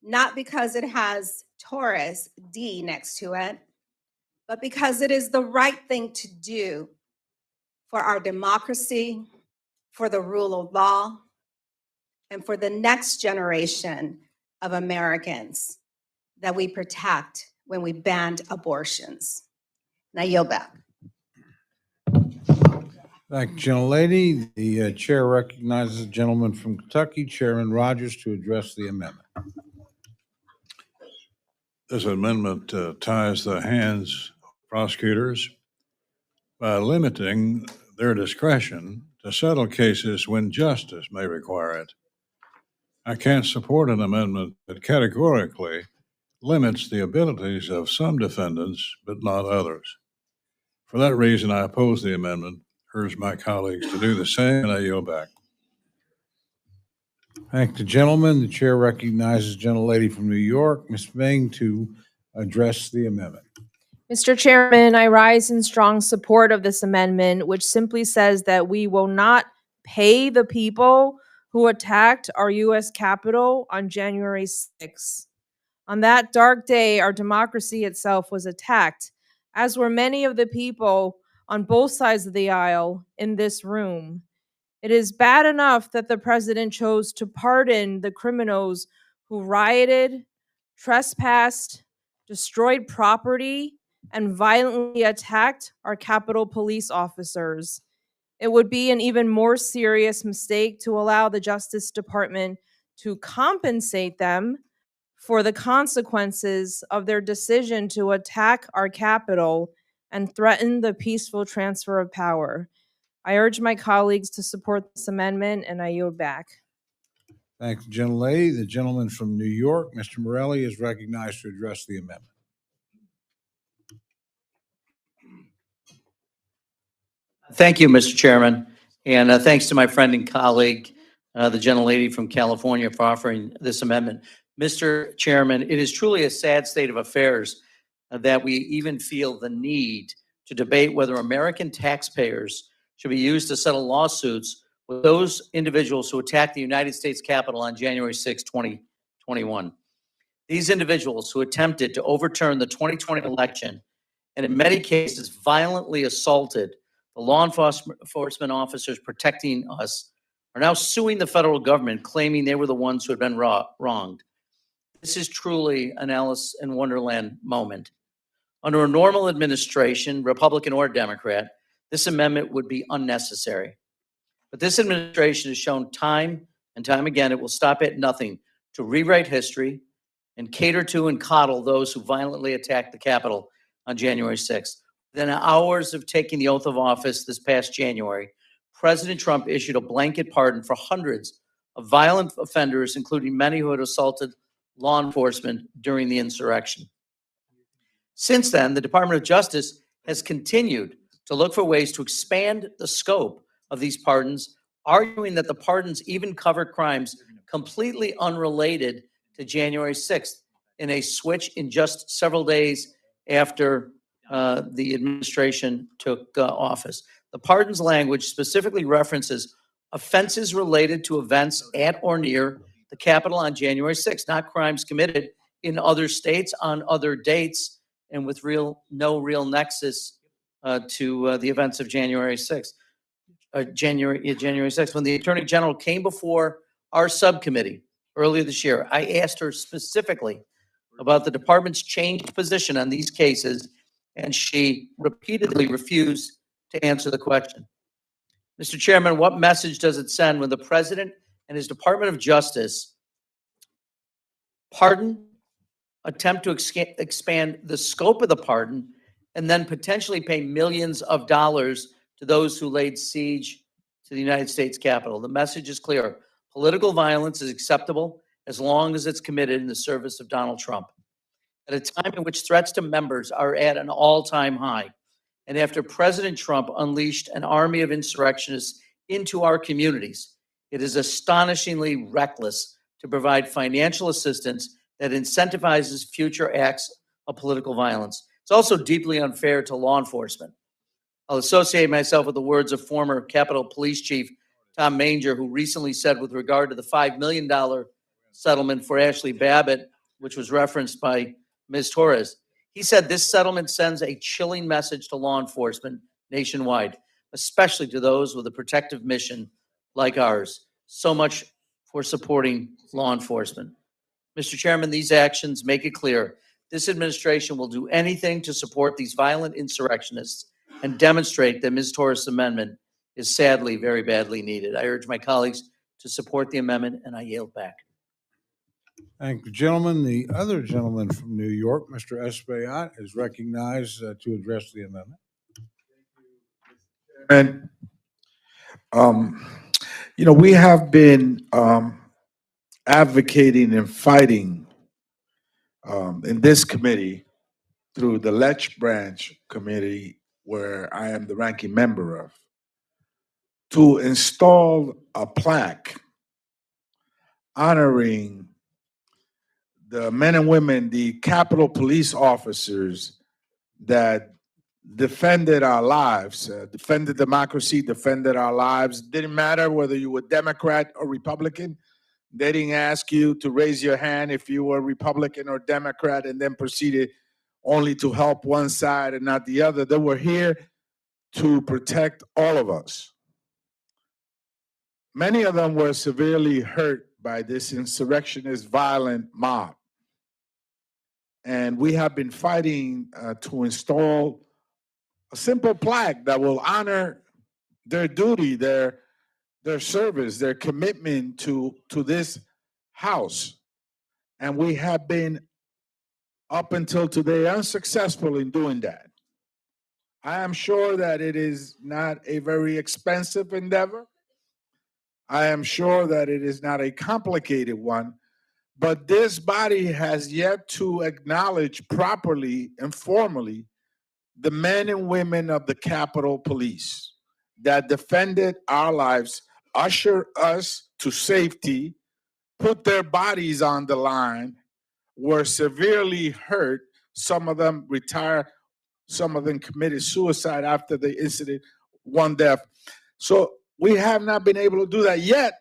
not because it has Taurus D next to it, but because it is the right thing to do for our democracy, for the rule of law, and for the next generation of Americans that we protect when we banned abortions. Now yield back. Thank you, gentlelady. The chair recognizes the gentleman from Kentucky, Chairman Rogers, to address the amendment. This amendment ties the hands of prosecutors by limiting their discretion to settle cases when justice may require it. I can't support an amendment that categorically limits the abilities of some defendants, but not others. For that reason, I oppose the amendment, urge my colleagues to do the same, and I yield back. Thank the gentleman. The chair recognizes the gentlelady from New York, Ms. Meng, to address the amendment. Mr. Chairman, I rise in strong support of this amendment, which simply says that we will not pay the people who attacked our U.S. Capitol on January 6th. On that dark day, our democracy itself was attacked, as were many of the people on both sides of the aisle in this room. It is bad enough that the president chose to pardon the criminals who rioted, trespassed, destroyed property, and violently attacked our Capitol police officers. It would be an even more serious mistake to allow the Justice Department to compensate them for the consequences of their decision to attack our Capitol and threaten the peaceful transfer of power. I urge my colleagues to support this amendment, and I yield back. Thank the gentlelady. The gentleman from New York, Mr. Morelli, is recognized to address the amendment. Thank you, Mr. Chairman, and thanks to my friend and colleague, the gentlelady from California, for offering this amendment. Mr. Chairman, it is truly a sad state of affairs that we even feel the need to debate whether American taxpayers should be used to settle lawsuits with those individuals who attacked the United States Capitol on January 6, 2021. These individuals who attempted to overturn the 2020 election and in many cases violently assaulted the law enforcement officers protecting us are now suing the federal government, claiming they were the ones who had been wronged. This is truly an Alice in Wonderland moment. Under a normal administration, Republican or Democrat, this amendment would be unnecessary. But this administration has shown time and time again it will stop at nothing to rewrite history and cater to and coddle those who violently attacked the Capitol on January 6th. Within hours of taking the oath of office this past January, President Trump issued a blanket pardon for hundreds of violent offenders, including many who had assaulted law enforcement during the insurrection. Since then, the Department of Justice has continued to look for ways to expand the scope of these pardons, arguing that the pardons even cover crimes completely unrelated to January 6th, in a switch in just several days after the administration took office. The pardons language specifically references offenses related to events at or near the Capitol on January 6th, not crimes committed in other states on other dates and with no real nexus to the events of January 6th. January 6th, when the Attorney General came before our subcommittee earlier this year, I asked her specifically about the department's changed position on these cases, and she repeatedly refused to answer the question. Mr. Chairman, what message does it send when the President and his Department of Justice attempt to expand the scope of the pardon, and then potentially pay millions of dollars to those who laid siege to the United States Capitol? The message is clear. Political violence is acceptable as long as it's committed in the service of Donald Trump. At a time in which threats to members are at an all-time high, and after President Trump unleashed an army of insurrectionists into our communities, it is astonishingly reckless to provide financial assistance that incentivizes future acts of political violence. It's also deeply unfair to law enforcement. I'll associate myself with the words of former Capitol Police Chief Tom Manger, who recently said with regard to the $5 million settlement for Ashley Babbitt, which was referenced by Ms. Torres. He said this settlement sends a chilling message to law enforcement nationwide, especially to those with a protective mission like ours. So much for supporting law enforcement. Mr. Chairman, these actions make it clear This administration will do anything to support these violent insurrectionists and demonstrate that Ms. Torres' amendment is sadly very badly needed. I urge my colleagues to support the amendment, and I yield back. Thank you, gentlemen. The other gentleman from New York, Mr. Espaillat, is recognized to address the amendment. And, we have been advocating and fighting in this committee through the Lech Branch Committee, where I am the ranking member of, to install a plaque honoring the men and women, the Capitol Police officers that defended our lives, defended democracy, defended our lives. Didn't matter whether you were Democrat or Republican. They didn't ask you to raise your hand if you were Republican or Democrat and then proceeded only to help one side and not the other. They were here to protect all of us. Many of them were severely hurt by this insurrectionist violent mob. And we have been fighting to install a simple plaque that will honor their duty, their service, their commitment to this house. And we have been, up until today, unsuccessful in doing that. I am sure that it is not a very expensive endeavor. I am sure that it is not a complicated one, but this body has yet to acknowledge properly and formally the men and women of the Capitol Police that defended our lives, ushered us to safety, put their bodies on the line, were severely hurt. Some of them retired. Some of them committed suicide after the incident, one death. So we have not been able to do that yet.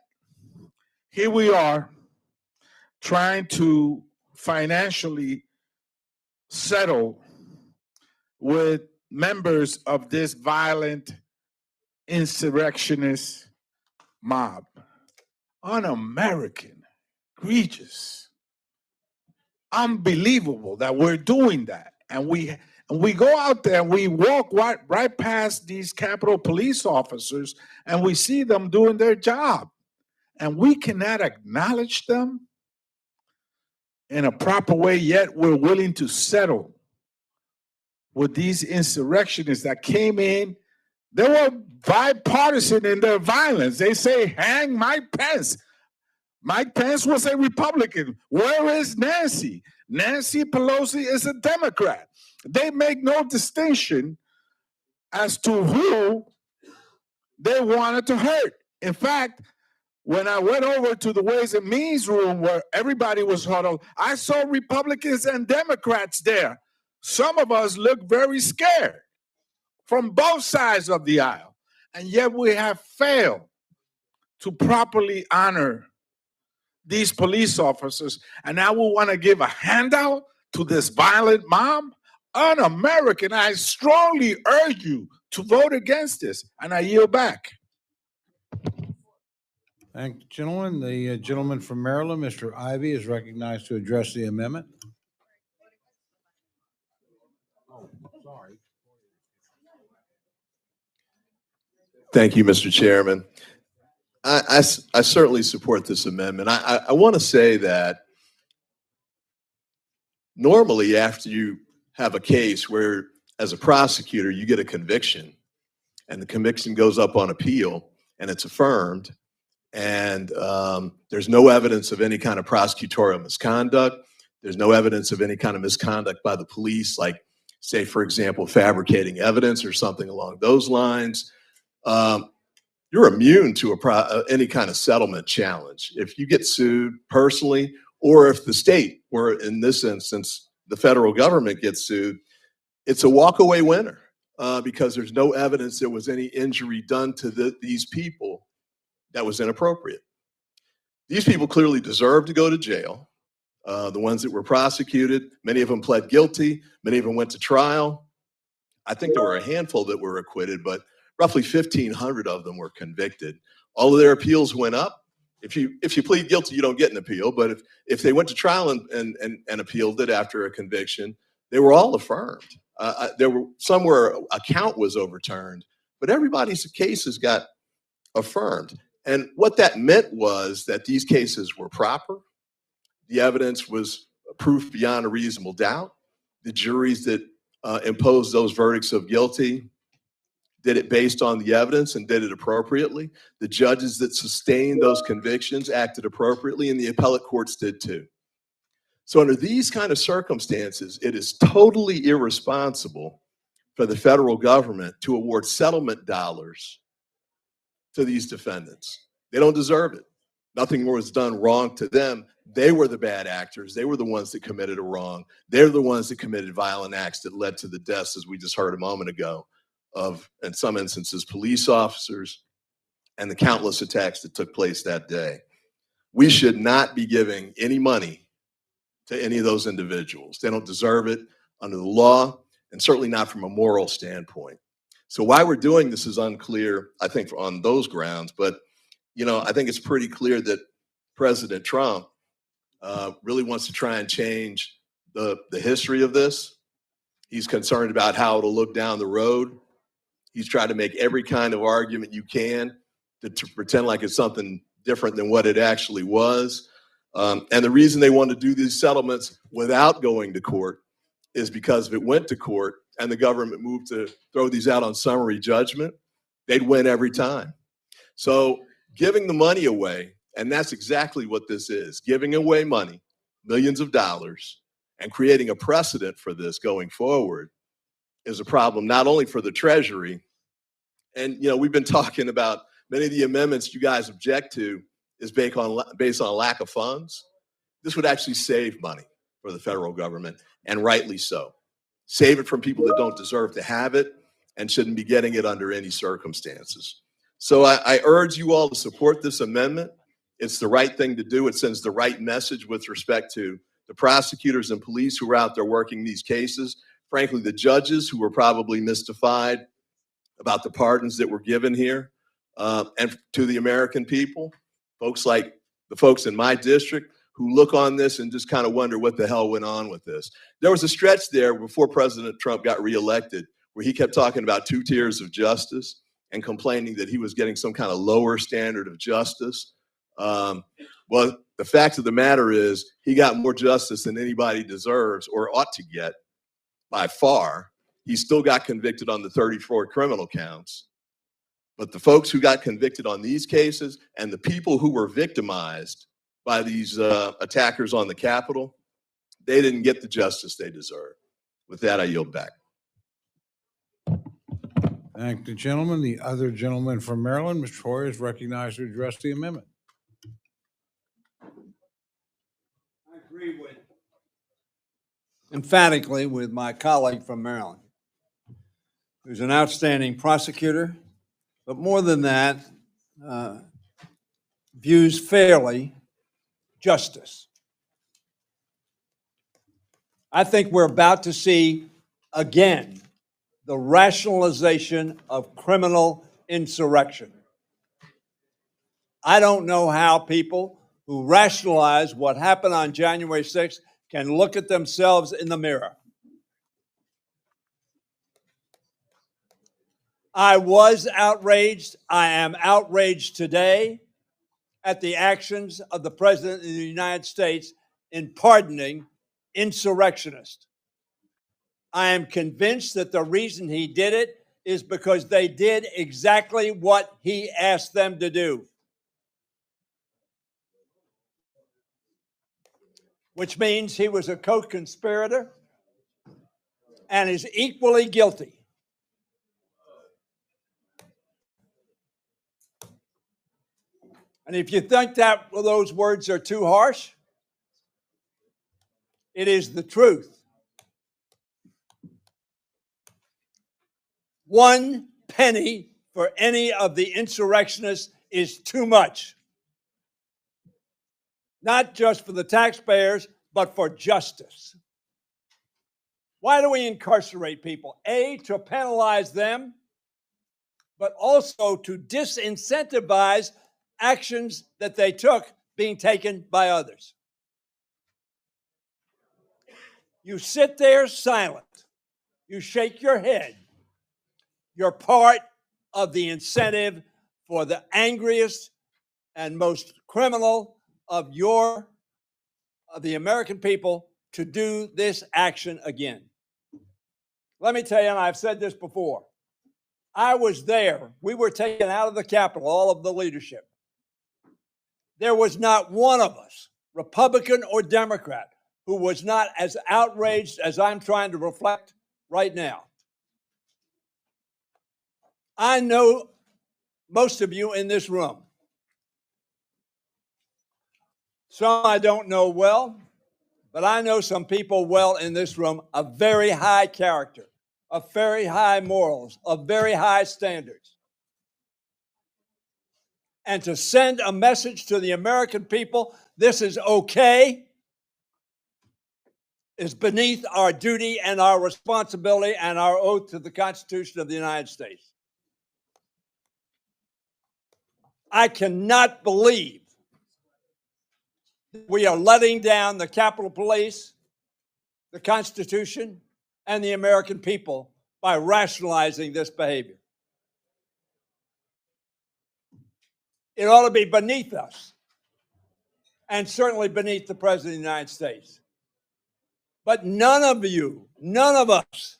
Here we are trying to financially settle with members of this violent insurrectionist mob. Un-American, egregious, unbelievable that we're doing that. And we go out there and we walk right past these Capitol Police officers and we see them doing their job. And we cannot acknowledge them in a proper way, yet we're willing to settle with these insurrectionists that came in. They were bipartisan in their violence. They say, hang Mike Pence. Mike Pence was a Republican. Where is Nancy? Nancy Pelosi is a Democrat. They make no distinction as to who they wanted to hurt. In fact, when I went over to the Ways and Means room where everybody was huddled, I saw Republicans and Democrats there. Some of us looked very scared from both sides of the aisle. And yet we have failed to properly honor these police officers. And now we want to give a handout to this violent mob? Un-American. I strongly urge you to vote against this. And I yield back. Thank you, gentlemen. The gentleman from Maryland, Mr. Ivey, is recognized to address the amendment. Oh, sorry. Thank you, Mr. Chairman. I certainly support this amendment. I want to say that normally after you have a case where, as a prosecutor, you get a conviction and the conviction goes up on appeal and it's affirmed, and there's no evidence of any kind of prosecutorial misconduct. There's no evidence of any kind of misconduct by the police, like, say, for example, fabricating evidence or something along those lines. You're immune to any kind of settlement challenge. If you get sued personally, or if the state, or in this instance, the federal government gets sued, it's a walkaway winner because there's no evidence there was any injury done to these people that was inappropriate. These people clearly deserve to go to jail. The ones that were prosecuted, many of them pled guilty, many of them went to trial. I think there were a handful that were acquitted, but roughly 1,500 of them were convicted. All of their appeals went up. If you plead guilty, you don't get an appeal. But if they went to trial and appealed it after a conviction, they were all affirmed. There were some where a count was overturned, but everybody's cases got affirmed. And what that meant was that these cases were proper. The evidence was proof beyond a reasonable doubt. The juries that imposed those verdicts of guilty did it based on the evidence and did it appropriately. The judges that sustained those convictions acted appropriately, and the appellate courts did too. So under these kind of circumstances, it is totally irresponsible for the federal government to award settlement dollars to these defendants. They don't deserve it. Nothing was done wrong to them. They were the bad actors. They were the ones that committed a wrong. They're the ones that committed violent acts that led to the deaths, as we just heard a moment ago, of, in some instances, police officers and the countless attacks that took place that day. We should not be giving any money to any of those individuals. They don't deserve it under the law, and certainly not from a moral standpoint. So why we're doing this is unclear, I think, on those grounds. But, you know, I think it's pretty clear that President Trump really wants to try and change the history of this. He's concerned about how it'll look down the road. He's tried to make every kind of argument you can to pretend like it's something different than what it actually was. And the reason they want to do these settlements without going to court is because if it went to court and the government moved to throw these out on summary judgment, they'd win every time. So giving the money away, and that's exactly what this is, giving away money, millions of dollars, and creating a precedent for this going forward is a problem not only for the Treasury, and you know, we've been talking about many of the amendments you guys object to is based on a lack of funds. This would actually save money for the federal government, and rightly so. Save it from people that don't deserve to have it and shouldn't be getting it under any circumstances. So I urge you all to support this amendment. It's the right thing to do. It sends the right message with respect to the prosecutors and police who are out there working these cases. Frankly, the judges who were probably mystified about the pardons that were given here, and to the American people, folks like the folks in my district who look on this and just kind of wonder what the hell went on with this. There was a stretch there before President Trump got reelected where he kept talking about 2 tiers of justice and complaining that he was getting some kind of lower standard of justice. Well, the fact of the matter is he got more justice than anybody deserves or ought to get by far. He still got convicted on the 34 criminal counts. But the folks who got convicted on these cases and the people who were victimized by these attackers on the Capitol, they didn't get the justice they deserve. With that, I yield back. Thank the gentleman. The other gentleman from Maryland, Mr. Hoyer, is recognized to address the amendment. I agree emphatically with my colleague from Maryland, who's an outstanding prosecutor, but more than that, views fairly justice. I think we're about to see again the rationalization of criminal insurrection. I don't know how people who rationalize what happened on January 6th can look at themselves in the mirror. I was outraged. I am outraged today at the actions of the President of the United States in pardoning insurrectionists. I am convinced that the reason he did it is because they did exactly what he asked them to do, which means he was a co-conspirator and is equally guilty. And if you think that those words are too harsh, it is the truth. 1 penny for any of the insurrectionists is too much. Not just for the taxpayers, but for justice. Why do we incarcerate people? A, to penalize them, but also to disincentivize actions that they took being taken by others. You sit there silent. You shake your head. You're part of the incentive for the angriest and most criminal of the American people to do this action again. Let me tell you, and I've said this before, I was there. We were taken out of the Capitol, all of the leadership. There was not one of us, Republican or Democrat, who was not as outraged as I'm trying to reflect right now. I know most of you in this room. Some I don't know well, but I know some people well in this room of very high character, of very high morals, of very high standards. And to send a message to the American people, this is okay, is beneath our duty and our responsibility and our oath to the Constitution of the United States. I cannot believe we are letting down the Capitol Police, the Constitution, and the American people by rationalizing this behavior. It ought to be beneath us, and certainly beneath the President of the United States. But none of us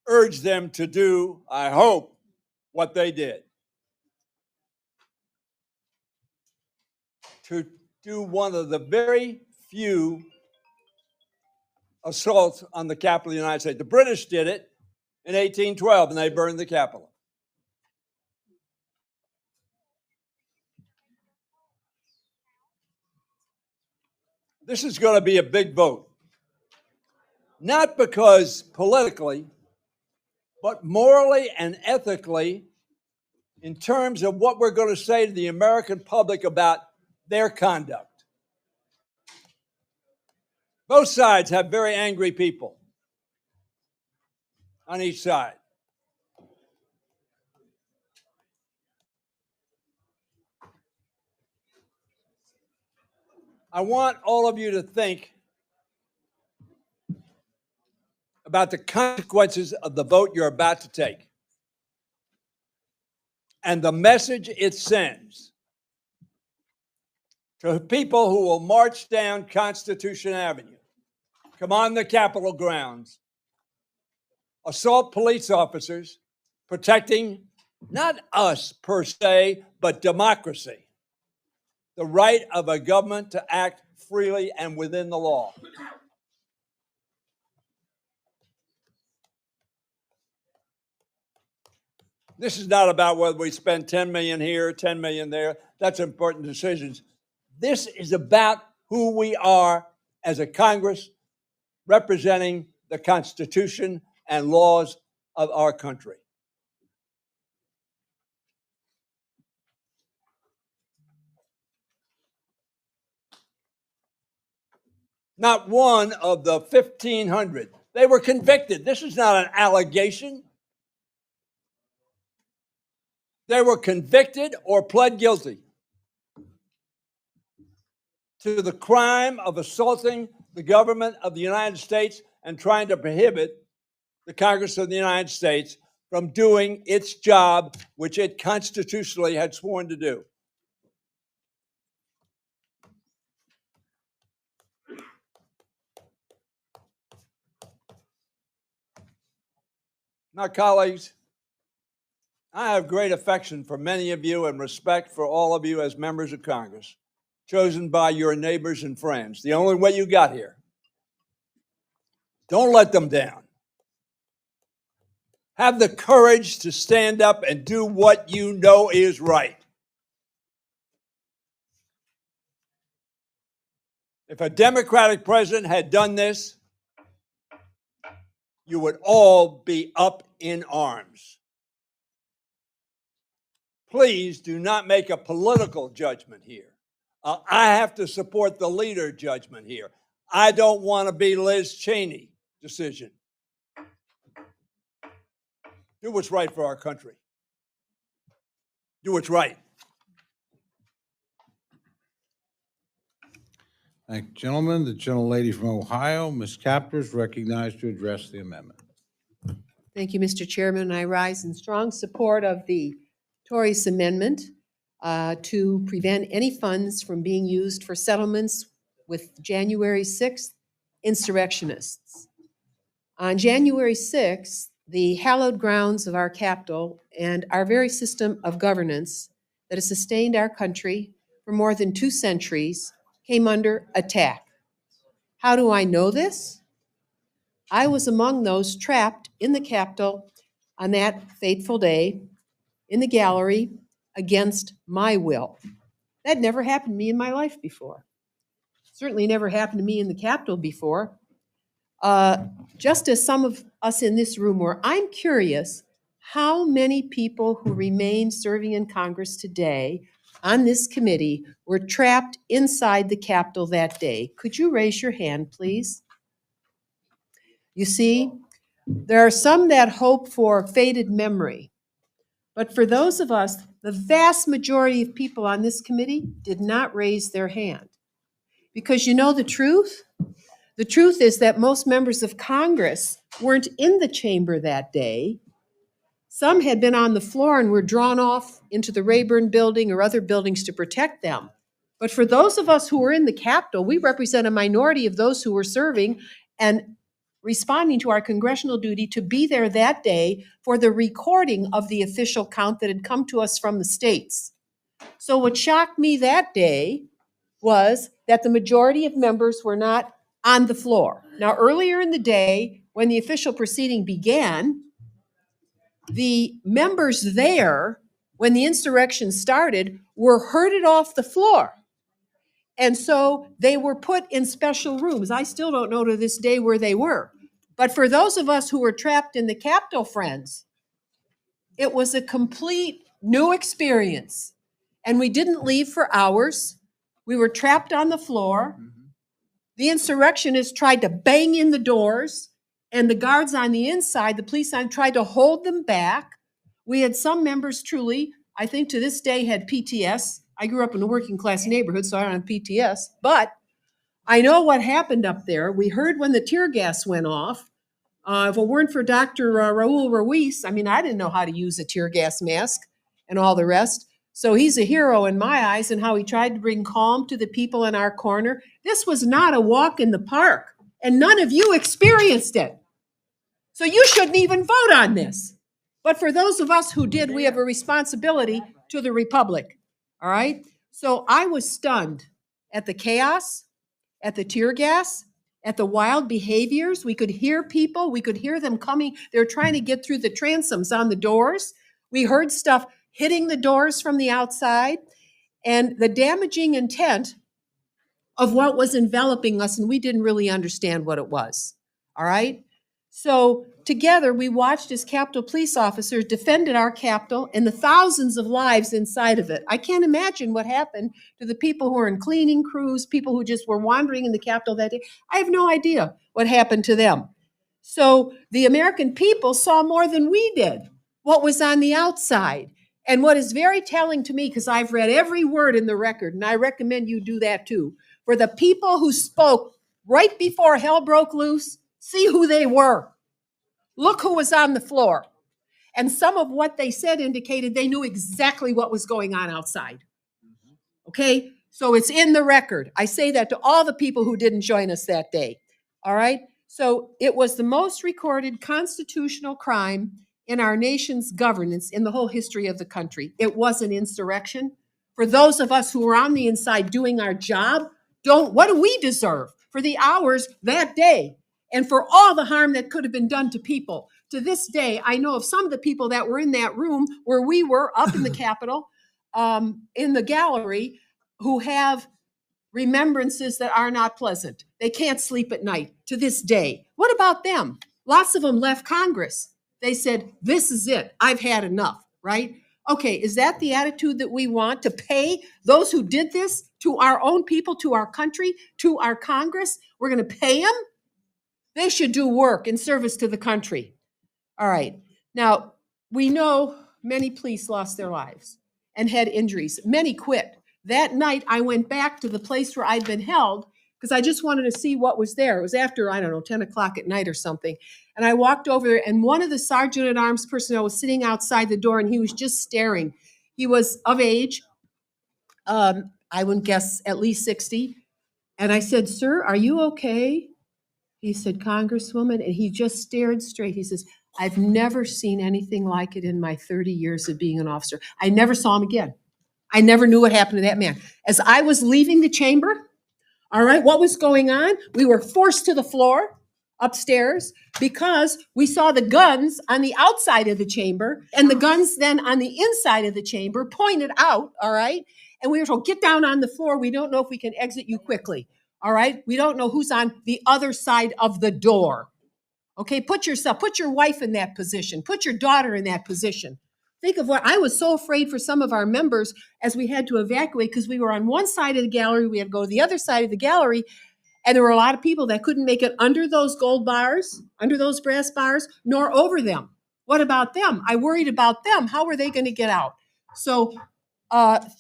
urged them to do, I hope, what they did. To do one of the very few assaults on the capital of the United States. The British did it in 1812, and they burned the Capitol. This is going to be a big vote. Not because politically, but morally and ethically, in terms of what we're going to say to the American public about their conduct. Both sides have very angry people on each side. I want all of you to think about the consequences of the vote you're about to take and the message it sends to people who will march down Constitution Avenue, come on the Capitol grounds, assault police officers, protecting not us per se, but democracy, the right of a government to act freely and within the law. This is not about whether we spend 10 million here, 10 million there. That's important decisions. This is about who we are as a Congress representing the Constitution and laws of our country. Not one of the 1,500. They were convicted. This is not an allegation. They were convicted or pled guilty to the crime of assaulting the government of the United States and trying to prohibit the Congress of the United States from doing its job, which it constitutionally had sworn to do. Now, colleagues, I have great affection for many of you and respect for all of you as members of Congress, chosen by your neighbors and friends, the only way you got here. Don't let them down. Have the courage to stand up and do what you know is right. If a Democratic president had done this, you would all be up in arms. Please do not make a political judgment here. I have to support the leader judgment here. I don't want to be Liz Cheney decision. Do what's right for our country. Do what's right. Thank you, gentlemen. The gentlelady from Ohio, Ms. Capter, is recognized to address the amendment. Thank you, Mr. Chairman. I rise in strong support of the Tories' amendment to prevent any funds from being used for settlements with January 6th insurrectionists. On January 6th, the hallowed grounds of our capital and our very system of governance that has sustained our country for more than 2 centuries came under attack. How do I know this? I was among those trapped in the Capitol on that fateful day in the gallery against my will. That never happened to me in my life before. Certainly never happened to me in the Capitol before. Just as some of us in this room were, I'm curious how many people who remain serving in Congress today on this committee were trapped inside the Capitol that day. Could you raise your hand, please? You see, there are some that hope for faded memory. But for those of us, the vast majority of people on this committee did not raise their hand. Because you know the truth? The truth is that most members of Congress weren't in the chamber that day. Some had been on the floor and were drawn off into the Rayburn building or other buildings to protect them. But for those of us who were in the Capitol, we represent a minority of those who were serving and responding to our congressional duty to be there that day for the recording of the official count that had come to us from the states. So what shocked me that day was that the majority of members were not on the floor. Now, earlier in the day, when the official proceeding began, the members there, when the insurrection started, were herded off the floor. And so they were put in special rooms. I still don't know to this day where they were. But for those of us who were trapped in the Capitol, friends, it was a complete new experience. And we didn't leave for hours. We were trapped on the floor. The insurrectionists tried to bang in the doors, and the guards on the inside, the police tried to hold them back. We had some members truly, I think to this day, had PTS. I grew up in a working class neighborhood, so I don't have PTS, but I know what happened up there. We heard when the tear gas went off. If it weren't for Dr. Raul Ruiz, I mean, I didn't know how to use a tear gas mask and all the rest. So he's a hero in my eyes, and how he tried to bring calm to the people in our corner. This was not a walk in the park, and none of you experienced it. So you shouldn't even vote on this. But for those of us who did, we have a responsibility to the Republic. All right? So I was stunned at the chaos, at the tear gas, at the wild behaviors. We could hear people. We could hear them coming. They're trying to get through the transoms on the doors. We heard stuff hitting the doors from the outside, and the damaging intent of what was enveloping us, and we didn't really understand what it was. All right? So together, we watched as Capitol police officers defended our Capitol and the thousands of lives inside of it. I can't imagine what happened to the people who were in cleaning crews, people who just were wandering in the Capitol that day. I have no idea what happened to them. So the American people saw more than we did, what was on the outside. And what is very telling to me, because I've read every word in the record, and I recommend you do that too, for the people who spoke right before hell broke loose, see who they were. Look who was on the floor. And some of what they said indicated they knew exactly what was going on outside. Okay? So it's in the record. I say that to all the people who didn't join us that day. All right? So it was the most recorded constitutional crime in our nation's governance in the whole history of the country. It was an insurrection. For those of us who were on the inside doing our job, what do we deserve for the hours that day and for all the harm that could have been done to people? To this day, I know of some of the people that were in that room where we were up in the Capitol, in the gallery, who have remembrances that are not pleasant. They can't sleep at night to this day. What about them? Lots of them left Congress. They said, this is it. I've had enough, right? Okay, is that the attitude that we want, to pay those who did this to our own people, to our country, to our Congress? We're going to pay them? They should do work in service to the country. All right. Now, we know many police lost their lives and had injuries. Many quit. That night, I went back to the place where I'd been held, because I just wanted to see what was there. It was after, I don't know, 10 o'clock at night or something. And I walked over there, and one of the sergeant at arms personnel was sitting outside the door, and he was just staring. He was of age, I would guess at least 60. And I said, "Sir, are you okay?" He said, "Congresswoman," and he just stared straight. He says, "I've never seen anything like it in my 30 years of being an officer." I never saw him again. I never knew what happened to that man. As I was leaving the chamber, all right, what was going on? We were forced to the floor upstairs because we saw the guns on the outside of the chamber and the guns then on the inside of the chamber pointed out, all right? And we were told, "Get down on the floor. We don't know if we can exit you quickly, all right? We don't know who's on the other side of the door." Okay, put your wife in that position. Put your daughter in that position. Think of what I was so afraid for some of our members as we had to evacuate because we were on one side of the gallery, we had to go to the other side of the gallery, and there were a lot of people that couldn't make it under those gold bars, under those brass bars, nor over them. What about them? I worried about them. How were they going to get out? So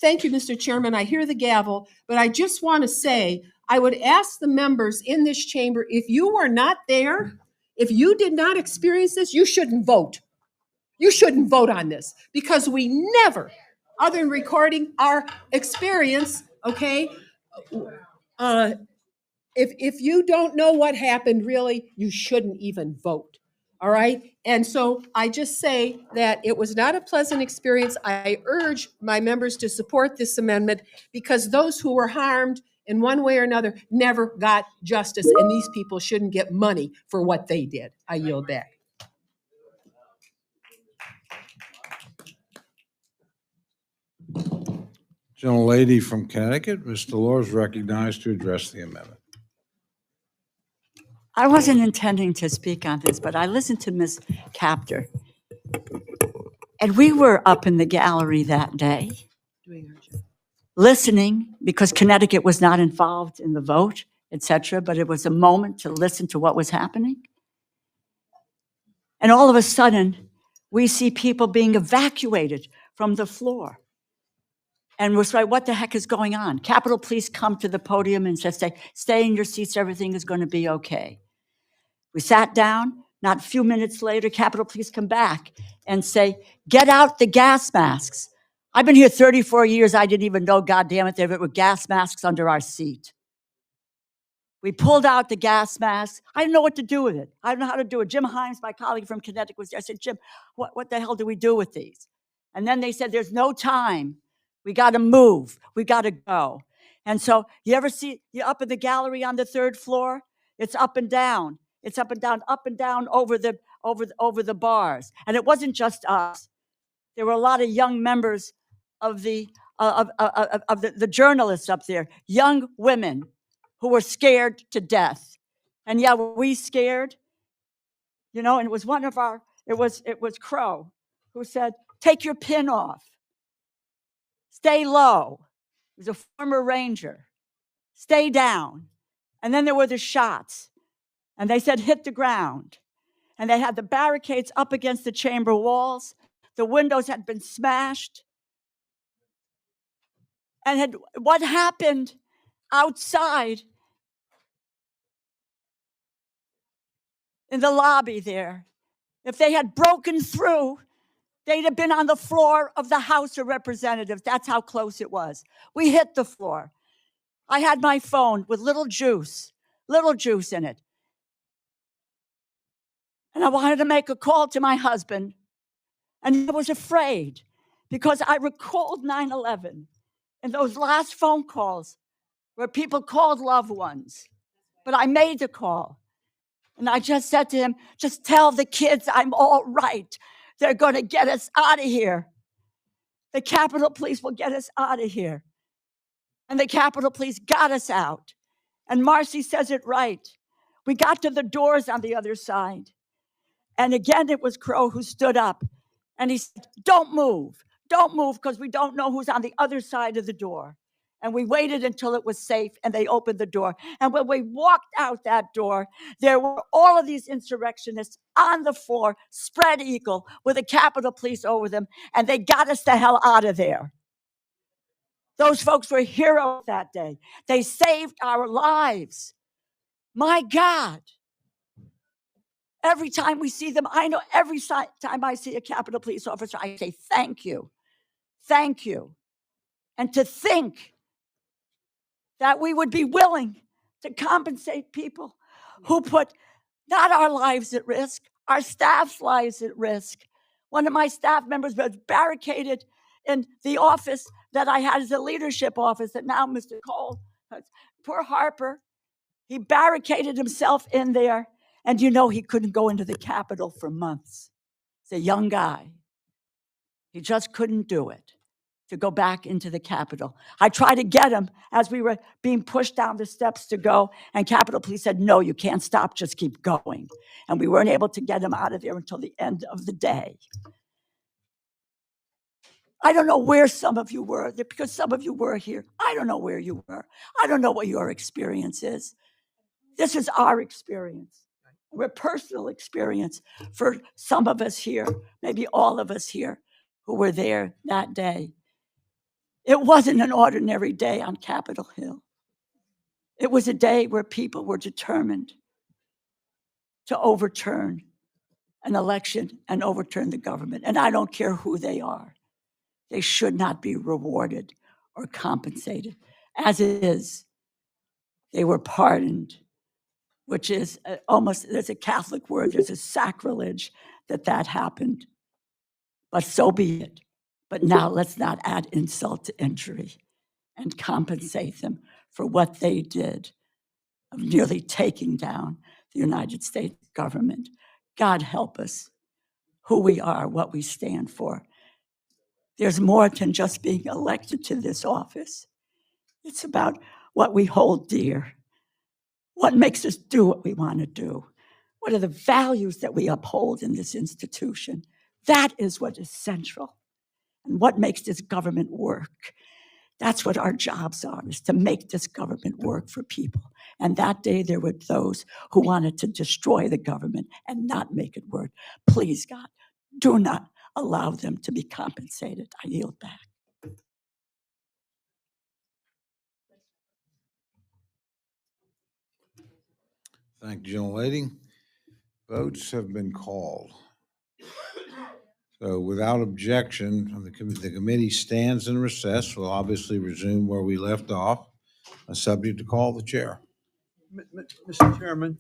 thank you, Mr. Chairman. I hear the gavel, but I just want to say, I would ask the members in this chamber, if you were not there, if you did not experience this, you shouldn't vote. You shouldn't vote on this because we never, other than recording our experience, okay? If you don't know what happened, really, you shouldn't even vote, all right? And so I just say that it was not a pleasant experience. I urge my members to support this amendment because those who were harmed in one way or another never got justice, and these people shouldn't get money for what they did. I yield back. Gentlelady from Connecticut, Ms. Delors, is recognized to address the amendment. I wasn't intending to speak on this, but I listened to Ms. Capter. And we were up in the gallery that day, listening, because Connecticut was not involved in the vote, etc., but it was a moment to listen to what was happening. And all of a sudden, we see people being evacuated from the floor. And we're like, what the heck is going on? Capitol Police come to the podium and just say, "Stay in your seats, everything is going to be okay." We sat down, not a few minutes later, Capitol Police come back and say, "Get out the gas masks." I've been here 34 years, I didn't even know, goddamn it, there were gas masks under our seat. We pulled out the gas masks. I didn't know what to do with it. I don't know how to do it. Jim Himes, my colleague from Connecticut, was there. I said, "Jim, what the hell do we do with these?" And then they said, "There's no time. We got to move. We got to go." And so you ever see, you're up in the gallery on the third floor? It's up and down. It's up and down over the bars. And it wasn't just us. There were a lot of young members of the journalists up there, young women who were scared to death. And yeah, were we scared? You know, and it was one of our, it was Crow who said, "Take your pin off. Stay low." He was a former Ranger. "Stay down." And then there were the shots. And they said, "Hit the ground." And they had the barricades up against the chamber walls. The windows had been smashed. And what happened outside in the lobby there, if they had broken through, they'd have been on the floor of the House of Representatives. That's how close it was. We hit the floor. I had my phone with little juice in it. And I wanted to make a call to my husband. And I was afraid because I recalled 9/11 and those last phone calls where people called loved ones. But I made the call. And I just said to him, "Just tell the kids I'm all right. They're going to get us out of here. The Capitol Police will get us out of here." And the Capitol Police got us out. And Marcy says it right. We got to the doors on the other side. And again, it was Crow who stood up. And he said, "Don't move, because we don't know who's on the other side of the door." And we waited until it was safe, and they opened the door. And when we walked out that door, there were all of these insurrectionists on the floor, spread eagle, with the Capitol Police over them, and they got us the hell out of there. Those folks were heroes that day. They saved our lives. My God. Every time we see them, I know every time I see a Capitol Police officer, I say, thank you. Thank you. And to think that we would be willing to compensate people who put not our lives at risk, our staff's lives at risk. One of my staff members was barricaded in the office that I had as a leadership office that now Mr. Cole has. Poor Harper, he barricaded himself in there, and you know he couldn't go into the Capitol for months. He's a young guy. He just couldn't do it to go back into the Capitol. I tried to get him as we were being pushed down the steps to go, and Capitol Police said, no, you can't stop, just keep going. And we weren't able to get him out of there until the end of the day. I don't know where some of you were, because some of you were here. I don't know where you were. I don't know what your experience is. This is our experience. We're personal experience for some of us here, maybe all of us here who were there that day. It wasn't an ordinary day on Capitol Hill. It was a day where people were determined to overturn an election and overturn the government. And I don't care who they are. They should not be rewarded or compensated. As it is, they were pardoned, which is almost, there's a Catholic word, there's a sacrilege that happened. But so be it. But now let's not add insult to injury and compensate them for what they did of nearly taking down the United States government. God help us, who we are, what we stand for. There's more than just being elected to this office. It's about what we hold dear, what makes us do what we want to do, what are the values that we uphold in this institution. That is what is central and what makes this government work. That's what our jobs are, is to make this government work for people. And that day there were those who wanted to destroy the government and not make it work. Please, God, do not allow them to be compensated. I yield back. Thank you, gentlelady. Votes have been called. So without objection, the committee stands in recess. We'll obviously resume where we left off, subject to call the chair. Mr. Chairman.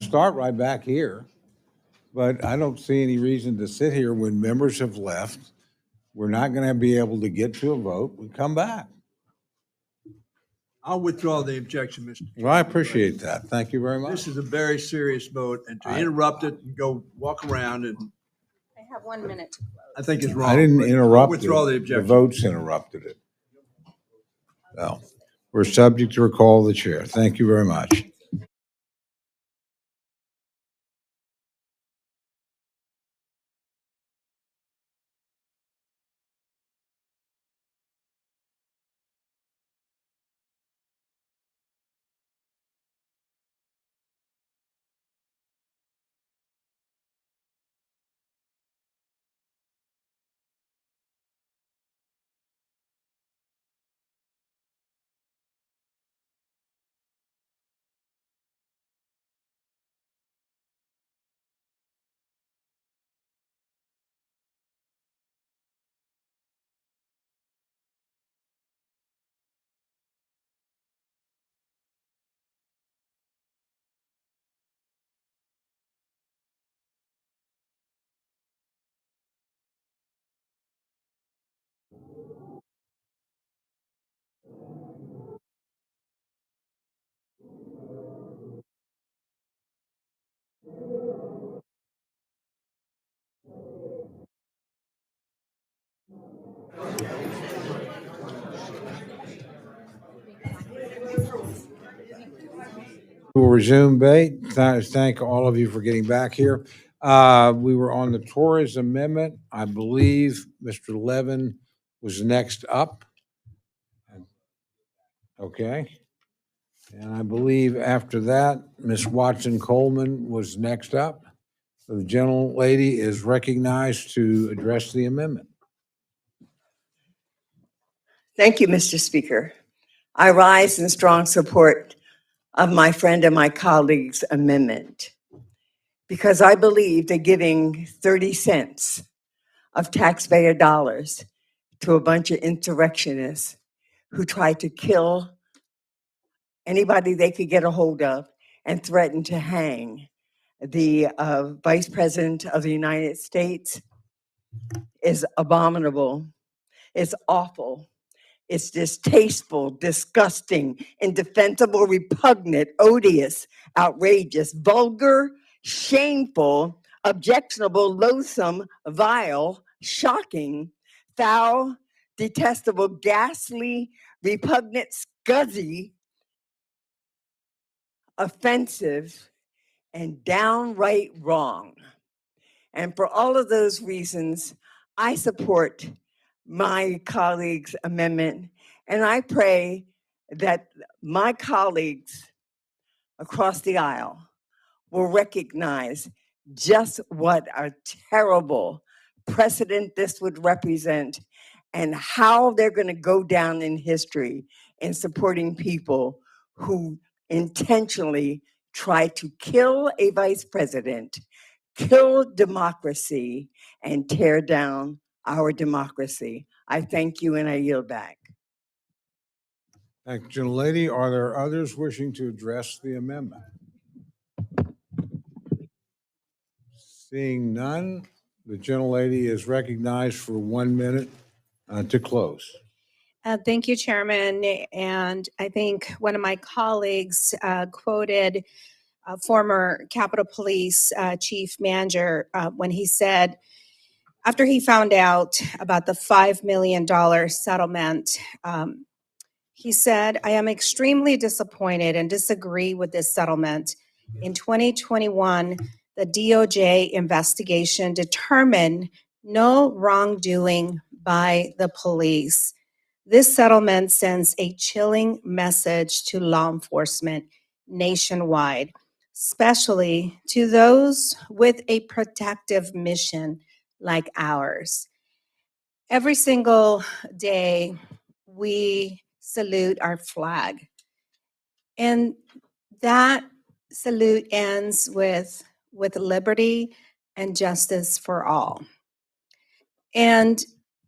Start right back here, but I don't see any reason to sit here when members have left. We're not going to be able to get to a vote. We come back. I'll withdraw the objection, Mr. Chairman. Well, I appreciate that. Thank you very much. This is a very serious vote, and to interrupt it and go walk around, and I have 1 minute to close. I think it's wrong. I didn't but I'll interrupt withdraw it. the objection. The votes interrupted it. So we're subject to recall the chair. Thank you very much. We'll resume debate. Thank all of you for getting back here. We were on the Torres Amendment. I believe Mr. Levin was next up. Okay. And I believe after that, Ms. Watson Coleman was next up. So the gentlelady is recognized to address the amendment. Thank you, Mr. Speaker. I rise in strong support of my friend and my colleague's amendment because I believe that giving 30 cents of taxpayer dollars to a bunch of insurrectionists who tried to kill anybody they could get a hold of and threaten to hang the Vice President of the United States is abominable. It's awful. It's distasteful, disgusting, indefensible, repugnant, odious, outrageous, vulgar, shameful, objectionable, loathsome, vile, shocking, foul, detestable, ghastly, repugnant, scuzzy, offensive, and downright wrong. And for all of those reasons, I support my colleague's amendment, and I pray that my colleagues across the aisle will recognize just what a terrible precedent this would represent and how they're going to go down in history in supporting people who intentionally try to kill a vice president, kill democracy, and tear down our democracy. I thank you and I yield back. Thank you, gentlelady. Are there others wishing to address the amendment? Seeing none, the gentlelady is recognized for 1 minute to close. Thank you, Chairman. And I think one of my colleagues quoted former Capitol Police Chief Manager when he said, after he found out about the $5 million settlement, he said, "I am extremely disappointed and disagree with this settlement. In 2021, the DOJ investigation determined no wrongdoing by the police. This settlement sends a chilling message to law enforcement nationwide, especially to those with a protective mission like ours. Every single day, we salute our flag. And that salute ends with liberty and justice for all. And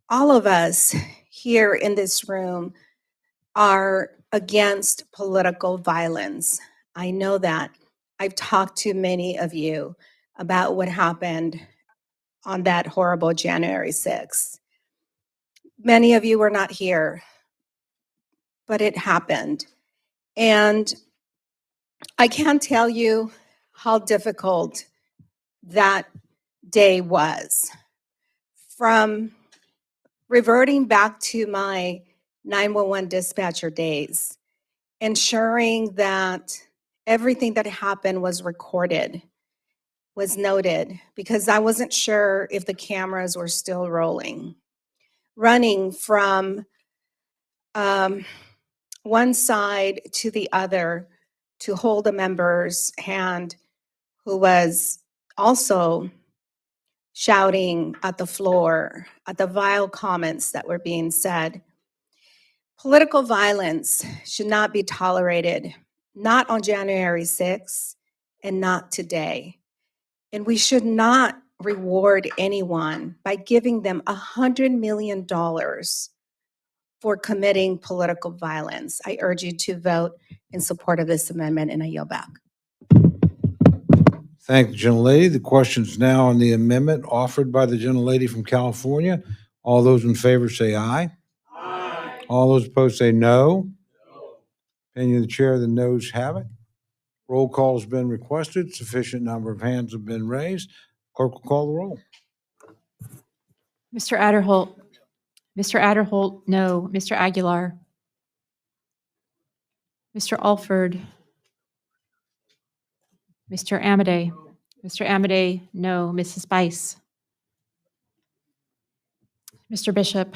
all of us here in this room are against political violence. I know that. I've talked to many of you about what happened on that horrible January 6th. Many of you were not here, but it happened. And I can't tell you how difficult that day was. From reverting back to my 911 dispatcher days, ensuring that everything that happened was recorded, was noted, because I wasn't sure if the cameras were still rolling. Running from one side to the other to hold a member's hand who was also shouting at the floor at the vile comments that were being said. Political violence should not be tolerated, not on January 6th and not today. And we should not reward anyone by giving them $100 million for committing political violence. I urge you to vote in support of this amendment, and I yield back. Thank the gentlelady. The question is now on the amendment offered by the gentlelady from California. All those in favor say aye. Aye. All those opposed say no. Opinion of the chair, the noes have it. Roll call has been requested. Sufficient number of hands have been raised. Clerk will call the roll. Mr. Adderholt. Mr. Adderholt, no. Mr. Aguilar. Mr. Alford. Mr. Amadei. Mr. Amadei, no. Mrs. Bice. Mr. Bishop.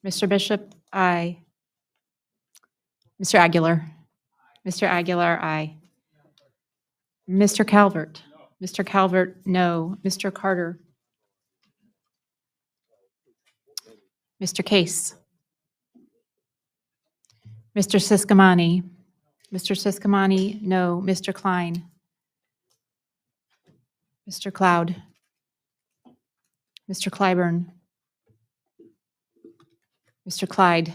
Mr. Bishop, aye. Mr. Aguilar. Mr. Aguilar, aye. Mr. Calvert. Mr. Calvert, no. Mr. Carter. Mr. Case. Mr. Siscomani. Mr. Siscomani, no. Mr. Klein. Mr. Cloud. Mr. Clyburn. Mr. Clyde.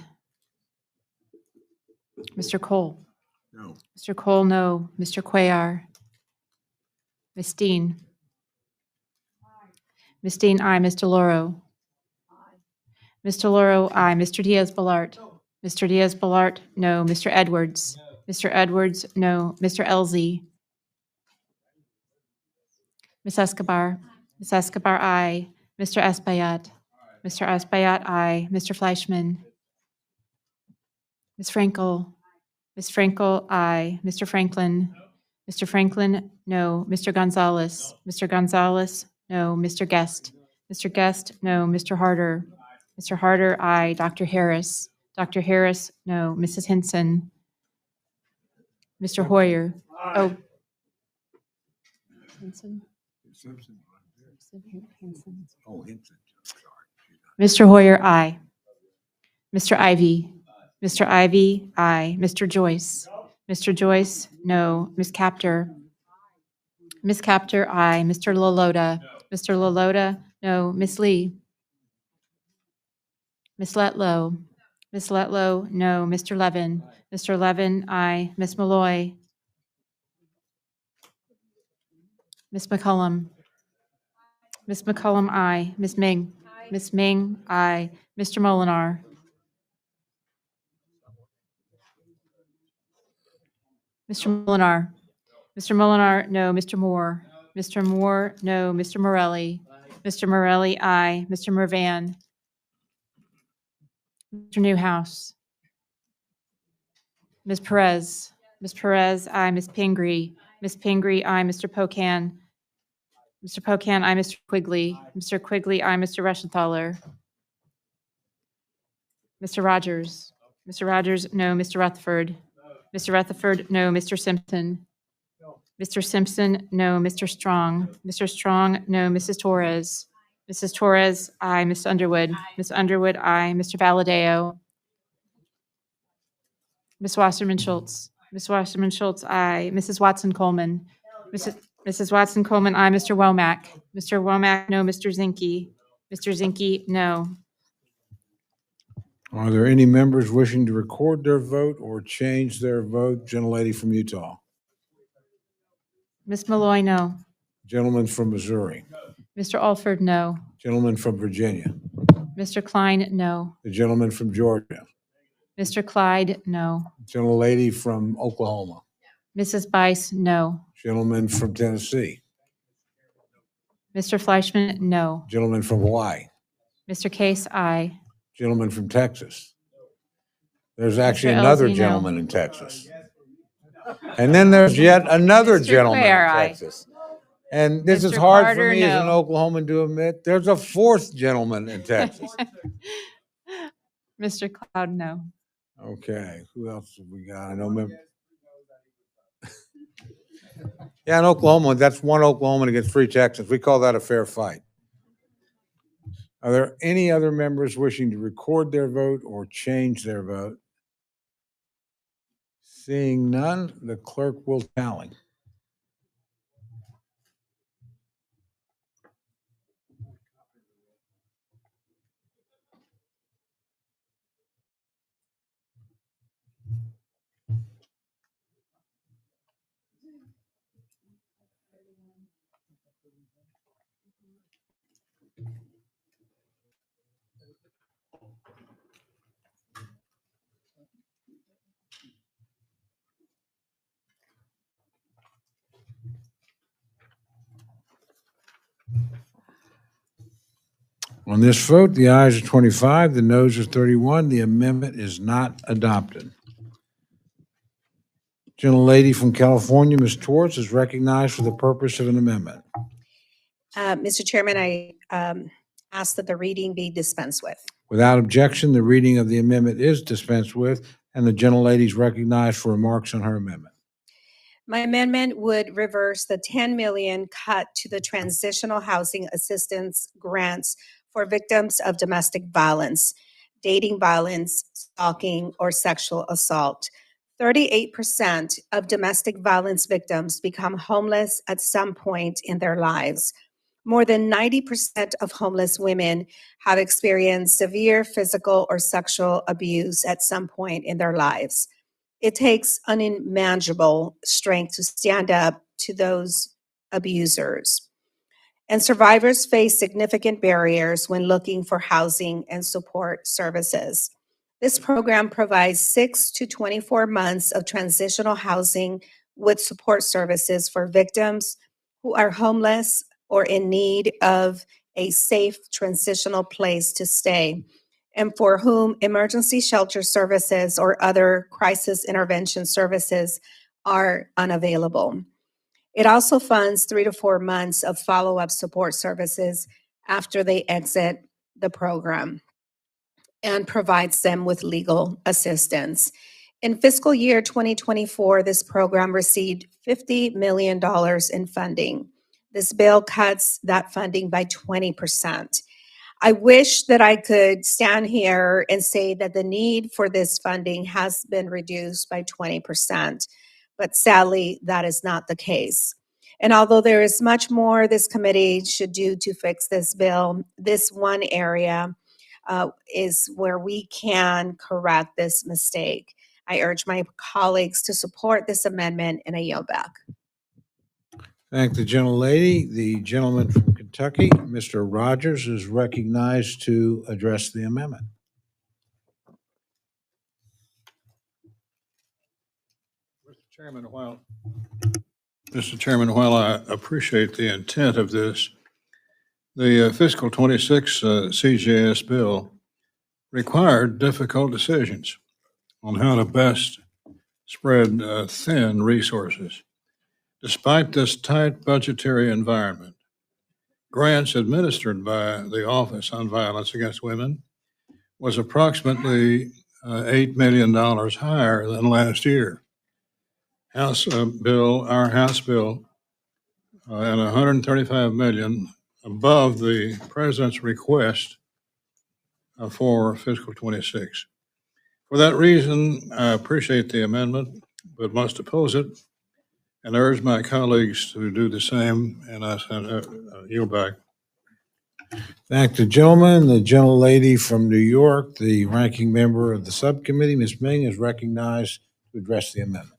Mr. Cole. No. Mr. Cole, no. Mr. Cuellar. Ms. Dean. Ms. Dean, aye. Mr. Loro. Mr. Loro, aye. Mr. Diaz-Balart. Mr. Diaz-Balart, no. Mr. Edwards. Mr. Edwards, no. Mr. Elzey. Ms. Escobar. Ms. Escobar, aye. Mr. Espaillat. Mr. Espaillat, aye. Mr. Fleischman. Ms. Frankel. Ms. Frankel, aye. Mr. Franklin. Mr. Franklin, no. Mr. Gonzalez. Mr. Gonzalez, no. Mr. Guest. Mr. Guest, no. Mr. Harder. Mr. Harder, aye. Dr. Harris. Dr. Harris, no. Mrs. Hinson. Mr. Hoyer. Oh. Hinson. Oh, Hinson. Mr. Hoyer, aye. Mr. Ivy. Mr. Ivy, aye. Mr. Joyce. Mr. Joyce, no. Ms. Capter. Ms. Capter, aye. Mr. Lalota. Mr. Lalota, no. Ms. Lee. Ms. Letlow. Ms. Letlow, no. Mr. Levin. Mr. Levin, aye. Ms. Malloy. Ms. McCullum. Ms. McCullum, aye. Ms. Ming. Ms. Ming, aye. Mr. Molinar. Mr. Molinar. Mr. Molinar, no. Mr. Moore. Mr. Moore, no. Mr. Morelli. Mr. Morelli, aye. Mr. Mervan. Mr. Newhouse. Ms. Perez. Ms. Perez, aye. Ms. Pingree. Ms. Pingree, aye. Mr. Pocan. Mr. Pocan, aye. Mr. Quigley. Mr. Quigley, aye. Mr. Reschenthaler. Mr. Rogers. Mr. Rogers, no. Mr. Rutherford. Mr. Rutherford, no. Mr. Simpson. Mr. Simpson, no. Mr. Strong. Mr. Strong, no. Mrs. Torres. Mrs. Torres, aye. Ms. Underwood. Ms. Underwood, aye. Mr. Valadeo. Ms. Wasserman Schultz. Ms. Wasserman Schultz, aye. Mrs. Watson Coleman. Mrs. Watson Coleman, aye. Mr. Womack. Mr. Womack, no. Mr. Zinke. Mr. Zinke, no. Are there any members wishing to record their vote or change their vote? Gentlelady from Utah. Ms. Malloy, no. Gentleman from Missouri. Mr. Alford, no. Gentleman from Virginia. Mr. Klein, no. The gentleman from Georgia. Mr. Clyde, no. Gentlelady from Oklahoma. Mrs. Bice, no. Gentleman from Tennessee. Mr. Fleischman, no. Gentleman from Hawaii. Mr. Case, aye. Gentleman from Texas. There's actually Mr. another Elzey, no. gentleman in Texas. And then there's yet another Mr. gentleman in Cuellar, aye. Texas. And this is Mr. hard Carter, for me as an no. Oklahoman to admit. There's a fourth gentleman in Texas. Mr. Cloud, no. Okay, who else have we got? I know. Yeah, in Oklahoma, that's one Oklahoman against three Texans. We call that a fair fight. Are there any other members wishing to record their vote or change their vote? Seeing none, the clerk will tally. On this vote, the ayes are 25, the noes are 31. The amendment is not adopted. Gentlelady from California, Ms. Torres, is recognized for the purpose of an amendment. Mr. Chairman, I ask that the reading be dispensed with. Without objection, the reading of the amendment is dispensed with, and the gentlelady is recognized for remarks on her amendment. My amendment would reverse the 10 million cut to the transitional housing assistance grants for victims of domestic violence, dating violence, stalking, or sexual assault. 38% of domestic violence victims become homeless at some point in their lives. More than 90% of homeless women have experienced severe physical or sexual abuse at some point in their lives. It takes unimaginable strength to stand up to those abusers. And survivors face significant barriers when looking for housing and support services. This program provides 6 to 24 months of transitional housing with support services for victims who are homeless or in need of a safe transitional place to stay, and for whom emergency shelter services or other crisis intervention services are unavailable. It also funds 3 to 4 months of follow-up support services after they exit the program and provides them with legal assistance. In fiscal year 2024, this program received $50 million in funding. This bill cuts that funding by 20%. I wish that I could stand here and say that the need for this funding has been reduced by 20%, but sadly, that is not the case. And although there is much more this committee should do to fix this bill, this one area is where we can correct this mistake. I urge my colleagues to support this amendment, and I yield back. Thank the gentlelady. The gentleman from Kentucky, Mr. Rogers, is recognized to address the amendment. Mr. Chairman, while I appreciate the intent of this, the Fiscal 26 CJS bill required difficult decisions on how to best spread thin resources. Despite this tight budgetary environment, grants administered by the Office on Violence Against Women was approximately $8 million higher than last year. Our House bill, and $135 million above the President's request for fiscal 26. For that reason, I appreciate the amendment, but must oppose it and urge my colleagues to do the same, and I yield back. Thank the gentleman. The gentlelady from New York, the ranking member of the subcommittee, Ms. Ming, is recognized to address the amendment.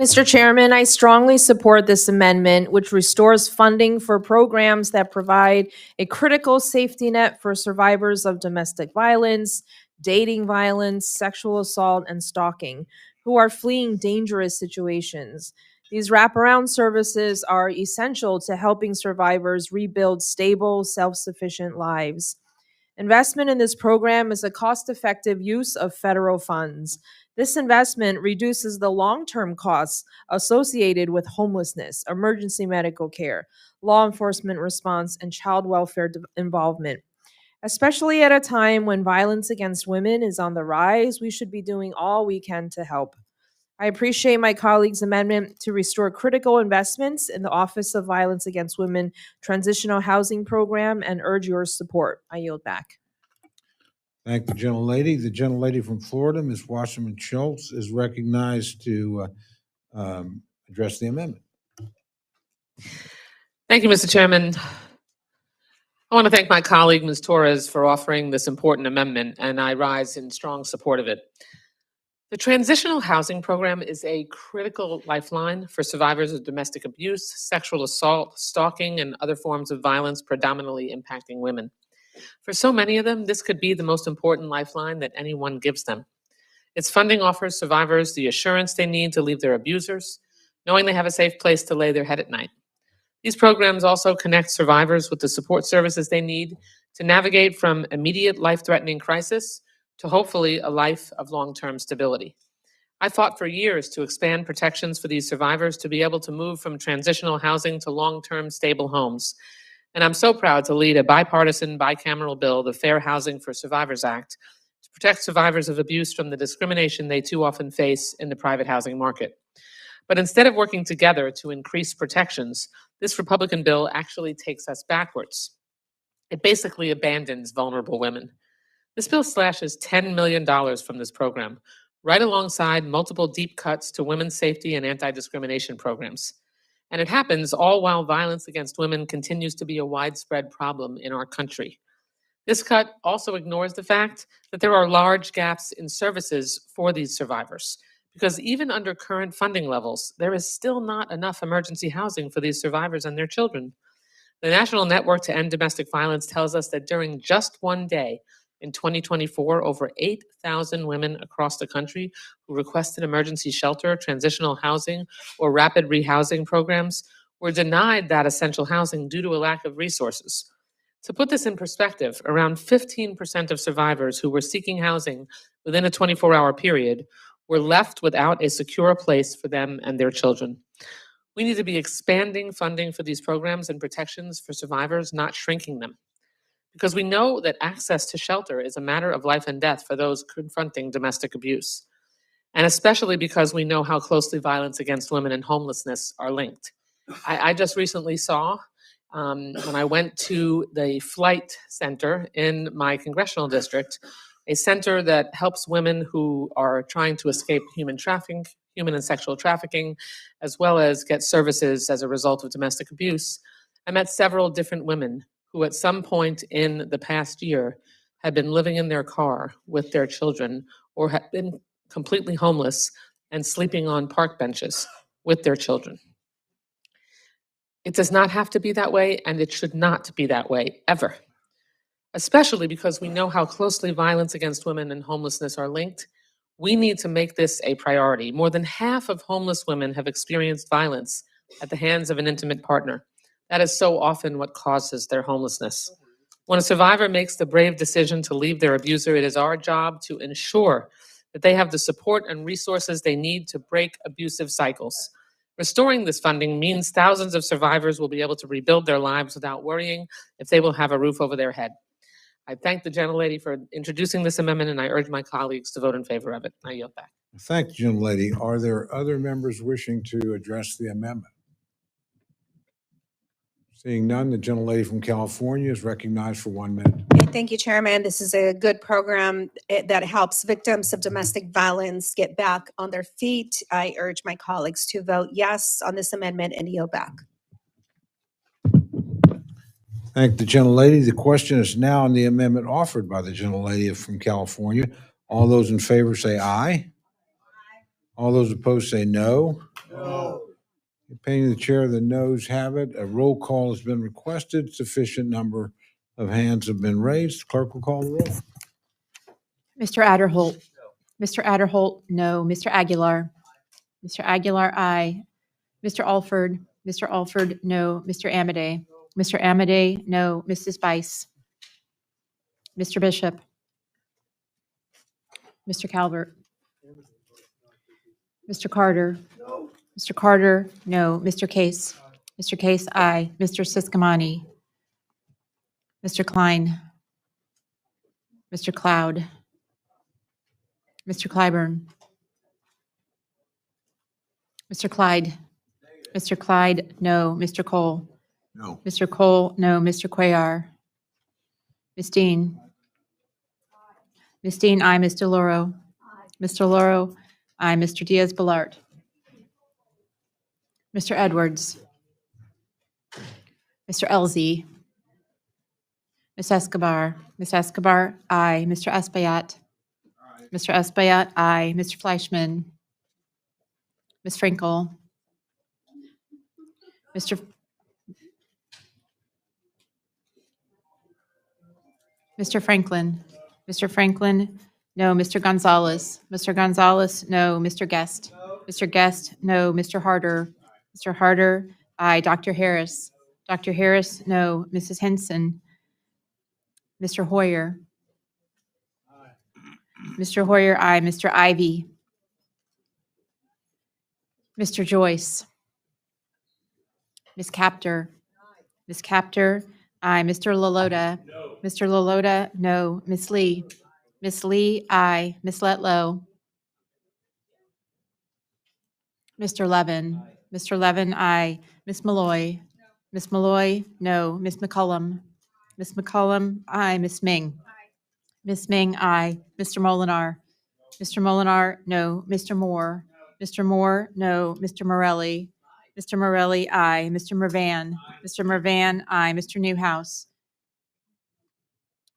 Mr. Chairman, I strongly support this amendment, which restores funding for programs that provide a critical safety net for survivors of domestic violence, dating violence, sexual assault, and stalking, who are fleeing dangerous situations. These wraparound services are essential to helping survivors rebuild stable, self-sufficient lives. Investment in this program is a cost-effective use of federal funds. This investment reduces the long-term costs associated with homelessness, emergency medical care, law enforcement response, and child welfare involvement. Especially at a time when violence against women is on the rise, we should be doing all we can to help. I appreciate my colleague's amendment to restore critical investments in the Office of Violence Against Women Transitional Housing Program and urge your support. I yield back. Thank the gentlelady. The gentlelady from Florida, Ms. Wasserman Schultz, is recognized to address the amendment. Thank you, Mr. Chairman. I want to thank my colleague, Ms. Torres, for offering this important amendment, and I rise in strong support of it. The Transitional Housing Program is a critical lifeline for survivors of domestic abuse, sexual assault, stalking, and other forms of violence predominantly impacting women. For so many of them, this could be the most important lifeline that anyone gives them. Its funding offers survivors the assurance they need to leave their abusers, knowing they have a safe place to lay their head at night. These programs also connect survivors with the support services they need to navigate from immediate life-threatening crisis to hopefully a life of long-term stability. I fought for years to expand protections for these survivors to be able to move from transitional housing to long-term stable homes. And I'm so proud to lead a bipartisan, bicameral bill, the Fair Housing for Survivors Act, to protect survivors of abuse from the discrimination they too often face in the private housing market. But instead of working together to increase protections, this Republican bill actually takes us backwards. It basically abandons vulnerable women. This bill slashes $10 million from this program, right alongside multiple deep cuts to women's safety and anti-discrimination programs. And it happens all while violence against women continues to be a widespread problem in our country. This cut also ignores the fact that there are large gaps in services for these survivors, because even under current funding levels, there is still not enough emergency housing for these survivors and their children. The National Network to End Domestic Violence tells us that during just one day in 2024, over 8,000 women across the country who requested emergency shelter, transitional housing, or rapid rehousing programs were denied that essential housing due to a lack of resources. To put this in perspective, around 15% of survivors who were seeking housing within a 24-hour period were left without a secure place for them and their children. We need to be expanding funding for these programs and protections for survivors, not shrinking them. Because we know that access to shelter is a matter of life and death for those confronting domestic abuse. And especially because we know how closely violence against women and homelessness are linked. I just recently saw, when I went to the Flight Center in my congressional district, a center that helps women who are trying to escape human and sexual trafficking, as well as get services as a result of domestic abuse. I met several different women who at some point in the past year had been living in their car with their children or had been completely homeless and sleeping on park benches with their children. It does not have to be that way, and it should not be that way, ever. Especially because we know how closely violence against women and homelessness are linked. We need to make this a priority. More than half of homeless women have experienced violence at the hands of an intimate partner. That is so often what causes their homelessness. When a survivor makes the brave decision to leave their abuser, it is our job to ensure that they have the support and resources they need to break abusive cycles. Restoring this funding means thousands of survivors will be able to rebuild their lives without worrying if they will have a roof over their head. I thank the gentlelady for introducing this amendment, and I urge my colleagues to vote in favor of it. I yield back. Thank you, gentlelady. Are there other members wishing to address the amendment? Seeing none, the gentlelady from California is recognized for 1 minute. Thank you, Chairman. This is a good program that helps victims of domestic violence get back on their feet. I urge my colleagues to vote yes on this amendment and yield back. Thank the gentlelady. The question is now on the amendment offered by the gentlelady from California. All those in favor say aye. All those opposed say no. No. Opinion of the chair, the noes have it. A roll call has been requested. Sufficient number of hands have been raised. Clerk will call the roll. Mr. Adderholt. Mr. Adderholt, no. Mr. Aguilar. Mr. Aguilar, aye. Mr. Alford. Mr. Alford, no. Mr. Amadei. Mr. Amadei, no. Mrs. Bice. Mr. Bishop. Mr. Calvert. Mr. Carter. No. Mr. Carter, no. Mr. Case. Mr. Case, aye. Mr. Siscomani. Mr. Klein. Mr. Cloud. Mr. Clyburn. Mr. Clyde. Mr. Clyde, no. Mr. Cole. No. Mr. Cole, no. Mr. Cuellar. Ms. Dean. Ms. Dean, aye. Mr. Loro. Mr. Loro, aye. Mr. Diaz-Balart. Mr. Edwards. Mr. Elzey. Ms. Escobar. Ms. Escobar, aye. Mr. Espaillat. Mr. Espaillat, aye. Mr. Fleischman. Ms. Frankel. Mr. Franklin. Mr. Franklin, no. Mr. Gonzalez. Mr. Gonzalez, no. Mr. Guest. Mr. Guest, no. Mr. Harder. Mr. Harder, aye. Dr. Harris. Dr. Harris, no. Mrs. Henson. Mr. Hoyer. Mr. Hoyer, aye. Mr. Ivy. Mr. Joyce. Ms. Capter. Ms. Capter, aye. Mr. Lalota. No. Mr. Lalota, no. Ms. Lee. Miss Lee, aye. Miss Letlow. Mr. Levin. Mr. Levin, aye. Miss Malloy. Miss Malloy, no. Miss McCullum. Miss McCullum, aye. Miss Ming. Miss Ming, aye. Mr. Molinar. Mr. Molinar, no. Mr. Moore. Mr. Moore, no. Mr. Morelli. Mr. Morelli, aye. Mr. Mervan. Mr. Mervan, aye. Mr. Newhouse.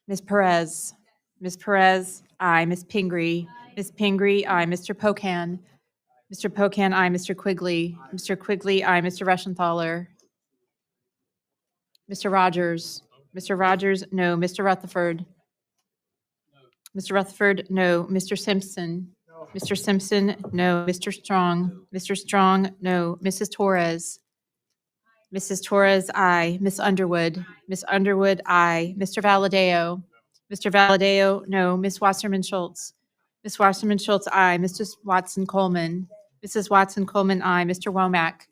Ms. Perez. Ms. Perez, aye. Ms. Pingree. Ms. Pingree, aye. Mr. Pocan. Mr. Pocan, aye. Mr. Quigley. Mr. Quigley, aye. Mr. Reschenthaler. Mr. Rogers. Mr. Rogers, no. Mr. Rutherford. Mr. Rutherford, no. Mr. Simpson. Mr. Simpson, no. Mr. Strong. Mr. Strong, no. Mrs. Torres. Mrs. Torres, aye. Miss Underwood. Miss Underwood, aye. Mr. Valadeo. Mr. Valadeo, no. Miss Wasserman Schultz. Miss Wasserman Schultz, aye. Mrs. Watson Coleman. Mrs. Watson Coleman, aye. Mr. Womack.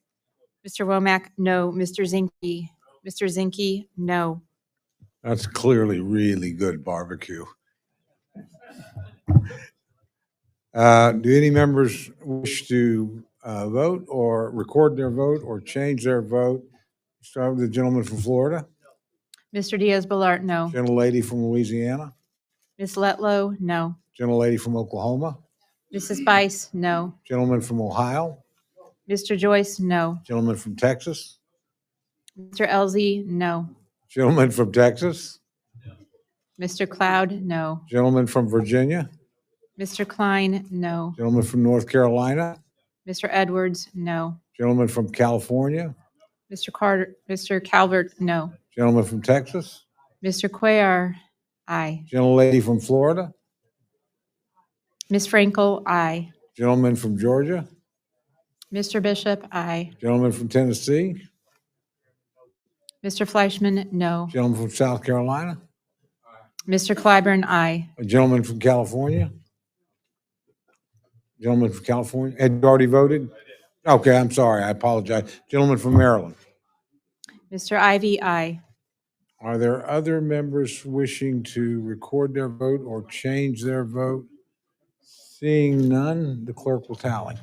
Mr. Womack, no. Mr. Zinke. Mr. Zinke, no. That's clearly really good barbecue. Do any members wish to vote or record their vote or change their vote? Start with the gentleman from Florida, Mr. Diaz-Balart, no. gentlelady from Louisiana, Miss Letlow, no. gentlelady from Oklahoma, Mrs. Bice, no. gentleman from Ohio, Mr. Joyce, no. gentleman from Texas, Mr. Elzey, no. gentleman from Texas, Mr. Cloud, no. gentleman from Virginia, Mr. Klein, no. gentleman from North Carolina, Mr. Edwards, no. gentleman from California, Mr. Carter, Mr. Calvert, no. gentleman from Texas, Mr. Cuellar, aye. gentlelady from Florida, Ms. Frankel, aye. gentleman from Georgia, Mr. Bishop, aye. gentleman from Tennessee, Mr. Fleischman, no. gentleman from South Carolina, Mr. Clyburn, aye. a gentleman from California, gentleman from California. Had you already voted? Okay, I'm sorry. I apologize. Gentleman from Maryland. Mr. Ivy, aye. Are there other members wishing to record their vote or change their vote? Seeing none, the clerk will tally.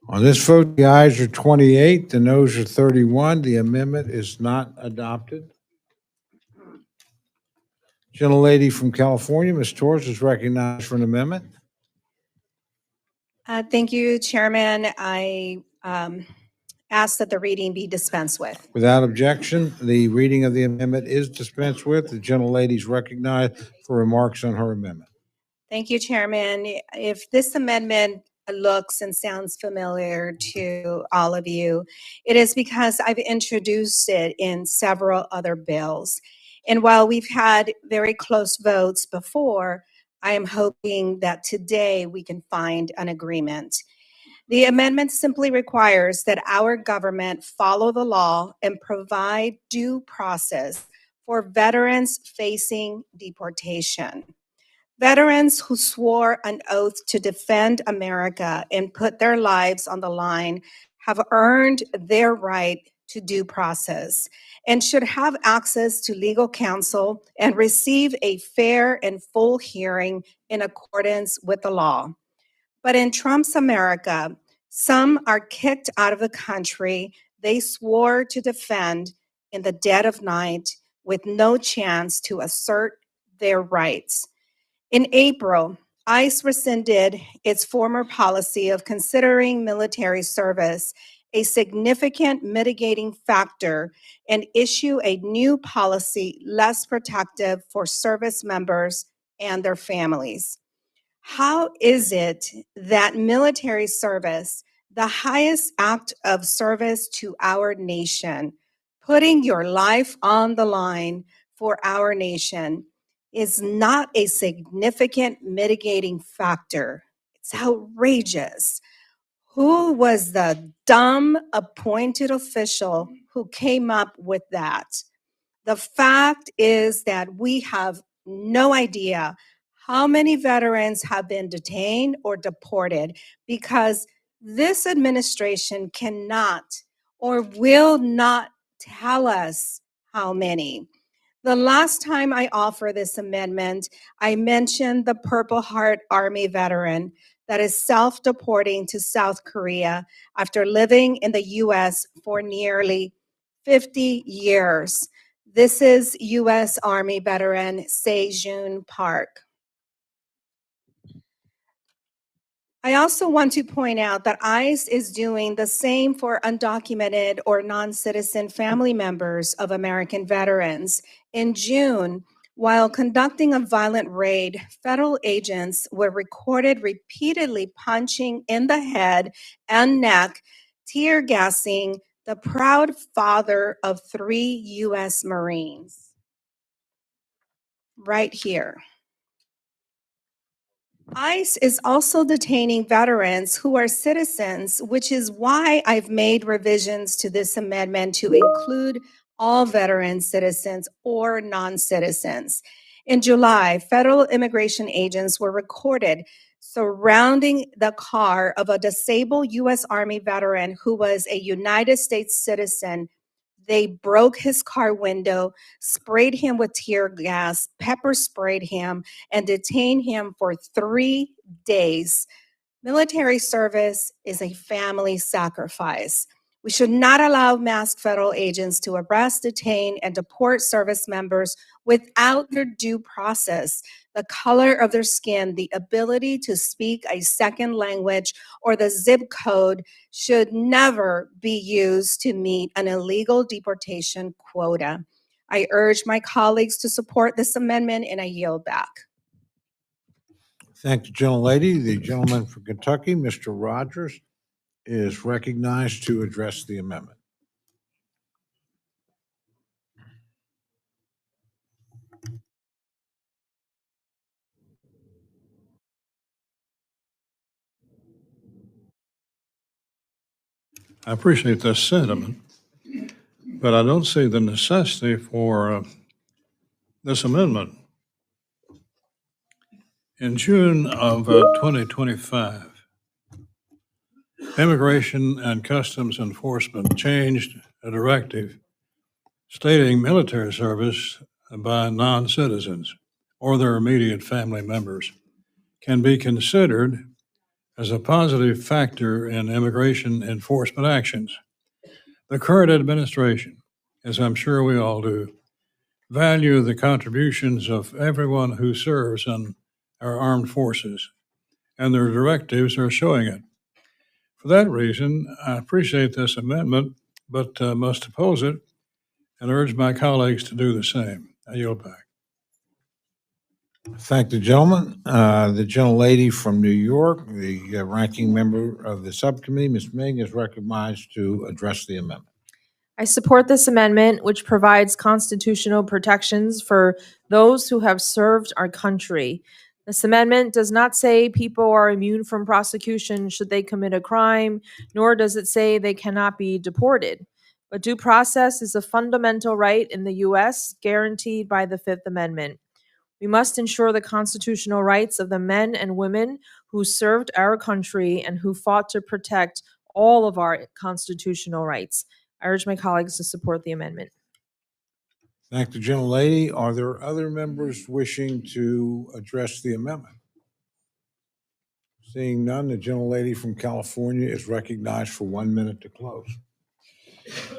On this vote, the ayes are 28, the noes are 31. The amendment is not adopted. Gentlelady from California, Ms. Torres, is recognized for an amendment. Thank you, Chairman. I ask that the reading be dispensed with. Without objection, the reading of the amendment is dispensed with. The gentlelady is recognized for remarks on her amendment. Thank you, Chairman. If this amendment looks and sounds familiar to all of you, it is because I've introduced it in several other bills. And while we've had very close votes before, I am hoping that today we can find an agreement. The amendment simply requires that our government follow the law and provide due process for veterans facing deportation. Veterans who swore an oath to defend America and put their lives on the line have earned their right to due process and should have access to legal counsel and receive a fair and full hearing in accordance with the law. But in Trump's America, some are kicked out of the country they swore to defend in the dead of night with no chance to assert their rights. In April, ICE rescinded its former policy of considering military service a significant mitigating factor and issue a new policy less protective for service members and their families. How is it that military service, the highest act of service to our nation, putting your life on the line for our nation, is not a significant mitigating factor? It's outrageous. Who was the dumb appointed official who came up with that? The fact is that we have no idea how many veterans have been detained or deported because this administration cannot or will not tell us how many. The last time I offered this amendment, I mentioned the Purple Heart Army veteran that is self-deporting to South Korea after living in the US for nearly 50 years. This is US Army veteran Sejun Park. I also want to point out that ICE is doing the same for undocumented or non-citizen family members of American veterans. In June, while conducting a violent raid, federal agents were recorded repeatedly punching in the head and neck, tear gassing the proud father of 3 US Marines. Right here. ICE is also detaining veterans who are citizens, which is why I've made revisions to this amendment to include all veteran citizens or non-citizens. In July, federal immigration agents were recorded surrounding the car of a disabled U.S. Army veteran who was a United States citizen. They broke his car window, sprayed him with tear gas, pepper sprayed him, and detained him for 3 days. Military service is a family sacrifice. We should not allow masked federal agents to arrest, detain, and deport service members without their due process, the color of their skin, the ability to speak a second language, or the zip code should never be used to meet an illegal deportation quota. I urge my colleagues to support this amendment, and I yield back. Thank the gentlelady. The gentleman from Kentucky, Mr. Rogers, is recognized to address the amendment. I appreciate this sentiment, but I don't see the necessity for this amendment. In June of 2025, Immigration and Customs Enforcement changed a directive stating military service by non-citizens or their immediate family members can be considered as a positive factor in immigration enforcement actions. The current administration, as I'm sure we all do, value the contributions of everyone who serves in our armed forces, and their directives are showing it. For that reason, I appreciate this amendment, but must oppose it and urge my colleagues to do the same. I yield back. Thank the gentleman. The gentlelady from New York, the ranking member of the subcommittee, Ms. Ming, is recognized to address the amendment. I support this amendment, which provides constitutional protections for those who have served our country. This amendment does not say people are immune from prosecution should they commit a crime, nor does it say they cannot be deported. But due process is a fundamental right in the U.S., guaranteed by the Fifth Amendment. We must ensure the constitutional rights of the men and women who served our country and who fought to protect all of our constitutional rights. I urge my colleagues to support the amendment. Thank the gentlelady. Are there other members wishing to address the amendment? Seeing none, the gentlelady from California is recognized for 1 minute to close.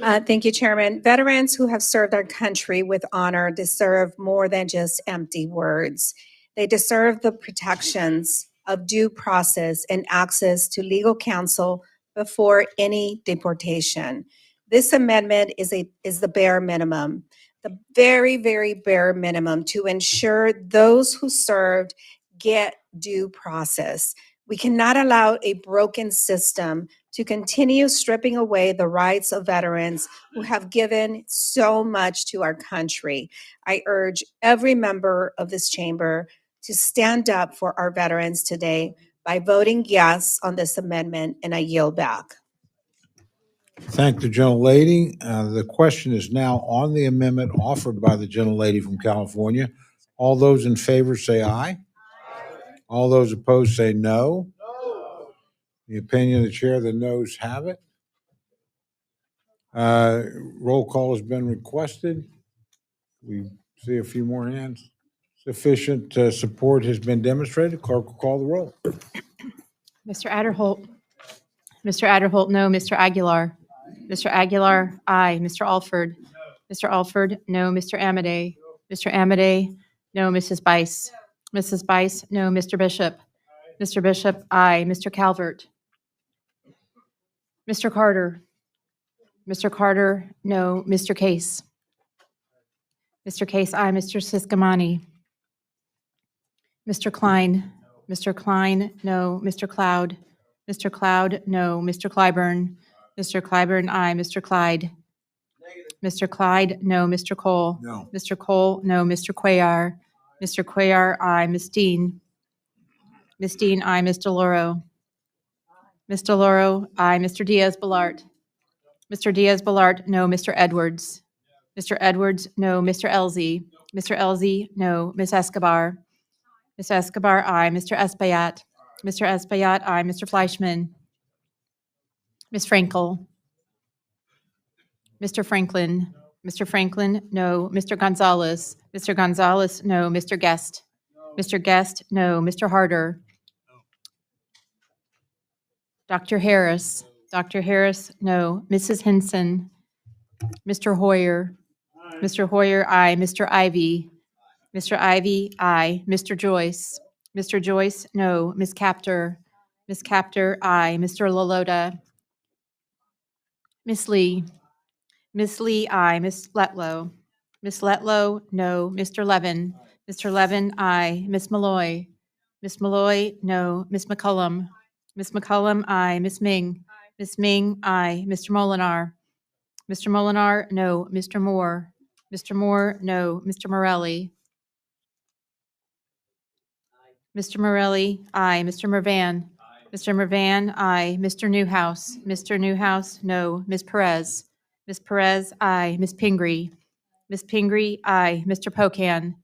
Thank you, Chairman. Veterans who have served our country with honor deserve more than just empty words. They deserve the protections of due process and access to legal counsel before any deportation. This amendment is the bare minimum, the very, very bare minimum to ensure those who served get due process. We cannot allow a broken system to continue stripping away the rights of veterans who have given so much to our country. I urge every member of this chamber to stand up for our veterans today by voting yes on this amendment, and I yield back. Thank the gentlelady. The question is now on the amendment offered by the gentlelady from California. All those in favor say aye. All those opposed say no. The opinion of the chair, the noes have it. Roll call has been requested. We see a few more hands. Sufficient support has been demonstrated. Clerk will call the roll. Mr. Adderholt. Mr. Adderholt, no. Mr. Aguilar. Mr. Aguilar, aye. Mr. Alford. Mr. Alford, no. Mr. Amadei. Mr. Amadei, no. Mrs. Bice. Mrs. Bice, no. Mr. Bishop. Mr. Bishop, aye. Mr. Calvert. Mr. Carter. Mr. Carter, no. Mr. Case. Mr. Case, aye. Mr. Siscomani. Mr. Klein. Mr. Klein, no. Mr. Cloud. Mr. Cloud, no. Mr. Clyburn. Mr. Clyburn, aye. Mr. Clyde. Mr. Clyde, no. Mr. Cole. No. Mr. Cole, no. Mr. Cuellar. Mr. Cuellar, aye. Ms. Dean. Ms. Dean, aye. Ms. DeLauro. Ms. DeLauro, aye. Mr. Diaz-Balart. Mr. Diaz-Balart, no. Mr. Edwards. Mr. Edwards, no. Mr. Elzey. Mr. Elzey, no. Ms. Escobar. Ms. Escobar, aye. Mr. Espaillat. Mr. Espaillat, aye. Mr. Fleischman. Ms. Frankel. Mr. Franklin. Mr. Franklin, no. Mr. Gonzalez. Mr. Gonzalez, no. Mr. Guest. Mr. Guest, no. Mr. Harder. Dr. Harris. Dr. Harris, no. Mrs. Henson. Mr. Hoyer. Mr. Hoyer, aye. Mr. Ivy. Mr. Ivy, aye. Mr. Joyce. Mr. Joyce, no. Ms. Capter. Ms. Capter, aye. Mr. Lalota. Ms. Lee. Ms. Lee, aye. Ms. Letlow. Ms. Letlow, no. Mr. Levin. Mr. Levin, aye. Ms. Malloy. Ms. Malloy, no. Ms. McCullum. Ms. McCullum, aye. Ms. Ming. Ms. Ming, aye. Mr. Molinar. Mr. Molinar, no. Mr. Moore. Mr. Moore, no. Mr. Morelli. Mr. Morelli, aye. Mr. Mervan. Mr. Mervan, aye. Mr. Newhouse. Mr. Newhouse, no. Ms. Perez. Ms. Perez, aye. Ms. Pingree. Ms. Pingree, aye. Mr. Pocan.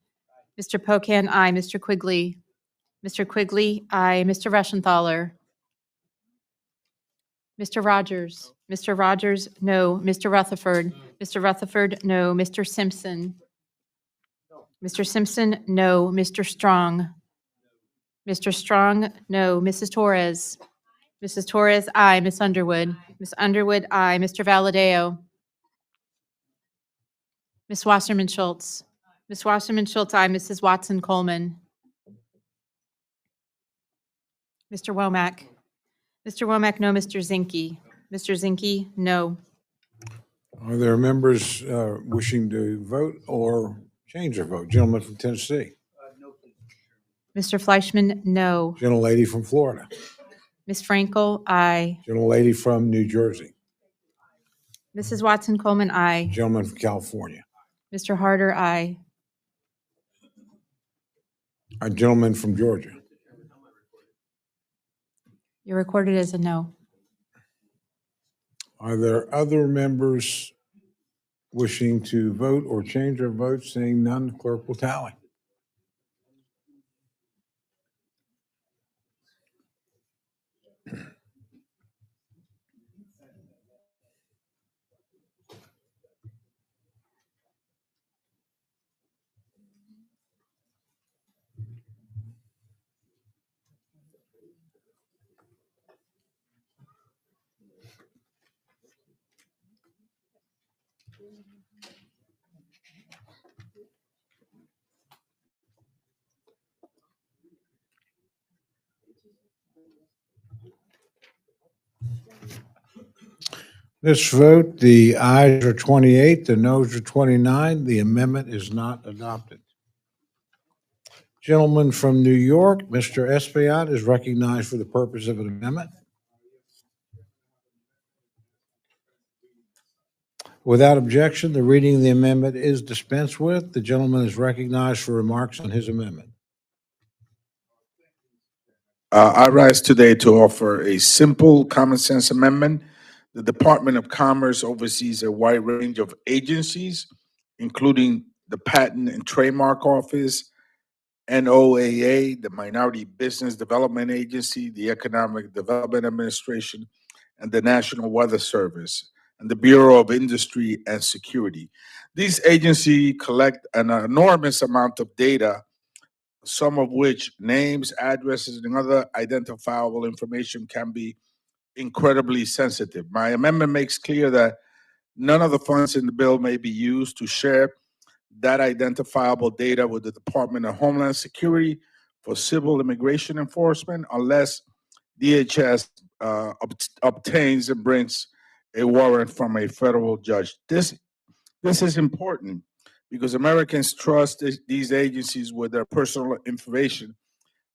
Mr. Pocan, aye. Mr. Quigley. Mr. Quigley, aye. Mr. Reschenthaler. Mr. Rogers. Mr. Rogers, no. Mr. Rutherford. Mr. Rutherford, no. Mr. Simpson. Mr. Simpson, no. Mr. Strong. Mr. Strong, no. Mrs. Torres. Mrs. Torres, aye. Miss Underwood. Miss Underwood, aye. Mr. Valadeo. Miss Wasserman Schultz. Miss Wasserman Schultz, aye. Mrs. Watson Coleman. Mr. Womack. Mr. Womack, no. Mr. Zinke. Mr. Zinke, no. Are there members wishing to vote or change their vote? Gentleman from Tennessee. Mr. Fleischman, no. Gentlelady from Florida. Ms. Frankel, aye. Gentlelady from New Jersey. Mrs. Watson Coleman, aye. Gentleman from California. Mr. Harder, aye. A gentleman from Georgia. You're recorded as a no. Are there other members wishing to vote or change their vote? Seeing none, the clerk will tally. This vote, the ayes are 28, the noes are 29. The amendment is not adopted. Gentleman from New York, Mr. Espaillat, is recognized for the purpose of an amendment. Without objection, the reading of the amendment is dispensed with. The gentleman is recognized for remarks on his amendment. I rise today to offer a simple, common sense amendment. The Department of Commerce oversees a wide range of agencies, including the Patent and Trademark Office, NOAA, the Minority Business Development Agency, the Economic Development Administration, and the National Weather Service, and the Bureau of Industry and Security. These agencies collect an enormous amount of data, some of which names, addresses, and other identifiable information can be incredibly sensitive. My amendment makes clear that none of the funds in the bill may be used to share that identifiable data with the Department of Homeland Security for civil immigration enforcement unless DHS obtains and brings a warrant from a federal judge. This is important because Americans trust these agencies with their personal information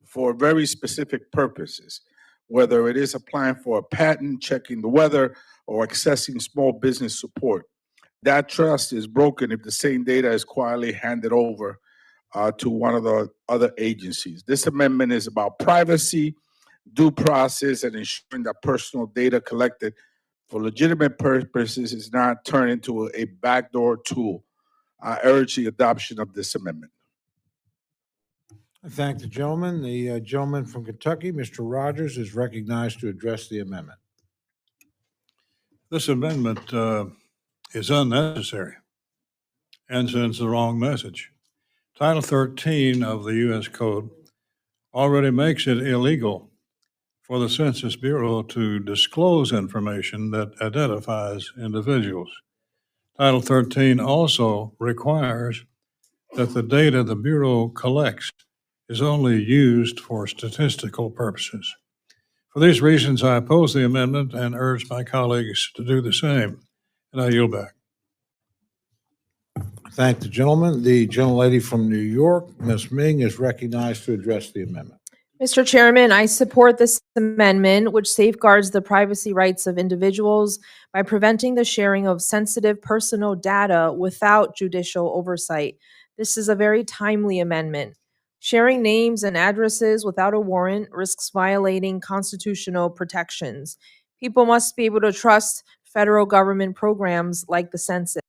for very specific purposes, whether it is applying for a patent, checking the weather, or accessing small business support. That trust is broken if the same data is quietly handed over to one of the other agencies. This amendment is about privacy, due process, and ensuring that personal data collected for legitimate purposes is not turned into a backdoor tool. I urge the adoption of this amendment. I thank the gentleman. The gentleman from Kentucky, Mr. Rogers, is recognized to address the amendment. This amendment is unnecessary and sends the wrong message. Title 13 of the U.S. Code already makes it illegal for the Census Bureau to disclose information that identifies individuals. Title 13 also requires that the data the Bureau collects is only used for statistical purposes. For these reasons, I oppose the amendment and urge my colleagues to do the same. And I yield back. Thank the gentleman. The gentlelady from New York, Ms. Ming, is recognized to address the amendment. Mr. Chairman, I support this amendment, which safeguards the privacy rights of individuals by preventing the sharing of sensitive personal data without judicial oversight. This is a very timely amendment. Sharing names and addresses without a warrant risks violating constitutional protections. People must be able to trust federal government programs like the census.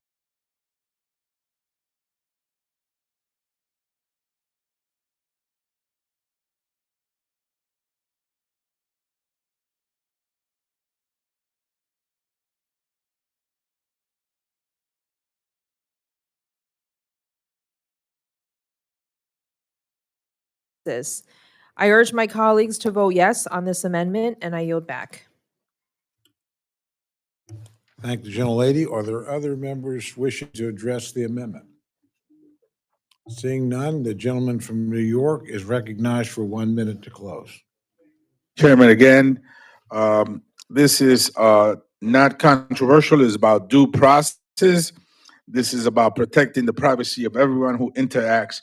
I urge my colleagues to vote yes on this amendment, and I yield back. Thank the gentlelady. Are there other members wishing to address the amendment? Seeing none, the gentleman from New York is recognized for 1 minute to close. Chairman, again, this is not controversial. It's about due process. This is about protecting the privacy of everyone who interacts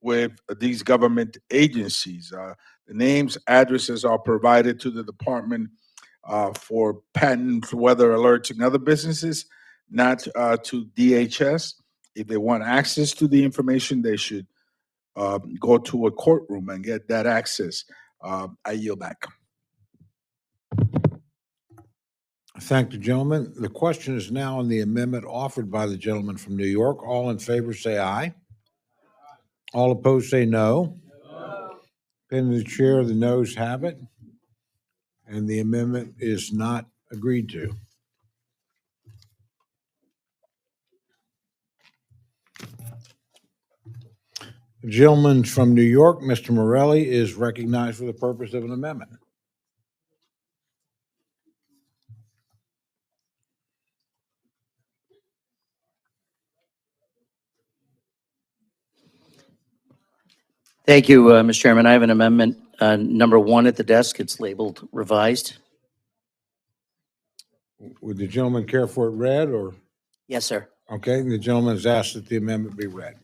with these government agencies. The names, addresses are provided to the department for patent, weather alerts, and other businesses, not to DHS. If they want access to the information, they should go to a courtroom and get that access. I yield back. Thank the gentleman. The question is now on the amendment offered by the gentleman from New York. All in favor say aye. All opposed say no. Pen of the chair, the noes have it, and the amendment is not agreed to. The gentleman from New York, Mr. Morelli, is recognized for the purpose of an amendment. Thank you, Mr. Chairman. I have an amendment, number 1 at the desk. It's labeled revised. Would the gentleman care for it read, or? Yes, sir. Okay, the gentleman has asked that the amendment be read.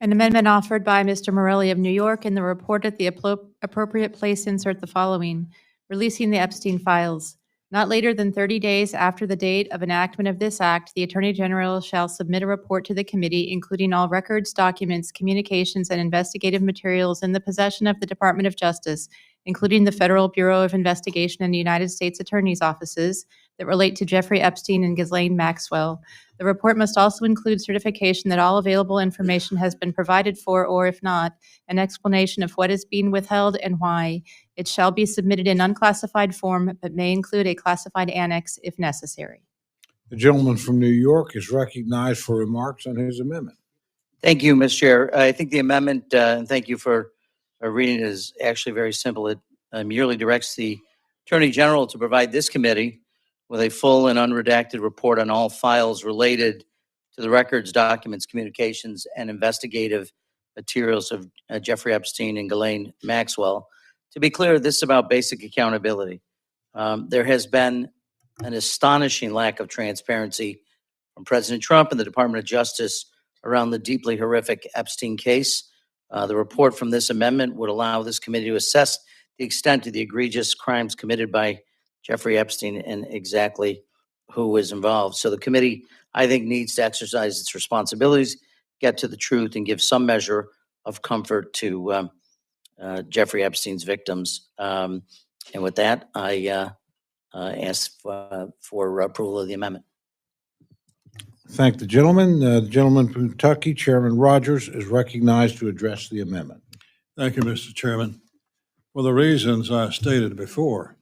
An amendment offered by Mr. Morelli of New York. In the report at the appropriate place, insert the following: releasing the Epstein files. Not later than 30 days after the date of enactment of this act, the Attorney General shall submit a report to the committee, including all records, documents, communications, and investigative materials in the possession of the Department of Justice, including the Federal Bureau of Investigation and the United States Attorney's offices, that relate to Jeffrey Epstein and Ghislaine Maxwell. The report must also include certification that all available information has been provided for, or if not, an explanation of what is being withheld and why. It shall be submitted in unclassified form, but may include a classified annex if necessary. The gentleman from New York is recognized for remarks on his amendment. Thank you, Mr. Chair. I think the amendment, and thank you for reading it, is actually very simple. It merely directs the Attorney General to provide this committee with a full and unredacted report on all files related to the records, documents, communications, and investigative materials of Jeffrey Epstein and Ghislaine Maxwell. To be clear, this is about basic accountability. There has been an astonishing lack of transparency from President Trump and the Department of Justice around the deeply horrific Epstein case. The report from this amendment would allow this committee to assess the extent of the egregious crimes committed by Jeffrey Epstein and exactly who was involved. So the committee, I think, needs to exercise its responsibilities, get to the truth, and give some measure of comfort to Jeffrey Epstein's victims. And with that, I ask for approval of the amendment. Thank the gentleman. The gentleman from Kentucky, Chairman Rogers, is recognized to address the amendment. Thank you, Mr. Chairman. For the reasons I stated before,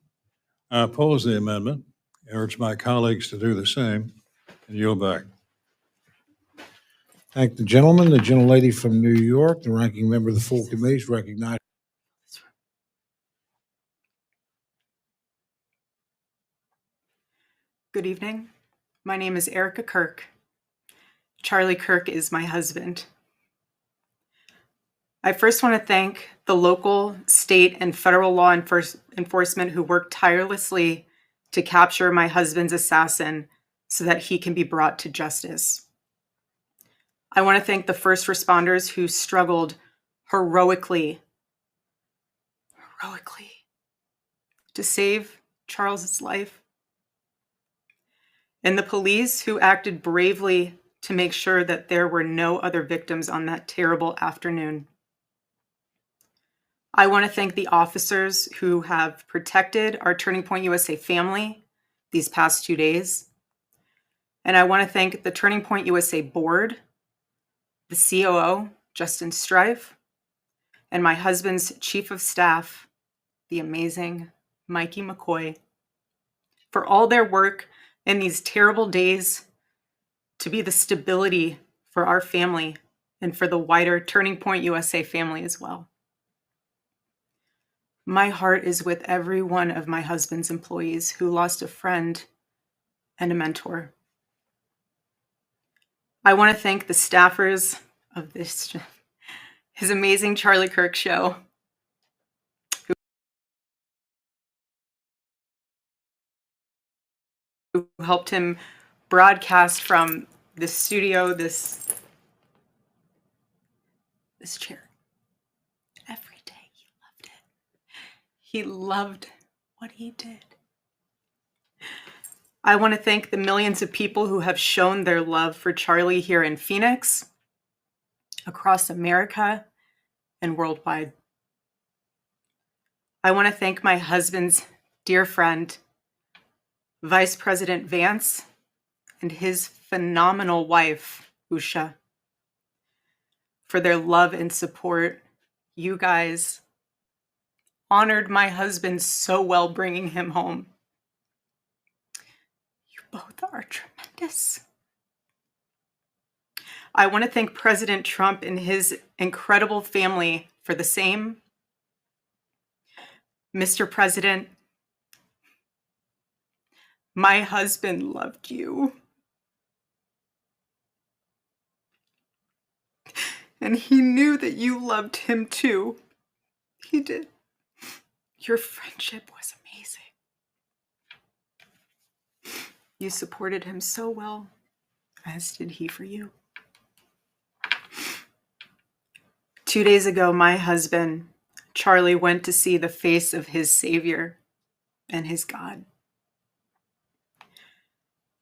I oppose the amendment, urge my colleagues to do the same, and yield back. Thank the gentleman. The gentlelady from New York, the ranking member of the full committee, is recognized. Good evening. My name is Erika Kirk. Charlie Kirk is my husband. I first want to thank the local, state, and federal law enforcement who worked tirelessly to capture my husband's assassin so that he can be brought to justice. I want to thank the first responders who struggled heroically to save Charles's life, and the police who acted bravely to make sure that there were no other victims on that terrible afternoon. I want to thank the officers who have protected our Turning Point USA family these past 2 days. And I want to thank the Turning Point USA board, the COO, Justin Strife, and my husband's chief of staff, the amazing Mikey McCoy, for all their work in these terrible days to be the stability for our family and for the wider Turning Point USA family as well. My heart is with every one of my husband's employees who lost a friend and a mentor. I want to thank the staffers of his amazing Charlie Kirk show, who helped him broadcast from the studio, this chair. Every day he loved it. He loved what he did. I want to thank the millions of people who have shown their love for Charlie here in Phoenix, across America, and worldwide. I want to thank my husband's dear friend, Vice President Vance, and his phenomenal wife, Usha, for their love and support. You guys honored my husband so well, bringing him home. You both are tremendous. I want to thank President Trump and his incredible family for the same. Mr. President, my husband loved you. And he knew that you loved him too. He did. Your friendship was amazing. You supported him so well, as did he for you. 2 days ago, my husband, Charlie, went to see the face of his Savior and his God.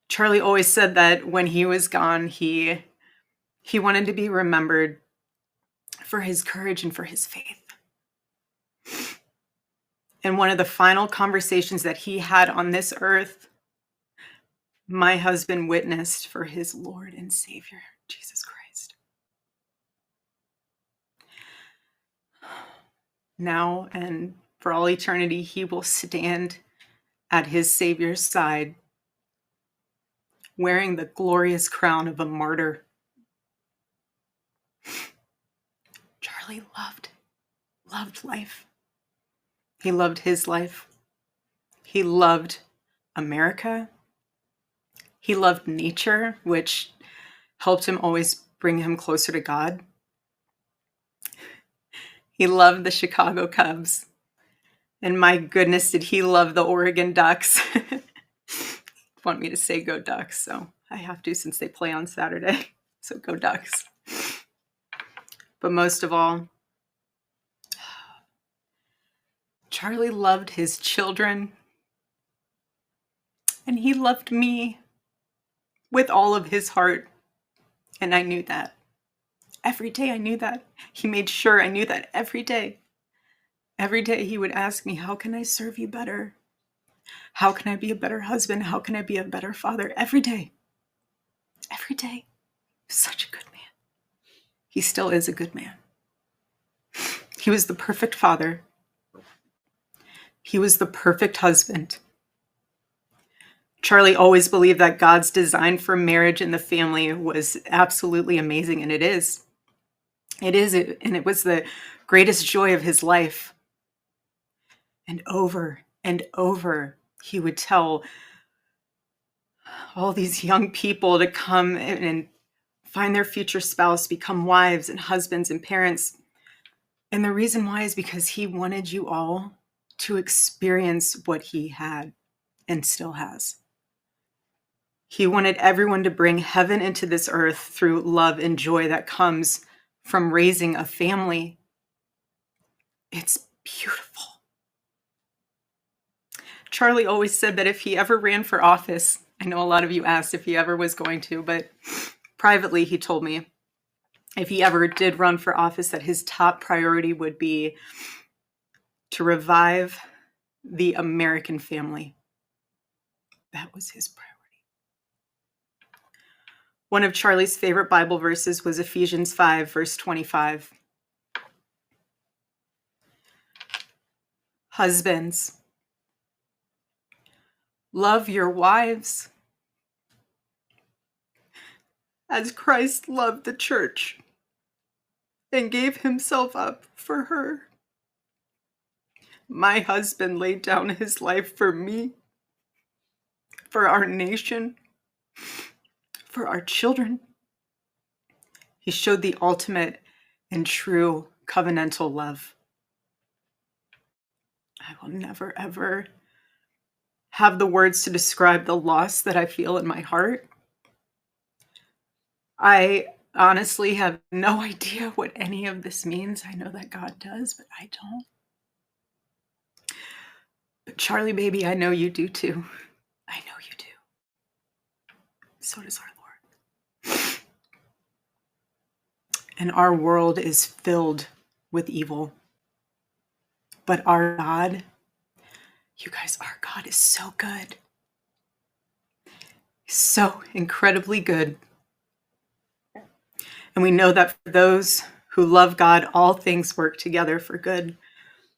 Charlie always said that when he was gone, he wanted to be remembered for his courage and for his faith. And one of the final conversations that he had on this earth, my husband witnessed for his Lord and Savior, Jesus Christ. Now and for all eternity, he will stand at his Savior's side, wearing the glorious crown of a martyr. Charlie loved life. He loved his life. He loved America. He loved nature, which helped him always bring him closer to God. He loved the Chicago Cubs. And my goodness, did he love the Oregon Ducks. Want me to say go Ducks, so I have to since they play on Saturday. So go Ducks. But most of all, Charlie loved his children. And he loved me with all of his heart. And I knew that. Every day I knew that. He made sure I knew that every day. Every day he would ask me, how can I serve you better? How can I be a better husband? How can I be a better father? Every day. Every day. Such a good man. He still is a good man. He was the perfect father. He was the perfect husband. Charlie always believed that God's design for marriage and the family was absolutely amazing, and it is. It is, and it was the greatest joy of his life. And over, he would tell all these young people to come and find their future spouse, become wives and husbands and parents. And the reason why is because he wanted you all to experience what he had and still has. He wanted everyone to bring heaven into this earth through love and joy that comes from raising a family. It's beautiful. Charlie always said that if he ever ran for office, I know a lot of you asked if he ever was going to, but privately he told me if he ever did run for office that his top priority would be to revive the American family. That was his priority. One of Charlie's favorite Bible verses was Ephesians 5, verse 25. Husbands, love your wives as Christ loved the church and gave himself up for her. My husband laid down his life for me, for our nation, for our children. He showed the ultimate and true covenantal love. I will never, ever have the words to describe the loss that I feel in my heart. I honestly have no idea what any of this means. I know that God does, but I don't. But Charlie, baby, I know you do too. I know you do. So does our Lord. And our world is filled with evil. But our God, you guys, our God is so good. He's so incredibly good. And we know that for those who love God, all things work together for good,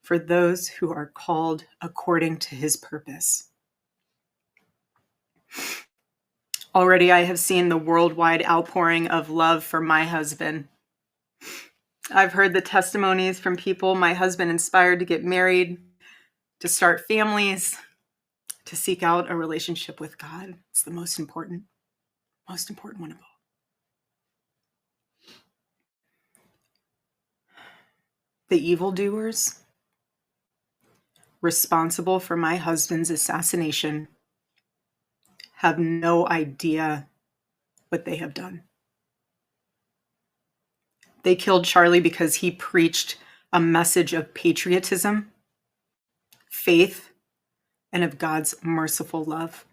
for those who are called according to his purpose. Already I have seen the worldwide outpouring of love for my husband. I've heard the testimonies from people my husband inspired to get married, to start families, to seek out a relationship with God. It's the most important one of all. The evildoers responsible for my husband's assassination have no idea what they have done. They killed Charlie because he preached a message of patriotism, faith, and of God's merciful love.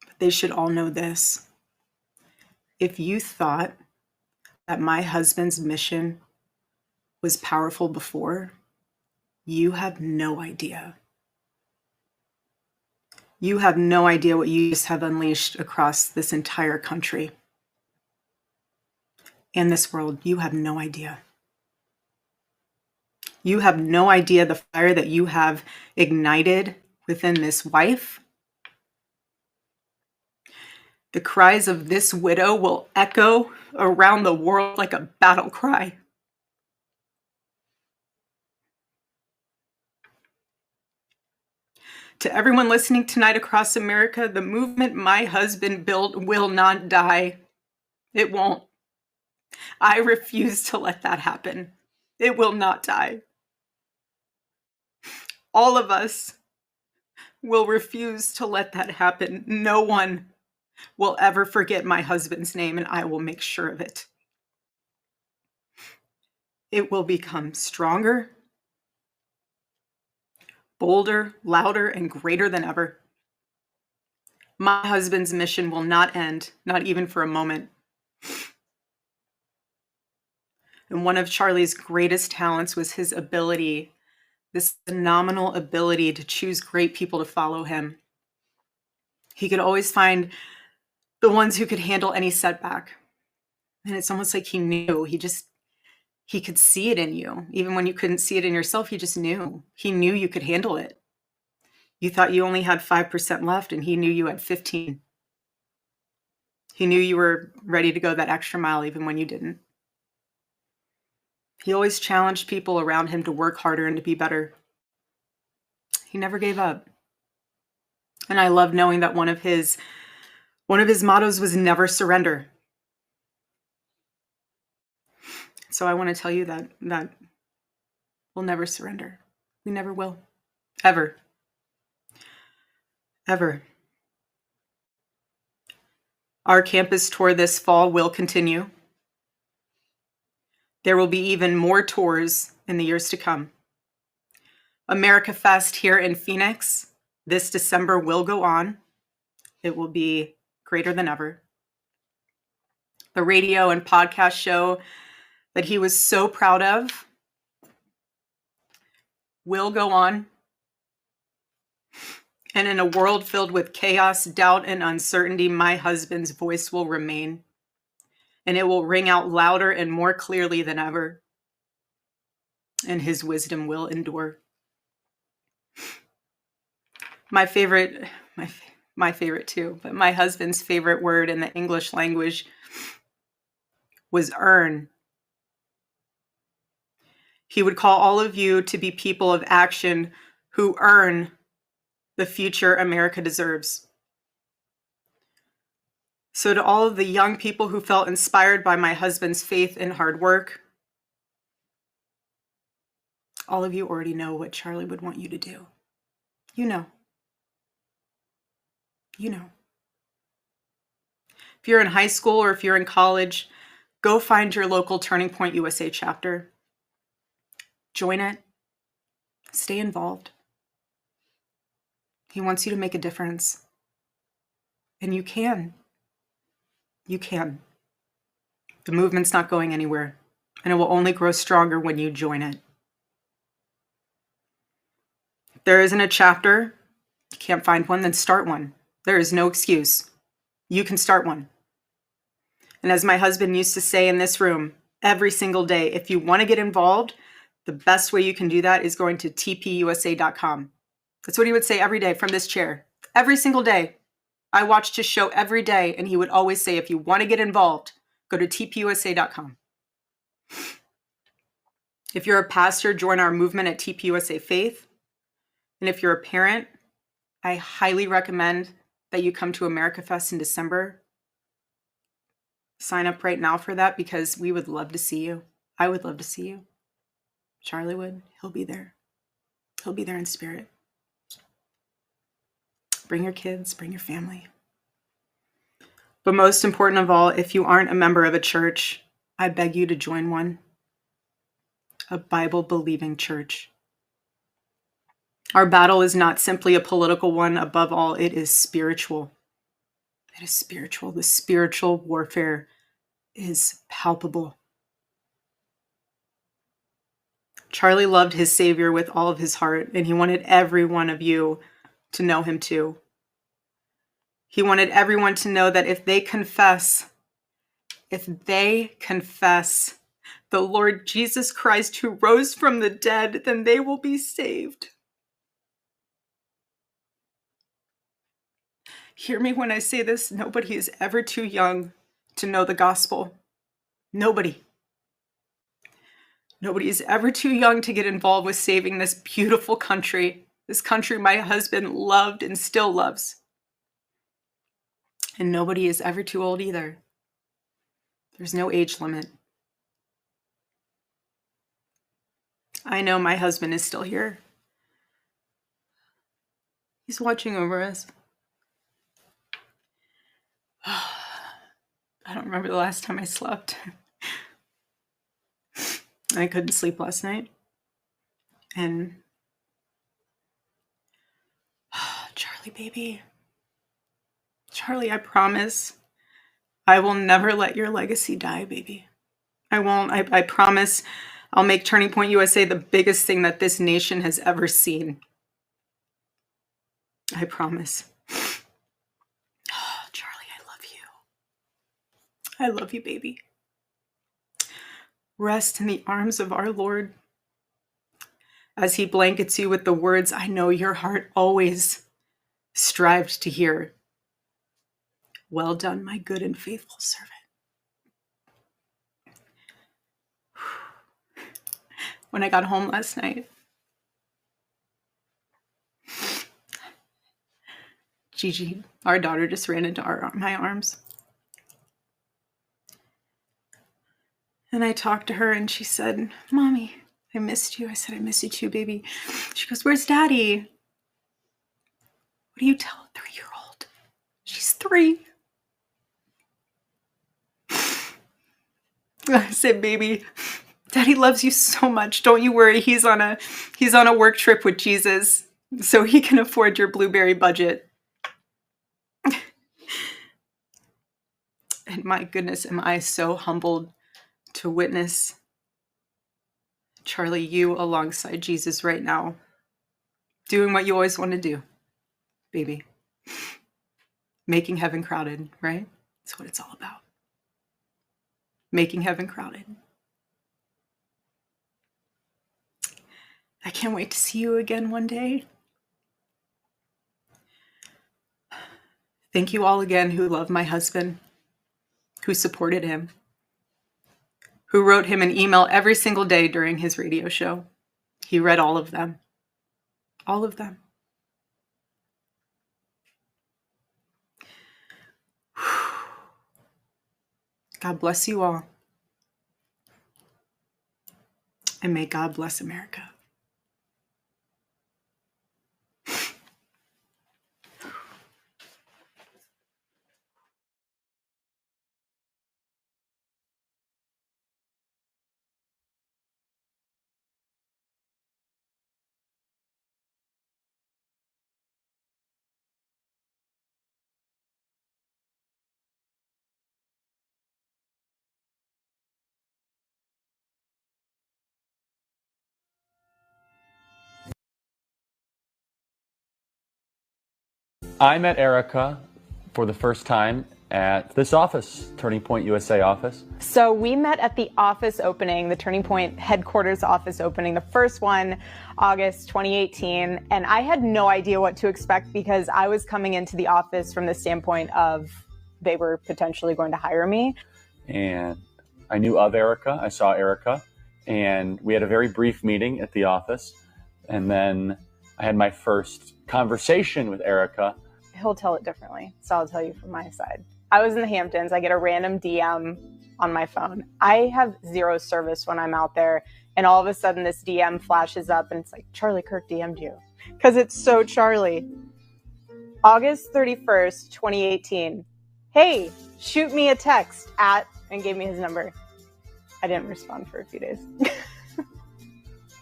But they should all know this. If you thought that my husband's mission was powerful before, you have no idea. You have no idea what you just have unleashed across this entire country and this world. You have no idea. You have no idea the fire that you have ignited within this wife. The cries of this widow will echo around the world like a battle cry. To everyone listening tonight across America, the movement my husband built will not die. It won't. I refuse to let that happen. It will not die. All of us will refuse to let that happen. No one will ever forget my husband's name, and I will make sure of it. It will become stronger, bolder, louder, and greater than ever. My husband's mission will not end, not even for a moment. And one of Charlie's greatest talents was his ability, this phenomenal ability to choose great people to follow him. He could always find the ones who could handle any setback. And it's almost like he knew. He could see it in you. Even when you couldn't see it in yourself, he just knew. He knew you could handle it. You thought you only had 5% left, and he knew you had 15. He knew you were ready to go that extra mile even when you didn't. He always challenged people around him to work harder and to be better. He never gave up. And I love knowing that one of his mottos was never surrender. So I want to tell you that we'll never surrender. We never will. Ever. Ever. Our campus tour this fall will continue. There will be even more tours in the years to come. America Fest here in Phoenix this December will go on. It will be greater than ever. The radio and podcast show that he was so proud of will go on. And in a world filled with chaos, doubt, and uncertainty, my husband's voice will remain. And it will ring out louder and more clearly than ever. And his wisdom will endure. My favorite too, but my husband's favorite word in the English language was earn. He would call all of you to be people of action who earn the future America deserves. So to all of the young people who felt inspired by my husband's faith and hard work, all of you already know what Charlie would want you to do. You know. You know. If you're in high school or if you're in college, go find your local Turning Point USA chapter. Join it. Stay involved. He wants you to make a difference. And you can. You can. The movement's not going anywhere, and it will only grow stronger when you join it. If there isn't a chapter, you can't find one, then start one. There is no excuse. You can start one. And as my husband used to say in this room, every single day, if you want to get involved, the best way you can do that is going to tpusa.com. That's what he would say every day from this chair. Every single day. I watched his show every day, and he would always say, if you want to get involved, go to tpusa.com. If you're a pastor, join our movement at TPUSA Faith. And if you're a parent, I highly recommend that you come to America Fest in December. Sign up right now for that because we would love to see you. I would love to see you. Charlie would. He'll be there. He'll be there in spirit. Bring your kids, bring your family. But most important of all, if you aren't a member of a church, I beg you to join one, a Bible-believing church. Our battle is not simply a political one. Above all, it is spiritual. It is spiritual. The spiritual warfare is palpable. Charlie loved his Savior with all of his heart, and he wanted every one of you to know him too. He wanted everyone to know that if they confess the Lord Jesus Christ who rose from the dead, then they will be saved. Hear me when I say this, nobody is ever too young to know the gospel. Nobody. Nobody is ever too young to get involved with saving this beautiful country, this country my husband loved and still loves. And nobody is ever too old either. There's no age limit. I know my husband is still here. He's watching over us. I don't remember the last time I slept. I couldn't sleep last night. And Charlie, baby. Charlie, I promise I will never let your legacy die, baby. I won't. I promise I'll make Turning Point USA the biggest thing that this nation has ever seen. I promise. Charlie, I love you. I love you, baby. Rest in the arms of our Lord as he blankets you with the words I know your heart always strived to hear. Well done, my good and faithful servant. When I got home last night, Gigi, our daughter, just ran into my arms. And I talked to her and she said, Mommy, I missed you. I said, I miss you too, baby. She goes, where's Daddy? What do you tell a 3-year-old? She's 3. I said, baby, Daddy loves you so much. Don't you worry. He's on a work trip with Jesus, so he can afford your blueberry budget. And my goodness, am I so humbled to witness, Charlie, you alongside Jesus right now, doing what you always want to do, baby. Making heaven crowded, right? That's what it's all about. Making heaven crowded. I can't wait to see you again one day. Thank you all again who love my husband, who supported him, who wrote him an email every single day during his radio show. He read all of them. All of them. God bless you all. And may God bless America. I met Erika for the first time at this office, Turning Point USA office. So we met at the office opening, the Turning Point headquarters office opening, the first one, August 2018. And I had no idea what to expect because I was coming into the office from the standpoint of they were potentially going to hire me. And I knew of Erika, I saw Erika, and we had a very brief meeting at the office. And then I had my first conversation with Erika. He'll tell it differently, so I'll tell you from my side. I was in the Hamptons. I get a random DM on my phone. I have zero service when I'm out there, and all of a sudden this DM flashes up, and it's like, Charlie Kirk DM'd you, because it's so Charlie. August 31st, 2018. Hey, shoot me a text at, and gave me his number. I didn't respond for a few days.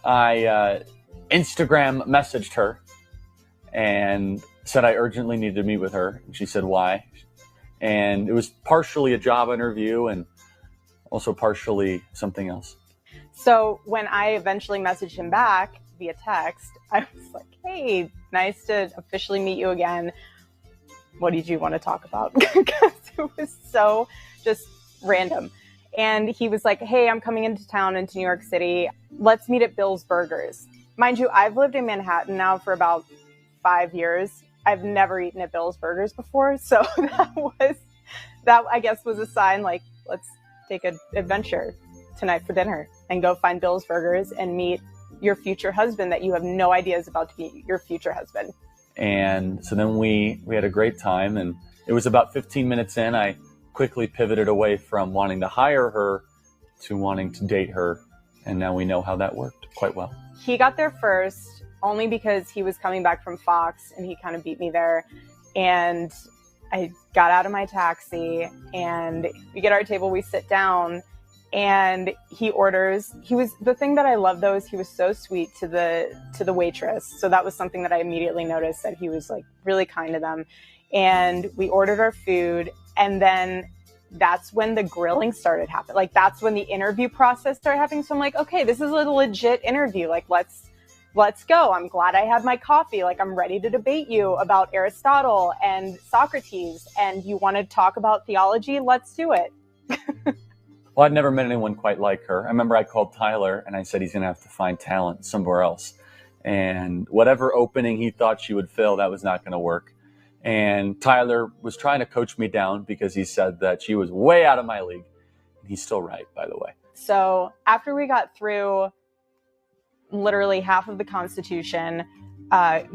I Instagram messaged her and said I urgently needed to meet with her. And she said, why? And it was partially a job interview and also partially something else. So when I eventually messaged him back via text, I was like, hey, nice to officially meet you again. What did you want to talk about? Because it was so just random. And he was like, hey, I'm coming into town, into New York City. Let's meet at Bill's Burgers. Mind you, I've lived in Manhattan now for about 5 years. I've never eaten at Bill's Burgers before. So that I guess was a sign like, let's take an adventure tonight for dinner and go find Bill's Burgers and meet your future husband that you have no idea is about to be your future husband. And so then we had a great time, and it was about 15 minutes in, I quickly pivoted away from wanting to hire her to wanting to date her. And now we know how that worked quite well. He got there first only because he was coming back from Fox and he kind of beat me there. And I got out of my taxi and we get our table, we sit down and he orders. The thing that I love though is he was so sweet to the waitress. So that was something that I immediately noticed, that he was like really kind to them. And we ordered our food, and then that's when the grilling started happening. Like that's when the interview process started happening. So I'm like, okay, this is a legit interview. Like let's go. I'm glad I had my coffee. Like I'm ready to debate you about Aristotle and Socrates, and you want to talk about theology? Let's do it. Well, I'd never met anyone quite like her. I remember I called Tyler and I said he's going to have to find talent somewhere else. And whatever opening he thought she would fill, that was not going to work. And Tyler was trying to coach me down because he said that she was way out of my league. He's still right, by the way. So after we got through literally half of the Constitution,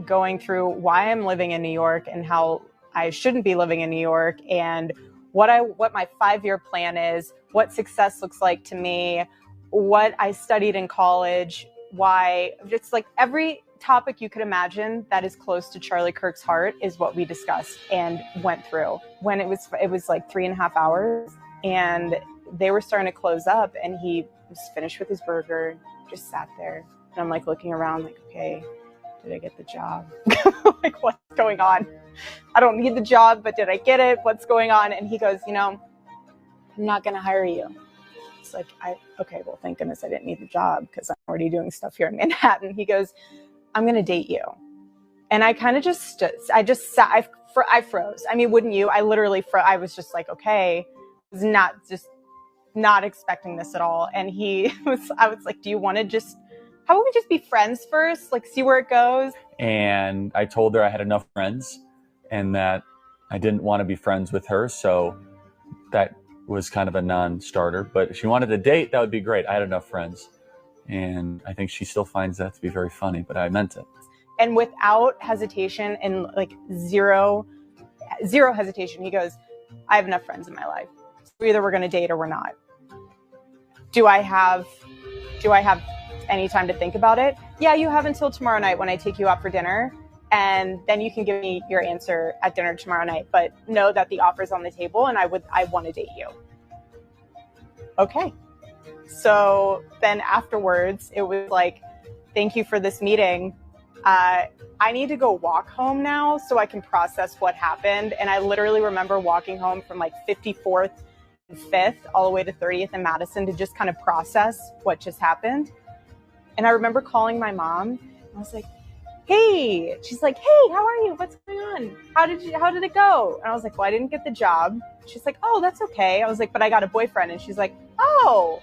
going through why I'm living in New York and how I shouldn't be living in New York, and what my 5-year plan is, what success looks like to me, what I studied in college, why, just like every topic you could imagine that is close to Charlie Kirk's heart is what we discussed and went through. When it was like 3.5 hours and they were starting to close up and he was finished with his burger, just sat there. And I'm like looking around like, okay, did I get the job? Like what's going on? I don't need the job, but did I get it? What's going on? And he goes, I'm not going to hire you. It's like, okay, well, thank goodness I didn't need the job because I'm already doing stuff here in Manhattan. He goes, I'm going to date you. And I kind of just stood, I froze. I mean, wouldn't you? I literally froze. I was just like, okay, I was not expecting this at all. And I was like, do you want to how about we just be friends first? Like see where it goes. And I told her I had enough friends and that I didn't want to be friends with her. So that was kind of a non-starter, but if she wanted to date, that would be great. I had enough friends. And I think she still finds that to be very funny, but I meant it. And without hesitation and like zero hesitation, he goes, I have enough friends in my life. So either we're going to date or we're not. Do I have any time to think about it? Yeah, you have until tomorrow night when I take you out for dinner. And then you can give me your answer at dinner tomorrow night. But know that the offer's on the table and I want to date you. Okay. So then afterwards, it was like, thank you for this meeting. I need to go walk home now so I can process what happened. And I literally remember walking home from like 54th and 5th all the way to 30th and Madison to just kind of process what just happened. And I remember calling my mom. I was like, hey, she's like, hey, how are you? What's going on? How did it go? And I was like, well, I didn't get the job. She's like, oh, that's okay. I was like, but I got a boyfriend. And she's like, oh,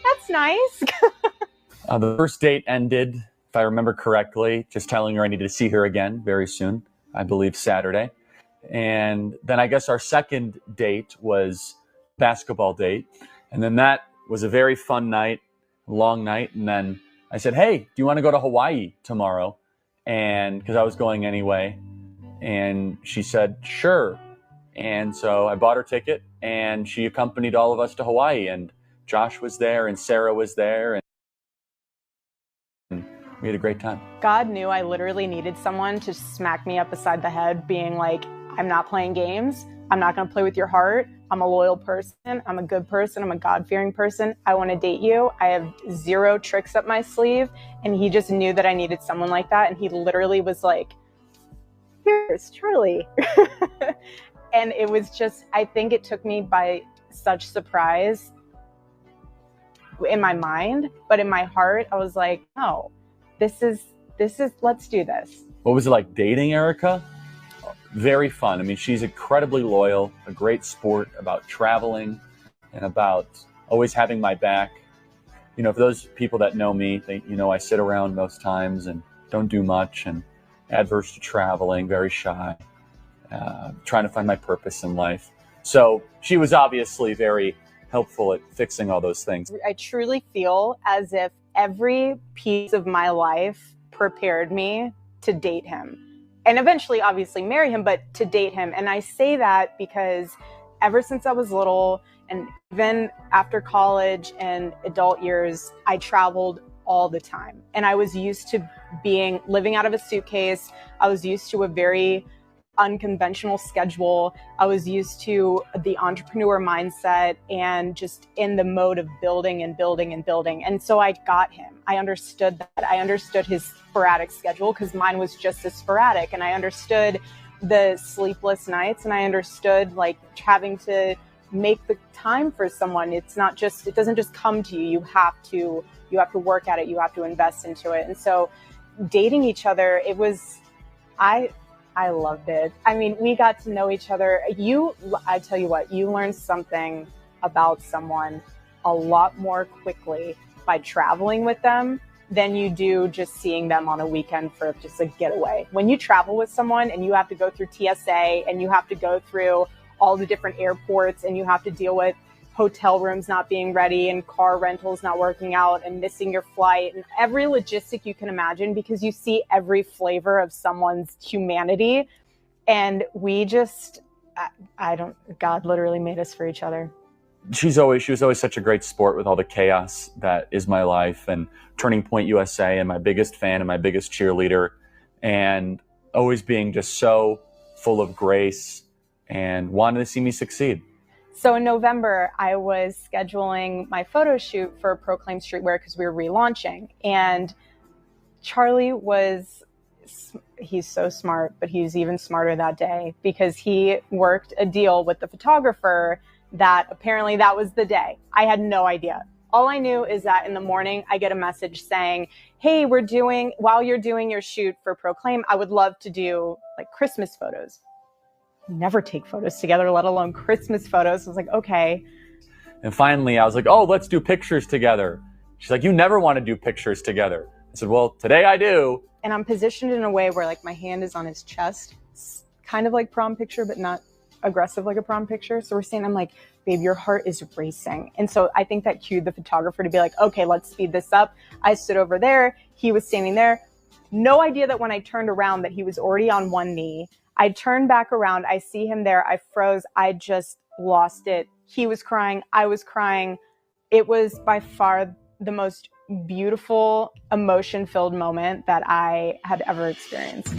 that's nice. The first date ended, if I remember correctly, just telling her I needed to see her again very soon, I believe Saturday. And then I guess our second date was basketball date. And then that was a very fun night, long night. And then I said, hey, do you want to go to Hawaii tomorrow? And because I was going anyway. And she said, sure. And so I bought her ticket and she accompanied all of us to Hawaii. And Josh was there and Sarah was there. And we had a great time. God knew I literally needed someone to smack me up beside the head being like, I'm not playing games. I'm not going to play with your heart. I'm a loyal person. I'm a good person. I'm a God-fearing person. I want to date you. I have zero tricks up my sleeve. And he just knew that I needed someone like that. And he literally was like, here's Charlie. And it was just, I think it took me by such surprise in my mind, but in my heart, I was like, no, this is, let's do this. What was it like dating Erika? Very fun. I mean, she's incredibly loyal, a great sport about traveling and about always having my back. You know, for those people that know me, I sit around most times and don't do much and adverse to traveling, very shy, trying to find my purpose in life. So she was obviously very helpful at fixing all those things. I truly feel as if every piece of my life prepared me to date him. And eventually, obviously, marry him, but to date him. And I say that because ever since I was little, and even after college and adult years, I traveled all the time. And I was used to living out of a suitcase. I was used to a very unconventional schedule. I was used to the entrepreneur mindset and just in the mode of building and building and building. And so I got him. I understood that. I understood his sporadic schedule because mine was just as sporadic. And I understood the sleepless nights, and I understood like having to make the time for someone. It doesn't just come to you. You have to work at it. You have to invest into it. And so dating each other, I loved it. I mean, we got to know each other. I tell you what, you learn something about someone a lot more quickly by traveling with them than you do just seeing them on a weekend for just a getaway. When you travel with someone and you have to go through TSA and you have to go through all the different airports and you have to deal with hotel rooms not being ready and car rentals not working out and missing your flight and every logistic you can imagine, because you see every flavor of someone's humanity. And we just, God literally made us for each other. She was always such a great sport with all the chaos that is my life, and Turning Point USA, and my biggest fan and my biggest cheerleader, and always being just so full of grace and wanted to see me succeed. So in November, I was scheduling my photo shoot for Proclaim Streetwear because we were relaunching. And Charlie he's so smart, but he's even smarter that day because he worked a deal with the photographer that apparently that was the day. I had no idea. All I knew is that in the morning, I get a message saying, hey, while you're doing your shoot for Proclaim, I would love to do like Christmas photos. Never take photos together, let alone Christmas photos. I was like, okay. And finally, I was like, oh, let's do pictures together. She's like, you never want to do pictures together. I said, well, today I do. And I'm positioned in a way where like my hand is on his chest. It's kind of like prom picture, but not aggressive like a prom picture. So we're saying, I'm like, babe, your heart is racing. And so I think that cued the photographer to be like, okay, let's speed this up. I stood over there. He was standing there. No idea that when I turned around that he was already on one knee. I turned back around. I see him there. I froze. I just lost it. He was crying. I was crying. It was by far the most beautiful, emotion-filled moment that I had ever experienced.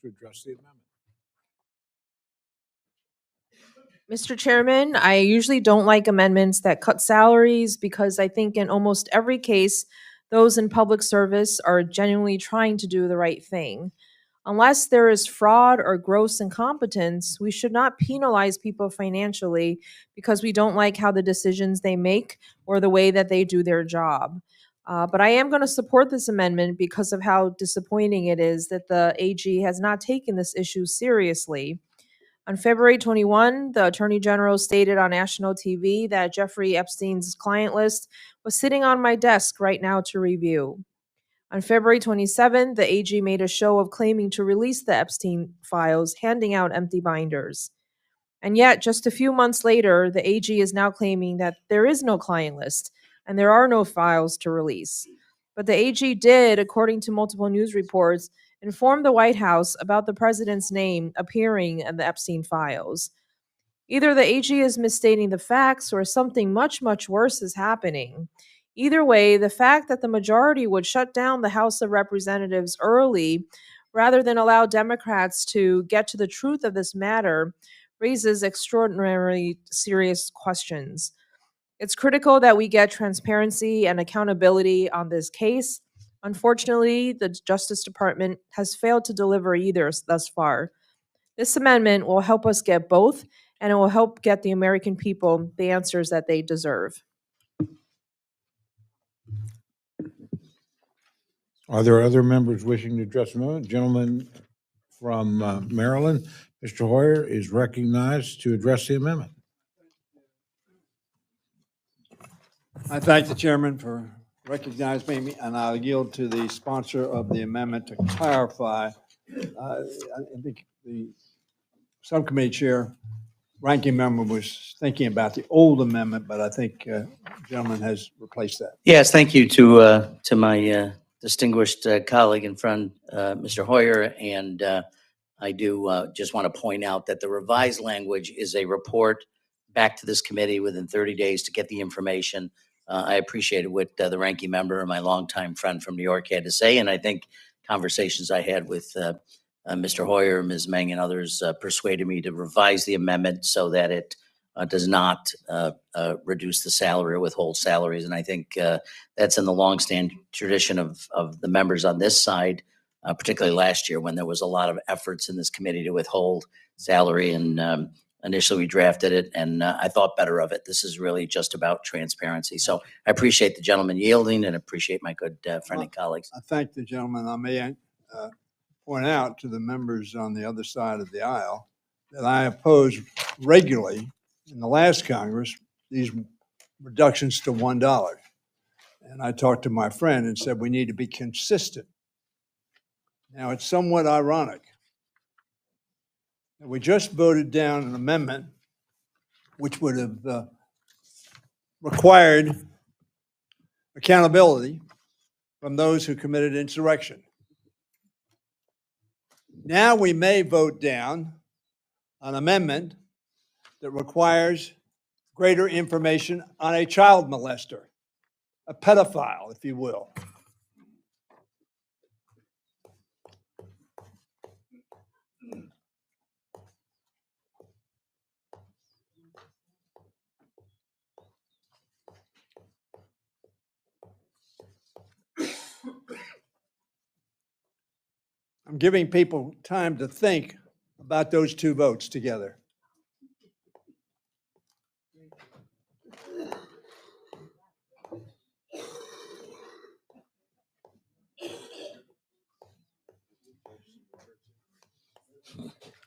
To address the amendment. Mr. Chairman, I usually don't like amendments that cut salaries because I think in almost every case, those in public service are genuinely trying to do the right thing. Unless there is fraud or gross incompetence, we should not penalize people financially because we don't like how the decisions they make or the way that they do their job. But I am going to support this amendment because of how disappointing it is that the AG has not taken this issue seriously. On February 21, the Attorney General stated on national TV that Jeffrey Epstein's client list was sitting on my desk right now to review. On February 27, the AG made a show of claiming to release the Epstein files, handing out empty binders. And yet, just a few months later, the AG is now claiming that there is no client list and there are no files to release. But the AG did, according to multiple news reports, inform the White House about the president's name appearing in the Epstein files. Either the AG is misstating the facts or something much, much worse is happening. Either way, the fact that the majority would shut down the House of Representatives early rather than allow Democrats to get to the truth of this matter raises extraordinarily serious questions. It's critical that we get transparency and accountability on this case. Unfortunately, the Justice Department has failed to deliver either thus far. This amendment will help us get both, and it will help get the American people the answers that they deserve. Are there other members wishing to address the amendment? Gentleman from Maryland, Mr. Hoyer, is recognized to address the amendment. I thank the chairman for recognizing me, and I'll yield to the sponsor of the amendment to clarify. I think the subcommittee chair, ranking member, was thinking about the old amendment, but I think the gentleman has replaced that. Yes, thank you to my distinguished colleague and friend, Mr. Hoyer. And I do just want to point out that the revised language is a report back to this committee within 30 days to get the information. I appreciated what the ranking member and my longtime friend from New York had to say. And I think conversations I had with Mr. Hoyer, Ms. Meng, and others persuaded me to revise the amendment so that it does not reduce the salary or withhold salaries. And I think that's in the longstanding tradition of the members on this side, particularly last year when there was a lot of efforts in this committee to withhold salary. And initially we drafted it, and I thought better of it. This is really just about transparency. So I appreciate the gentleman yielding and appreciate my good friend and colleagues. I thank the gentleman. I may point out to the members on the other side of the aisle that I oppose regularly in the last Congress these reductions to $1. And I talked to my friend and said we need to be consistent. Now, it's somewhat ironic that we just voted down an amendment which would have required accountability from those who committed insurrection. Now we may vote down an amendment that requires greater information on a child molester, a pedophile, if you will. I'm giving people time to think about those two votes together.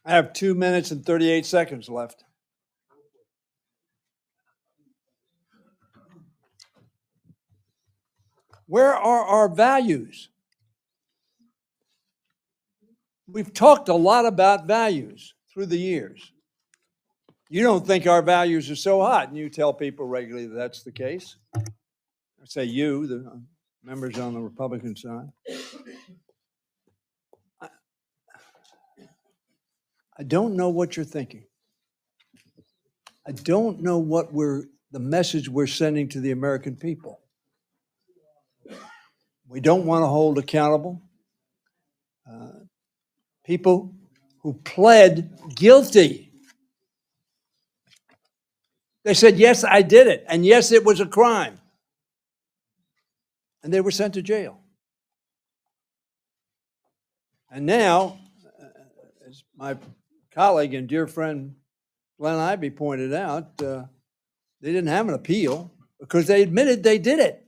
I have 2 minutes and 38 seconds left. Where are our values? We've talked a lot about values through the years. You don't think our values are so hot, and you tell people regularly that that's the case. I say you, the members on the Republican side. I don't know what you're thinking. I don't know what the message we're sending to the American people. We don't want to hold accountable people who pled guilty. They said, yes, I did it, and yes, it was a crime. And they were sent to jail. And now, as my colleague and dear friend Glenn Ivey pointed out, they didn't have an appeal because they admitted they did it.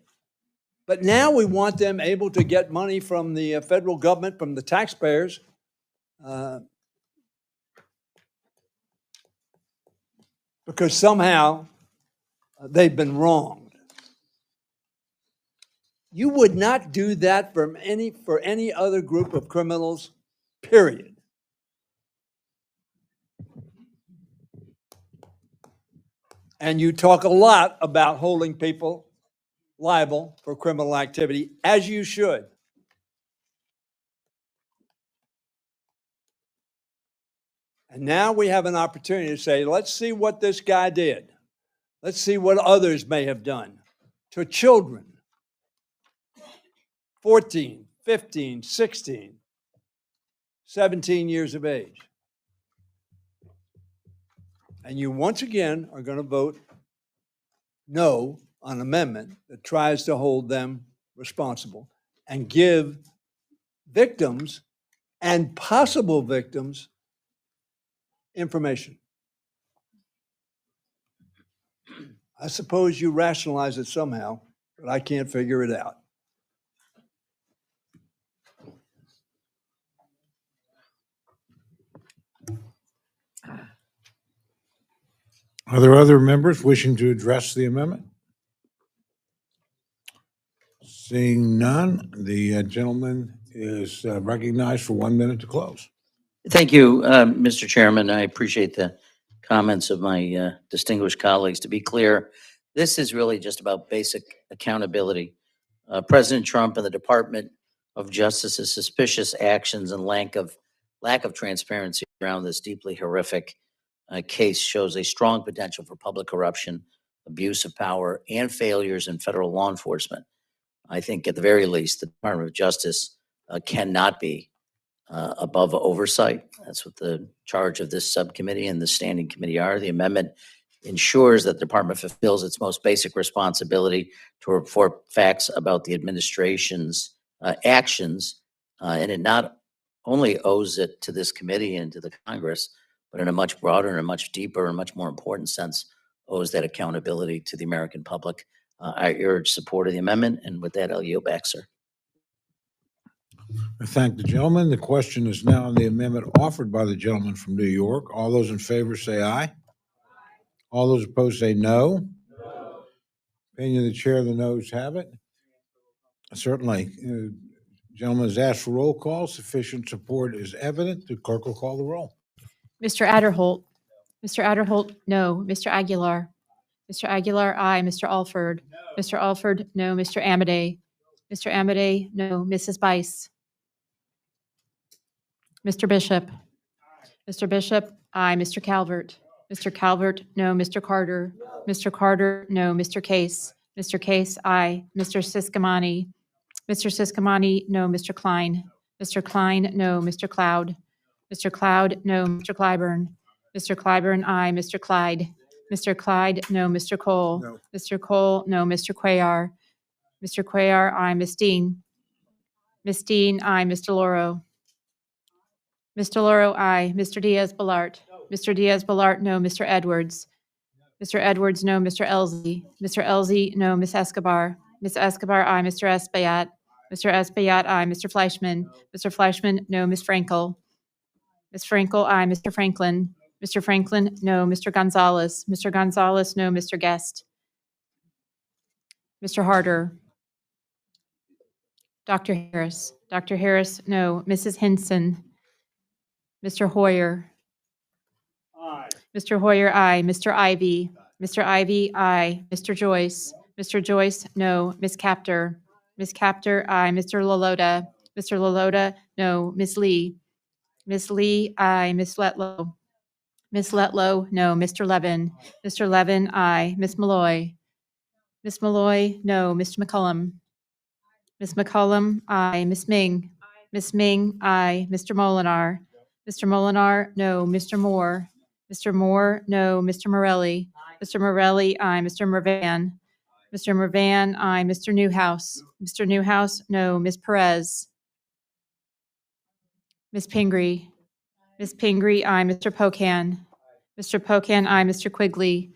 But now we want them able to get money from the federal government, from the taxpayers, because somehow they've been wronged. You would not do that for any other group of criminals, period. And you talk a lot about holding people liable for criminal activity, as you should. And now we have an opportunity to say, let's see what this guy did. Let's see what others may have done to children, 14, 15, 16, 17 years of age. And you once again are going to vote no on an amendment that tries to hold them responsible and give victims and possible victims information. I suppose you rationalize it somehow, but I can't figure it out. Are there other members wishing to address the amendment? Seeing none, the gentleman is recognized for 1 minute to close. Thank you, Mr. Chairman. I appreciate the comments of my distinguished colleagues. To be clear, this is really just about basic accountability. President Trump and the Department of Justice's suspicious actions and lack of transparency around this deeply horrific case shows a strong potential for public corruption, abuse of power, and failures in federal law enforcement. I think at the very least, the Department of Justice cannot be above oversight. That's what the charge of this subcommittee and the standing committee are. The amendment ensures that the department fulfills its most basic responsibility to report facts about the administration's actions, and it not only owes it to this committee and to the Congress, but in a much broader and a much deeper and much more important sense, owes that accountability to the American public. I urge support of the amendment, and with that, I'll yield back, sir. I thank the gentleman. The question is now on the amendment offered by the gentleman from New York. All those in favor say aye. All those opposed say no. Opinion of the chair, the noes have it. Certainly. Gentleman has asked for roll call. Sufficient support is evident. The clerk will call the roll. Mr. Adderholt. Mr. Adderholt, no. Mr. Aguilar. Mr. Aguilar, aye. Mr. Alford. Mr. Alford, no. Mr. Amade. Mr. Amade, no. Mrs. Bice. Mr. Bishop. Mr. Bishop, aye. Mr. Calvert. Mr. Calvert, no. Mr. Carter. Mr. Carter, no. Mr. Case. Mr. Case, aye. Mr. Siscomani. Mr. Siscomani, no. Mr. Klein. Mr. Klein, no. Mr. Cloud. Mr. Cloud, no. Mr. Clyburn. Mr. Clyburn, aye. Mr. Clyde. Mr. Clyde, no. Mr. Cole. No. Mr. Cole, no. Mr. Cuellar. Mr. Cuellar, aye. Ms. Dean. Ms. Dean, aye. Mr. Loro. Mr. Loro, aye. Mr. Diaz-Balart. Mr. Diaz-Balart, no. Mr. Edwards. Mr. Edwards, no. Mr. Elzey. Mr. Elzey, no. Ms. Escobar. Ms. Escobar, aye. Mr. Espaillat. Mr. Espaillat, aye. Mr. Fleischman. Mr. Fleischman, no. Ms. Frankel. Ms. Frankel, aye. Mr. Franklin. Mr. Franklin, no. Mr. Gonzalez. Mr. Gonzalez, no. Mr. Guest. Mr. Harder. Dr. Harris. Dr. Harris, no. Mrs. Hinson. Mr. Hoyer. Aye. Mr. Hoyer, aye. Mr. Ivy. Mr. Ivy, aye. Mr. Joyce. Mr. Joyce, no. Ms. Capter. Ms. Capter, aye. Mr. Lalota. Mr. Lalota, no. Ms. Lee. Ms. Lee, aye. Ms. Letlow. Ms. Letlow, no. Mr. Levin. Mr. Levin, aye. Ms. Malloy. Ms. Malloy, no. Mr. McCullum. Ms. McCullum, aye. Ms. Ming. Ms. Ming, aye. Mr. Molinar. Mr. Molinar, no. Mr. Moore. Mr. Moore, no. Mr. Morelli. Mr. Morelli, aye. Mr. Mervan. Mr. Mervan, aye. Mr. Newhouse. Mr. Newhouse, no. Ms. Perez. Ms. Pingree. Ms. Pingree, aye. Mr. Pocan. Mr. Pocan, aye. Mr. Quigley.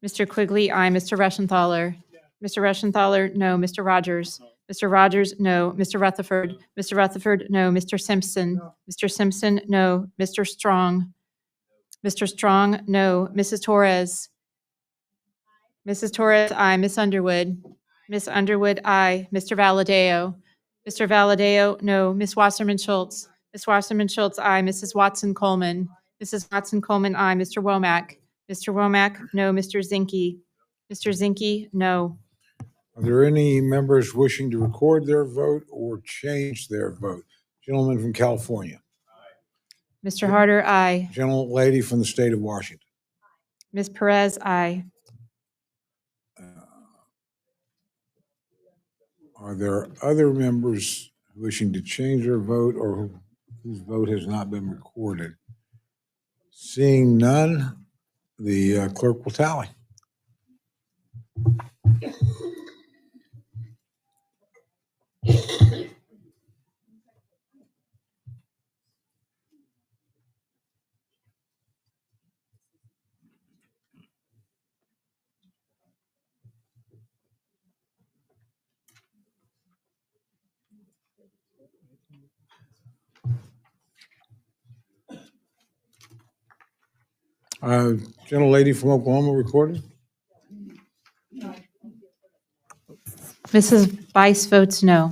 Mr. Quigley, aye. Mr. Reschenthaler. Mr. Reschenthaler, no. Mr. Rogers. Mr. Rogers, no. Mr. Rutherford. Mr. Rutherford, no. Mr. Simpson. Mr. Simpson, no. Mr. Strong. Mr. Strong, no. Mrs. Torres. Mrs. Torres, aye. Miss Underwood. Miss Underwood, aye. Mr. Valadeo. Mr. Valadeo, no. Miss Wasserman Schultz. Miss Wasserman Schultz, aye. Mrs. Watson Coleman. Mrs. Watson Coleman, aye. Mr. Womack. Mr. Womack, no. Mr. Zinke. Mr. Zinke, no. Are there any members wishing to record their vote or change their vote? Gentleman from California. Mr. Harder, aye. Gentlelady from the state of Washington. Ms. Perez, aye. Are there other members wishing to change their vote or whose vote has not been recorded? Seeing none, the clerk will tally. Gentlelady from Oklahoma recorded? Mrs. Bice votes no.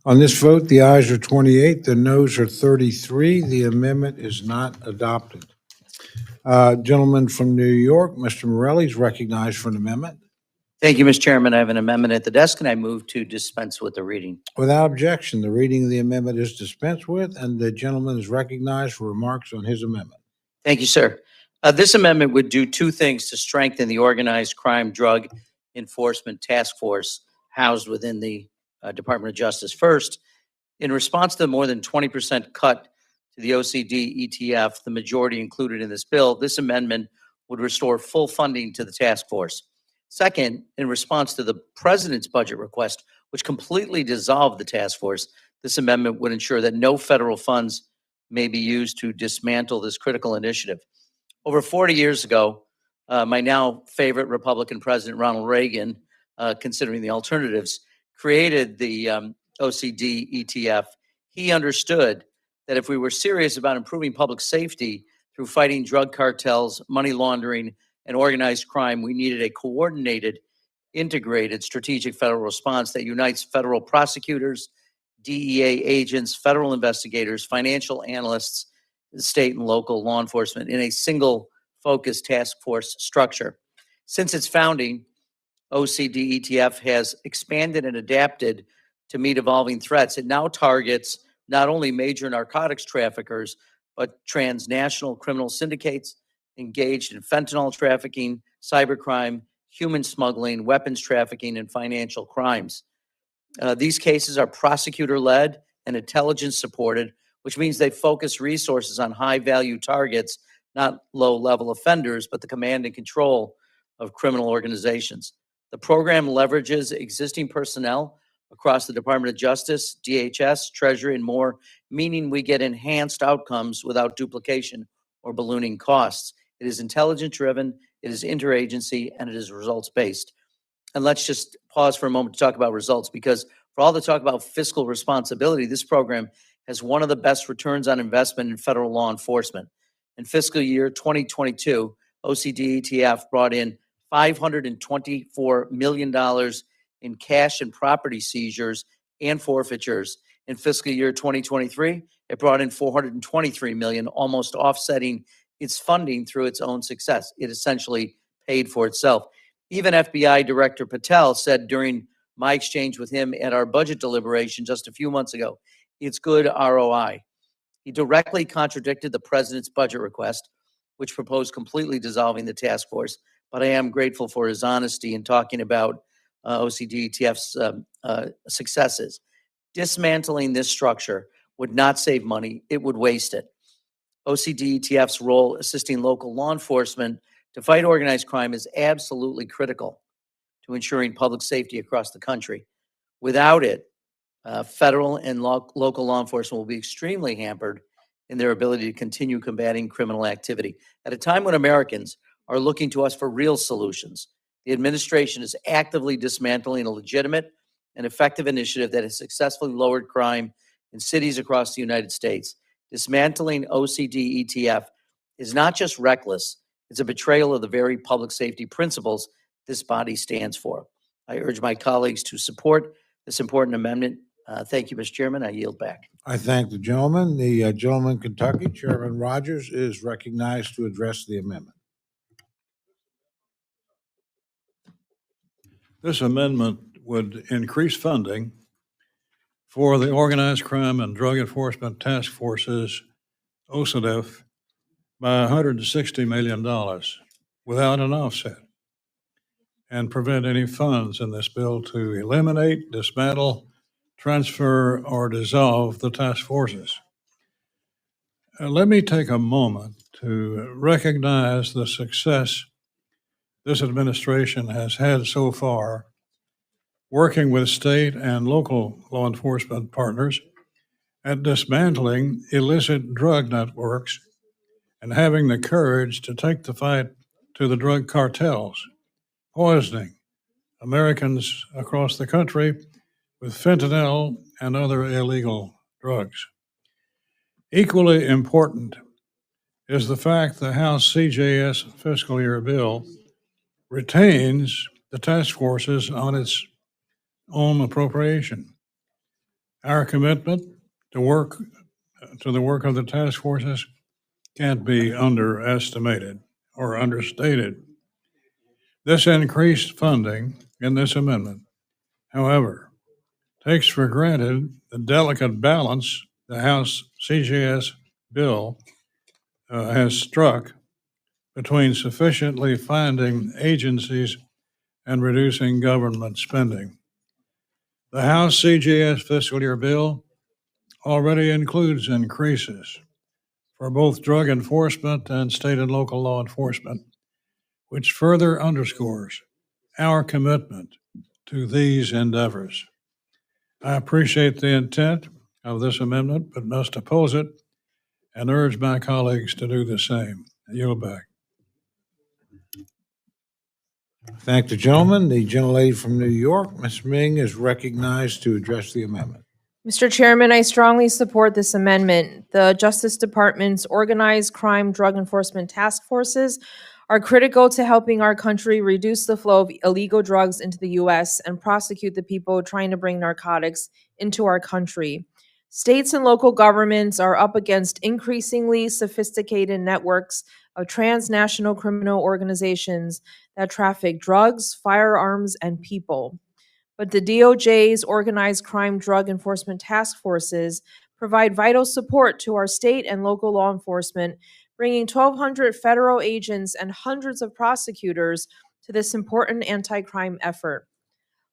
On this vote, the ayes are 28, the noes are 33. The amendment is not adopted. Gentleman from New York, Mr. Morelli is recognized for an amendment. Thank you, Mr. Chairman. I have an amendment at the desk, and I move to dispense with the reading. Without objection, the reading of the amendment is dispensed with, and the gentleman is recognized for remarks on his amendment. Thank you, sir. This amendment would do two things to strengthen the organized crime drug enforcement task force housed within the Department of Justice. First, in response to the more than 20% cut to the OCD ETF, the majority included in this bill, this amendment would restore full funding to the task force. Second, in response to the president's budget request, which completely dissolved the task force, this amendment would ensure that no federal funds may be used to dismantle this critical initiative. Over 40 years ago, my now favorite Republican President, Ronald Reagan, considering the alternatives, created the OCD ETF. He understood that if we were serious about improving public safety through fighting drug cartels, money laundering, and organized crime, we needed a coordinated, integrated strategic federal response that unites federal prosecutors, DEA agents, federal investigators, financial analysts, state and local law enforcement in a single focused task force structure. Since its founding, OCD ETF has expanded and adapted to meet evolving threats. It now targets not only major narcotics traffickers, but transnational criminal syndicates engaged in fentanyl trafficking, cybercrime, human smuggling, weapons trafficking, and financial crimes. These cases are prosecutor-led and intelligence-supported, which means they focus resources on high-value targets, not low-level offenders, but the command and control of criminal organizations. The program leverages existing personnel across the Department of Justice, DHS, Treasury, and more, meaning we get enhanced outcomes without duplication or ballooning costs. It is intelligence-driven, it is interagency, and it is results-based. And let's just pause for a moment to talk about results, because for all the talk about fiscal responsibility, this program has one of the best returns on investment in federal law enforcement. In fiscal year 2022, OCD ETF brought in $524 million in cash and property seizures and forfeitures. In fiscal year 2023, it brought in $423 million, almost offsetting its funding through its own success. It essentially paid for itself. Even FBI Director Patel said during my exchange with him at our budget deliberation just a few months ago, it's good ROI. He directly contradicted the president's budget request, which proposed completely dissolving the task force. But I am grateful for his honesty in talking about OCD ETF's successes. Dismantling this structure would not save money, it would waste it. OCD ETF's role assisting local law enforcement to fight organized crime is absolutely critical to ensuring public safety across the country. Without it, federal and local law enforcement will be extremely hampered in their ability to continue combating criminal activity. At a time when Americans are looking to us for real solutions, the administration is actively dismantling a legitimate and effective initiative that has successfully lowered crime in cities across the United States. Dismantling OCD ETF is not just reckless, it's a betrayal of the very public safety principles this body stands for. I urge my colleagues to support this important amendment. Thank you, Mr. Chairman. I yield back. I thank the gentleman. The gentleman from Kentucky, Chairman Rogers, is recognized to address the amendment. This amendment would increase funding for the Organized Crime and Drug Enforcement Task Forces, OCDF, by $160 million without an offset, and prevent any funds in this bill to eliminate, dismantle, transfer, or dissolve the task forces. Let me take a moment to recognize the success this administration has had so far working with state and local law enforcement partners at dismantling illicit drug networks and having the courage to take the fight to the drug cartels, poisoning Americans across the country with fentanyl and other illegal drugs. Equally important is the fact the House CJS fiscal year bill retains the task forces on its own appropriation. Our commitment to the work of the task forces can't be underestimated or understated. This increased funding in this amendment, however, takes for granted the delicate balance the House CJS bill has struck between sufficiently funding agencies and reducing government spending. The House CJS fiscal year bill already includes increases for both drug enforcement and state and local law enforcement, which further underscores our commitment to these endeavors. I appreciate the intent of this amendment, but must oppose it and urge my colleagues to do the same. I yield back. Thank the gentleman. The gentlelady from New York, Ms. Ming, is recognized to address the amendment. Mr. Chairman, I strongly support this amendment. The Justice Department's organized crime drug enforcement task forces are critical to helping our country reduce the flow of illegal drugs into the U.S. and prosecute the people trying to bring narcotics into our country. States and local governments are up against increasingly sophisticated networks of transnational criminal organizations that traffic drugs, firearms, and people. But the DOJ's organized crime drug enforcement task forces provide vital support to our state and local law enforcement, bringing 1,200 federal agents and hundreds of prosecutors to this important anti-crime effort.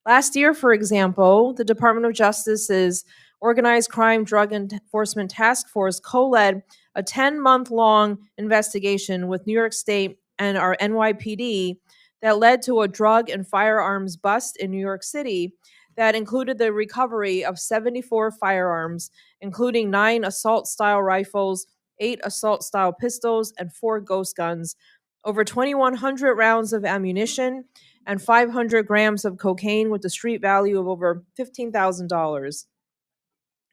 Last year, for example, the Department of Justice's Organized Crime Drug Enforcement Task Force co-led a 10-month-long investigation with New York State and our NYPD that led to a drug and firearms bust in New York City that included the recovery of 74 firearms, including 9 assault-style rifles, 8 assault-style pistols, and 4 ghost guns, over 2,100 rounds of ammunition, and 500 grams of cocaine with a street value of over $15,000.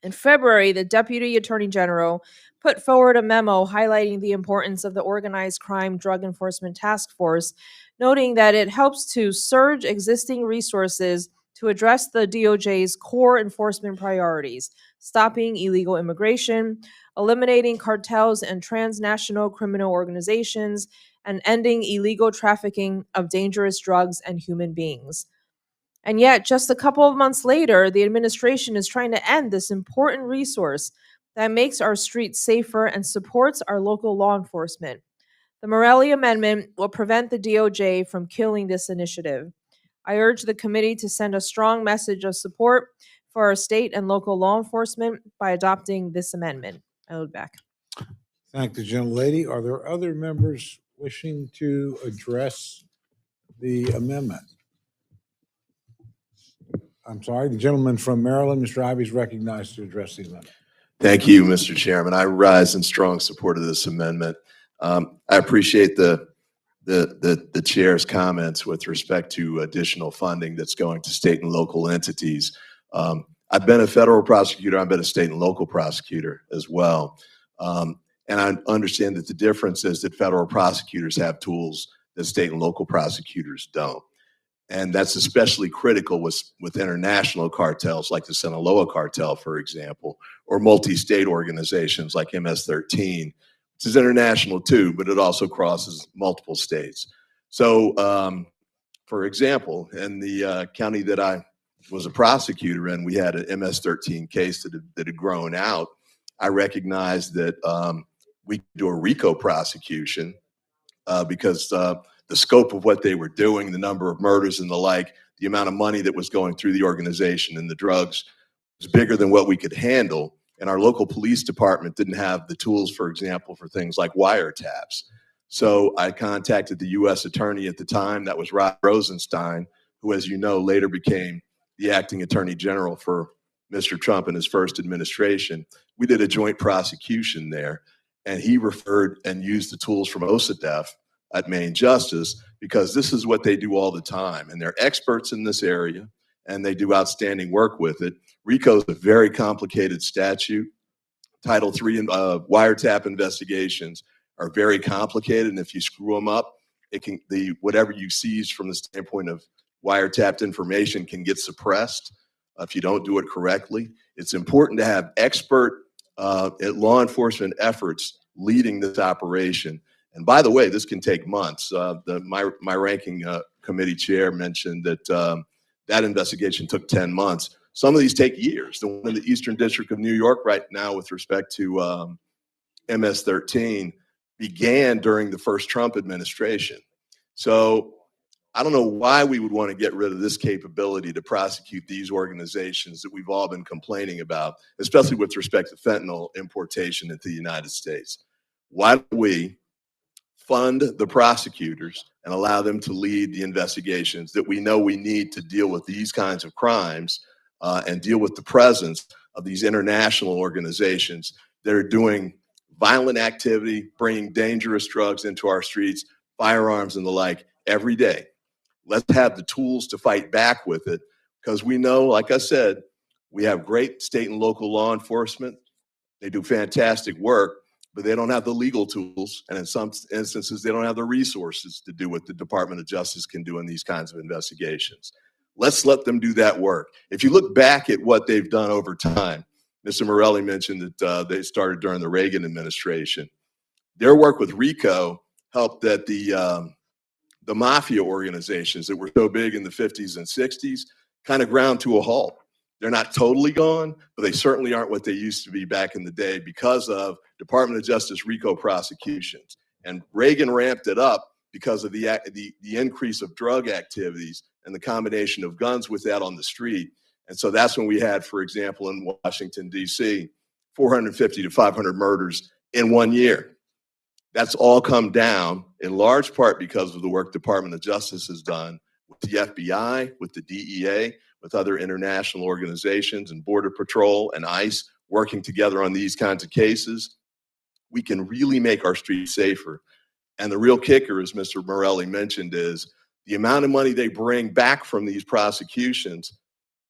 In February, the Deputy Attorney General put forward a memo highlighting the importance of the Organized Crime Drug Enforcement Task Force, noting that it helps to surge existing resources to address the DOJ's core enforcement priorities: stopping illegal immigration, eliminating cartels and transnational criminal organizations, and ending illegal trafficking of dangerous drugs and human beings. And yet, just a couple of months later, the administration is trying to end this important resource that makes our streets safer and supports our local law enforcement. The Morelli Amendment will prevent the DOJ from killing this initiative. I urge the committee to send a strong message of support for our state and local law enforcement by adopting this amendment. I yield back. Thank the gentlelady. Are there other members wishing to address the amendment? I'm sorry, the gentleman from Maryland, Mr. Ivey, is recognized to address the amendment. Thank you, Mr. Chairman. I rise in strong support of this amendment. I appreciate the chair's comments with respect to additional funding that's going to state and local entities. I've been a federal prosecutor. I've been a state and local prosecutor as well. And I understand that the difference is that federal prosecutors have tools that state and local prosecutors don't. And that's especially critical with international cartels like the Sinaloa cartel, for example, or multi-state organizations like MS-13, which is international too, but it also crosses multiple states. So, for example, in the county that I was a prosecutor in, we had an MS-13 case that had grown out. I recognized that we could do a RICO prosecution because the scope of what they were doing, the number of murders and the like, the amount of money that was going through the organization and the drugs was bigger than what we could handle. And our local police department didn't have the tools, for example, for things like wiretaps. So I contacted the U.S. attorney at the time, that was Rod Rosenstein, who, as you know, later became the acting attorney general for Mr. Trump in his first administration. We did a joint prosecution there, and he referred and used the tools from OSADEF at Maine Justice, because this is what they do all the time. And they're experts in this area, and they do outstanding work with it. RICO is a very complicated statute. Title III wiretap investigations are very complicated, and if you screw them up, whatever you seize from the standpoint of wiretapped information can get suppressed if you don't do it correctly. It's important to have expert law enforcement efforts leading this operation. And by the way, this can take months. My ranking committee chair mentioned that that investigation took 10 months. Some of these take years. The one in the Eastern District of New York right now with respect to MS-13 began during the first Trump administration. So I don't know why we would want to get rid of this capability to prosecute these organizations that we've all been complaining about, especially with respect to fentanyl importation into the United States. Why don't we fund the prosecutors and allow them to lead the investigations that we know we need to deal with these kinds of crimes and deal with the presence of these international organizations that are doing violent activity, bringing dangerous drugs into our streets, firearms and the like every day. Let's have the tools to fight back with it, because we know, like I said, we have great state and local law enforcement. They do fantastic work, but they don't have the legal tools, and in some instances, they don't have the resources to do what the Department of Justice can do in these kinds of investigations. Let's let them do that work. If you look back at what they've done over time, Mr. Morelli mentioned that they started during the Reagan administration. Their work with RICO helped that the mafia organizations that were so big in the 50s and 60s kind of ground to a halt. They're not totally gone, but they certainly aren't what they used to be back in the day because of Department of Justice RICO prosecutions. And Reagan ramped it up because of the increase of drug activities and the combination of guns with that on the street. And so that's when we had, for example, in Washington, D.C., 450 to 500 murders in 1 year. That's all come down in large part because of the work Department of Justice has done with the FBI, with the DEA, with other international organizations and Border Patrol and ICE working together on these kinds of cases. We can really make our streets safer. And the real kicker, as Mr. Morelli mentioned, is the amount of money they bring back from these prosecutions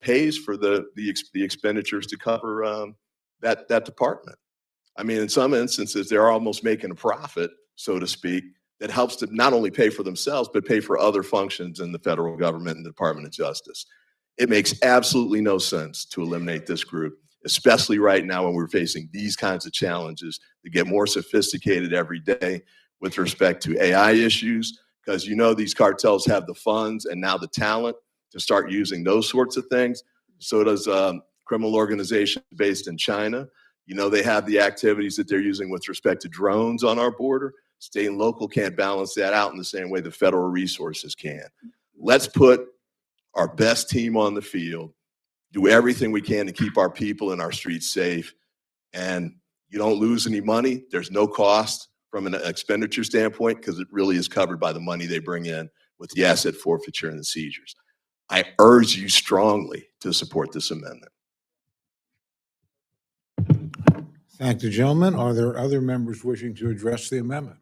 pays for the expenditures to cover that department. I mean, in some instances, they're almost making a profit, so to speak, that helps to not only pay for themselves, but pay for other functions in the federal government and the Department of Justice. It makes absolutely no sense to eliminate this group, especially right now when we're facing these kinds of challenges that get more sophisticated every day with respect to AI issues, because you know these cartels have the funds and now the talent to start using those sorts of things. So does criminal organizations based in China. You know, they have the activities that they're using with respect to drones on our border. State and local can't balance that out in the same way the federal resources can. Let's put our best team on the field, do everything we can to keep our people and our streets safe, and you don't lose any money. There's no cost from an expenditure standpoint because it really is covered by the money they bring in with the asset forfeiture and the seizures. I urge you strongly to support this amendment. Thank the gentleman. Are there other members wishing to address the amendment?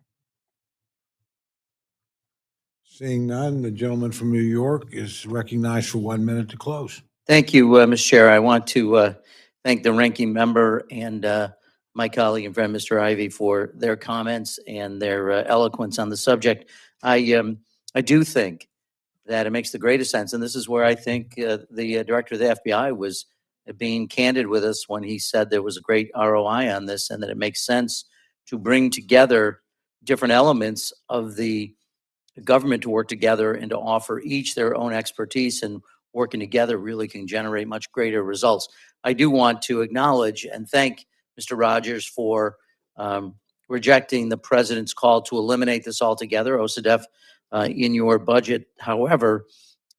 Seeing none, the gentleman from New York is recognized for 1 minute to close. Thank you, Mr. Chair. I want to thank the ranking member and my colleague and friend, Mr. Ivy, for their comments and their eloquence on the subject. I do think that it makes the greatest sense, and this is where I think the director of the FBI was being candid with us when he said there was a great ROI on this, and that it makes sense to bring together different elements of the government to work together and to offer each their own expertise, and working together really can generate much greater results. I do want to acknowledge and thank Mr. Rogers for rejecting the president's call to eliminate this altogether. OCDF in your budget, however,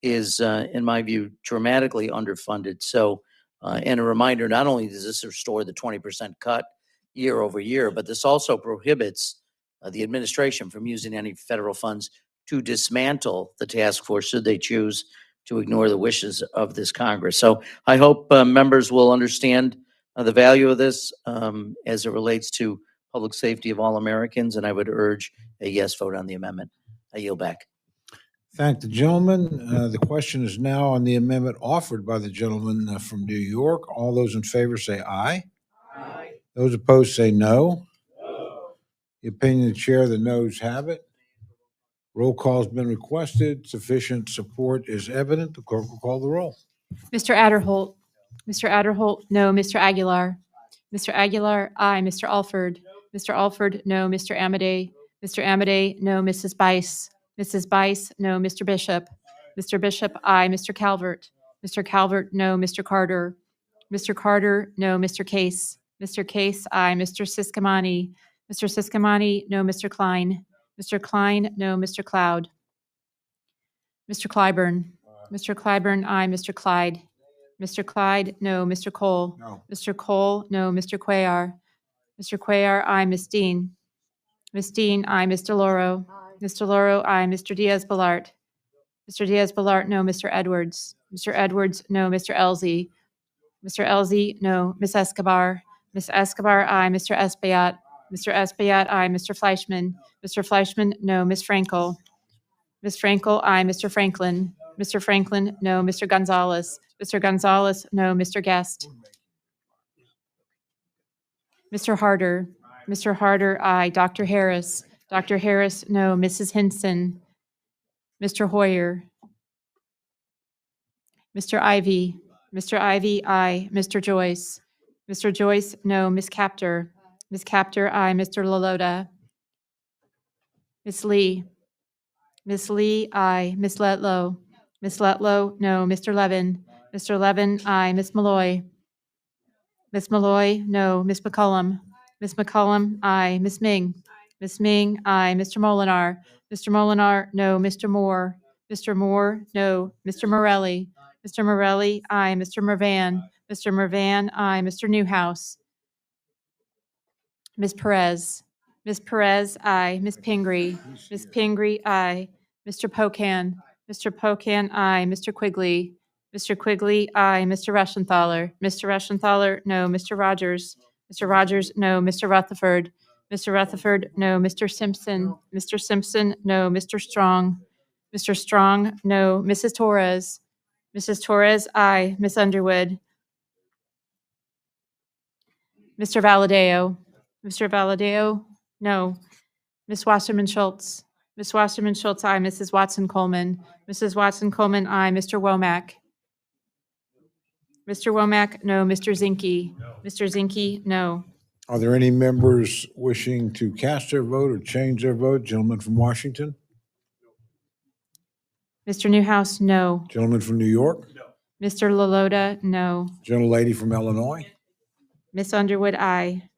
is, in my view, dramatically underfunded. So, and a reminder, not only does this restore the 20% cut year over year, but this also prohibits the administration from using any federal funds to dismantle the task force should they choose to ignore the wishes of this Congress. So I hope members will understand the value of this as it relates to public safety of all Americans, and I would urge a yes vote on the amendment. I yield back. Thank the gentleman. The question is now on the amendment offered by the gentleman from New York. All those in favor say aye. Aye. Those opposed say no. The opinion of the chair, the noes have it. Roll call has been requested. Sufficient support is evident. The clerk will call the roll. Mr. Adderholt. Mr. Adderholt, no. Mr. Aguilar. Mr. Aguilar, aye. Mr. Alford. Mr. Alford, no. Mr. Amadei. Mr. Amadei, no. Mrs. Bice. Mrs. Bice, no. Mr. Bishop. Mr. Bishop, aye. Mr. Calvert. Mr. Calvert, no. Mr. Carter. Mr. Carter, no. Mr. Case. Mr. Case, aye. Mr. Siscomani. Mr. Siscomani, no. Mr. Klein. Mr. Klein, no. Mr. Cloud. Mr. Clyburn. Mr. Clyburn, aye. Mr. Clyde. Mr. Clyde, no. Mr. Cole. No. Mr. Cole, no. Mr. Cuellar. Mr. Cuellar, aye. Ms. Dean. Ms. Dean, aye. Ms. DeLauro. Ms. DeLauro, aye. Mr. Diaz-Balart. Mr. Diaz-Balart, no. Mr. Edwards. Mr. Edwards, no. Mr. Elzey. Mr. Elzey, no. Ms. Escobar. Ms. Escobar, aye. Mr. Espaillat. Mr. Espaillat, aye. Mr. Fleischman. Mr. Fleischman, no. Ms. Frankel. Ms. Frankel, aye. Mr. Franklin. Mr. Franklin, no. Mr. Gonzalez. Mr. Gonzalez, no. Mr. Guest. Mr. Harder. Mr. Harder, aye. Dr. Harris. Dr. Harris, no. Mrs. Hinson. Mr. Hoyer. Mr. Ivy. Mr. Ivy, aye. Mr. Joyce. Mr. Joyce, no. Ms. Capter. Ms. Capter, aye. Mr. Lalota. Ms. Lee. Ms. Lee, aye. Ms. Letlow. Ms. Letlow, no. Mr. Levin. Mr. Levin, aye. Ms. Malloy. Ms. Malloy, no. Ms. McCullum. Ms. McCullum, aye. Ms. Ming. Ms. Ming, aye. Mr. Molinar. Mr. Molinar, no. Mr. Moore. Mr. Moore, no. Mr. Morelli. Mr. Morelli, aye. Mr. Mervan. Mr. Mervan, aye. Mr. Newhouse. Ms. Perez. Ms. Perez, aye. Ms. Pingree. Ms. Pingree, aye. Mr. Pocan. Mr. Pocan, aye. Mr. Quigley. Mr. Quigley, aye. Mr. Reschenthaler. Mr. Reschenthaler, no. Mr. Rogers. Mr. Rogers, no. Mr. Rutherford. Mr. Rutherford, no. Mr. Simpson. Mr. Simpson, no. Mr. Strong. Mr. Strong, no. Mrs. Torres. Mrs. Torres, aye. Ms. Underwood. Mr. Valadeo. Mr. Valadeo, no. Ms. Wasserman Schultz. Ms. Wasserman Schultz, aye. Mrs. Watson Coleman. Mrs. Watson Coleman, aye. Mr. Womack. Mr. Womack, no. Mr. Zinke. Mr. Zinke, no. Are there any members wishing to cast their vote or change their vote? Gentleman from Washington? Mr. Newhouse, no. Gentleman from New York? Mr. Lalota, no. Gentlelady from Illinois? Ms. Underwood, aye.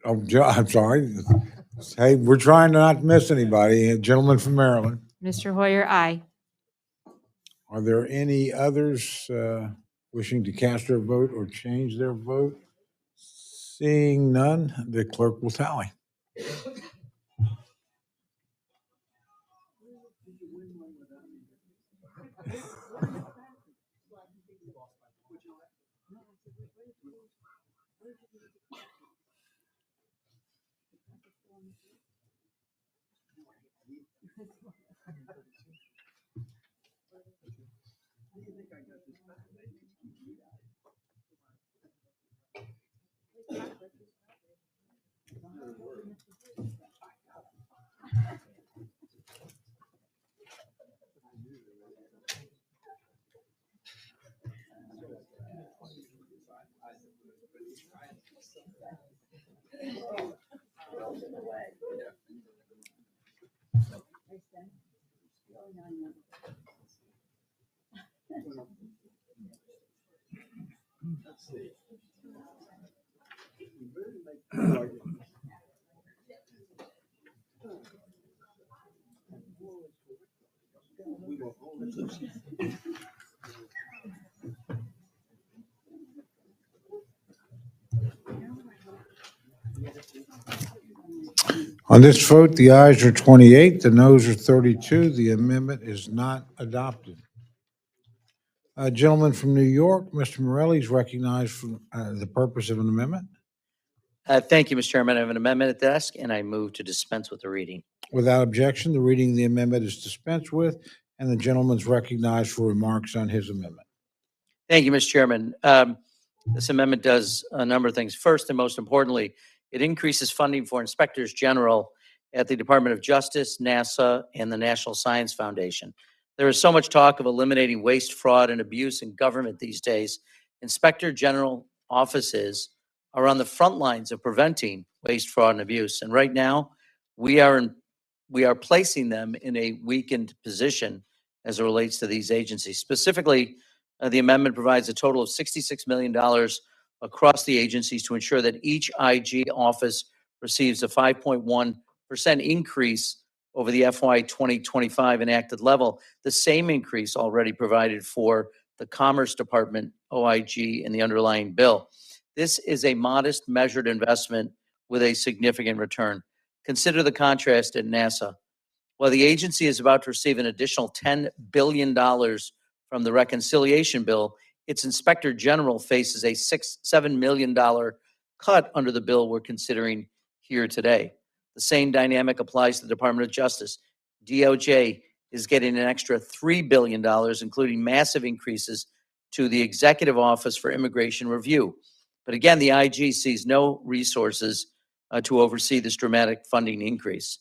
Oh, I'm sorry. Hey, we're trying to not miss anybody. Gentleman from Maryland? Mr. Hoyer, aye. Are there any others wishing to cast their vote or change their vote? Seeing none, the clerk will tally. On this vote, the ayes are 28, the noes are 32. The amendment is not adopted. Gentleman from New York, Mr. Morelli is recognized for the purpose of an amendment. Thank you, Mr. Chairman. I have an amendment at the desk, and I move to dispense with the reading. Without objection, the reading of the amendment is dispensed with, and the gentleman's recognized for remarks on his amendment. Thank you, Mr. Chairman. This amendment does a number of things. First, and most importantly, it increases funding for inspectors general at the Department of Justice, NASA, and the National Science Foundation. There is so much talk of eliminating waste, fraud, and abuse in government these days. Inspector general offices are on the front lines of preventing waste, fraud, and abuse. And right now, we are placing them in a weakened position as it relates to these agencies. Specifically, the amendment provides a total of $66 million across the agencies to ensure that each IG office receives a 5.1% increase over the FY 2025 enacted level, the same increase already provided for the Commerce Department OIG in the underlying bill. This is a modest, measured investment with a significant return. Consider the contrast at NASA. While the agency is about to receive an additional $10 billion from the reconciliation bill, its inspector general faces a $7 million cut under the bill we're considering here today. The same dynamic applies to the Department of Justice. DOJ is getting an extra $3 billion, including massive increases to the Executive Office for Immigration Review. But again, the IG sees no resources to oversee this dramatic funding increase.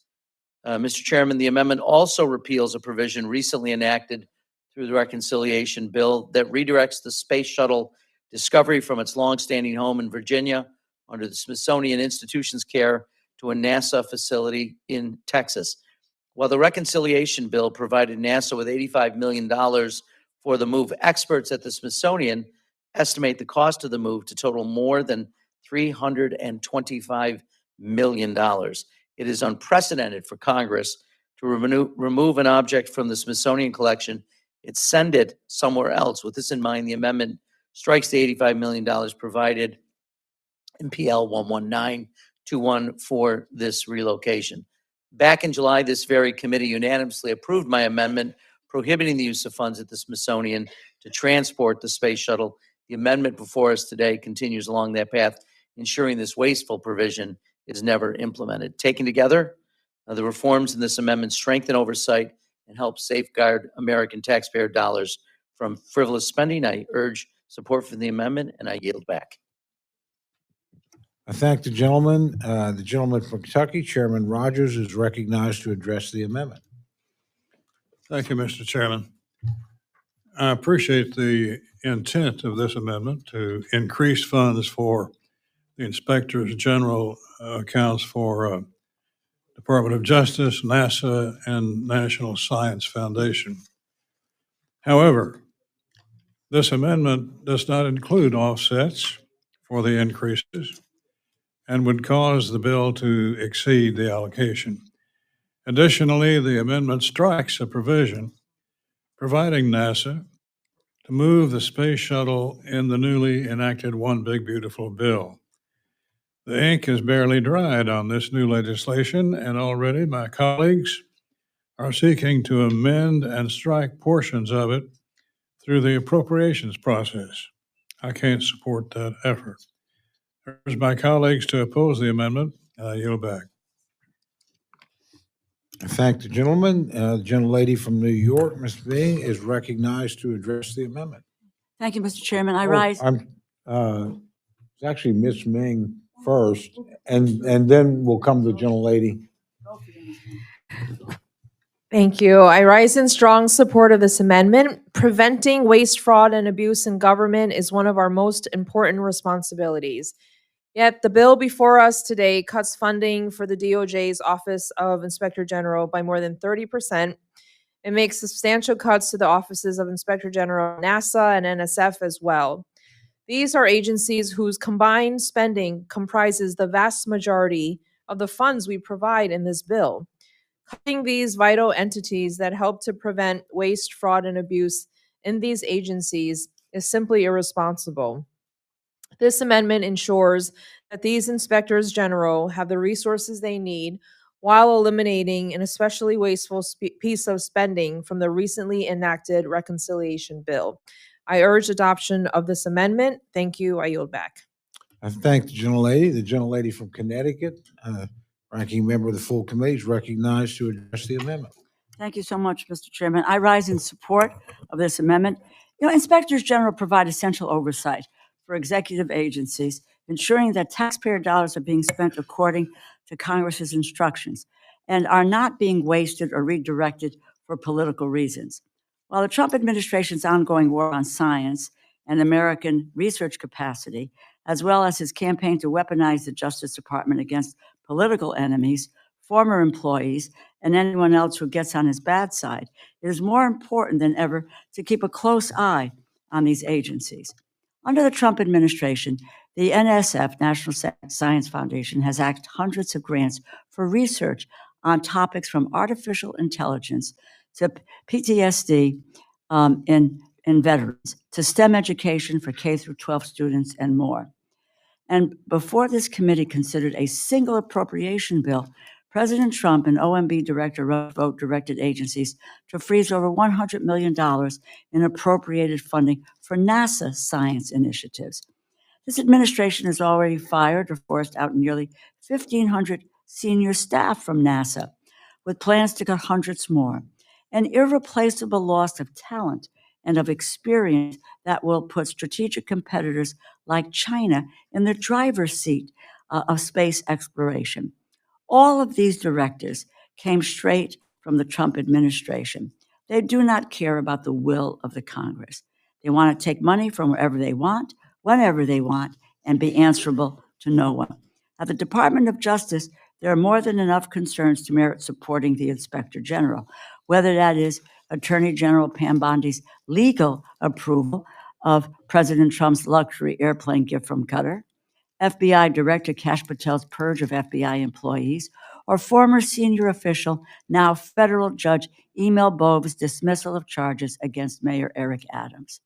Mr. Chairman, the amendment also repeals a provision recently enacted through the reconciliation bill that redirects the Space Shuttle Discovery from its longstanding home in Virginia under the Smithsonian Institution's care to a NASA facility in Texas. While the reconciliation bill provided NASA with $85 million for the move, experts at the Smithsonian estimate the cost of the move to total more than $325 million. It is unprecedented for Congress to remove an object from the Smithsonian collection and send it somewhere else. With this in mind, the amendment strikes the $85 million provided in PL 11921 for this relocation. Back in July, this very committee unanimously approved my amendment prohibiting the use of funds at the Smithsonian to transport the space shuttle. The amendment before us today continues along that path, ensuring this wasteful provision is never implemented. Taken together, the reforms in this amendment strengthen oversight and help safeguard American taxpayer dollars from frivolous spending. I urge support for the amendment, and I yield back. I thank the gentleman. The gentleman from Kentucky, Chairman Rogers, is recognized to address the amendment. Thank you, Mr. Chairman. I appreciate the intent of this amendment to increase funds for the Inspectors General accounts for Department of Justice, NASA, and National Science Foundation. However, this amendment does not include offsets for the increases and would cause the bill to exceed the allocation. Additionally, the amendment strikes a provision providing NASA to move the space shuttle in the newly enacted One Big Beautiful Bill. The ink is barely dried on this new legislation, and already my colleagues are seeking to amend and strike portions of it through the appropriations process. I can't support that effort. I urge my colleagues to oppose the amendment, and I yield back. I thank the gentleman. The gentlelady from New York, Ms. Bing, is recognized to address the amendment. Thank you, Mr. Chairman. I rise. It's actually Ms. Ming first, and then we'll come to the gentlelady. Thank you. I rise in strong support of this amendment. Preventing waste, fraud, and abuse in government is one of our most important responsibilities. Yet the bill before us today cuts funding for the DOJ's Office of Inspector General by more than 30%. It makes substantial cuts to the offices of Inspector General, NASA, and NSF as well. These are agencies whose combined spending comprises the vast majority of the funds we provide in this bill. Cutting these vital entities that help to prevent waste, fraud, and abuse in these agencies is simply irresponsible. This amendment ensures that these inspectors general have the resources they need while eliminating an especially wasteful piece of spending from the recently enacted reconciliation bill. I urge adoption of this amendment. Thank you. I yield back. I thank the gentlelady from Connecticut. Ranking member of the full committee is recognized to address the amendment. Thank you so much, Mr. Chairman. I rise in support of this amendment. Inspectors general provide essential oversight for executive agencies, ensuring that taxpayer dollars are being spent according to Congress's instructions and are not being wasted or redirected for political reasons. While the Trump administration's ongoing war on science and American research capacity, as well as his campaign to weaponize the Justice Department against political enemies, former employees, and anyone else who gets on his bad side, it is more important than ever to keep a close eye on these agencies. Under the Trump administration, the NSF, National Science Foundation, has acted hundreds of grants for research on topics from artificial intelligence to PTSD in veterans, to STEM education for K through 12 students, and more. And before this committee considered a single appropriation bill, President Trump and OMB Director Roosevelt directed agencies to freeze over $100 million in appropriated funding for NASA science initiatives. This administration has already fired or forced out nearly 1,500 senior staff from NASA, with plans to cut hundreds more. An irreplaceable loss of talent and of experience that will put strategic competitors like China in the driver's seat of space exploration. All of these directives came straight from the Trump administration. They do not care about the will of the Congress. They want to take money from wherever they want, whenever they want, and be answerable to no one. At the Department of Justice, there are more than enough concerns to merit supporting the Inspector General, whether that is Attorney General Pam Bondi's legal approval of President Trump's luxury airplane gift from Qatar, FBI Director Kash Patel's purge of FBI employees, or former senior official, now federal judge Emil Bove's dismissal of charges against Mayor Eric Adams.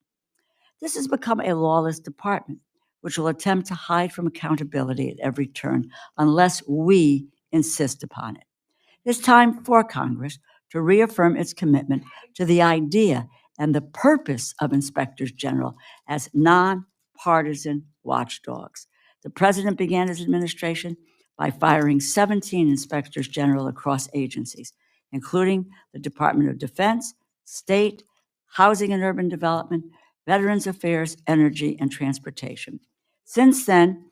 This has become a lawless department, which will attempt to hide from accountability at every turn unless we insist upon it. It's time for Congress to reaffirm its commitment to the idea and the purpose of inspectors general as nonpartisan watchdogs. The president began his administration by firing 17 inspectors general across agencies, including the Department of Defense, State, Housing and Urban Development, Veterans Affairs, Energy, and Transportation. Since then,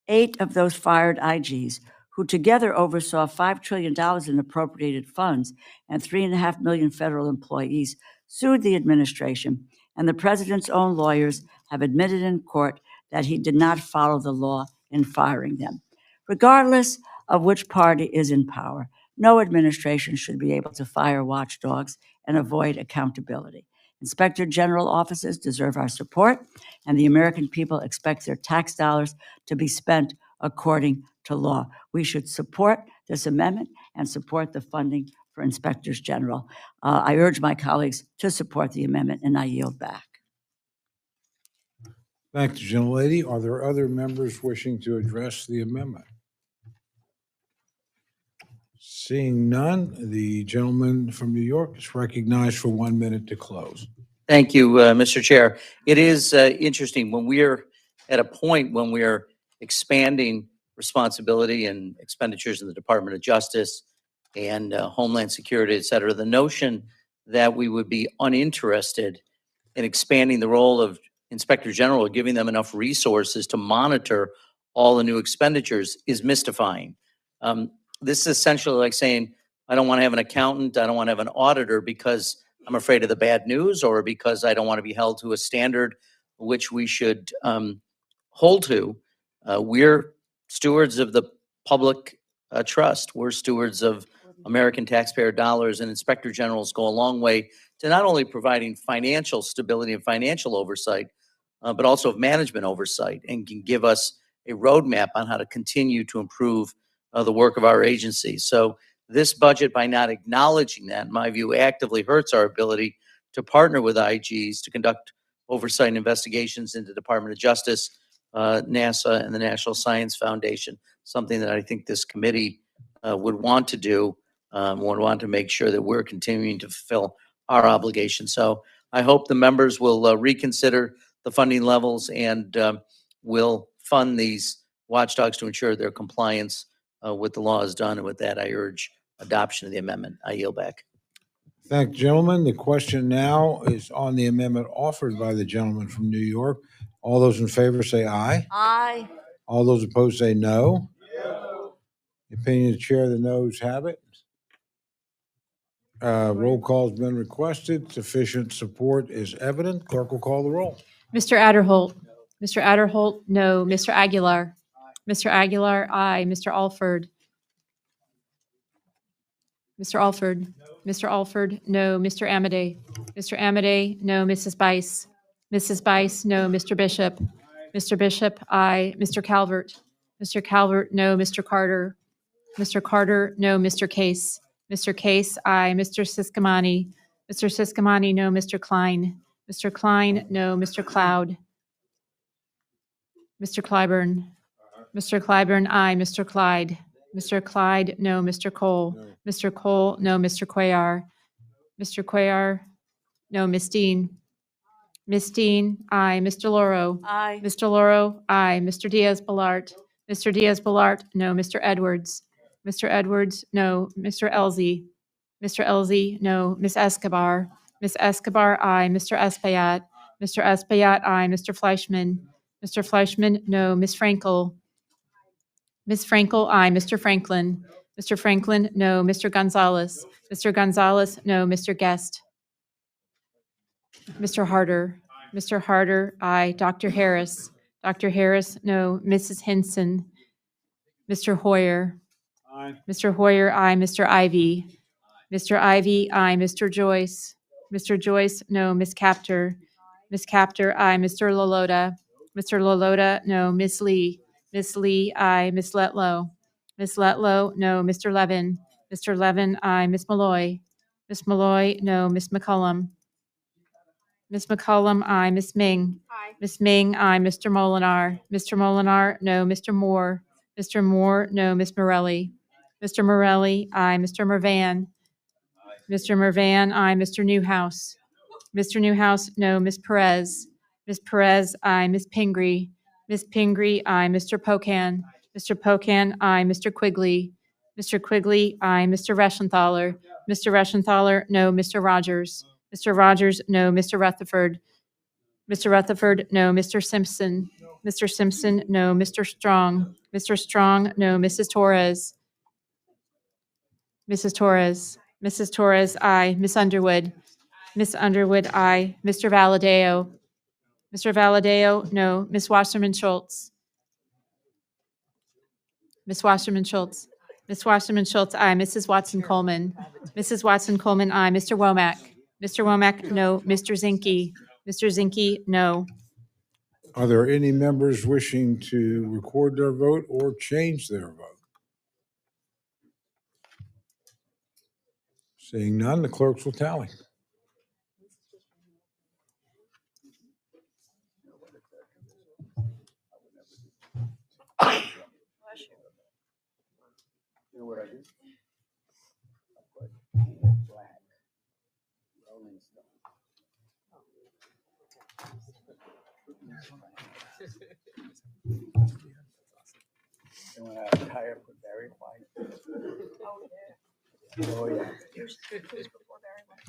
8 of those fired IGs, who together oversaw $5 trillion in appropriated funds and 3.5 million federal employees, sued the administration, and the president's own lawyers have admitted in court that he did not follow the law in firing them. Regardless of which party is in power, no administration should be able to fire watchdogs and avoid accountability. Inspector General offices deserve our support, and the American people expect their tax dollars to be spent according to law. We should support this amendment and support the funding for inspectors general. I urge my colleagues to support the amendment, and I yield back. Thank you, gentlelady. Are there other members wishing to address the amendment? Seeing none, the gentleman from New York is recognized for 1 minute to close. Thank you, Mr. Chair. It is interesting when we're at a point when we're expanding responsibility and expenditures in the Department of Justice and Homeland Security, et cetera, the notion that we would be uninterested in expanding the role of Inspector General, giving them enough resources to monitor all the new expenditures is mystifying. This is essentially like saying, I don't want to have an accountant, I don't want to have an auditor because I'm afraid of the bad news or because I don't want to be held to a standard which we should hold to. We're stewards of the public trust. We're stewards of American taxpayer dollars, and inspector generals go a long way to not only providing financial stability and financial oversight, but also of management oversight, and can give us a roadmap on how to continue to improve the work of our agency. So this budget, by not acknowledging that, in my view, actively hurts our ability to partner with IGs to conduct oversight investigations into Department of Justice, NASA, and the National Science Foundation, something that I think this committee would want to do, would want to make sure that we're continuing to fulfill our obligation. So I hope the members will reconsider the funding levels and will fund these watchdogs to ensure their compliance with the law is done. And with that, I urge adoption of the amendment. I yield back. Thank you, gentlemen. The question now is on the amendment offered by the gentleman from New York. All those in favor say aye. Aye. All those opposed say no. The opinion of the chair, the noes have it. Roll call has been requested. Sufficient support is evident. Clerk will call the roll. Mr. Adderholt. Mr. Adderholt, no. Mr. Aguilar. Mr. Aguilar, aye. Mr. Alford. Mr. Alford. Mr. Alford, no. Mr. Amadei. Mr. Amadei, no. Mrs. Bice. Mrs. Bice, no. Mr. Bishop. Mr. Bishop, aye. Mr. Calvert. Mr. Calvert, no. Mr. Carter. Mr. Carter, no. Mr. Case. Mr. Case, aye. Mr. Siscomani. Mr. Siscomani, no. Mr. Klein. Mr. Klein, no. Mr. Cloud. Mr. Clyburn. Mr. Clyburn, aye. Mr. Clyde. Mr. Clyde, no. Mr. Cole. Mr. Cole, no. Mr. Cuellar. Mr. Cuellar, no. Miss Dean. Miss Dean, aye. Mr. Loro. Aye. Mr. Loro, aye. Mr. Diaz-Balart. Mr. Diaz-Balart, no. Mr. Edwards. Mr. Edwards, no. Mr. Elzey. Mr. Elzey, no. Miss Escobar. Miss Escobar, aye. Mr. Espaillat. Mr. Espaillat, aye. Mr. Fleischman. Mr. Fleischman, no. Miss Frankel. Miss Frankel, aye. Mr. Franklin. Mr. Franklin, no. Mr. Gonzalez. Mr. Gonzalez, no. Mr. Guest. Mr. Harder. Mr. Harder, aye. Dr. Harris. Dr. Harris, no. Mrs. Hinson. Mr. Hoyer. Aye. Mr. Hoyer, aye. Mr. Ivy. Mr. Ivy, aye. Mr. Joyce. Mr. Joyce, no. Miss Captor. Miss Captor, aye. Mr. Lalota. Mr. Lalota, no. Miss Lee. Miss Lee, aye. Miss Letlow. Miss Letlow, no. Mr. Levin. Mr. Levin, aye. Miss Malloy. Miss Malloy, no. Miss McCullum. Miss McCullum, aye. Miss Ming. Aye. Miss Ming, aye. Mr. Molinar. Mr. Molinar, no. Mr. Moore. Mr. Moore, no. Miss Morelli. Mr. Morelli, aye. Mr. Mervan. Mr. Mervan, aye. Mr. Newhouse. Mr. Newhouse, no. Miss Perez. Miss Perez, aye. Miss Pingree. Miss Pingree, aye. Mr. Pocan. Mr. Pocan, aye. Mr. Quigley. Mr. Quigley, aye. Mr. Reschenthaler. Mr. Reschenthaler, no. Mr. Rogers. Mr. Rogers, no. Mr. Rutherford. Mr. Rutherford, no. Mr. Simpson. Mr. Simpson, no. Mr. Strong. Mr. Strong, no. Mrs. Torres. Mrs. Torres. Mrs. Torres, aye. Miss Underwood. Miss Underwood, aye. Mr. Valadeo. Mr. Valadeo, no. Miss Wasserman Schultz. Miss Wasserman Schultz. Miss Wasserman Schultz, aye. Mrs. Watson Coleman. Mrs. Watson Coleman, aye. Mr. Womack. Mr. Womack, no. Mr. Zinke. Mr. Zinke, no. Are there any members wishing to record their vote or change their vote? Seeing none, the clerks will tally. You know what I did? Black. Rolling Stone. And when I retire, put Barry White. Oh, yeah. Oh, yeah. Here's before Barry went.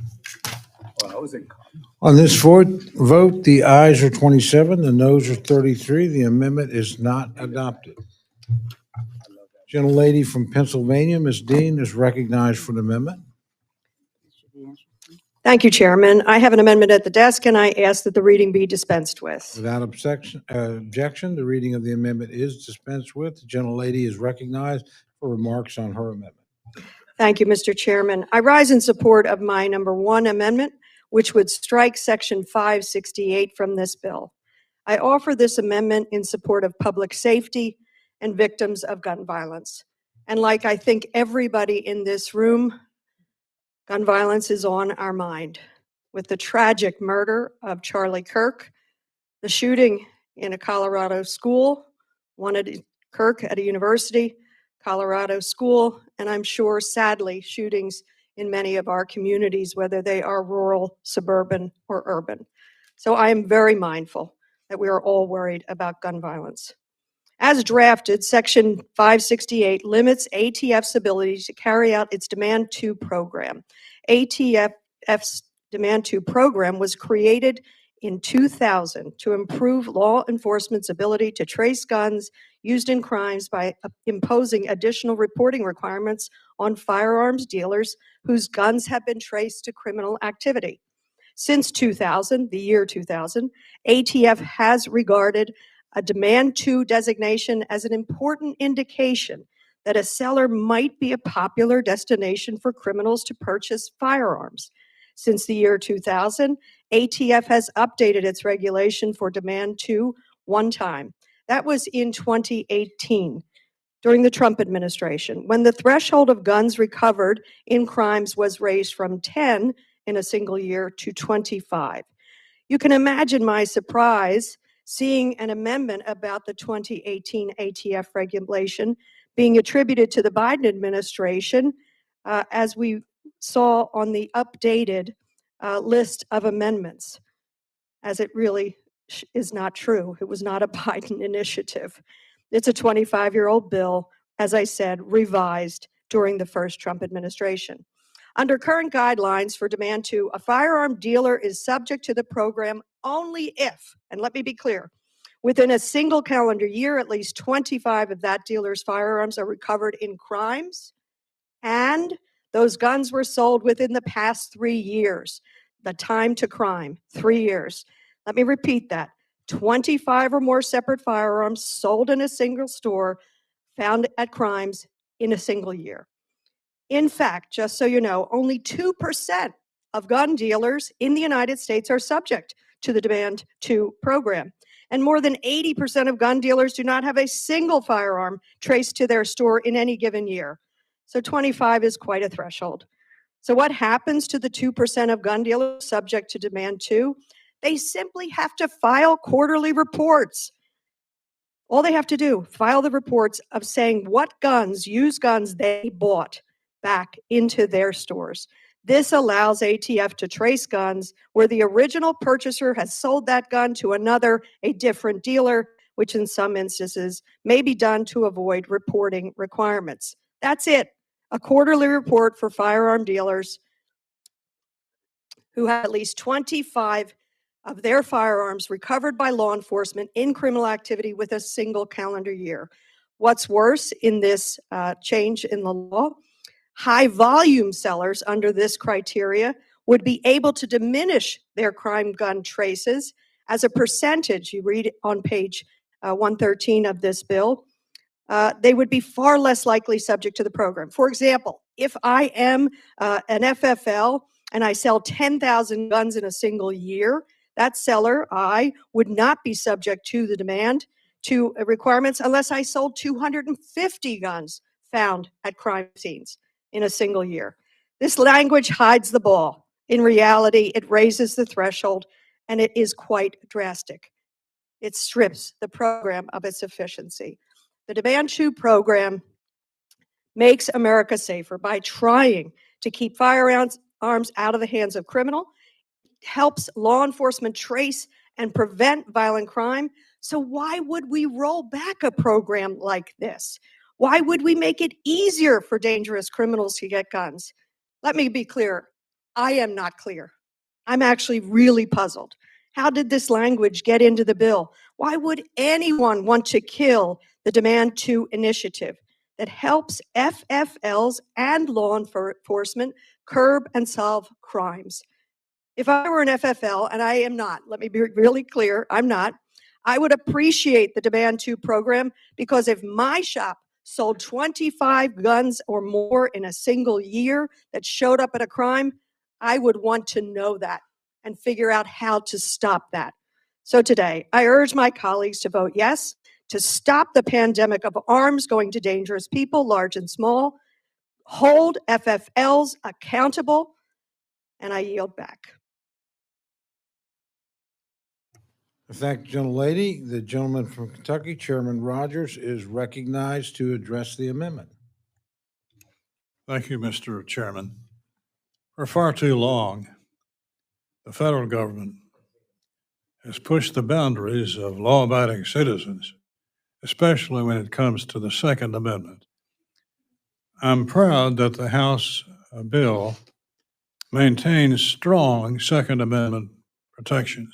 On this vote, the ayes are 27, the noes are 33. The amendment is not adopted. Gentlelady from Pennsylvania, Ms. Dean, is recognized for an amendment. Thank you, Chairman. I have an amendment at the desk, and I ask that the reading be dispensed with. Without objection, the reading of the amendment is dispensed with. The gentlelady is recognized for remarks on her amendment. Thank you, Mr. Chairman. I rise in support of my number 1 amendment, which would strike Section 568 from this bill. I offer this amendment in support of public safety and victims of gun violence. And like I think everybody in this room, gun violence is on our mind. With the tragic murder of Charlie Kirk, the shooting in a Colorado school, one at Kirk at a university, Colorado school, and I'm sure, sadly, shootings in many of our communities, whether they are rural, suburban, or urban. So I am very mindful that we are all worried about gun violence. As drafted, Section 568 limits ATF's ability to carry out its Demand 2 program. ATF's Demand 2 program was created in 2000 to improve law enforcement's ability to trace guns used in crimes by imposing additional reporting requirements on firearms dealers whose guns have been traced to criminal activity. Since 2000, the year 2000, ATF has regarded a Demand 2 designation as an important indication that a seller might be a popular destination for criminals to purchase firearms. Since the year 2000, ATF has updated its regulation for Demand 2 one time. That was in 2018, during the Trump administration, when the threshold of guns recovered in crimes was raised from 10 in a single year to 25. You can imagine my surprise seeing an amendment about the 2018 ATF regulation being attributed to the Biden administration, as we saw on the updated list of amendments, as it really is not true. It was not a Biden initiative. It's a 25-year-old bill, as I said, revised during the first Trump administration. Under current guidelines for Demand 2, a firearm dealer is subject to the program only if, and let me be clear, within a single calendar year, at least 25 of that dealer's firearms are recovered in crimes, and those guns were sold within the past 3 years. The time to crime, 3 years. Let me repeat that. 25 or more separate firearms sold in a single store found at crimes in a single year. In fact, just so you know, only 2% of gun dealers in the United States are subject to the Demand 2 program. And more than 80% of gun dealers do not have a single firearm traced to their store in any given year. So 25 is quite a threshold. So what happens to the 2% of gun dealers subject to Demand 2? They simply have to file quarterly reports. All they have to do, file the reports of saying what guns, used guns, they bought back into their stores. This allows ATF to trace guns where the original purchaser has sold that gun to another, a different dealer, which in some instances may be done to avoid reporting requirements. That's it. A quarterly report for firearm dealers who have at least 25 of their firearms recovered by law enforcement in criminal activity with a single calendar year. What's worse in this change in the law, high volume sellers under this criteria would be able to diminish their crime gun traces as a percentage. You read on page 113 of this bill. They would be far less likely subject to the program. For example, if I am an FFL and I sell 10,000 guns in a single year, that seller, I, would not be subject to the Demand 2 requirements unless I sold 250 guns found at crime scenes in a single year. This language hides the ball. In reality, it raises the threshold, and it is quite drastic. It strips the program of its efficiency. The Demand 2 program makes America safer by trying to keep firearms out of the hands of criminals, helps law enforcement trace and prevent violent crime. So why would we roll back a program like this? Why would we make it easier for dangerous criminals to get guns? Let me be clear. I am not clear. I'm actually really puzzled. How did this language get into the bill? Why would anyone want to kill the Demand 2 initiative that helps FFLs and law enforcement curb and solve crimes? If I were an FFL, and I am not, let me be really clear, I'm not, I would appreciate the Demand 2 program, because if my shop sold 25 guns or more in a single year that showed up at a crime, I would want to know that and figure out how to stop that. So today, I urge my colleagues to vote yes to stop the pandemic of arms going to dangerous people, large and small, hold FFLs accountable, and I yield back. I thank the gentlelady. The gentleman from Kentucky, Chairman Rogers, is recognized to address the amendment. Thank you, Mr. Chairman. For far too long, the federal government has pushed the boundaries of law-abiding citizens, especially when it comes to the Second Amendment. I'm proud that the House bill maintains strong Second Amendment protections.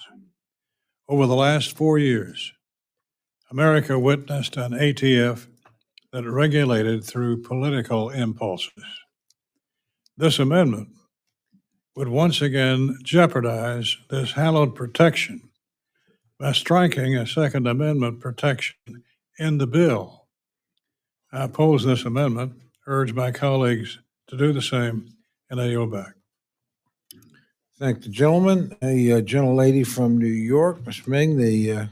Over the last 4 years, America witnessed an ATF that regulated through political impulses. This amendment would once again jeopardize this hallowed protection by striking a Second Amendment protection in the bill. I oppose this amendment, urge my colleagues to do the same, and I yield back. Thank the gentleman. A gentlelady from New York, Ms. Ming, the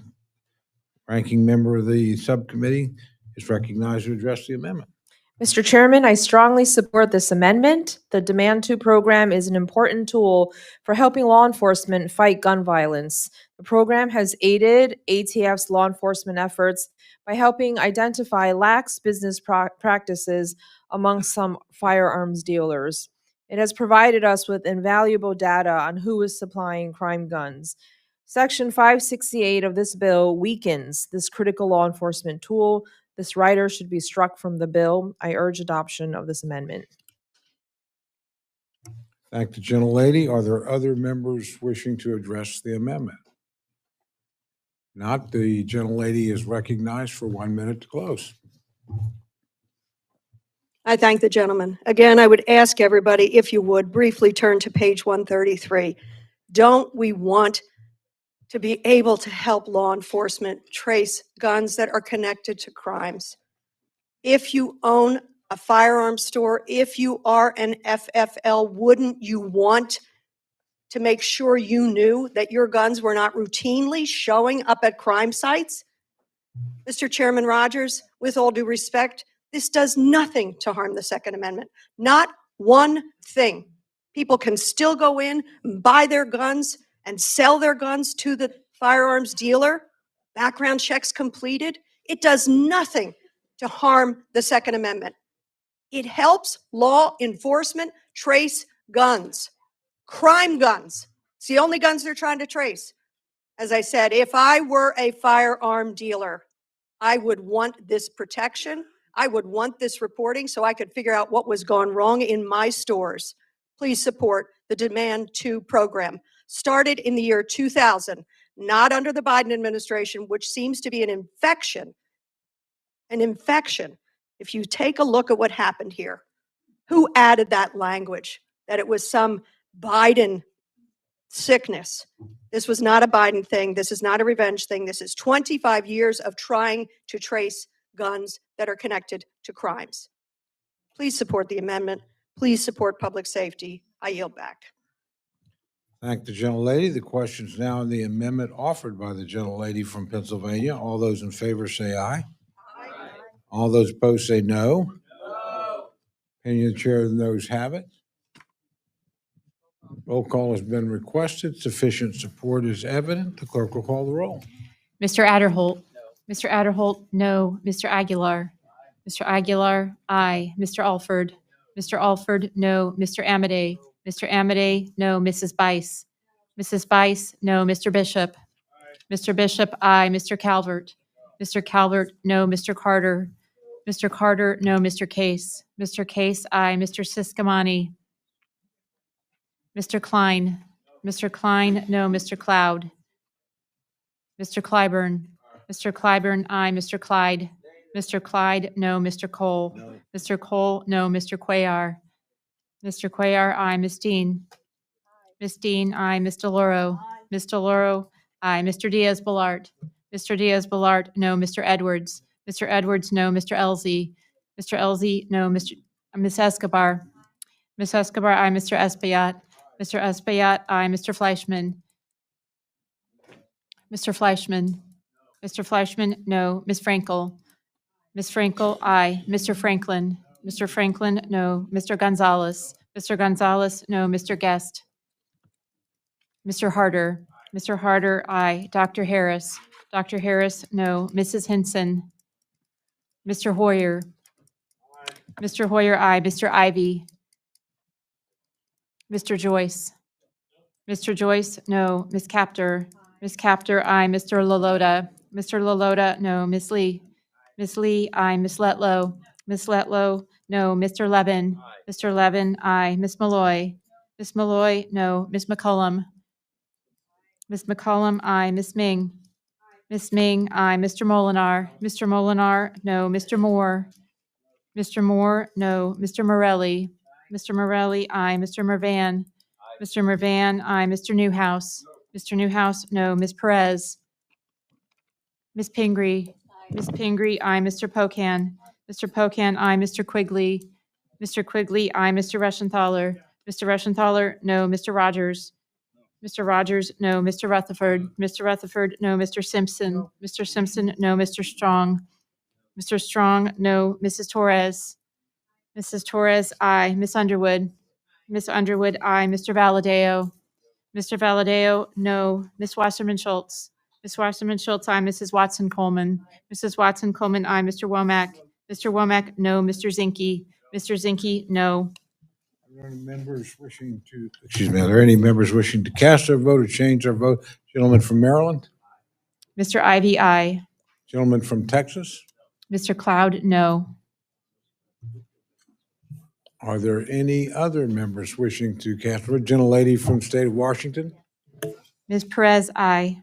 ranking member of the subcommittee, is recognized to address the amendment. Mr. Chairman, I strongly support this amendment. The Demand 2 program is an important tool for helping law enforcement fight gun violence. The program has aided ATF's law enforcement efforts by helping identify lax business practices among some firearms dealers. It has provided us with invaluable data on who is supplying crime guns. Section 568 of this bill weakens this critical law enforcement tool. This rider should be struck from the bill. I urge adoption of this amendment. Thank the gentlelady. Are there other members wishing to address the amendment? Not, the gentlelady is recognized for 1 minute to close. I thank the gentleman. Again, I would ask everybody, if you would, briefly turn to page 133. Don't we want to be able to help law enforcement trace guns that are connected to crimes? If you own a firearms store, if you are an FFL, wouldn't you want to make sure you knew that your guns were not routinely showing up at crime sites? Mr. Chairman Rogers, with all due respect, this does nothing to harm the Second Amendment. Not one thing. People can still go in, buy their guns, and sell their guns to the firearms dealer. Background checks completed. It does nothing to harm the Second Amendment. It helps law enforcement trace guns, crime guns. It's the only guns they're trying to trace. As I said, if I were a firearm dealer, I would want this protection. I would want this reporting so I could figure out what was gone wrong in my stores. Please support the Demand 2 program. Started in the year 2000, not under the Biden administration, which seems to be an infection. An infection. If you take a look at what happened here, who added that language, that it was some Biden sickness? This was not a Biden thing. This is not a revenge thing. This is 25 years of trying to trace guns that are connected to crimes. Please support the amendment. Please support public safety. I yield back. Thank the gentlelady. The question is now on the amendment offered by the gentlelady from Pennsylvania. All those in favor say aye. Aye. All those opposed say no. No. Opinion of the chair, the noes have it. Roll call has been requested. Sufficient support is evident. The clerk will call the roll. Mr. Adderholt. Mr. Adderholt, no. Mr. Aguilar. Mr. Aguilar, aye. Mr. Alford. Mr. Alford, no. Mr. Amadei. Mr. Amadei, no. Mrs. Bice. Mrs. Bice, no. Mr. Bishop. Mr. Bishop, aye. Mr. Calvert. Mr. Calvert, no. Mr. Carter. Mr. Carter, no. Mr. Case. Mr. Case, aye. Mr. Siscomani. Mr. Klein. Mr. Klein, no. Mr. Cloud. Mr. Clyburn. Mr. Clyburn, aye. Mr. Clyde. Mr. Clyde, no. Mr. Cole. Mr. Cole, no. Mr. Cuellar. Mr. Cuellar, aye. Ms. Dean. Ms. Dean, aye. Ms. DeLauro. Ms. DeLauro, aye. Mr. Diaz-Balart. Mr. Diaz-Balart, no. Mr. Edwards. Mr. Edwards, no. Mr. Elzey. Mr. Elzey, no. Ms. Escobar. Ms. Escobar, aye. Mr. Espaillat. Mr. Espaillat, aye. Mr. Fleischman. Mr. Fleischman. Mr. Fleischman, no. Ms. Frankel. Ms. Frankel, aye. Mr. Franklin. Mr. Franklin, no. Mr. Gonzalez. Mr. Gonzalez, no. Mr. Guest. Mr. Harder. Mr. Harder, aye. Dr. Harris. Dr. Harris, no. Mrs. Hinson. Mr. Hoyer. Mr. Hoyer, aye. Mr. Ivy. Mr. Joyce. Mr. Joyce, no. Ms. Captor. Ms. Captor, aye. Mr. Lalota. Mr. Lalota, no. Ms. Lee. Ms. Lee, aye. Ms. Letlow. Ms. Letlow, no. Mr. Levin. Mr. Levin, aye. Ms. Malloy. Ms. Malloy, no. Ms. McCollum. Ms. McCollum, aye. Ms. Ming. Ms. Ming, aye. Mr. Molinar. Mr. Molinar, no. Mr. Moore. Mr. Moore, no. Mr. Morelli. Mr. Morelli, aye. Mr. Mervan. Mr. Mervan, aye. Mr. Newhouse. Mr. Newhouse, no. Ms. Perez. Ms. Pingree. Ms. Pingree, aye. Mr. Pocan. Mr. Pocan, aye. Mr. Quigley. Mr. Quigley, aye. Mr. Reschenthaler. Mr. Reschenthaler, no. Mr. Rogers. Mr. Rogers, no. Mr. Rutherford. Mr. Rutherford, no. Mr. Simpson. Mr. Simpson, no. Mr. Strong. Mr. Strong, no. Mrs. Torres. Mrs. Torres, aye. Miss Underwood. Miss Underwood, aye. Mr. Valadeo. Mr. Valadeo, no. Miss Wasserman Schultz. Miss Wasserman Schultz, aye. Mrs. Watson Coleman. Mrs. Watson Coleman, aye. Mr. Womack. Mr. Womack, no. Mr. Zinke. Mr. Zinke, no. Are there any members wishing to, excuse me, are there any members wishing to cast their vote or change their vote? Gentleman from Maryland? Mr. Ivy, aye. Gentleman from Texas? Mr. Cloud, no. Are there any other members wishing to cast their vote? Gentlelady from the state of Washington? Ms. Perez, aye.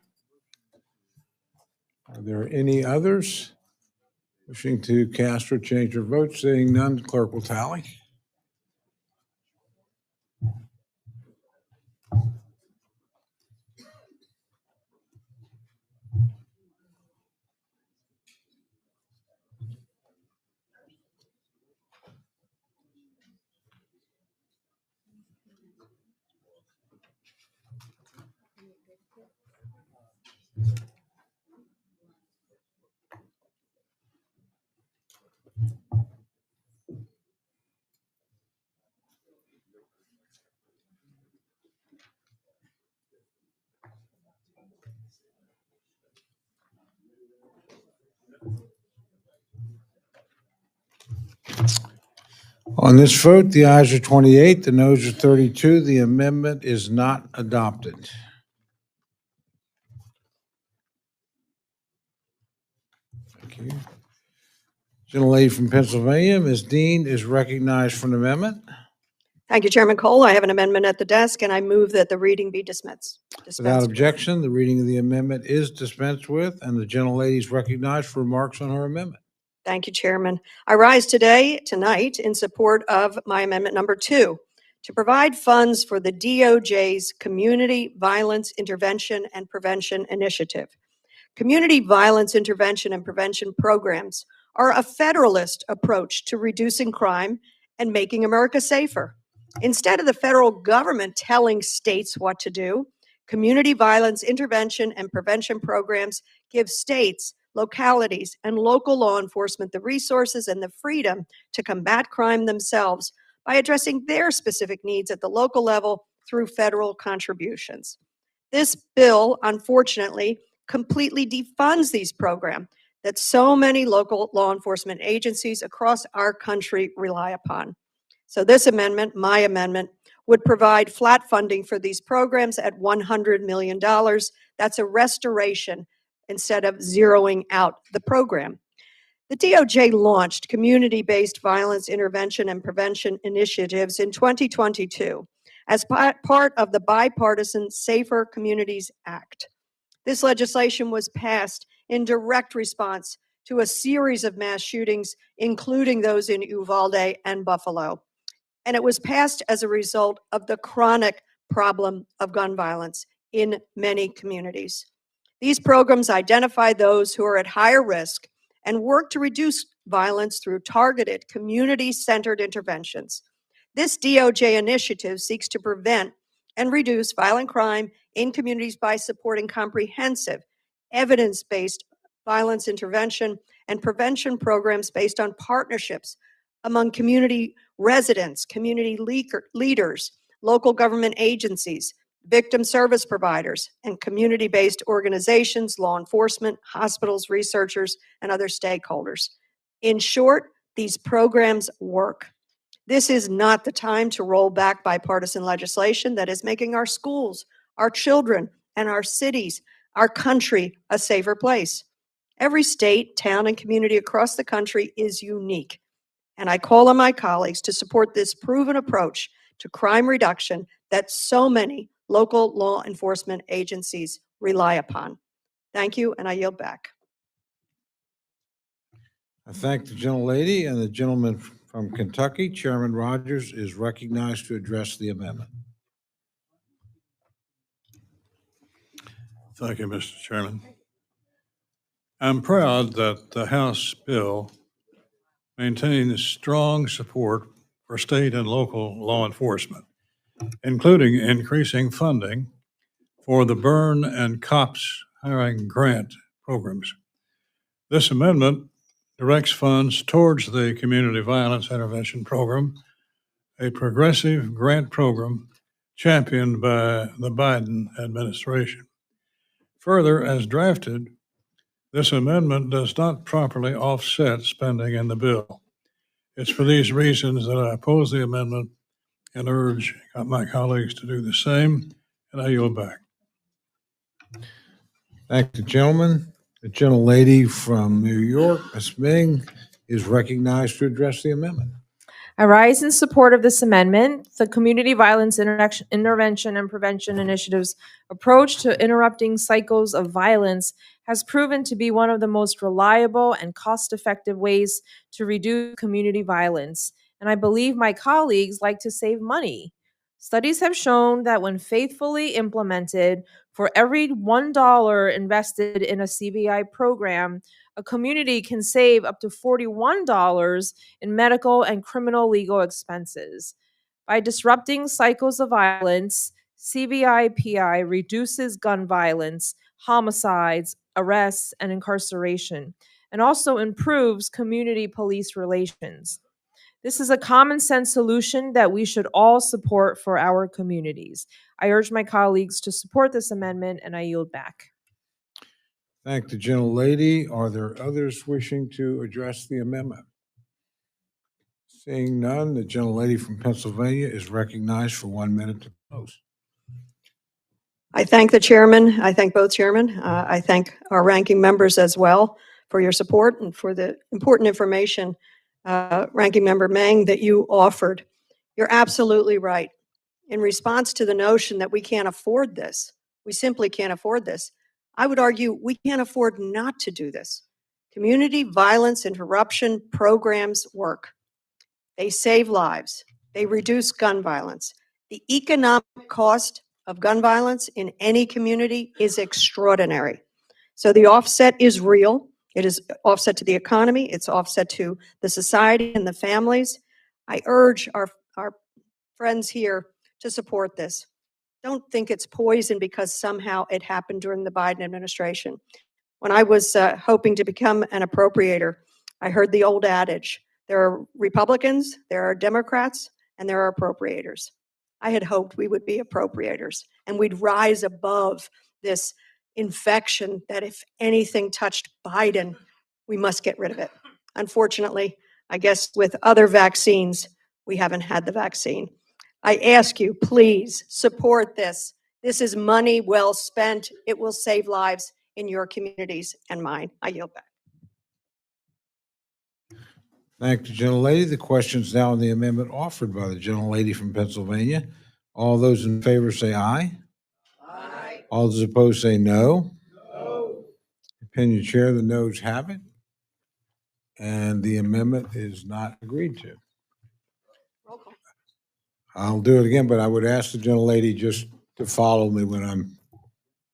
Are there any others wishing to cast or change their vote? Seeing none, the clerk will tally. On this vote, the ayes are 28, the noes are 32. The amendment is not adopted. Thank you. Gentlelady from Pennsylvania, Ms. Dean, is recognized for an amendment. Thank you, Chairman Cole. I have an amendment at the desk, and I move that the reading be dispensed. Without objection, the reading of the amendment is dispensed with, and the gentlelady is recognized for remarks on her amendment. Thank you, Chairman. I rise tonight, in support of my amendment number 2, to provide funds for the DOJ's Community Violence Intervention and Prevention Initiative. Community violence intervention and prevention programs are a federalist approach to reducing crime and making America safer. Instead of the federal government telling states what to do, community violence intervention and prevention programs give states, localities, and local law enforcement the resources and the freedom to combat crime themselves by addressing their specific needs at the local level through federal contributions. This bill, unfortunately, completely defunds these programs that so many local law enforcement agencies across our country rely upon. So this amendment, my amendment, would provide flat funding for these programs at $100 million. That's a restoration instead of zeroing out the program. The DOJ launched community-based violence intervention and prevention initiatives in 2022, as part of the bipartisan Safer Communities Act. This legislation was passed in direct response to a series of mass shootings, including those in Uvalde and Buffalo. And it was passed as a result of the chronic problem of gun violence in many communities. These programs identify those who are at higher risk and work to reduce violence through targeted, community-centered interventions. This DOJ initiative seeks to prevent and reduce violent crime in communities by supporting comprehensive, evidence-based violence intervention and prevention programs based on partnerships among community residents, community leaders, local government agencies, victim service providers, and community-based organizations, law enforcement, hospitals, researchers, and other stakeholders. In short, these programs work. This is not the time to roll back bipartisan legislation that is making our schools, our children, and our cities, our country, a safer place. Every state, town, and community across the country is unique, and I call on my colleagues to support this proven approach to crime reduction that so many local law enforcement agencies rely upon. Thank you, and I yield back. I thank the gentlelady, and the gentleman from Kentucky, Chairman Rogers, is recognized to address the amendment. Thank you, Mr. Chairman. I'm proud that the House bill maintains strong support for state and local law enforcement, including increasing funding for the Burn and COPS hiring grant programs. This amendment directs funds towards the Community Violence Intervention Program, a progressive grant program championed by the Biden administration. Further, as drafted, this amendment does not properly offset spending in the bill. It's for these reasons that I oppose the amendment and urge my colleagues to do the same, and I yield back. Thank the gentleman. The gentlelady from New York, Ms. Ming, is recognized to address the amendment. I rise in support of this amendment. The Community Violence Intervention and Prevention Initiative's approach to interrupting cycles of violence has proven to be one of the most reliable and cost-effective ways to reduce community violence, and I believe my colleagues like to save money. Studies have shown that when faithfully implemented, for every $1 invested in a CVI program, a community can save up to $41 in medical and criminal legal expenses. By disrupting cycles of violence, CVI-PI reduces gun violence, homicides, arrests, and incarceration, and also improves community police relations. This is a common sense solution that we should all support for our communities. I urge my colleagues to support this amendment, and I yield back. Thank the gentlelady. Are there others wishing to address the amendment? Seeing none, the gentlelady from Pennsylvania is recognized for 1 minute to close. I thank the chairman. I thank both chairmen. I thank our ranking members as well for your support and for the important information, Ranking Member Meng, that you offered. You're absolutely right. In response to the notion that we can't afford this, we simply can't afford this, I would argue we can't afford not to do this. Community violence interruption programs work. They save lives. They reduce gun violence. The economic cost of gun violence in any community is extraordinary. So the offset is real. It is offset to the economy. It's offset to the society and the families. I urge our friends here to support this. Don't think it's poison because somehow it happened during the Biden administration. When I was hoping to become an appropriator, I heard the old adage, there are Republicans, there are Democrats, and there are appropriators. I had hoped we would be appropriators and we'd rise above this infection that if anything touched Biden, we must get rid of it. Unfortunately, I guess with other vaccines, we haven't had the vaccine. I ask you, please support this. This is money well spent. It will save lives in your communities and mine. I yield back. Thank the gentlelady. The question is now on the amendment offered by the gentlelady from Pennsylvania. All those in favor say aye. Aye. All those opposed say no. No. Opinion chair, the noes have it. And the amendment is not agreed to. Roll call. I'll do it again, but I would ask the gentlelady just to follow me when I'm.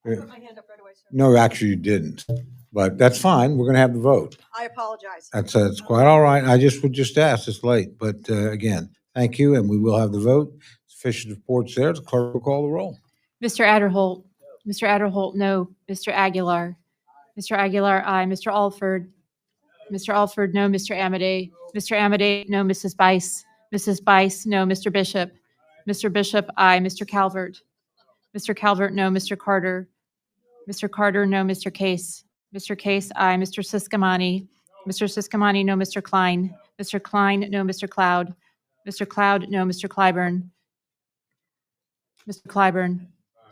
Put my hand up right away, sir. No, actually, you didn't. But that's fine. We're going to have the vote. I apologize. That's quite all right. I would just ask. It's late. But again, thank you, and we will have the vote. Sufficient reports there. The clerk will call the roll. Mr. Adderholt. Mr. Adderholt, no. Mr. Aguilar. Mr. Aguilar, aye. Mr. Alford. Mr. Alford, no. Mr. Amadei. Mr. Amadei, no. Mrs. Bice. Mrs. Bice, no. Mr. Bishop. Mr. Bishop, aye. Mr. Calvert. Mr. Calvert, no. Mr. Carter. Mr. Carter, no. Mr. Case. Mr. Case, aye. Mr. Siscomani. Mr. Siscomani, no. Mr. Klein. Mr. Klein, no. Mr. Cloud. Mr. Cloud, no. Mr. Clyburn. Mr. Clyburn.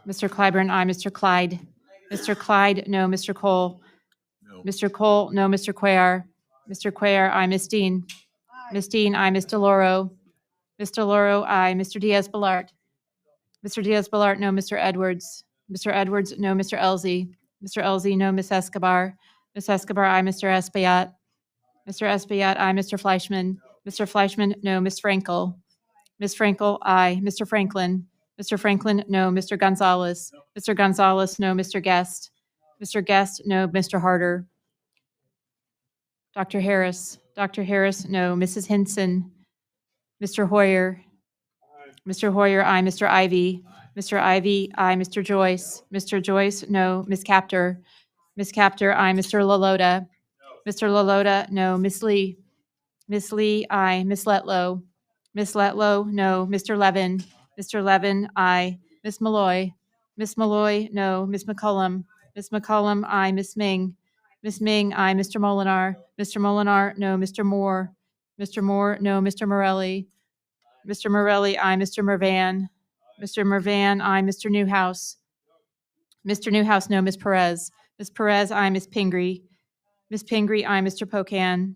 Mr. Clyburn, aye. Mr. Clyde. Mr. Clyde, no. Mr. Cole. No. Mr. Cole, no. Mr. Cuellar. Mr. Cuellar, aye. Ms. Dean. Ms. Dean, aye. Ms. DeLauro. Ms. DeLauro, aye. Mr. Diaz-Balart. Mr. Diaz-Balart, no. Mr. Edwards. Mr. Edwards, no. Mr. Elzey. Mr. Elzey, no. Ms. Escobar. Ms. Escobar, aye. Mr. Espaillat. Mr. Espaillat, aye. Mr. Fleischman. Mr. Fleischman, no. Ms. Frankel. Ms. Frankel, aye. Mr. Franklin. Mr. Franklin, no. Mr. Gonzalez. Mr. Gonzalez, no. Mr. Guest. Mr. Guest, no. Mr. Harder. Dr. Harris. Dr. Harris, no. Mrs. Hinson. Mr. Hoyer. Mr. Hoyer, aye. Mr. Ivy. Mr. Ivy, aye. Mr. Joyce. Mr. Joyce, no. Ms. Capter. Ms. Capter, aye. Mr. Lalota. Mr. Lalota, no. Ms. Lee. Ms. Lee, aye. Ms. Letlow. Ms. Letlow, no. Mr. Levin. Mr. Levin, aye. Ms. Malloy. Ms. Malloy, no. Ms. McCullum. Ms. McCullum, aye. Ms. Ming. Ms. Ming, aye. Mr. Molinar. Mr. Molinar, no. Mr. Moore. Mr. Moore, no. Mr. Morelli. Mr. Morelli, aye. Mr. Mervan. Mr. Mervan, aye. Mr. Newhouse. Mr. Newhouse, no. Ms. Perez. Ms. Perez, aye. Ms. Pingree. Ms. Pingree, aye. Mr. Pocan.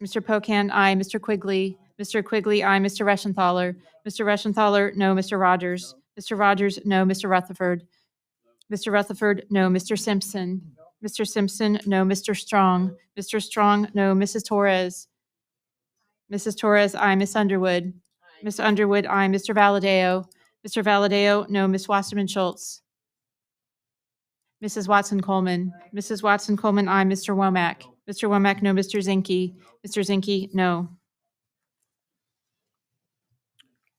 Mr. Pocan, aye. Mr. Quigley. Mr. Quigley, aye. Mr. Reschenthaler. Mr. Reschenthaler, no. Mr. Rogers. Mr. Rogers, no. Mr. Rutherford. Mr. Rutherford, no. Mr. Simpson. Mr. Simpson, no. Mr. Strong. Mr. Strong, no. Mrs. Torres. Mrs. Torres, aye. Miss Underwood. Miss Underwood, aye. Mr. Valadeo. Mr. Valadeo, no. Miss Wasserman Schultz. Mrs. Watson Coleman. Mrs. Watson Coleman, aye. Mr. Womack. Mr. Womack, no. Mr. Zinke. Mr. Zinke, no.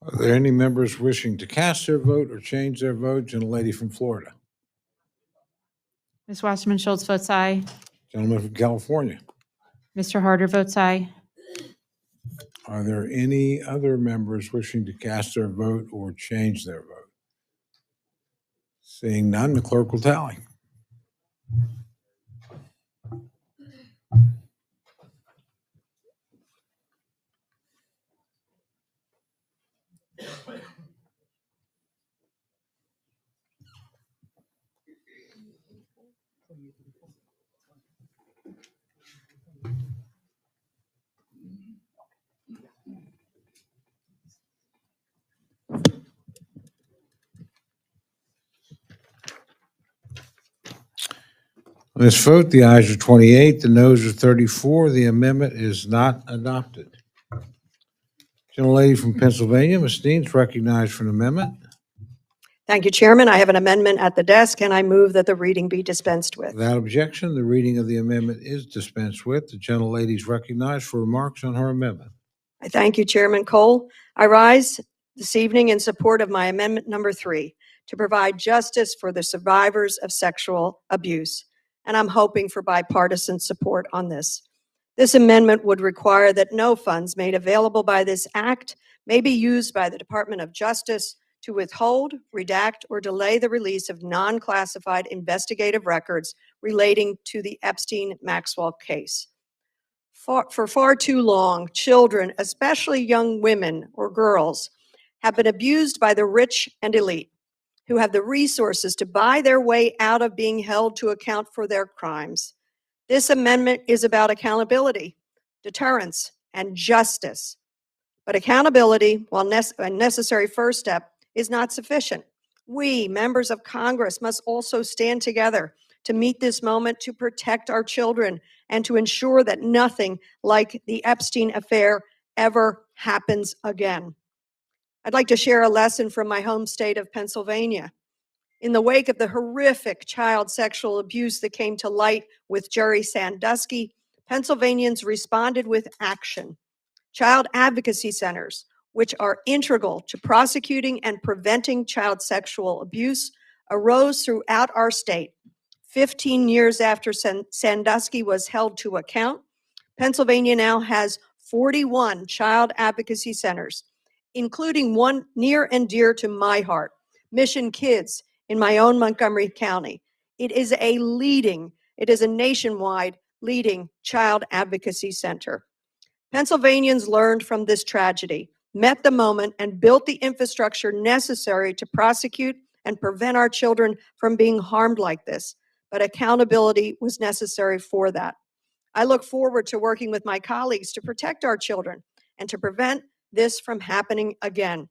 Are there any members wishing to cast their vote or change their vote? Gentlelady from Florida. Ms. Wasserman Schultz votes aye. Gentleman from California. Mr. Harder votes aye. Are there any other members wishing to cast their vote or change their vote? Seeing none, the clerk will tally. On this vote, the ayes are 28, the noes are 34. The amendment is not adopted. Gentlelady from Pennsylvania, Ms. Dean, is recognized for an amendment. Thank you, Chairman. I have an amendment at the desk, and I move that the reading be dispensed with. Without objection, the reading of the amendment is dispensed with. The gentlelady is recognized for remarks on her amendment. I thank you, Chairman Cole. I rise this evening in support of my amendment number 3 to provide justice for the survivors of sexual abuse, and I'm hoping for bipartisan support on this. This amendment would require that no funds made available by this act may be used by the Department of Justice to withhold, redact, or delay the release of non-classified investigative records relating to the Epstein-Maxwell case. For far too long, children, especially young women or girls, have been abused by the rich and elite who have the resources to buy their way out of being held to account for their crimes. This amendment is about accountability, deterrence, and justice. But accountability, while a necessary first step, is not sufficient. We, members of Congress, must also stand together to meet this moment, to protect our children, and to ensure that nothing like the Epstein affair ever happens again. I'd like to share a lesson from my home state of Pennsylvania. In the wake of the horrific child sexual abuse that came to light with Jerry Sandusky, Pennsylvanians responded with action. Child advocacy centers, which are integral to prosecuting and preventing child sexual abuse, arose throughout our state. 15 years after Sandusky was held to account, Pennsylvania now has 41 child advocacy centers, including one near and dear to my heart, Mission Kids in my own Montgomery County. It is a nationwide leading child advocacy center. Pennsylvanians learned from this tragedy, met the moment, and built the infrastructure necessary to prosecute and prevent our children from being harmed like this. But accountability was necessary for that. I look forward to working with my colleagues to protect our children and to prevent this from happening again.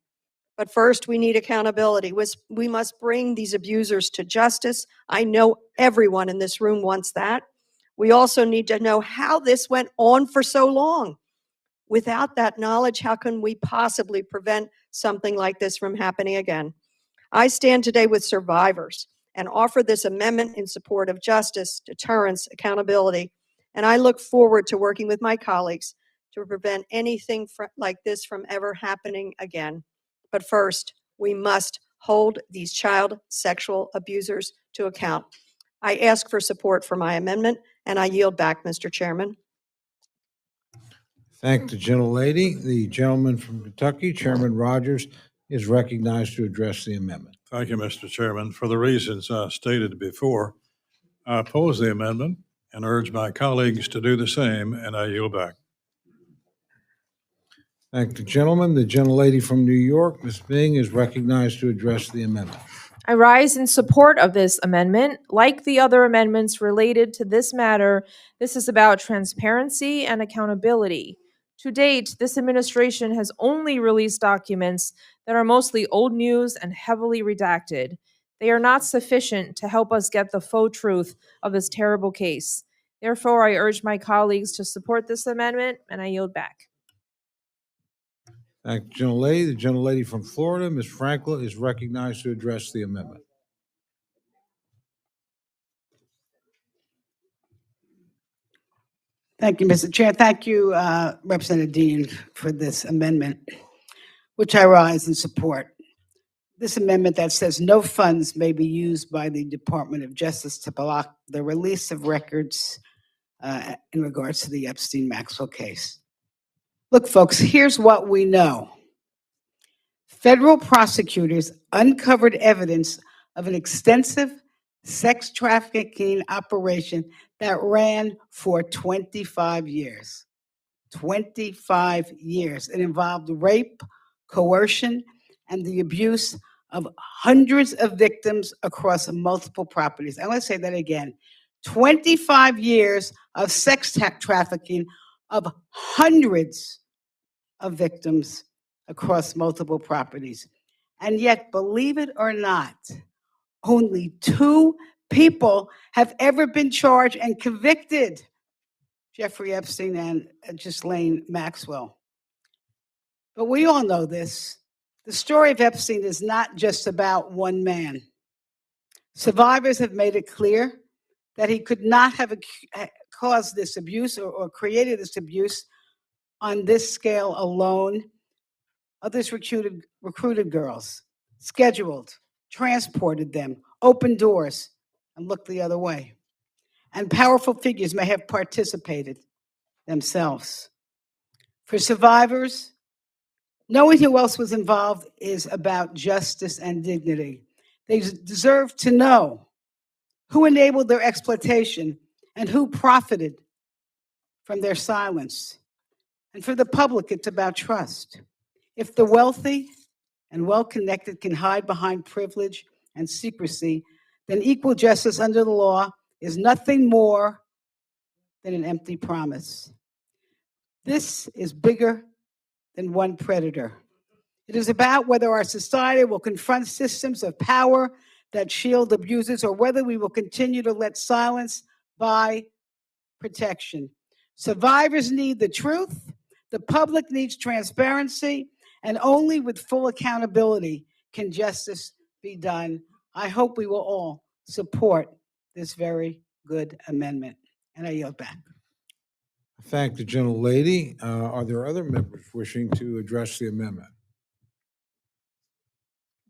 But first, we need accountability. We must bring these abusers to justice. I know everyone in this room wants that. We also need to know how this went on for so long. Without that knowledge, how can we possibly prevent something like this from happening again? I stand today with survivors and offer this amendment in support of justice, deterrence, accountability, and I look forward to working with my colleagues to prevent anything like this from ever happening again. But first, we must hold these child sexual abusers to account. I ask for support for my amendment, and I yield back, Mr. Chairman. Thank the gentlelady. The gentleman from Kentucky, Chairman Rogers, is recognized to address the amendment. Thank you, Mr. Chairman. For the reasons stated before, I oppose the amendment and urge my colleagues to do the same, and I yield back. Thank the gentleman. The gentlelady from New York, Ms. Bing, is recognized to address the amendment. I rise in support of this amendment. Like the other amendments related to this matter, this is about transparency and accountability. To date, this administration has only released documents that are mostly old news and heavily redacted. They are not sufficient to help us get the faux truth of this terrible case. Therefore, I urge my colleagues to support this amendment, and I yield back. Thank the gentlelady. The gentlelady from Florida, Ms. Frankel, is recognized to address the amendment. Thank you, Mr. Chair. Thank you, Representative Dean, for this amendment, which I rise in support. This amendment that says no funds may be used by the Department of Justice to block the release of records in regards to the Epstein-Maxwell case. Look, folks, here's what we know. Federal prosecutors uncovered evidence of an extensive sex trafficking operation that ran for 25 years. 25 years. It involved rape, coercion, and the abuse of hundreds of victims across multiple properties. I want to say that again. 25 years of sex trafficking of hundreds of victims across multiple properties. And yet, believe it or not, only 2 people have ever been charged and convicted: Jeffrey Epstein and Ghislaine Maxwell. But we all know this. The story of Epstein is not just about one man. Survivors have made it clear that he could not have caused this abuse or created this abuse on this scale alone. Others recruited girls, scheduled, transported them, opened doors, and looked the other way. And powerful figures may have participated themselves. For survivors, knowing who else was involved is about justice and dignity. They deserve to know who enabled their exploitation and who profited from their silence. And for the public, it's about trust. If the wealthy and well-connected can hide behind privilege and secrecy, then equal justice under the law is nothing more than an empty promise. This is bigger than one predator. It is about whether our society will confront systems of power that shield abusers or whether we will continue to let silence buy protection. Survivors need the truth, the public needs transparency, and only with full accountability can justice be done. I hope we will all support this very good amendment. And I yield back. Thank the gentlelady. Are there other members wishing to address the amendment?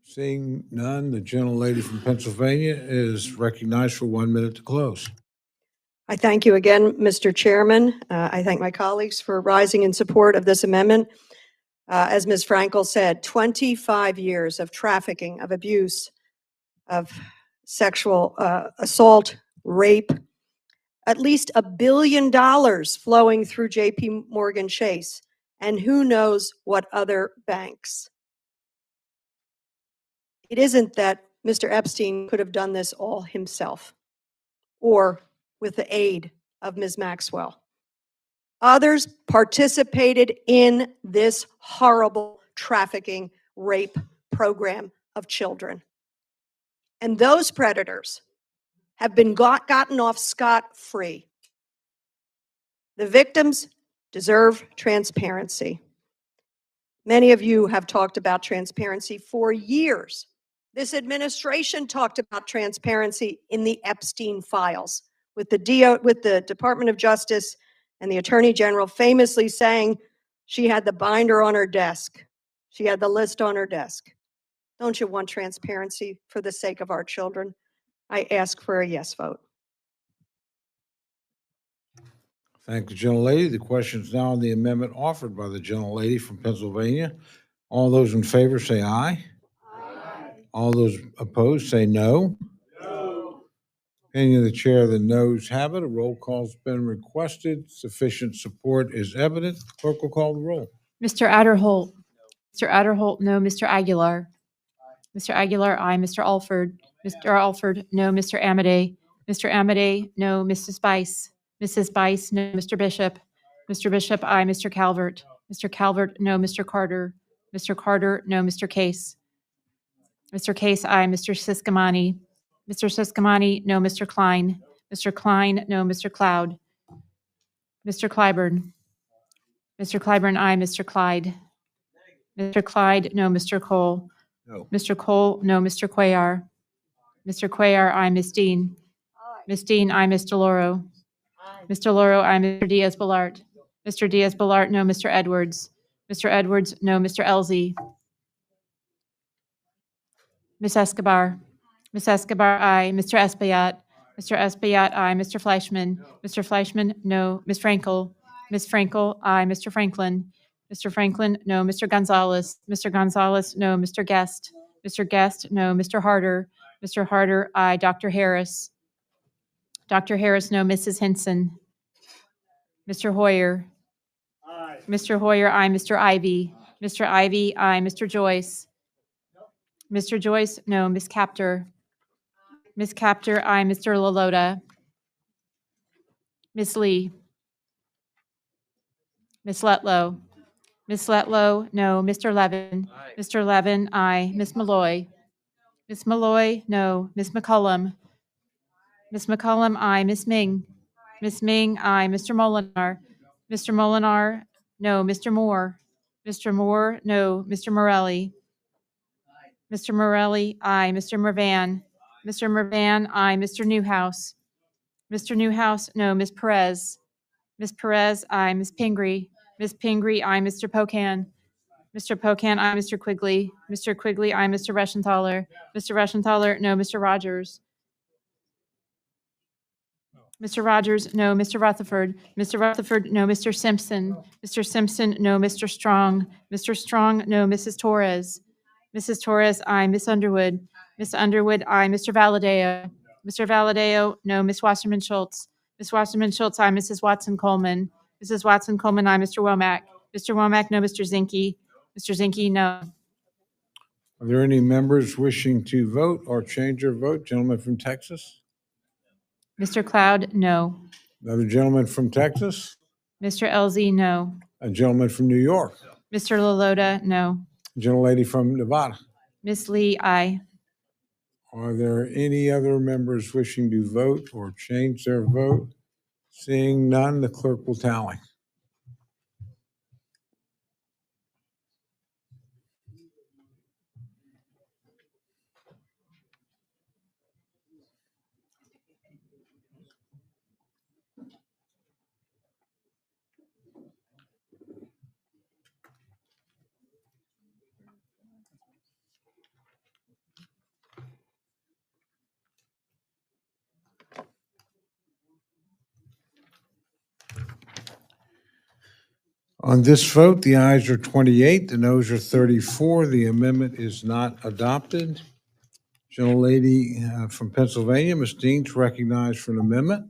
Seeing none, the gentlelady from Pennsylvania is recognized for 1 minute to close. I thank you again, Mr. Chairman. I thank my colleagues for rising in support of this amendment. As Ms. Frankel said, 25 years of trafficking, of abuse, of sexual assault, rape, at least $1 billion flowing through JP Morgan Chase, and who knows what other banks. It isn't that Mr. Epstein could have done this all himself or with the aid of Ms. Maxwell. Others participated in this horrible trafficking, rape program of children. And those predators have been gotten off scot-free. The victims deserve transparency. Many of you have talked about transparency for years. This administration talked about transparency in the Epstein files, with the Department of Justice and the Attorney General famously saying she had the binder on her desk. She had the list on her desk. Don't you want transparency for the sake of our children? I ask for a yes vote. Thank the gentlelady. The question is now on the amendment offered by the gentlelady from Pennsylvania. All those in favor say aye. Aye. All those opposed say no. No. Opinion of the chair, the noes have it. A roll call's been requested. Sufficient support is evident. Clerk will call the roll. Mr. Adderholt. Mr. Adderholt, no. Mr. Aguilar. Mr. Aguilar, aye. Mr. Alford. Mr. Alford, no. Mr. Amadei. Mr. Amadei, no. Mrs. Bice. Mrs. Bice, no. Mr. Bishop. Mr. Bishop, aye. Mr. Calvert. Mr. Calvert, no. Mr. Carter. Mr. Carter, no. Mr. Case. Mr. Case, aye. Mr. Siscomani. Mr. Siscomani, no. Mr. Klein. Mr. Klein, no. Mr. Cloud. Mr. Clyburn. Mr. Clyburn, aye. Mr. Clyde. Mr. Clyde, no. Mr. Cole. No. Mr. Cole, no. Mr. Cuellar. Mr. Cuellar, aye. Ms. Dean. Ms. Dean, aye. Ms. DeLauro. Mr. Lauro, aye. Mr. Diaz-Balart. Mr. Diaz-Balart, no. Mr. Edwards. Mr. Edwards, no. Mr. Elzey. Ms. Escobar. Ms. Escobar, aye. Mr. Espaillat. Mr. Espaillat, aye. Mr. Fleischman. Mr. Fleischman, no. Ms. Frankel. Ms. Frankel, aye. Mr. Franklin. Mr. Franklin, no. Mr. Gonzalez. Mr. Gonzalez, no. Mr. Guest. Mr. Guest, no. Mr. Harder. Mr. Harder, aye. Dr. Harris. Dr. Harris, no. Mrs. Henson. Mr. Hoyer. Aye. Mr. Hoyer, aye. Mr. Ivy. Mr. Ivy, aye. Mr. Joyce. Mr. Joyce, no. Ms. Capter. Ms. Capter, aye. Mr. LaLota. Ms. Lee. Ms. Letlow. Ms. Letlow, no. Mr. Levin. Aye. Mr. Levin, aye. Ms. Malloy. Ms. Malloy, no. Ms. McCullum. Ms. McCullum, aye. Ms. Ming. Ms. Ming, aye. Mr. Molinar. Mr. Molinar, no. Mr. Moore. Mr. Moore, no. Mr. Morelli. Mr. Morelli, aye. Mr. Mervan. Mr. Mervan, aye. Mr. Newhouse. Mr. Newhouse, no. Ms. Perez. Ms. Perez, aye. Ms. Pingree. Ms. Pingree, aye. Mr. Pocan. Mr. Pocan, aye. Mr. Quigley. Mr. Quigley, aye. Mr. Reschenthaler. Mr. Reschenthaler, no. Mr. Rogers. Mr. Rogers, no. Mr. Rutherford. Mr. Rutherford, no. Mr. Simpson. Mr. Simpson, no. Mr. Strong. Mr. Strong, no. Mrs. Torres. Mrs. Torres, aye. Miss Underwood. Miss Underwood, aye. Mr. Valadeo. Mr. Valadeo, no. Miss Wasserman Schultz. Miss Wasserman Schultz, aye. Mrs. Watson Coleman. Mrs. Watson Coleman, aye. Mr. Womack. Mr. Womack, no. Mr. Zinke. Mr. Zinke, no. Are there any members wishing to vote or change their vote? Gentleman from Texas? Mr. Cloud, no. Another gentleman from Texas? Mr. Elzey, no. A gentleman from New York? Mr. Lalota, no. Gentlelady from Nevada. Ms. Lee, aye. Are there any other members wishing to vote or change their vote? Seeing none, the clerk will tally. On this vote, the ayes are 28, the noes are 34. The amendment is not adopted. Gentlelady from Pennsylvania, Ms. Dean's recognized for an amendment.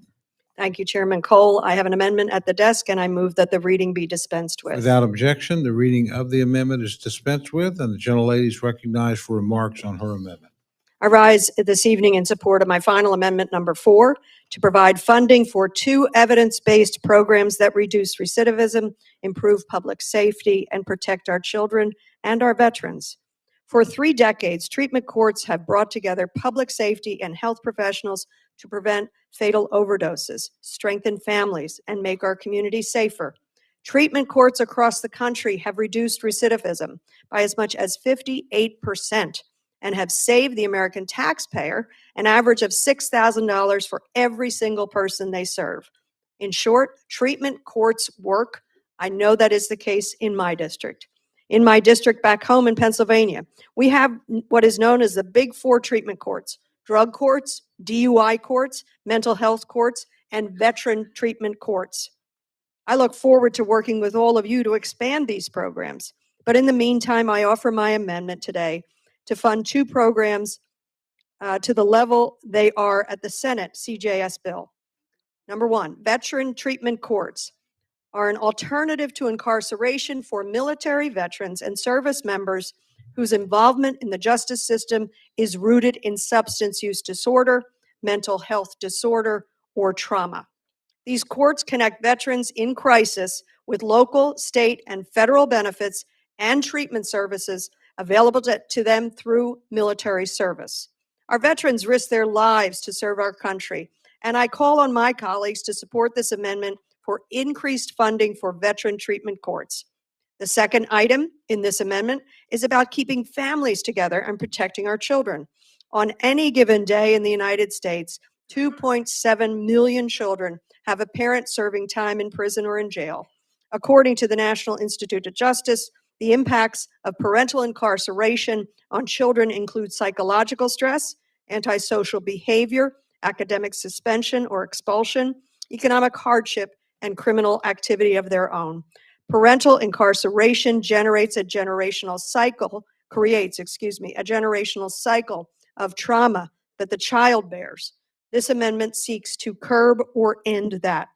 Thank you, Chairman Cole. I have an amendment at the desk, and I move that the reading be dispensed with. Without objection, the reading of the amendment is dispensed with, and the gentlelady is recognized for remarks on her amendment. I rise this evening in support of my final amendment, number 4, to provide funding for 2 evidence-based programs that reduce recidivism, improve public safety, and protect our children and our veterans. For 3 decades, treatment courts have brought together public safety and health professionals to prevent fatal overdoses, strengthen families, and make our communities safer. Treatment courts across the country have reduced recidivism by as much as 58%. And have saved the American taxpayer an average of $6,000 for every single person they serve. In short, treatment courts work. I know that is the case in my district. In my district back home in Pennsylvania, we have what is known as the Big 4 treatment courts: drug courts, DUI courts, mental health courts, and veteran treatment courts. I look forward to working with all of you to expand these programs. But in the meantime, I offer my amendment today to fund 2 programs to the level they are at the Senate CJS bill. Number 1, veteran treatment courts are an alternative to incarceration for military veterans and service members whose involvement in the justice system is rooted in substance use disorder, mental health disorder, or trauma. These courts connect veterans in crisis with local, state, and federal benefits and treatment services available to them through military service. Our veterans risk their lives to serve our country, and I call on my colleagues to support this amendment for increased funding for veteran treatment courts. The second item in this amendment is about keeping families together and protecting our children. On any given day in the United States, 2.7 million children have a parent serving time in prison or in jail. According to the National Institute of Justice, the impacts of parental incarceration on children include psychological stress, antisocial behavior, academic suspension or expulsion, economic hardship, and criminal activity of their own. Parental incarceration creates a generational cycle of trauma that the child bears. This amendment seeks to curb or end that.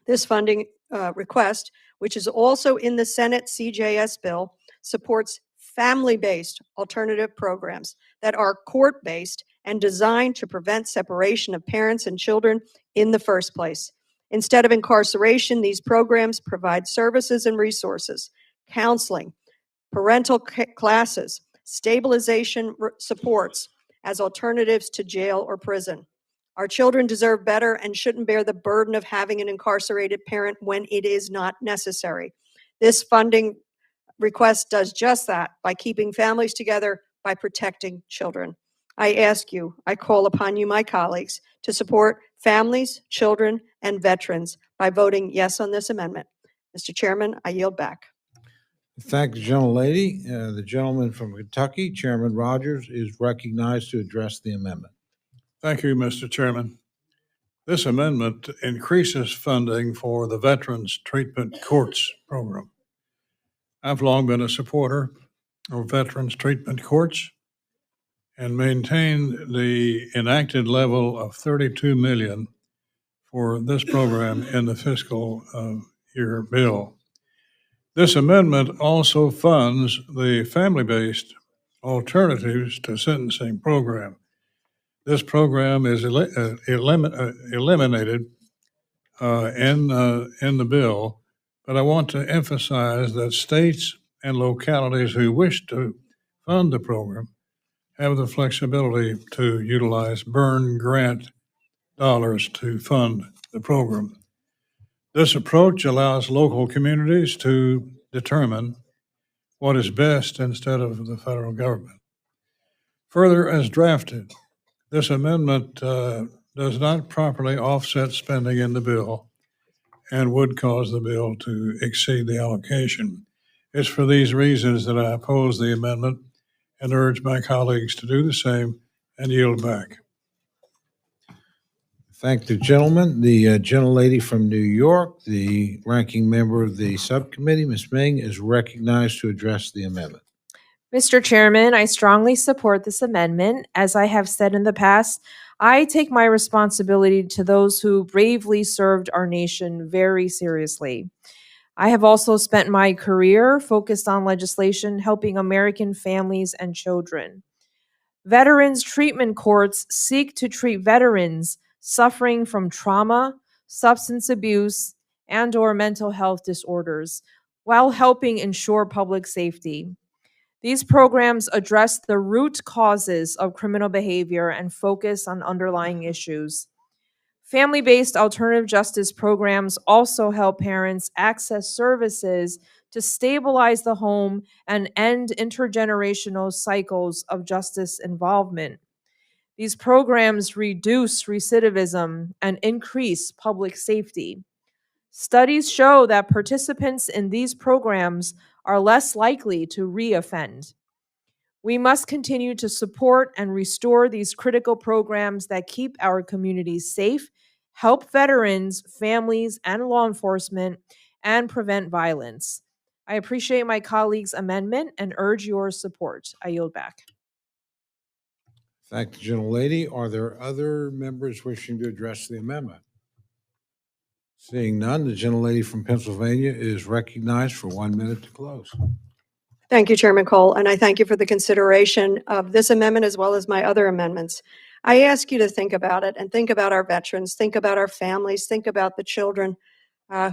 This funding request, which is also in the Senate CJS bill, supports family-based alternative programs that are court-based and designed to prevent separation of parents and children in the first place. Instead of incarceration, these programs provide services and resources, counseling, parental classes, stabilization supports as alternatives to jail or prison. Our children deserve better and shouldn't bear the burden of having an incarcerated parent when it is not necessary. This funding request does just that by keeping families together, by protecting children. I call upon you, my colleagues, to support families, children, and veterans by voting yes on this amendment. Mr. Chairman, I yield back. Thank the gentlelady. The gentleman from Kentucky, Chairman Rogers, is recognized to address the amendment. Thank you, Mr. Chairman. This amendment increases funding for the Veterans Treatment Courts program. I've long been a supporter of Veterans Treatment Courts and maintained the enacted level of $32 million for this program in the fiscal year bill. This amendment also funds the family-based alternatives to sentencing program. This program is eliminated in the bill but I want to emphasize that states and localities who wish to fund the program have the flexibility to utilize burn grant dollars to fund the program. This approach allows local communities to determine what is best instead of the federal government. Further, as drafted, this amendment does not properly offset spending in the bill and would cause the bill to exceed the allocation. It's for these reasons that I oppose the amendment and urge my colleagues to do the same and yield back. Thank the gentleman. The gentlelady from New York, the ranking member of the subcommittee, Ms. Ming, is recognized to address the amendment. Mr. Chairman, I strongly support this amendment. As I have said in the past, I take my responsibility to those who bravely served our nation very seriously. I have also spent my career focused on legislation helping American families and children. Veterans treatment courts seek to treat veterans suffering from trauma, substance abuse, and/or mental health disorders while helping ensure public safety. These programs address the root causes of criminal behavior and focus on underlying issues. Family-based alternative justice programs also help parents access services to stabilize the home and end intergenerational cycles of justice involvement. These programs reduce recidivism and increase public safety. Studies show that participants in these programs are less likely to reoffend. We must continue to support and restore these critical programs that keep our communities safe, help veterans, families, and law enforcement, and prevent violence. I appreciate my colleagues' amendment and urge your support. I yield back. Thank the gentlelady. Are there other members wishing to address the amendment? Seeing none, the gentlelady from Pennsylvania is recognized for 1 minute to close. Thank you, Chairman Cole, and I thank you for the consideration of this amendment as well as my other amendments. I ask you to think about it and think about our veterans, think about our families, think about the children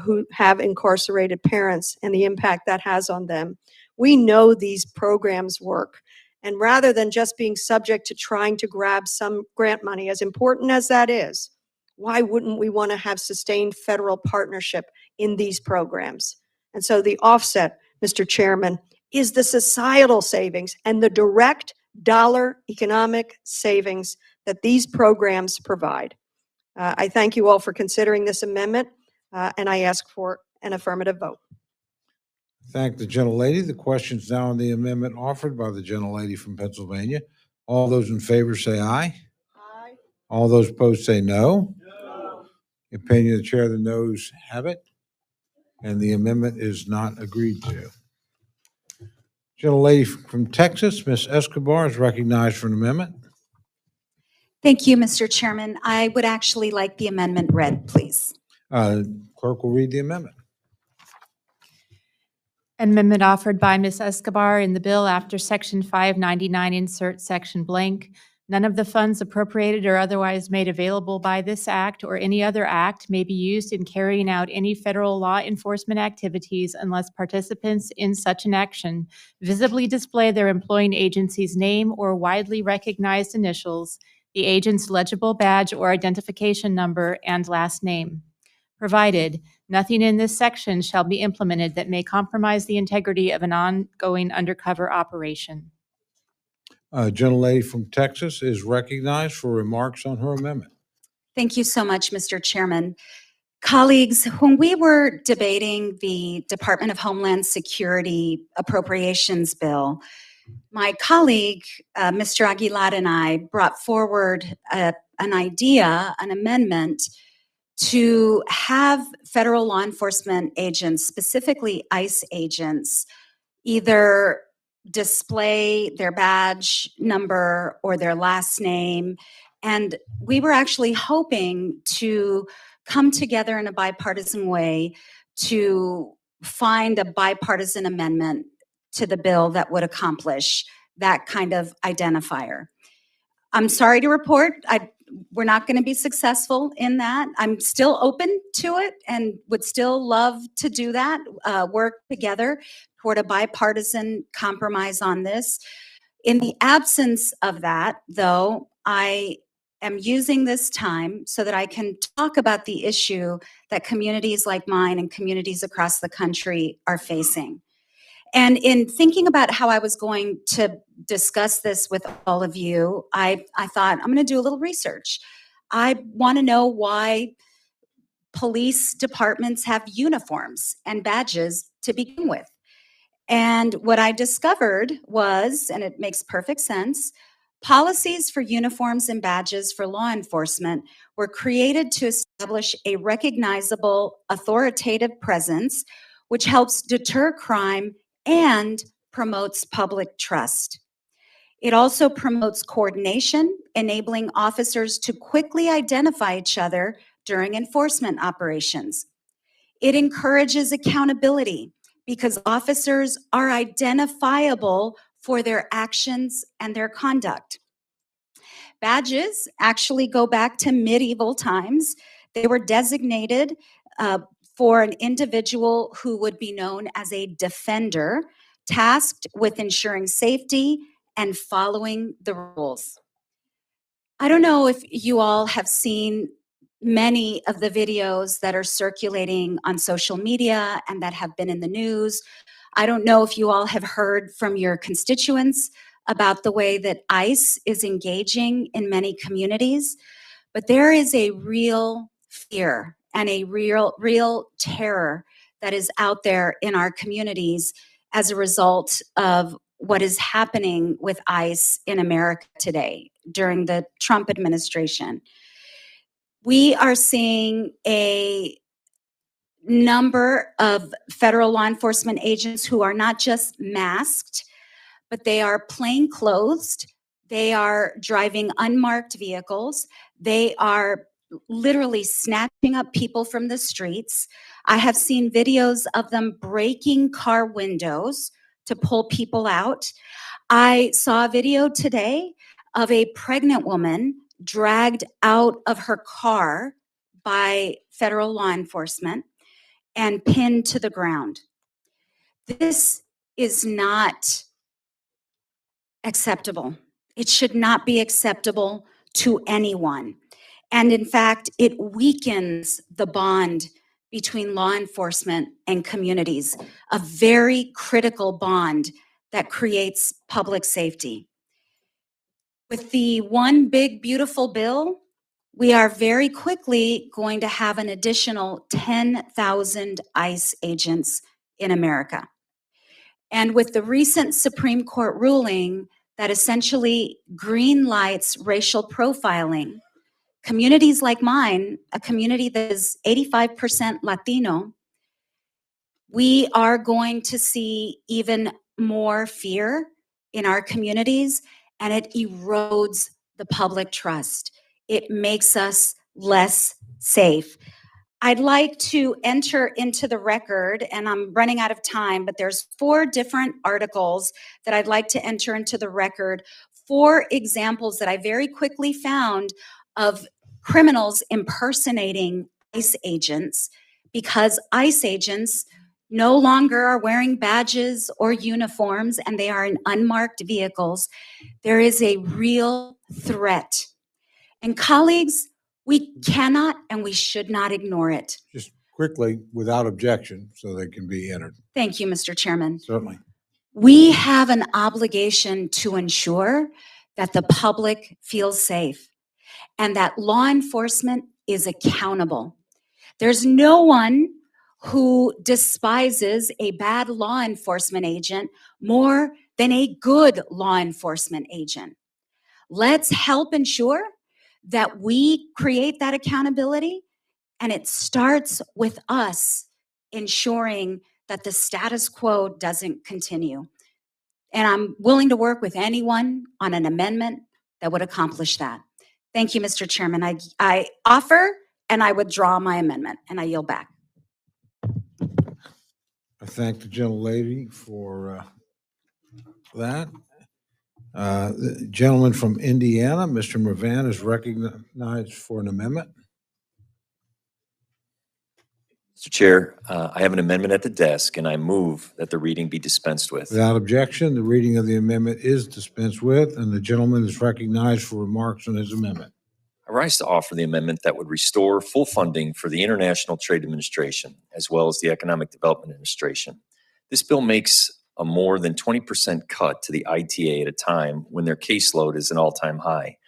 who have incarcerated parents and the impact that has on them. We know these programs work. And rather than just being subject to trying to grab some grant money, as important as that is, why wouldn't we want to have sustained federal partnership in these programs? And so the offset, Mr. Chairman, is the societal savings and the direct dollar economic savings that these programs provide. I thank you all for considering this amendment, and I ask for an affirmative vote. Thank the gentlelady. The question is now on the amendment offered by the gentlelady from Pennsylvania. All those in favor say aye. Aye. All those opposed say no. No. The opinion of the chair, the noes have it, and the amendment is not agreed to. Gentlelady from Texas, Ms. Escobar, is recognized for an amendment. Thank you, Mr. Chairman. I would actually like the amendment read, please. Clerk will read the amendment. Amendment offered by Ms. Escobar in the bill after Section 599, insert section blank. None of the funds appropriated or otherwise made available by this act or any other act may be used in carrying out any federal law enforcement activities unless participants in such an action visibly display their employing agency's name or widely recognized initials, the agent's legible badge or identification number, and last name. Provided, nothing in this section shall be implemented that may compromise the integrity of an ongoing undercover operation. Gentlelady from Texas is recognized for remarks on her amendment. Thank you so much, Mr. Chairman. Colleagues, when we were debating the Department of Homeland Security appropriations bill, my colleague, Mr. Aguilar, and I brought forward an idea, an amendment, to have federal law enforcement agents, specifically ICE agents, either display their badge number or their last name. And we were actually hoping to come together in a bipartisan way to find a bipartisan amendment to the bill that would accomplish that kind of identifier. I'm sorry to report, we're not going to be successful in that. I'm still open to it and would still love to do that, work together toward a bipartisan compromise on this. In the absence of that, though, I am using this time so that I can talk about the issue that communities like mine and communities across the country are facing. And in thinking about how I was going to discuss this with all of you, I thought, I'm going to do a little research. I want to know why police departments have uniforms and badges to begin with. And what I discovered was, and it makes perfect sense, policies for uniforms and badges for law enforcement were created to establish a recognizable authoritative presence, which helps deter crime and promotes public trust. It also promotes coordination, enabling officers to quickly identify each other during enforcement operations. It encourages accountability because officers are identifiable for their actions and their conduct. Badges actually go back to medieval times. They were designated for an individual who would be known as a defender, tasked with ensuring safety and following the rules. I don't know if you all have seen many of the videos that are circulating on social media and that have been in the news. I don't know if you all have heard from your constituents about the way that ICE is engaging in many communities, but there is a real fear and a real terror that is out there in our communities as a result of what is happening with ICE in America today during the Trump administration. We are seeing a number of federal law enforcement agents who are not just masked, but they are plainclothed. They are driving unmarked vehicles. They are literally snatching up people from the streets. I have seen videos of them breaking car windows to pull people out. I saw a video today of a pregnant woman dragged out of her car by federal law enforcement and pinned to the ground. This is not acceptable. It should not be acceptable to anyone. And in fact, it weakens the bond between law enforcement and communities, a very critical bond that creates public safety. With the one big beautiful bill, we are very quickly going to have an additional 10,000 ICE agents in America. And with the recent Supreme Court ruling that essentially green lights racial profiling, communities like mine, a community that is 85% Latino, we are going to see even more fear in our communities, and it erodes the public trust. It makes us less safe. I'd like to enter into the record, and I'm running out of time, but there's 4 different articles that I'd like to enter into the record, 4 examples that I very quickly found of criminals impersonating ICE agents, because ICE agents no longer are wearing badges or uniforms and they are in unmarked vehicles. There is a real threat. And colleagues, we cannot and we should not ignore it. Just quickly, without objection, so they can be entered. Thank you, Mr. Chairman. Certainly. We have an obligation to ensure that the public feels safe and that law enforcement is accountable. There's no one who despises a bad law enforcement agent more than a good law enforcement agent. Let's help ensure that we create that accountability, and it starts with us ensuring that the status quo doesn't continue. And I'm willing to work with anyone on an amendment that would accomplish that. Thank you, Mr. Chairman. I offer and I withdraw my amendment, and I yield back. I thank the gentlelady for that. The gentleman from Indiana, Mr. Mervan, is recognized for an amendment. Mr. Chair, I have an amendment at the desk, and I move that the reading be dispensed with. Without objection, the reading of the amendment is dispensed with, and the gentleman is recognized for remarks on his amendment. I rise to offer the amendment that would restore full funding for the International Trade Administration, as well as the Economic Development Administration. This bill makes a more than 20% cut to the ITA at a time when their caseload is an all-time high.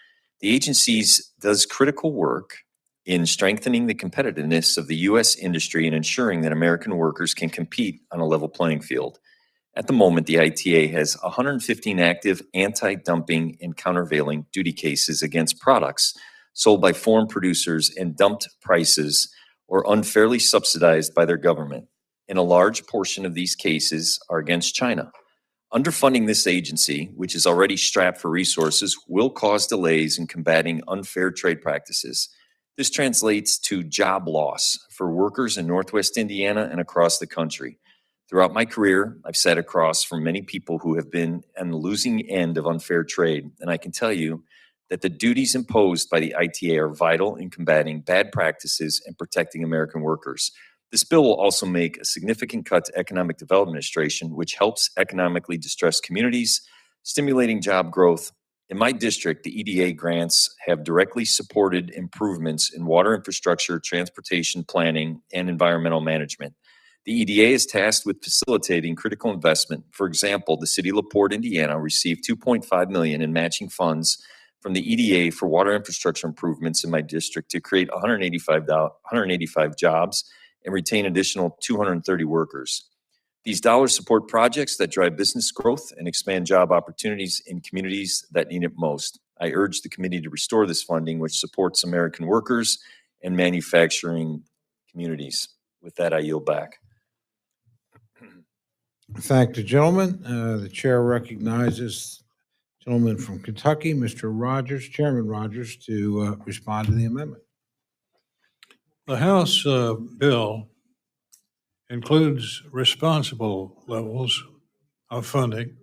The agencies does critical work in strengthening the competitiveness of the U.S. industry and ensuring that American workers can compete on a level playing field. At the moment, the ITA has 115 active anti-dumping and countervailing duty cases against products sold by foreign producers and dumped prices or unfairly subsidized by their government. And a large portion of these cases are against China. Underfunding this agency, which is already strapped for resources, will cause delays in combating unfair trade practices. This translates to job loss for workers in Northwest Indiana and across the country. Throughout my career, I've sat across from many people who have been on the losing end of unfair trade, and I can tell you that the duties imposed by the ITA are vital in combating bad practices and protecting American workers. This bill will also make a significant cut to Economic Development Administration, which helps economically distressed communities, stimulating job growth. In my district, the EDA grants have directly supported improvements in water infrastructure, transportation planning, and environmental management. The EDA is tasked with facilitating critical investment. For example, the city of LaPorte, Indiana received $2.5 million in matching funds from the EDA for water infrastructure improvements in my district to create 185 jobs and retain additional 230 workers. These dollars support projects that drive business growth and expand job opportunities in communities that need it most. I urge the committee to restore this funding, which supports American workers and manufacturing communities. With that, I yield back. Thank the gentleman. The chair recognizes the gentleman from Kentucky, Mr. Rogers, Chairman Rogers, to respond to the amendment. The House bill includes responsible levels of funding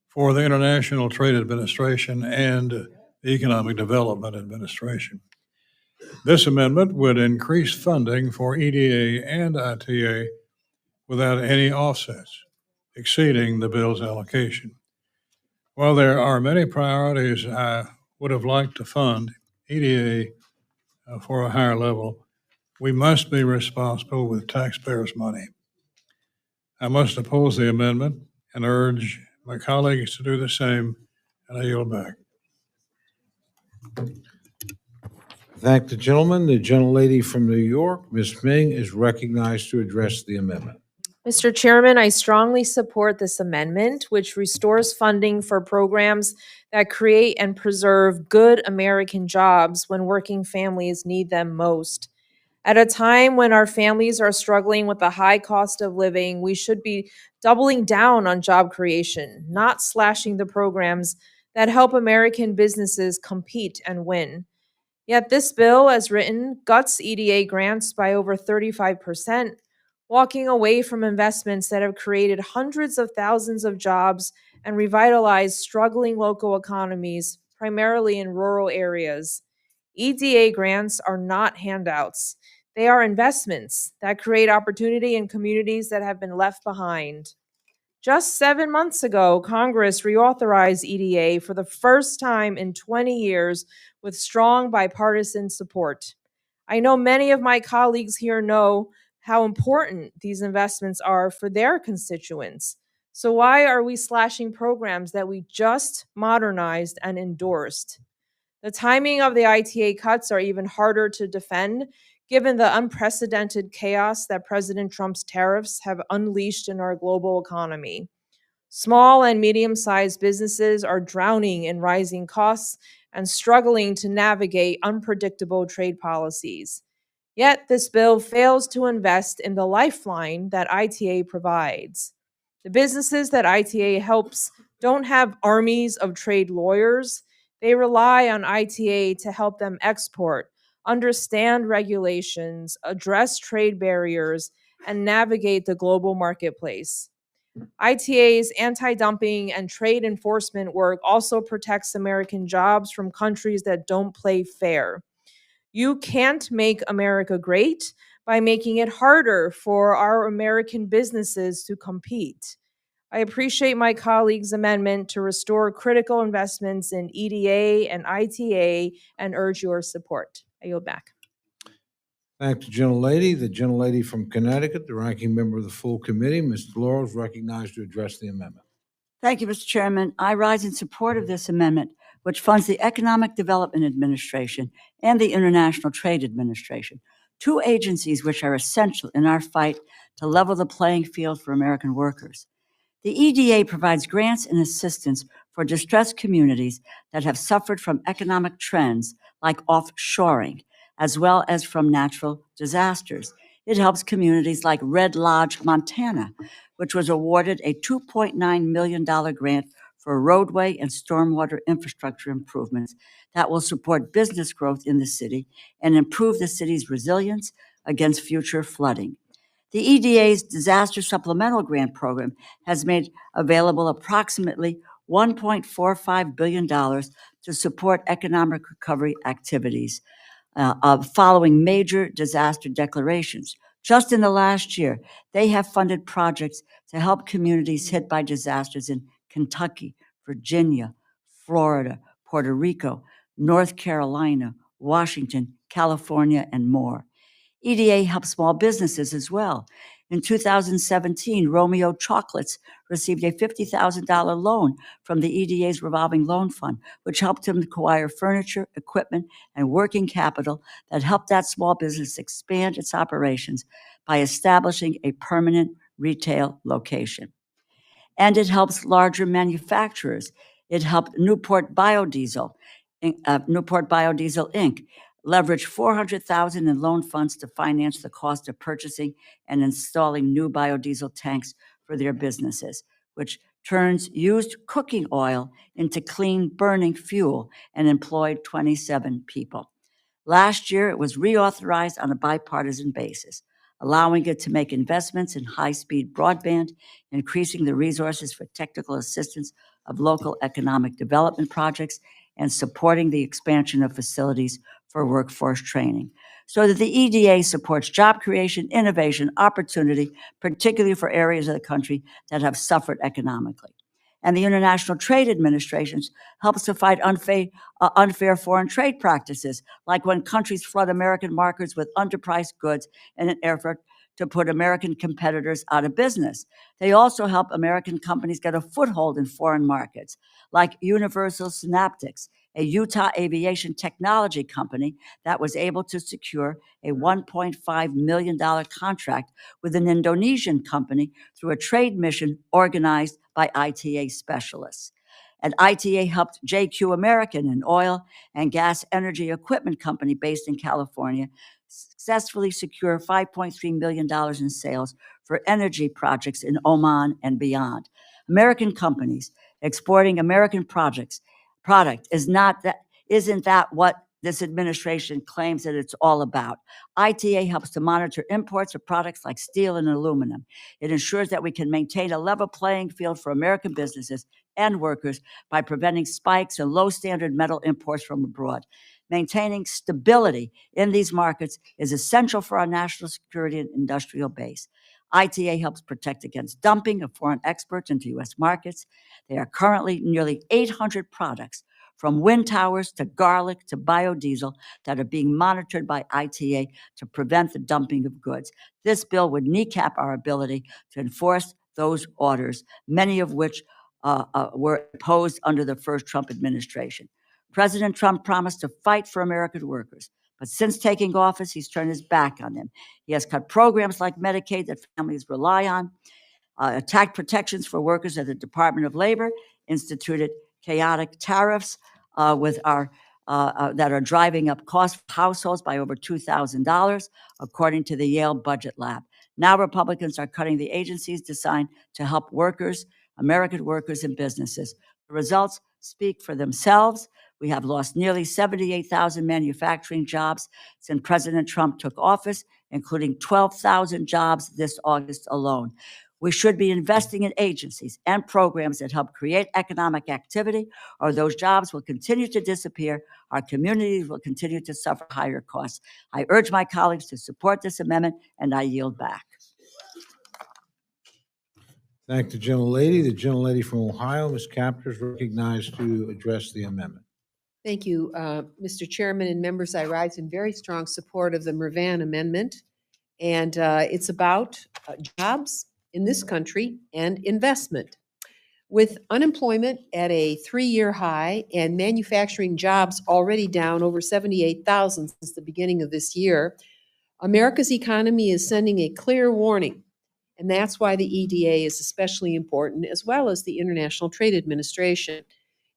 for the International Trade Administration and the Economic Development Administration. This amendment would increase funding for EDA and ITA without any offsets, exceeding the bill's allocation. While there are many priorities I would have liked to fund EDA for a higher level, we must be responsible with taxpayers' money. I must oppose the amendment and urge my colleagues to do the same, and I yield back. Thank the gentleman. The gentlelady from New York, Ms. Ming, is recognized to address the amendment. Mr. Chairman, I strongly support this amendment, which restores funding for programs that create and preserve good American jobs when working families need them most. At a time when our families are struggling with the high cost of living, we should be doubling down on job creation, not slashing the programs that help American businesses compete and win. Yet this bill, as written, guts EDA grants by over 35%, walking away from investments that have created hundreds of thousands of jobs and revitalized struggling local economies, primarily in rural areas. EDA grants are not handouts. They are investments that create opportunity in communities that have been left behind. Just 7 months ago, Congress reauthorized EDA for the first time in 20 years with strong bipartisan support. I know many of my colleagues here know how important these investments are for their constituents. So why are we slashing programs that we just modernized and endorsed? The timing of the ITA cuts are even harder to defend, given the unprecedented chaos that President Trump's tariffs have unleashed in our global economy. Small and medium-sized businesses are drowning in rising costs and struggling to navigate unpredictable trade policies. Yet this bill fails to invest in the lifeline that ITA provides. The businesses that ITA helps don't have armies of trade lawyers. They rely on ITA to help them export, understand regulations, address trade barriers, and navigate the global marketplace. ITA's anti-dumping and trade enforcement work also protects American jobs from countries that don't play fair. You can't make America great by making it harder for our American businesses to compete. I appreciate my colleague's amendment to restore critical investments in EDA and ITA and urge your support. I yield back. Thank the gentlelady. The gentlelady from Connecticut, the ranking member of the full committee, Ms. DeLauro, is recognized to address the amendment. Thank you, Mr. Chairman. I rise in support of this amendment, which funds the Economic Development Administration and the International Trade Administration, two agencies which are essential in our fight to level the playing field for American workers. The EDA provides grants and assistance for distressed communities that have suffered from economic trends like offshoring, as well as from natural disasters. It helps communities like Red Lodge, Montana, which was awarded a $2.9 million grant for roadway and stormwater infrastructure improvements that will support business growth in the city and improve the city's resilience against future flooding. The EDA's Disaster Supplemental Grant Program has made available approximately $1.45 billion to support economic recovery activities following major disaster declarations. Just in the last year, they have funded projects to help communities hit by disasters in Kentucky, Virginia, Florida, Puerto Rico, North Carolina, Washington, California, and more. EDA helps small businesses as well. In 2017, Romeo Chocolates received a $50,000 loan from the EDA's revolving loan fund, which helped him acquire furniture, equipment, and working capital that helped that small business expand its operations by establishing a permanent retail location. And it helps larger manufacturers. It helped Newport Biodiesel Inc. leverage $400,000 in loan funds to finance the cost of purchasing and installing new biodiesel tanks for their businesses, which turns used cooking oil into clean burning fuel and employed 27 people. Last year, it was reauthorized on a bipartisan basis, allowing it to make investments in high-speed broadband, increasing the resources for technical assistance of local economic development projects, and supporting the expansion of facilities for workforce training, so that the EDA supports job creation, innovation, opportunity, particularly for areas of the country that have suffered economically. And the International Trade Administration helps to fight unfair foreign trade practices, like when countries flood American markets with underpriced goods in an effort to put American competitors out of business. They also help American companies get a foothold in foreign markets, like Universal Synaptics, a Utah aviation technology company that was able to secure a $1.5 million contract with an Indonesian company through a trade mission organized by ITA specialists. And ITA helped JQ American, an oil and gas energy equipment company based in California, successfully secure $5.3 million in sales for energy projects in Oman and beyond. American companies exporting American product isn't that what this administration claims that it's all about. ITA helps to monitor imports of products like steel and aluminum. It ensures that we can maintain a level playing field for American businesses and workers by preventing spikes in low standard metal imports from abroad. Maintaining stability in these markets is essential for our national security and industrial base. ITA helps protect against dumping of foreign exports into U.S. markets. There are currently nearly 800 products, from wind towers to garlic to biodiesel, that are being monitored by ITA to prevent the dumping of goods. This bill would kneecap our ability to enforce those orders, many of which were imposed under the first Trump administration. President Trump promised to fight for American workers, but since taking office, he's turned his back on them. He has cut programs like Medicaid that families rely on, attacked protections for workers at the Department of Labor, instituted chaotic tariffs that are driving up costs for households by over $2,000, according to the Yale Budget Lab. Now Republicans are cutting the agencies designed to help workers, American workers and businesses. The results speak for themselves. We have lost nearly 78,000 manufacturing jobs since President Trump took office, including 12,000 jobs this August alone. We should be investing in agencies and programs that help create economic activity, or those jobs will continue to disappear. Our communities will continue to suffer higher costs. I urge my colleagues to support this amendment, and I yield back. Thank the gentlelady. The gentlelady from Ohio, Ms. Capter, is recognized to address the amendment. Thank you, Mr. Chairman and members. I rise in very strong support of the Mervan Amendment. And it's about jobs in this country and investment. With unemployment at a 3-year high and manufacturing jobs already down over 78,000 since the beginning of this year, America's economy is sending a clear warning. And that's why the EDA is especially important, as well as the International Trade Administration.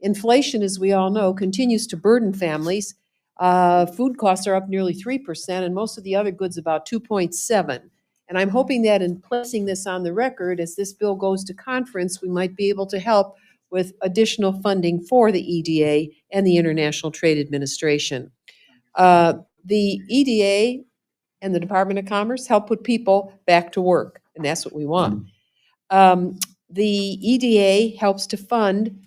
Inflation, as we all know, continues to burden families. Food costs are up nearly 3%, and most of the other goods about 2.7%. And I'm hoping that in placing this on the record, as this bill goes to conference, we might be able to help with additional funding for the EDA and the International Trade Administration. The EDA and the Department of Commerce help put people back to work, and that's what we want. The EDA helps to fund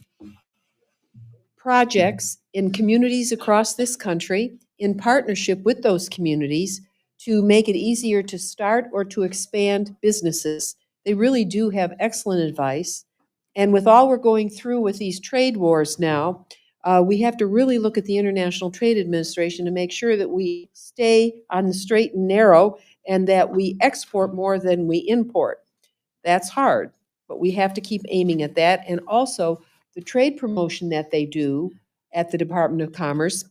projects in communities across this country in partnership with those communities to make it easier to start or to expand businesses. They really do have excellent advice. And with all we're going through with these trade wars now, we have to really look at the International Trade Administration to make sure that we stay on the straight and narrow and that we export more than we import. That's hard, but we have to keep aiming at that. And also, the trade promotion that they do at the Department of Commerce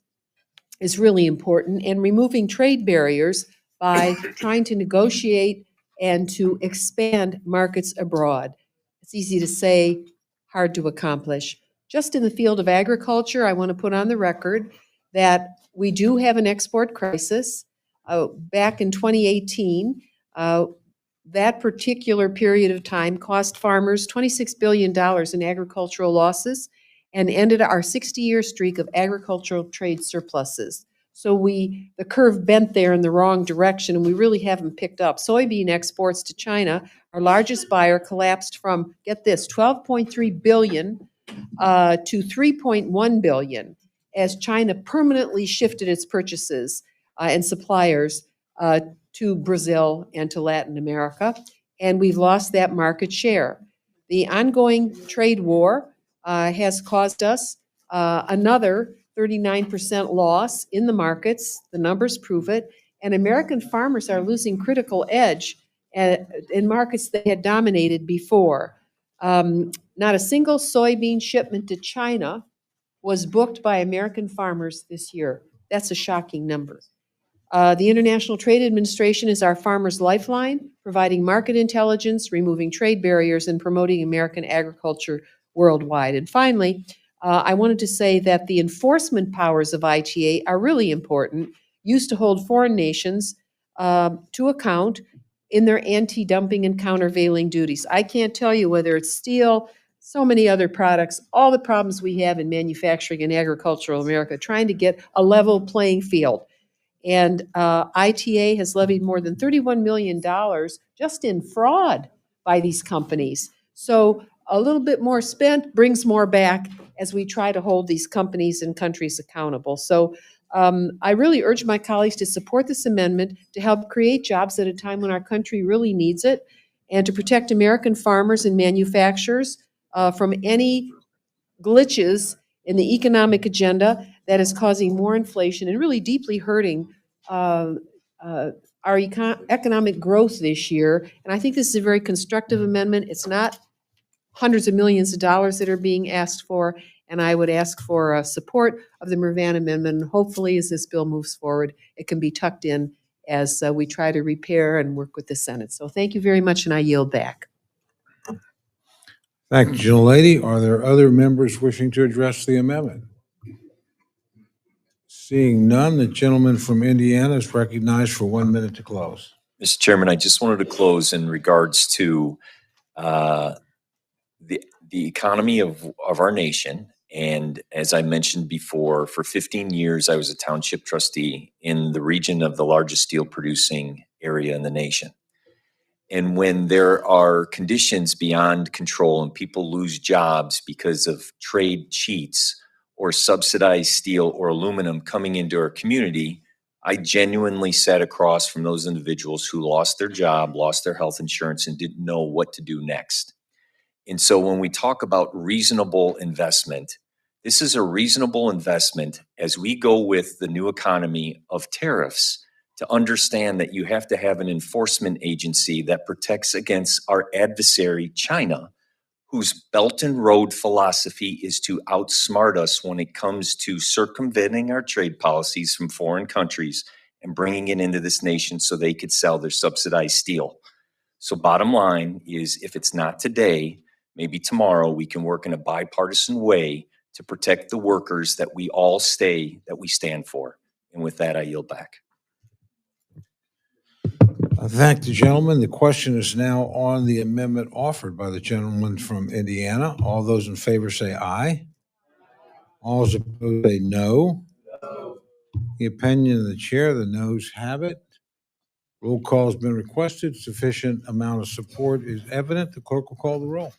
is really important, and removing trade barriers by trying to negotiate and to expand markets abroad. It's easy to say, hard to accomplish. Just in the field of agriculture, I want to put on the record that we do have an export crisis. Back in 2018, that particular period of time cost farmers $26 billion in agricultural losses and ended our 60-year streak of agricultural trade surpluses. So the curve bent there in the wrong direction, and we really haven't picked up. Soybean exports to China, our largest buyer, collapsed from, get this, $12.3 billion to $3.1 billion as China permanently shifted its purchases and suppliers to Brazil and to Latin America, and we've lost that market share. The ongoing trade war has caused us another 39% loss in the markets. The numbers prove it, and American farmers are losing critical edge in markets they had dominated before. Not a single soybean shipment to China was booked by American farmers this year. That's a shocking number. The International Trade Administration is our farmers' lifeline, providing market intelligence, removing trade barriers, and promoting American agriculture worldwide. And finally, I wanted to say that the enforcement powers of ITA are really important, used to hold foreign nations to account in their anti-dumping and countervailing duties. I can't tell you whether it's steel, so many other products, all the problems we have in manufacturing and agricultural America, trying to get a level playing field. And ITA has levied more than $31 million just in fraud by these companies. So a little bit more spent brings more back as we try to hold these companies and countries accountable. So I really urge my colleagues to support this amendment to help create jobs at a time when our country really needs it, and to protect American farmers and manufacturers from any glitches in the economic agenda that is causing more inflation and really deeply hurting our economic growth this year. And I think this is a very constructive amendment. It's not hundreds of millions of dollars that are being asked for, and I would ask for support of the Mervan Amendment. And hopefully, as this bill moves forward, it can be tucked in as we try to repair and work with the Senate. So thank you very much, and I yield back. Thank you, gentlelady. Are there other members wishing to address the amendment? Seeing none, the gentleman from Indiana is recognized for 1 minute to close. Mr. Chairman, I just wanted to close in regards to the economy of our nation. And as I mentioned before, for 15 years, I was a township trustee in the region of the largest steel producing area in the nation. And when there are conditions beyond control and people lose jobs because of trade cheats or subsidized steel or aluminum coming into our community, I genuinely sat across from those individuals who lost their job, lost their health insurance, and didn't know what to do next. And so when we talk about reasonable investment, this is a reasonable investment as we go with the new economy of tariffs to understand that you have to have an enforcement agency that protects against our adversary, China, whose Belt and Road philosophy is to outsmart us when it comes to circumventing our trade policies from foreign countries and bringing it into this nation so they could sell their subsidized steel. So bottom line is, if it's not today, maybe tomorrow we can work in a bipartisan way to protect the workers that we all stand for. And with that, I yield back. I thank the gentleman. The question is now on the amendment offered by the gentleman from Indiana. All those in favor say aye. All those opposed say no. The opinion of the chair, the noes have it. Roll call has been requested. Sufficient amount of support is evident. The clerk will call the roll.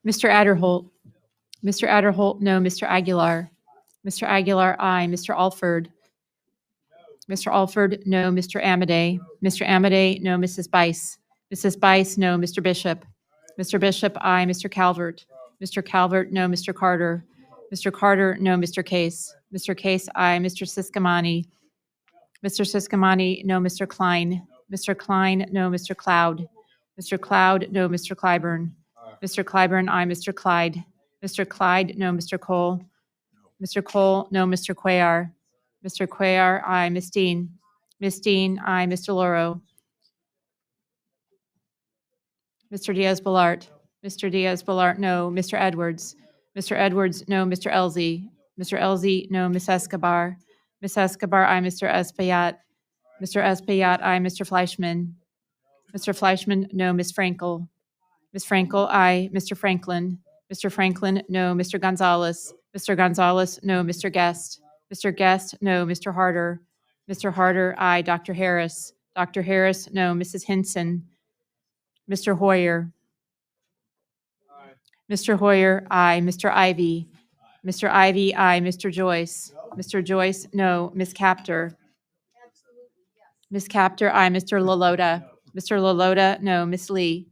Mr. Adderholt. Mr. Adderholt, no. Mr. Aguilar. Mr. Aguilar, aye. Mr. Alford. Mr. Alford, no. Mr. Amadei. Mr. Amadei, no. Mrs. Bice. Mrs. Bice, no. Mr. Bishop. Mr. Bishop, aye. Mr. Calvert. Mr. Calvert, no. Mr. Carter. Mr. Carter, no. Mr. Case. Mr. Case, aye. Mr. Siscomani. Mr. Siscomani, no. Mr. Klein. Mr. Klein, no. Mr. Cloud. Mr. Cloud, no. Mr. Clyburn. Mr. Clyburn, aye. Mr. Clyde. Mr. Clyde, no. Mr. Cole. Mr. Cole, no. Mr. Cuellar. Mr. Cuellar, aye. Ms. Dean. Ms. Dean, aye. Mr. Loro. Mr. Diaz-Balart. Mr. Diaz-Balart, no. Mr. Edwards. Mr. Edwards, no. Mr. Elzey. Mr. Elzey, no. Ms. Escobar. Ms. Escobar, aye. Mr. Espaillat. Mr. Espaillat, aye. Mr. Fleischman. Mr. Fleischman, no. Ms. Frankel. Ms. Frankel, aye. Mr. Franklin. Mr. Franklin, no. Mr. Gonzalez. Mr. Gonzalez, no. Mr. Guest. Mr. Guest, no. Mr. Harder. Mr. Harder, aye. Dr. Harris. Dr. Harris, no. Mrs. Hinson. Mr. Hoyer. Mr. Hoyer, aye. Mr. Ivy. Mr. Ivy, aye. Mr. Joyce. Mr. Joyce, no. Ms. Captor. Ms. Captor, aye. Mr. LaLota. Mr. LaLota, no. Ms. Lee.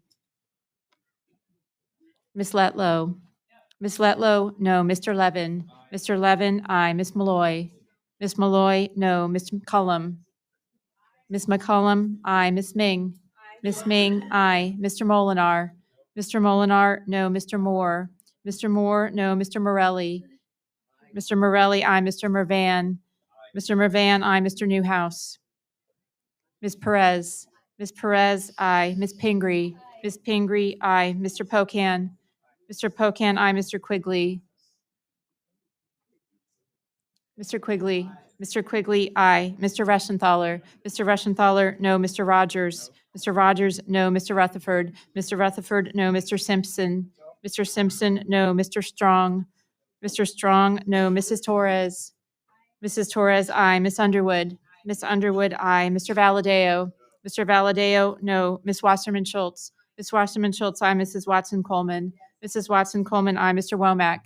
Ms. Letlow. Ms. Letlow, no. Mr. Levin. Mr. Levin, aye. Ms. Malloy. Ms. Malloy, no. Ms. McCullum. Ms. McCullum, aye. Ms. Ming. Ms. Ming, aye. Mr. Molinar. Mr. Molinar, no. Mr. Moore. Mr. Moore, no. Mr. Morelli. Mr. Morelli, aye. Mr. Mervan. Mr. Mervan, aye. Mr. Newhouse. Ms. Perez. Ms. Perez, aye. Ms. Pingree. Ms. Pingree, aye. Mr. Pocan. Mr. Pocan, aye. Mr. Quigley. Mr. Quigley. Mr. Quigley, aye. Mr. Reschenthaler. Mr. Reschenthaler, no. Mr. Rogers. Mr. Rogers, no. Mr. Rutherford. Mr. Rutherford, no. Mr. Simpson. Mr. Simpson, no. Mr. Strong. Mr. Strong, no. Mrs. Torres. Mrs. Torres, aye. Miss Underwood. Miss Underwood, aye. Mr. Valadeo. Mr. Valadeo, no. Miss Wasserman Schultz. Miss Wasserman Schultz, aye. Mrs. Watson Coleman. Mrs. Watson Coleman, aye. Mr. Womack.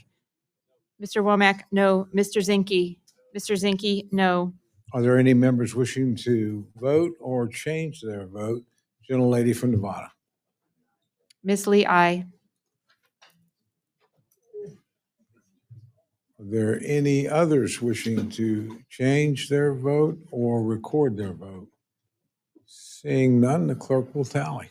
Mr. Womack, no. Mr. Zinke. Mr. Zinke, no. Are there any members wishing to vote or change their vote? Gentlelady from Nevada. Miss Lee, aye. Are there any others wishing to change their vote or record their vote? Seeing none, the clerk will tally.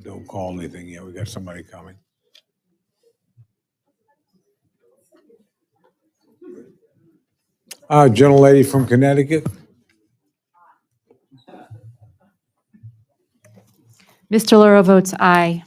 Don't call anything yet. We got somebody coming. Gentlelady from Connecticut. Mr. Luro votes aye.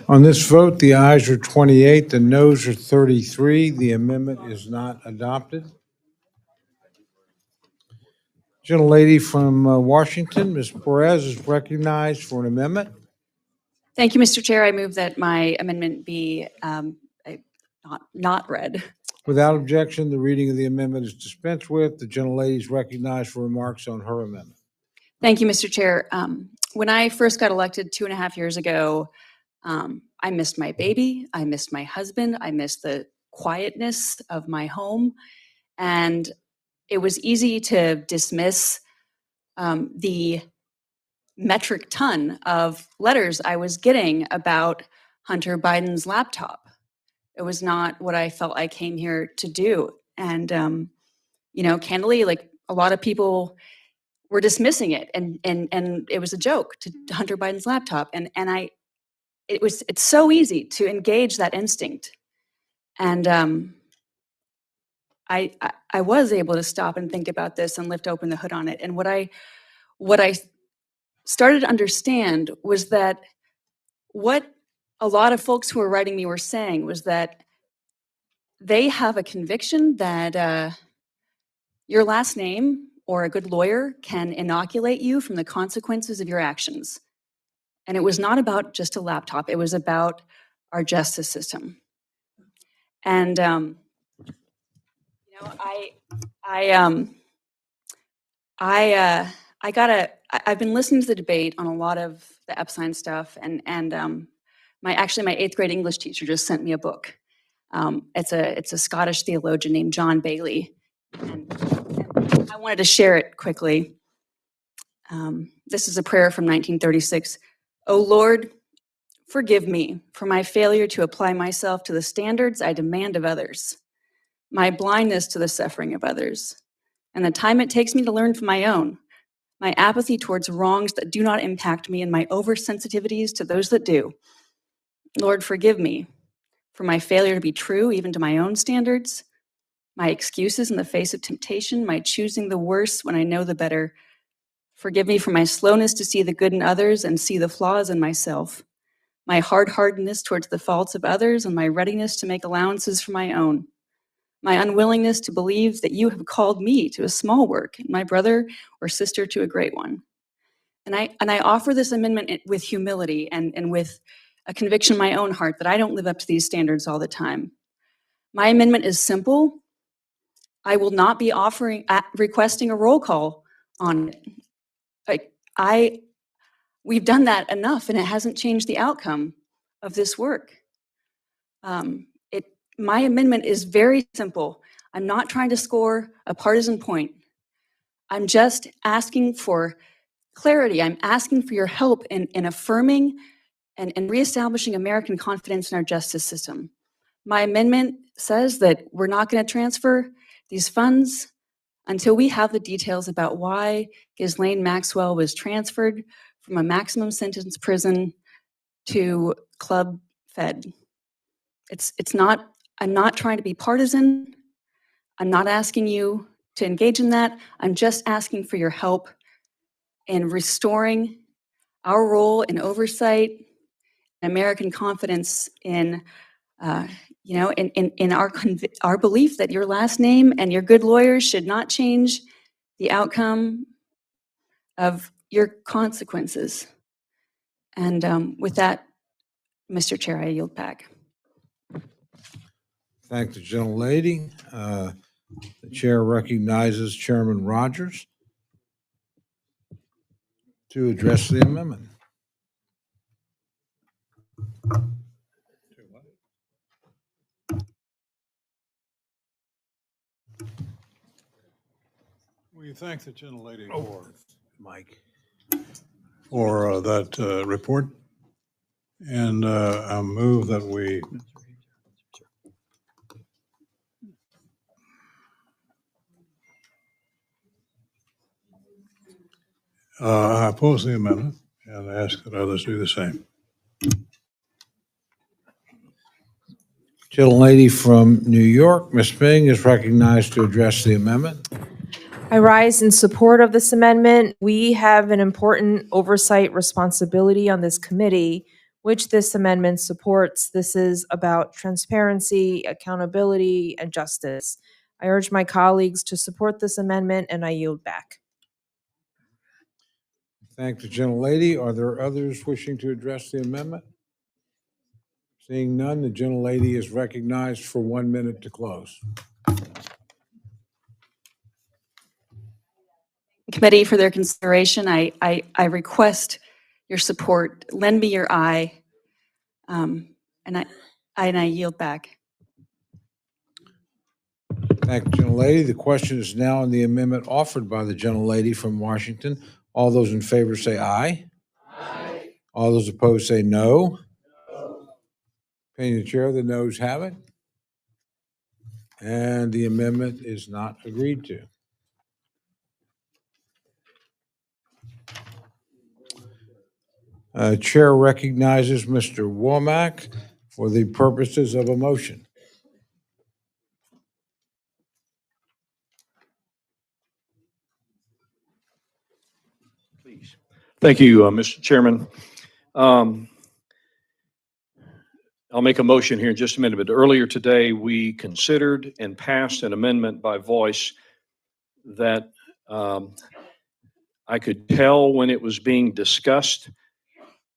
On this vote, the ayes are 28, the noes are 33. The amendment is not adopted. Gentlelady from Washington, Ms. Perez, is recognized for an amendment. Thank you, Mr. Chair. I move that my amendment be not read. Without objection, the reading of the amendment is dispensed with. The gentlelady is recognized for remarks on her amendment. Thank you, Mr. Chair. When I first got elected 2.5 years ago, I missed my baby, I missed my husband, I missed the quietness of my home, and it was easy to dismiss the metric ton of letters I was getting about Hunter Biden's laptop. It was not what I felt I came here to do. And, candidly, like a lot of people were dismissing it and it was a joke to Hunter Biden's laptop. And it's so easy to engage that instinct. And I was able to stop and think about this and lift open the hood on it. And what I started to understand was that what a lot of folks who were writing me were saying was that they have a conviction that your last name or a good lawyer can inoculate you from the consequences of your actions. And it was not about just a laptop, it was about our justice system. And I've been listening to the debate on a lot of the Epstein stuff, and my 8th grade English teacher just sent me a book. It's a Scottish theologian named John Bailey, and I wanted to share it quickly. This is a prayer from 1936. "O Lord, forgive me for my failure to apply myself to the standards I demand of others, my blindness to the suffering of others, and the time it takes me to learn from my own, my apathy towards wrongs that do not impact me, and my oversensitivities to those that do. Lord, forgive me for my failure to be true even to my own standards, my excuses in the face of temptation, my choosing the worse when I know the better. Forgive me for my slowness to see the good in others and see the flaws in myself, my hard-heartedness towards the faults of others and my readiness to make allowances for my own, my unwillingness to believe that you have called me to a small work and my brother or sister to a great one." And I offer this amendment with humility and with a conviction in my own heart that I don't live up to these standards all the time. My amendment is simple. I will not be requesting a roll call on it. We've done that enough, and it hasn't changed the outcome of this work. My amendment is very simple. I'm not trying to score a partisan point. I'm just asking for clarity. I'm asking for your help in affirming and reestablishing American confidence in our justice system. My amendment says that we're not going to transfer these funds until we have the details about why Ghislaine Maxwell was transferred from a maximum sentence prison to Club Fed. I'm not trying to be partisan. I'm not asking you to engage in that. I'm just asking for your help in restoring our role in oversight, American confidence in our belief that your last name and your good lawyers should not change the outcome of your consequences. And with that, Mr. Chair, I yield back. Thank the gentlelady. The chair recognizes Chairman Rogers to address the amendment. We thank the gentlelady Mike. for that report, and I move that we I oppose the amendment and ask that others do the same. Gentlelady from New York, Ms. Ming, is recognized to address the amendment. I rise in support of this amendment. We have an important oversight responsibility on this committee which this amendment supports. This is about transparency, accountability, and justice. I urge my colleagues to support this amendment, and I yield back. Thank the gentlelady. Are there others wishing to address the amendment? Seeing none, the gentlelady is recognized for 1 minute to close. Committee for their consideration. I request your support. Lend me your eye, and I yield back. Thank you, gentlelady. The question is now on the amendment offered by the gentlelady from Washington. All those in favor say aye. Aye. All those opposed say no. Opinion of the chair, the noes have it. And the amendment is not agreed to. Chair recognizes Mr. Womack for the purposes of a motion. Please. Thank you, Mr. Chairman. I'll make a motion here in just a minute, but earlier today, we considered and passed an amendment by voice that I could tell when it was being discussed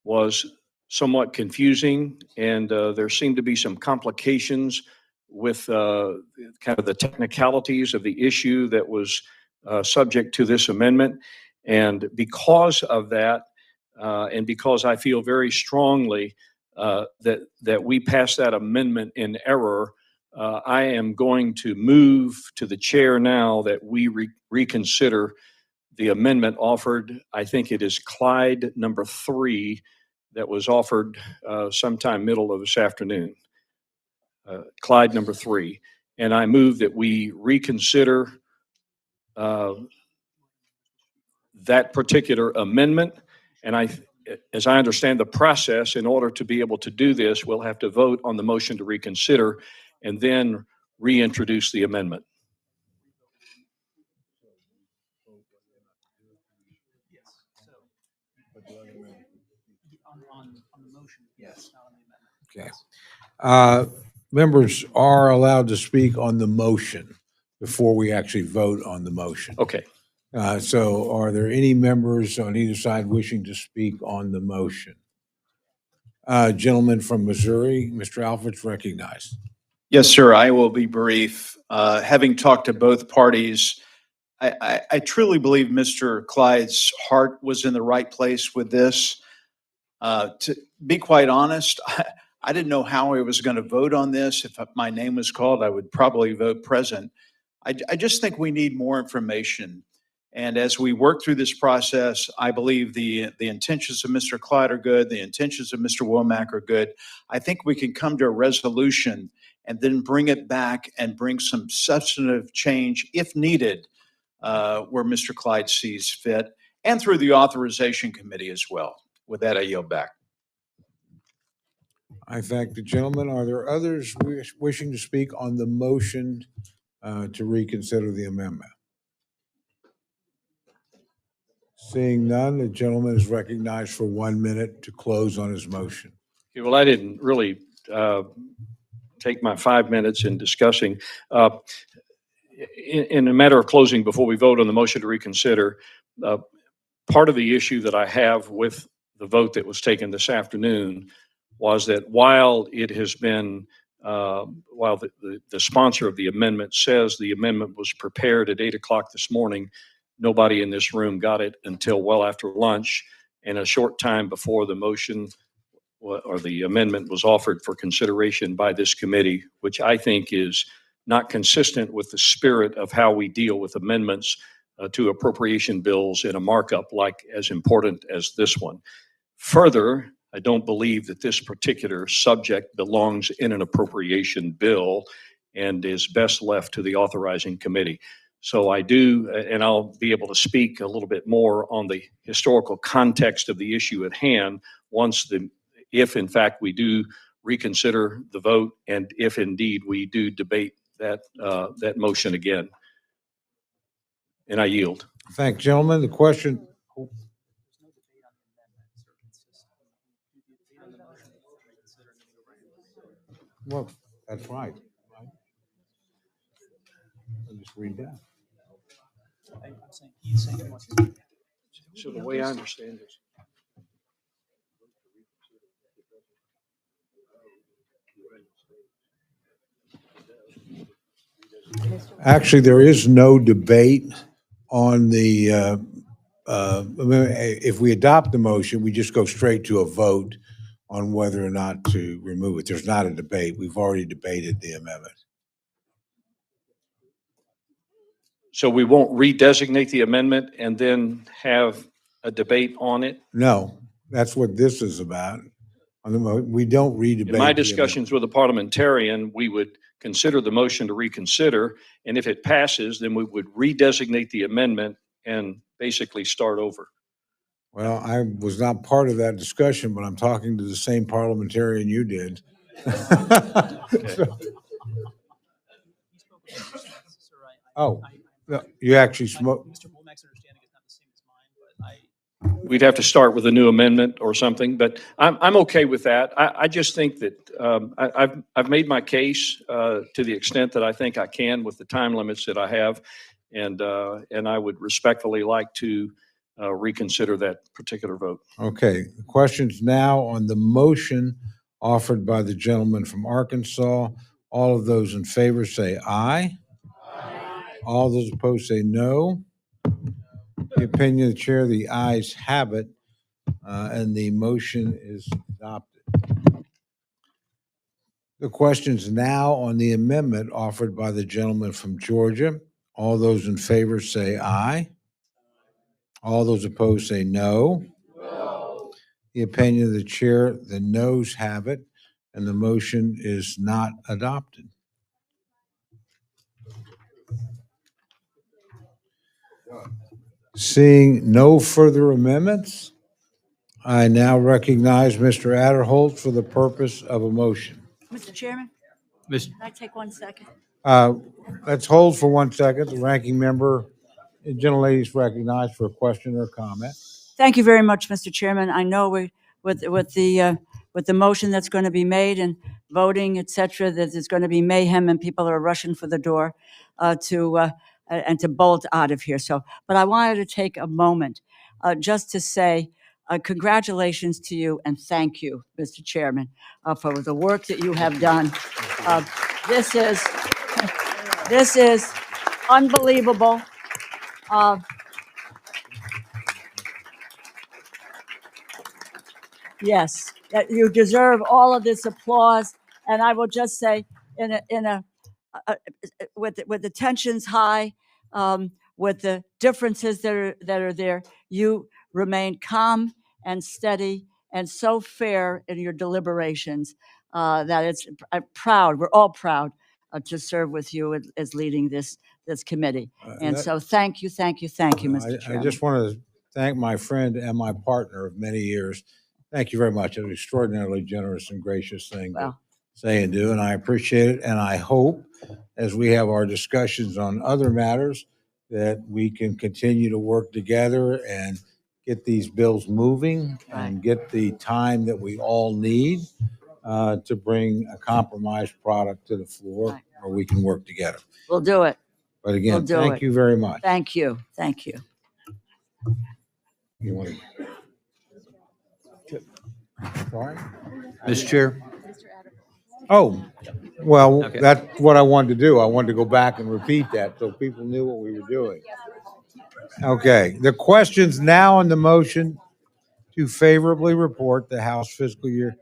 was somewhat confusing, and there seemed to be some complications with kind of the technicalities of the issue that was subject to this amendment. And because of that, and because I feel very strongly that we passed that amendment in error, I am going to move to the chair now that we reconsider the amendment offered. I think it is Clyde number 3 that was offered sometime middle of this afternoon. Clyde number 3. And I move that we reconsider that particular amendment. And as I understand the process, in order to be able to do this, we'll have to vote on the motion to reconsider and then reintroduce the amendment. Okay. Members are allowed to speak on the motion before we actually vote on the motion. Okay. So are there any members on either side wishing to speak on the motion? Gentleman from Missouri, Mr. Alford's recognized. Yes, sir. I will be brief. Having talked to both parties, I truly believe Mr. Clyde's heart was in the right place with this. To be quite honest, I didn't know how I was going to vote on this. If my name was called, I would probably vote present. I just think we need more information. And as we work through this process, I believe the intentions of Mr. Clyde are good. The intentions of Mr. Womack are good. I think we can come to a resolution and then bring it back and bring some substantive change if needed where Mr. Clyde sees fit, and through the authorization committee as well. With that, I yield back. I thank the gentleman. Are there others wishing to speak on the motion to reconsider the amendment? Seeing none, the gentleman is recognized for 1 minute to close on his motion. Okay, well, I didn't really take my 5 minutes in discussing. In a matter of closing, before we vote on the motion to reconsider, part of the issue that I have with the vote that was taken this afternoon was that while it has been, while the sponsor of the amendment says the amendment was prepared at 8 o'clock this morning, nobody in this room got it until well after lunch, and a short time before the motion or the amendment was offered for consideration by this committee, which I think is not consistent with the spirit of how we deal with amendments to appropriation bills in a markup like as important as this one. Further, I don't believe that this particular subject belongs in an appropriation bill and is best left to the authorizing committee. So I do, and I'll be able to speak a little bit more on the historical context of the issue at hand if in fact we do reconsider the vote, and if indeed we do debate that motion again. And I yield. Thank you, gentlemen. The question. Well, that's right. I'll just read that. So the way I understand this. Actually, there is no debate on the, if we adopt the motion, we just go straight to a vote on whether or not to remove it. There's not a debate. We've already debated the amendment. So we won't redesignate the amendment and then have a debate on it? No, that's what this is about. We don't redebate. In my discussions with a parliamentarian, we would consider the motion to reconsider, and if it passes, then we would redesignate the amendment and basically start over. Well, I was not part of that discussion, but I'm talking to the same parliamentarian you did. So- Oh, no, you actually spoke. We'd have to start with a new amendment or something, but I'm okay with that. I just think that I've made my case to the extent that I think I can with the time limits that I have, and I would respectfully like to reconsider that particular vote. Okay, the question's now on the motion offered by the gentleman from Arkansas. All of those in favor say aye. All those opposed say no. The opinion of the chair, the ayes have it, and the motion is adopted. The question's now on the amendment offered by the gentleman from Georgia. All those in favor say aye. All those opposed say no. The opinion of the chair, the noes have it, and the motion is not adopted. Seeing no further amendments, I now recognize Mr. Adderholt for the purpose of a motion. Mr. Chairman, Mr. can I take 1 second? Let's hold for 1 second. The ranking member, the gentlelady is recognized for a question or comment. Thank you very much, Mr. Chairman. I know with the motion that's going to be made and voting, et cetera, that there's going to be mayhem and people are rushing for the door to bolt out of here. So, but I wanted to take a moment just to say congratulations to you and thank you, Mr. Chairman, for the work that you have done. This is unbelievable. Yes, that you deserve all of this applause. And I will just say, with the tensions high, with the differences that are there, you remain calm and steady and so fair in your deliberations that I'm proud. We're all proud to serve with you as leading this committee. And so, thank you, Mr. Chairman. I just want to thank my friend and my partner of many years. Thank you very much. It was an extraordinarily generous and gracious thing to say and do, and I appreciate it. And I hope, as we have our discussions on other matters, that we can continue to work together and get these bills moving and get the time that we all need to bring a compromised product to the floor where we can work together. We'll do it. But again, thank you very much. Thank you. Thank you. You want to? Sorry? Mr. Chair. Oh, well, Okay. that's what I wanted to do. I wanted to go back and repeat that so people knew what we were doing. Okay, the question's now on the motion to favorably report the House fiscal year.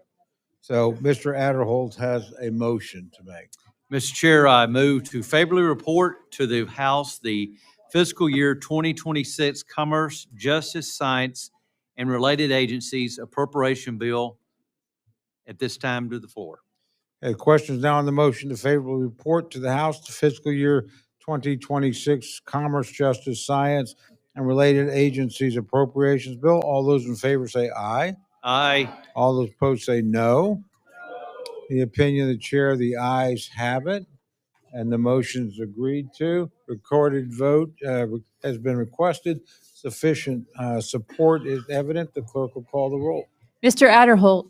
So Mr. Adderholt has a motion to make. Mr. Chair, I move to favorably report to the House the fiscal year 2026 Commerce, Justice, Science, and related agencies appropriation bill at this time to the floor. The question is now on the motion to favorably report to the House the fiscal year 2026 Commerce, Justice, Science, and related agencies appropriations bill. All those in favor say aye. Aye. All those opposed say no. The opinion of the chair, the ayes have it, and the motion is agreed to. Recorded vote has been requested. Sufficient support is evident. The clerk will call the roll. Mr. Adderholt.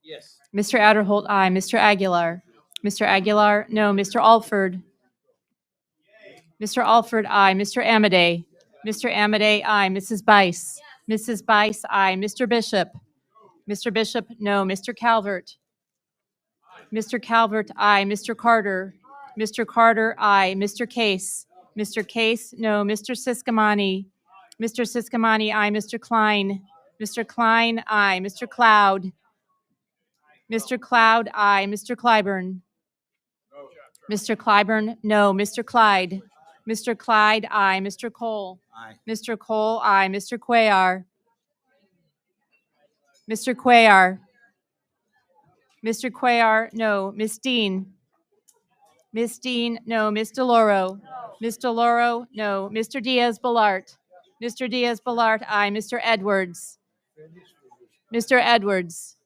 Yes. Mr. Adderholt, aye. Mr. Aguilar. Mr. Aguilar, no. Mr. Alford? Mr. Alford, aye. Mr. Amadei? Mr. Amadei, aye. Mrs. Bice? Mrs. Bice, aye. Mr. Bishop? Mr. Bishop, no. Mr. Calvert? Mr. Calvert, aye. Mr. Carter? Mr. Carter, aye. Mr. Case? Mr. Case, no. Mr. Siscomani? Mr. Siscomani, aye. Mr. Klein? Mr. Klein, aye. Mr. Cloud? Mr. Cloud, aye. Mr. Clyburn? Mr. Clyburn, no. Mr. Clyde? Mr. Clyde, aye. Mr. Cole? Aye. Mr. Cole, aye. Mr. Cuellar? Mr. Cuellar? Mr. Cuellar, no. Miss Dean? Miss Dean, no. Miss DeLauro? Miss DeLauro, no. Mr. Diaz-Balart? Mr. Diaz-Balart, aye. Mr. Edwards? Mr. Edwards?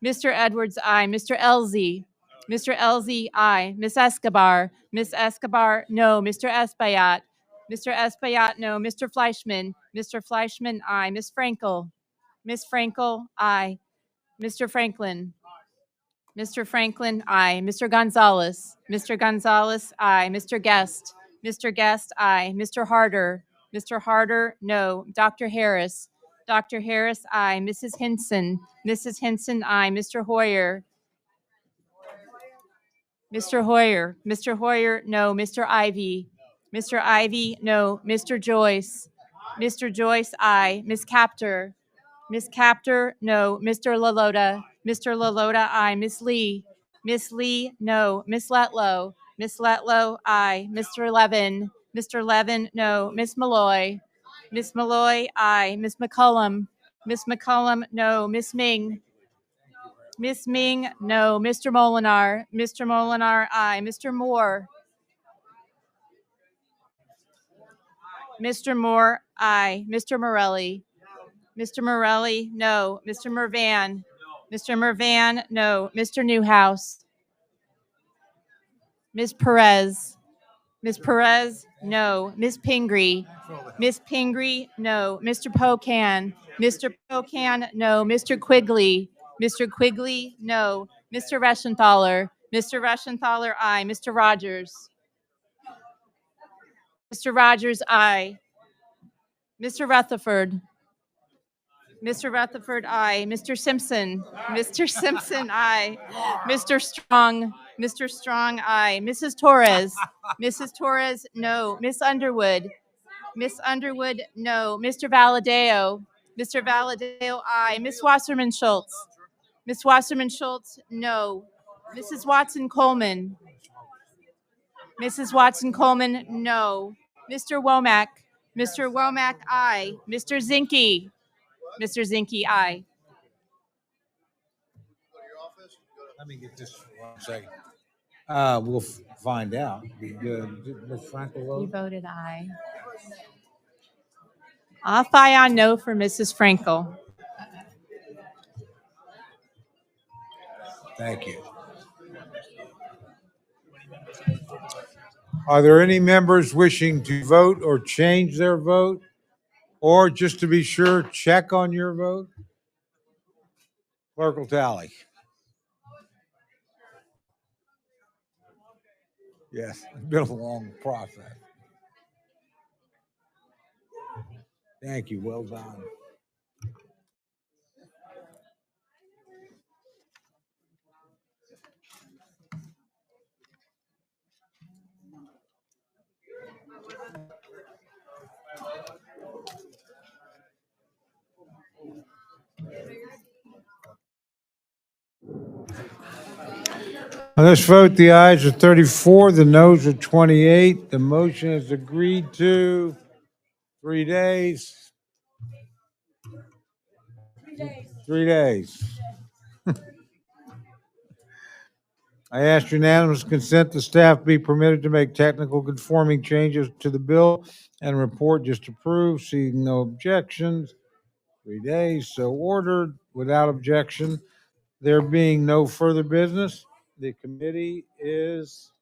Mr. Edwards, aye. Mr. Elzey? Mr. Elzey, aye. Miss Escobar? Miss Escobar, no. Mr. Espaillat? Mr. Espaillat, no. Mr. Fleischman? Mr. Fleischman, aye. Miss Frankel? Miss Frankel, aye. Mr. Franklin? Mr. Franklin, aye. Mr. Gonzalez? Mr. Gonzalez, aye. Mr. Guest? Mr. Guest, aye. Mr. Harder? Mr. Harder, no. Dr. Harris? Dr. Harris, aye. Mrs. Hinson? Mrs. Hinson, aye. Mr. Hoyer? Mr. Hoyer? Mr. Hoyer, no. Mr. Ivy? Mr. Ivy, no. Mr. Joyce? Mr. Joyce, aye. Miss Captor? Miss Captor, no. Mr. Lalota? Mr. Lalota, aye. Miss Lee? Miss Lee, no. Miss Letlow? Miss Letlow, aye. Mr. Levin? Mr. Levin, no. Miss Malloy? Miss Malloy, aye. Miss McCullum? Miss McCullum, no. Miss Ming? Miss Ming, no. Mr. Molinar? Mr. Molinar, aye. Mr. Moore? Mr. Moore, aye. Mr. Morelli? Mr. Morelli, no. Mr. Mervan? Mr. Mervan, no. Mr. Newhouse? Ms. Perez? Ms. Perez, no. Ms. Pingree? Ms. Pingree, no. Mr. Pocan? Mr. Pocan, no. Mr. Quigley? Mr. Quigley, no. Mr. Reschenthaler? Mr. Reschenthaler, aye. Mr. Rogers? Mr. Rogers, aye. Mr. Rutherford? Mr. Rutherford, aye. Mr. Simpson? Mr. Simpson, aye. Mr. Strong? Mr. Strong, aye. Mrs. Torres? Mrs. Torres, no. Miss Underwood? Miss Underwood, no. Mr. Valadeo? Mr. Valadeo, aye. Miss Wasserman Schultz? Miss Wasserman Schultz, no. Mrs. Watson Coleman? Mrs. Watson Coleman, no. Mr. Womack? Mr. Womack, aye. Mr. Zinke? Mr. Zinke, aye. Let me get this for 1 second. We'll find out. Did Ms. Frankel You vote? voted aye. Off aye on no for Mrs. Frankel. Thank you. Are there any members wishing to vote or change their vote? Or just to be sure, check on your vote? Clerk will tally. Yes, it's been a long process. Thank you, well done. On this vote, the ayes are 34, the noes are 28. The motion is agreed to. 3 days. 3 days. I ask unanimous consent the staff be permitted to make technical conforming changes to the bill and report just approved, seeing no objections. 3 days, so ordered without objection. There being no further business, the committee is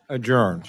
adjourned.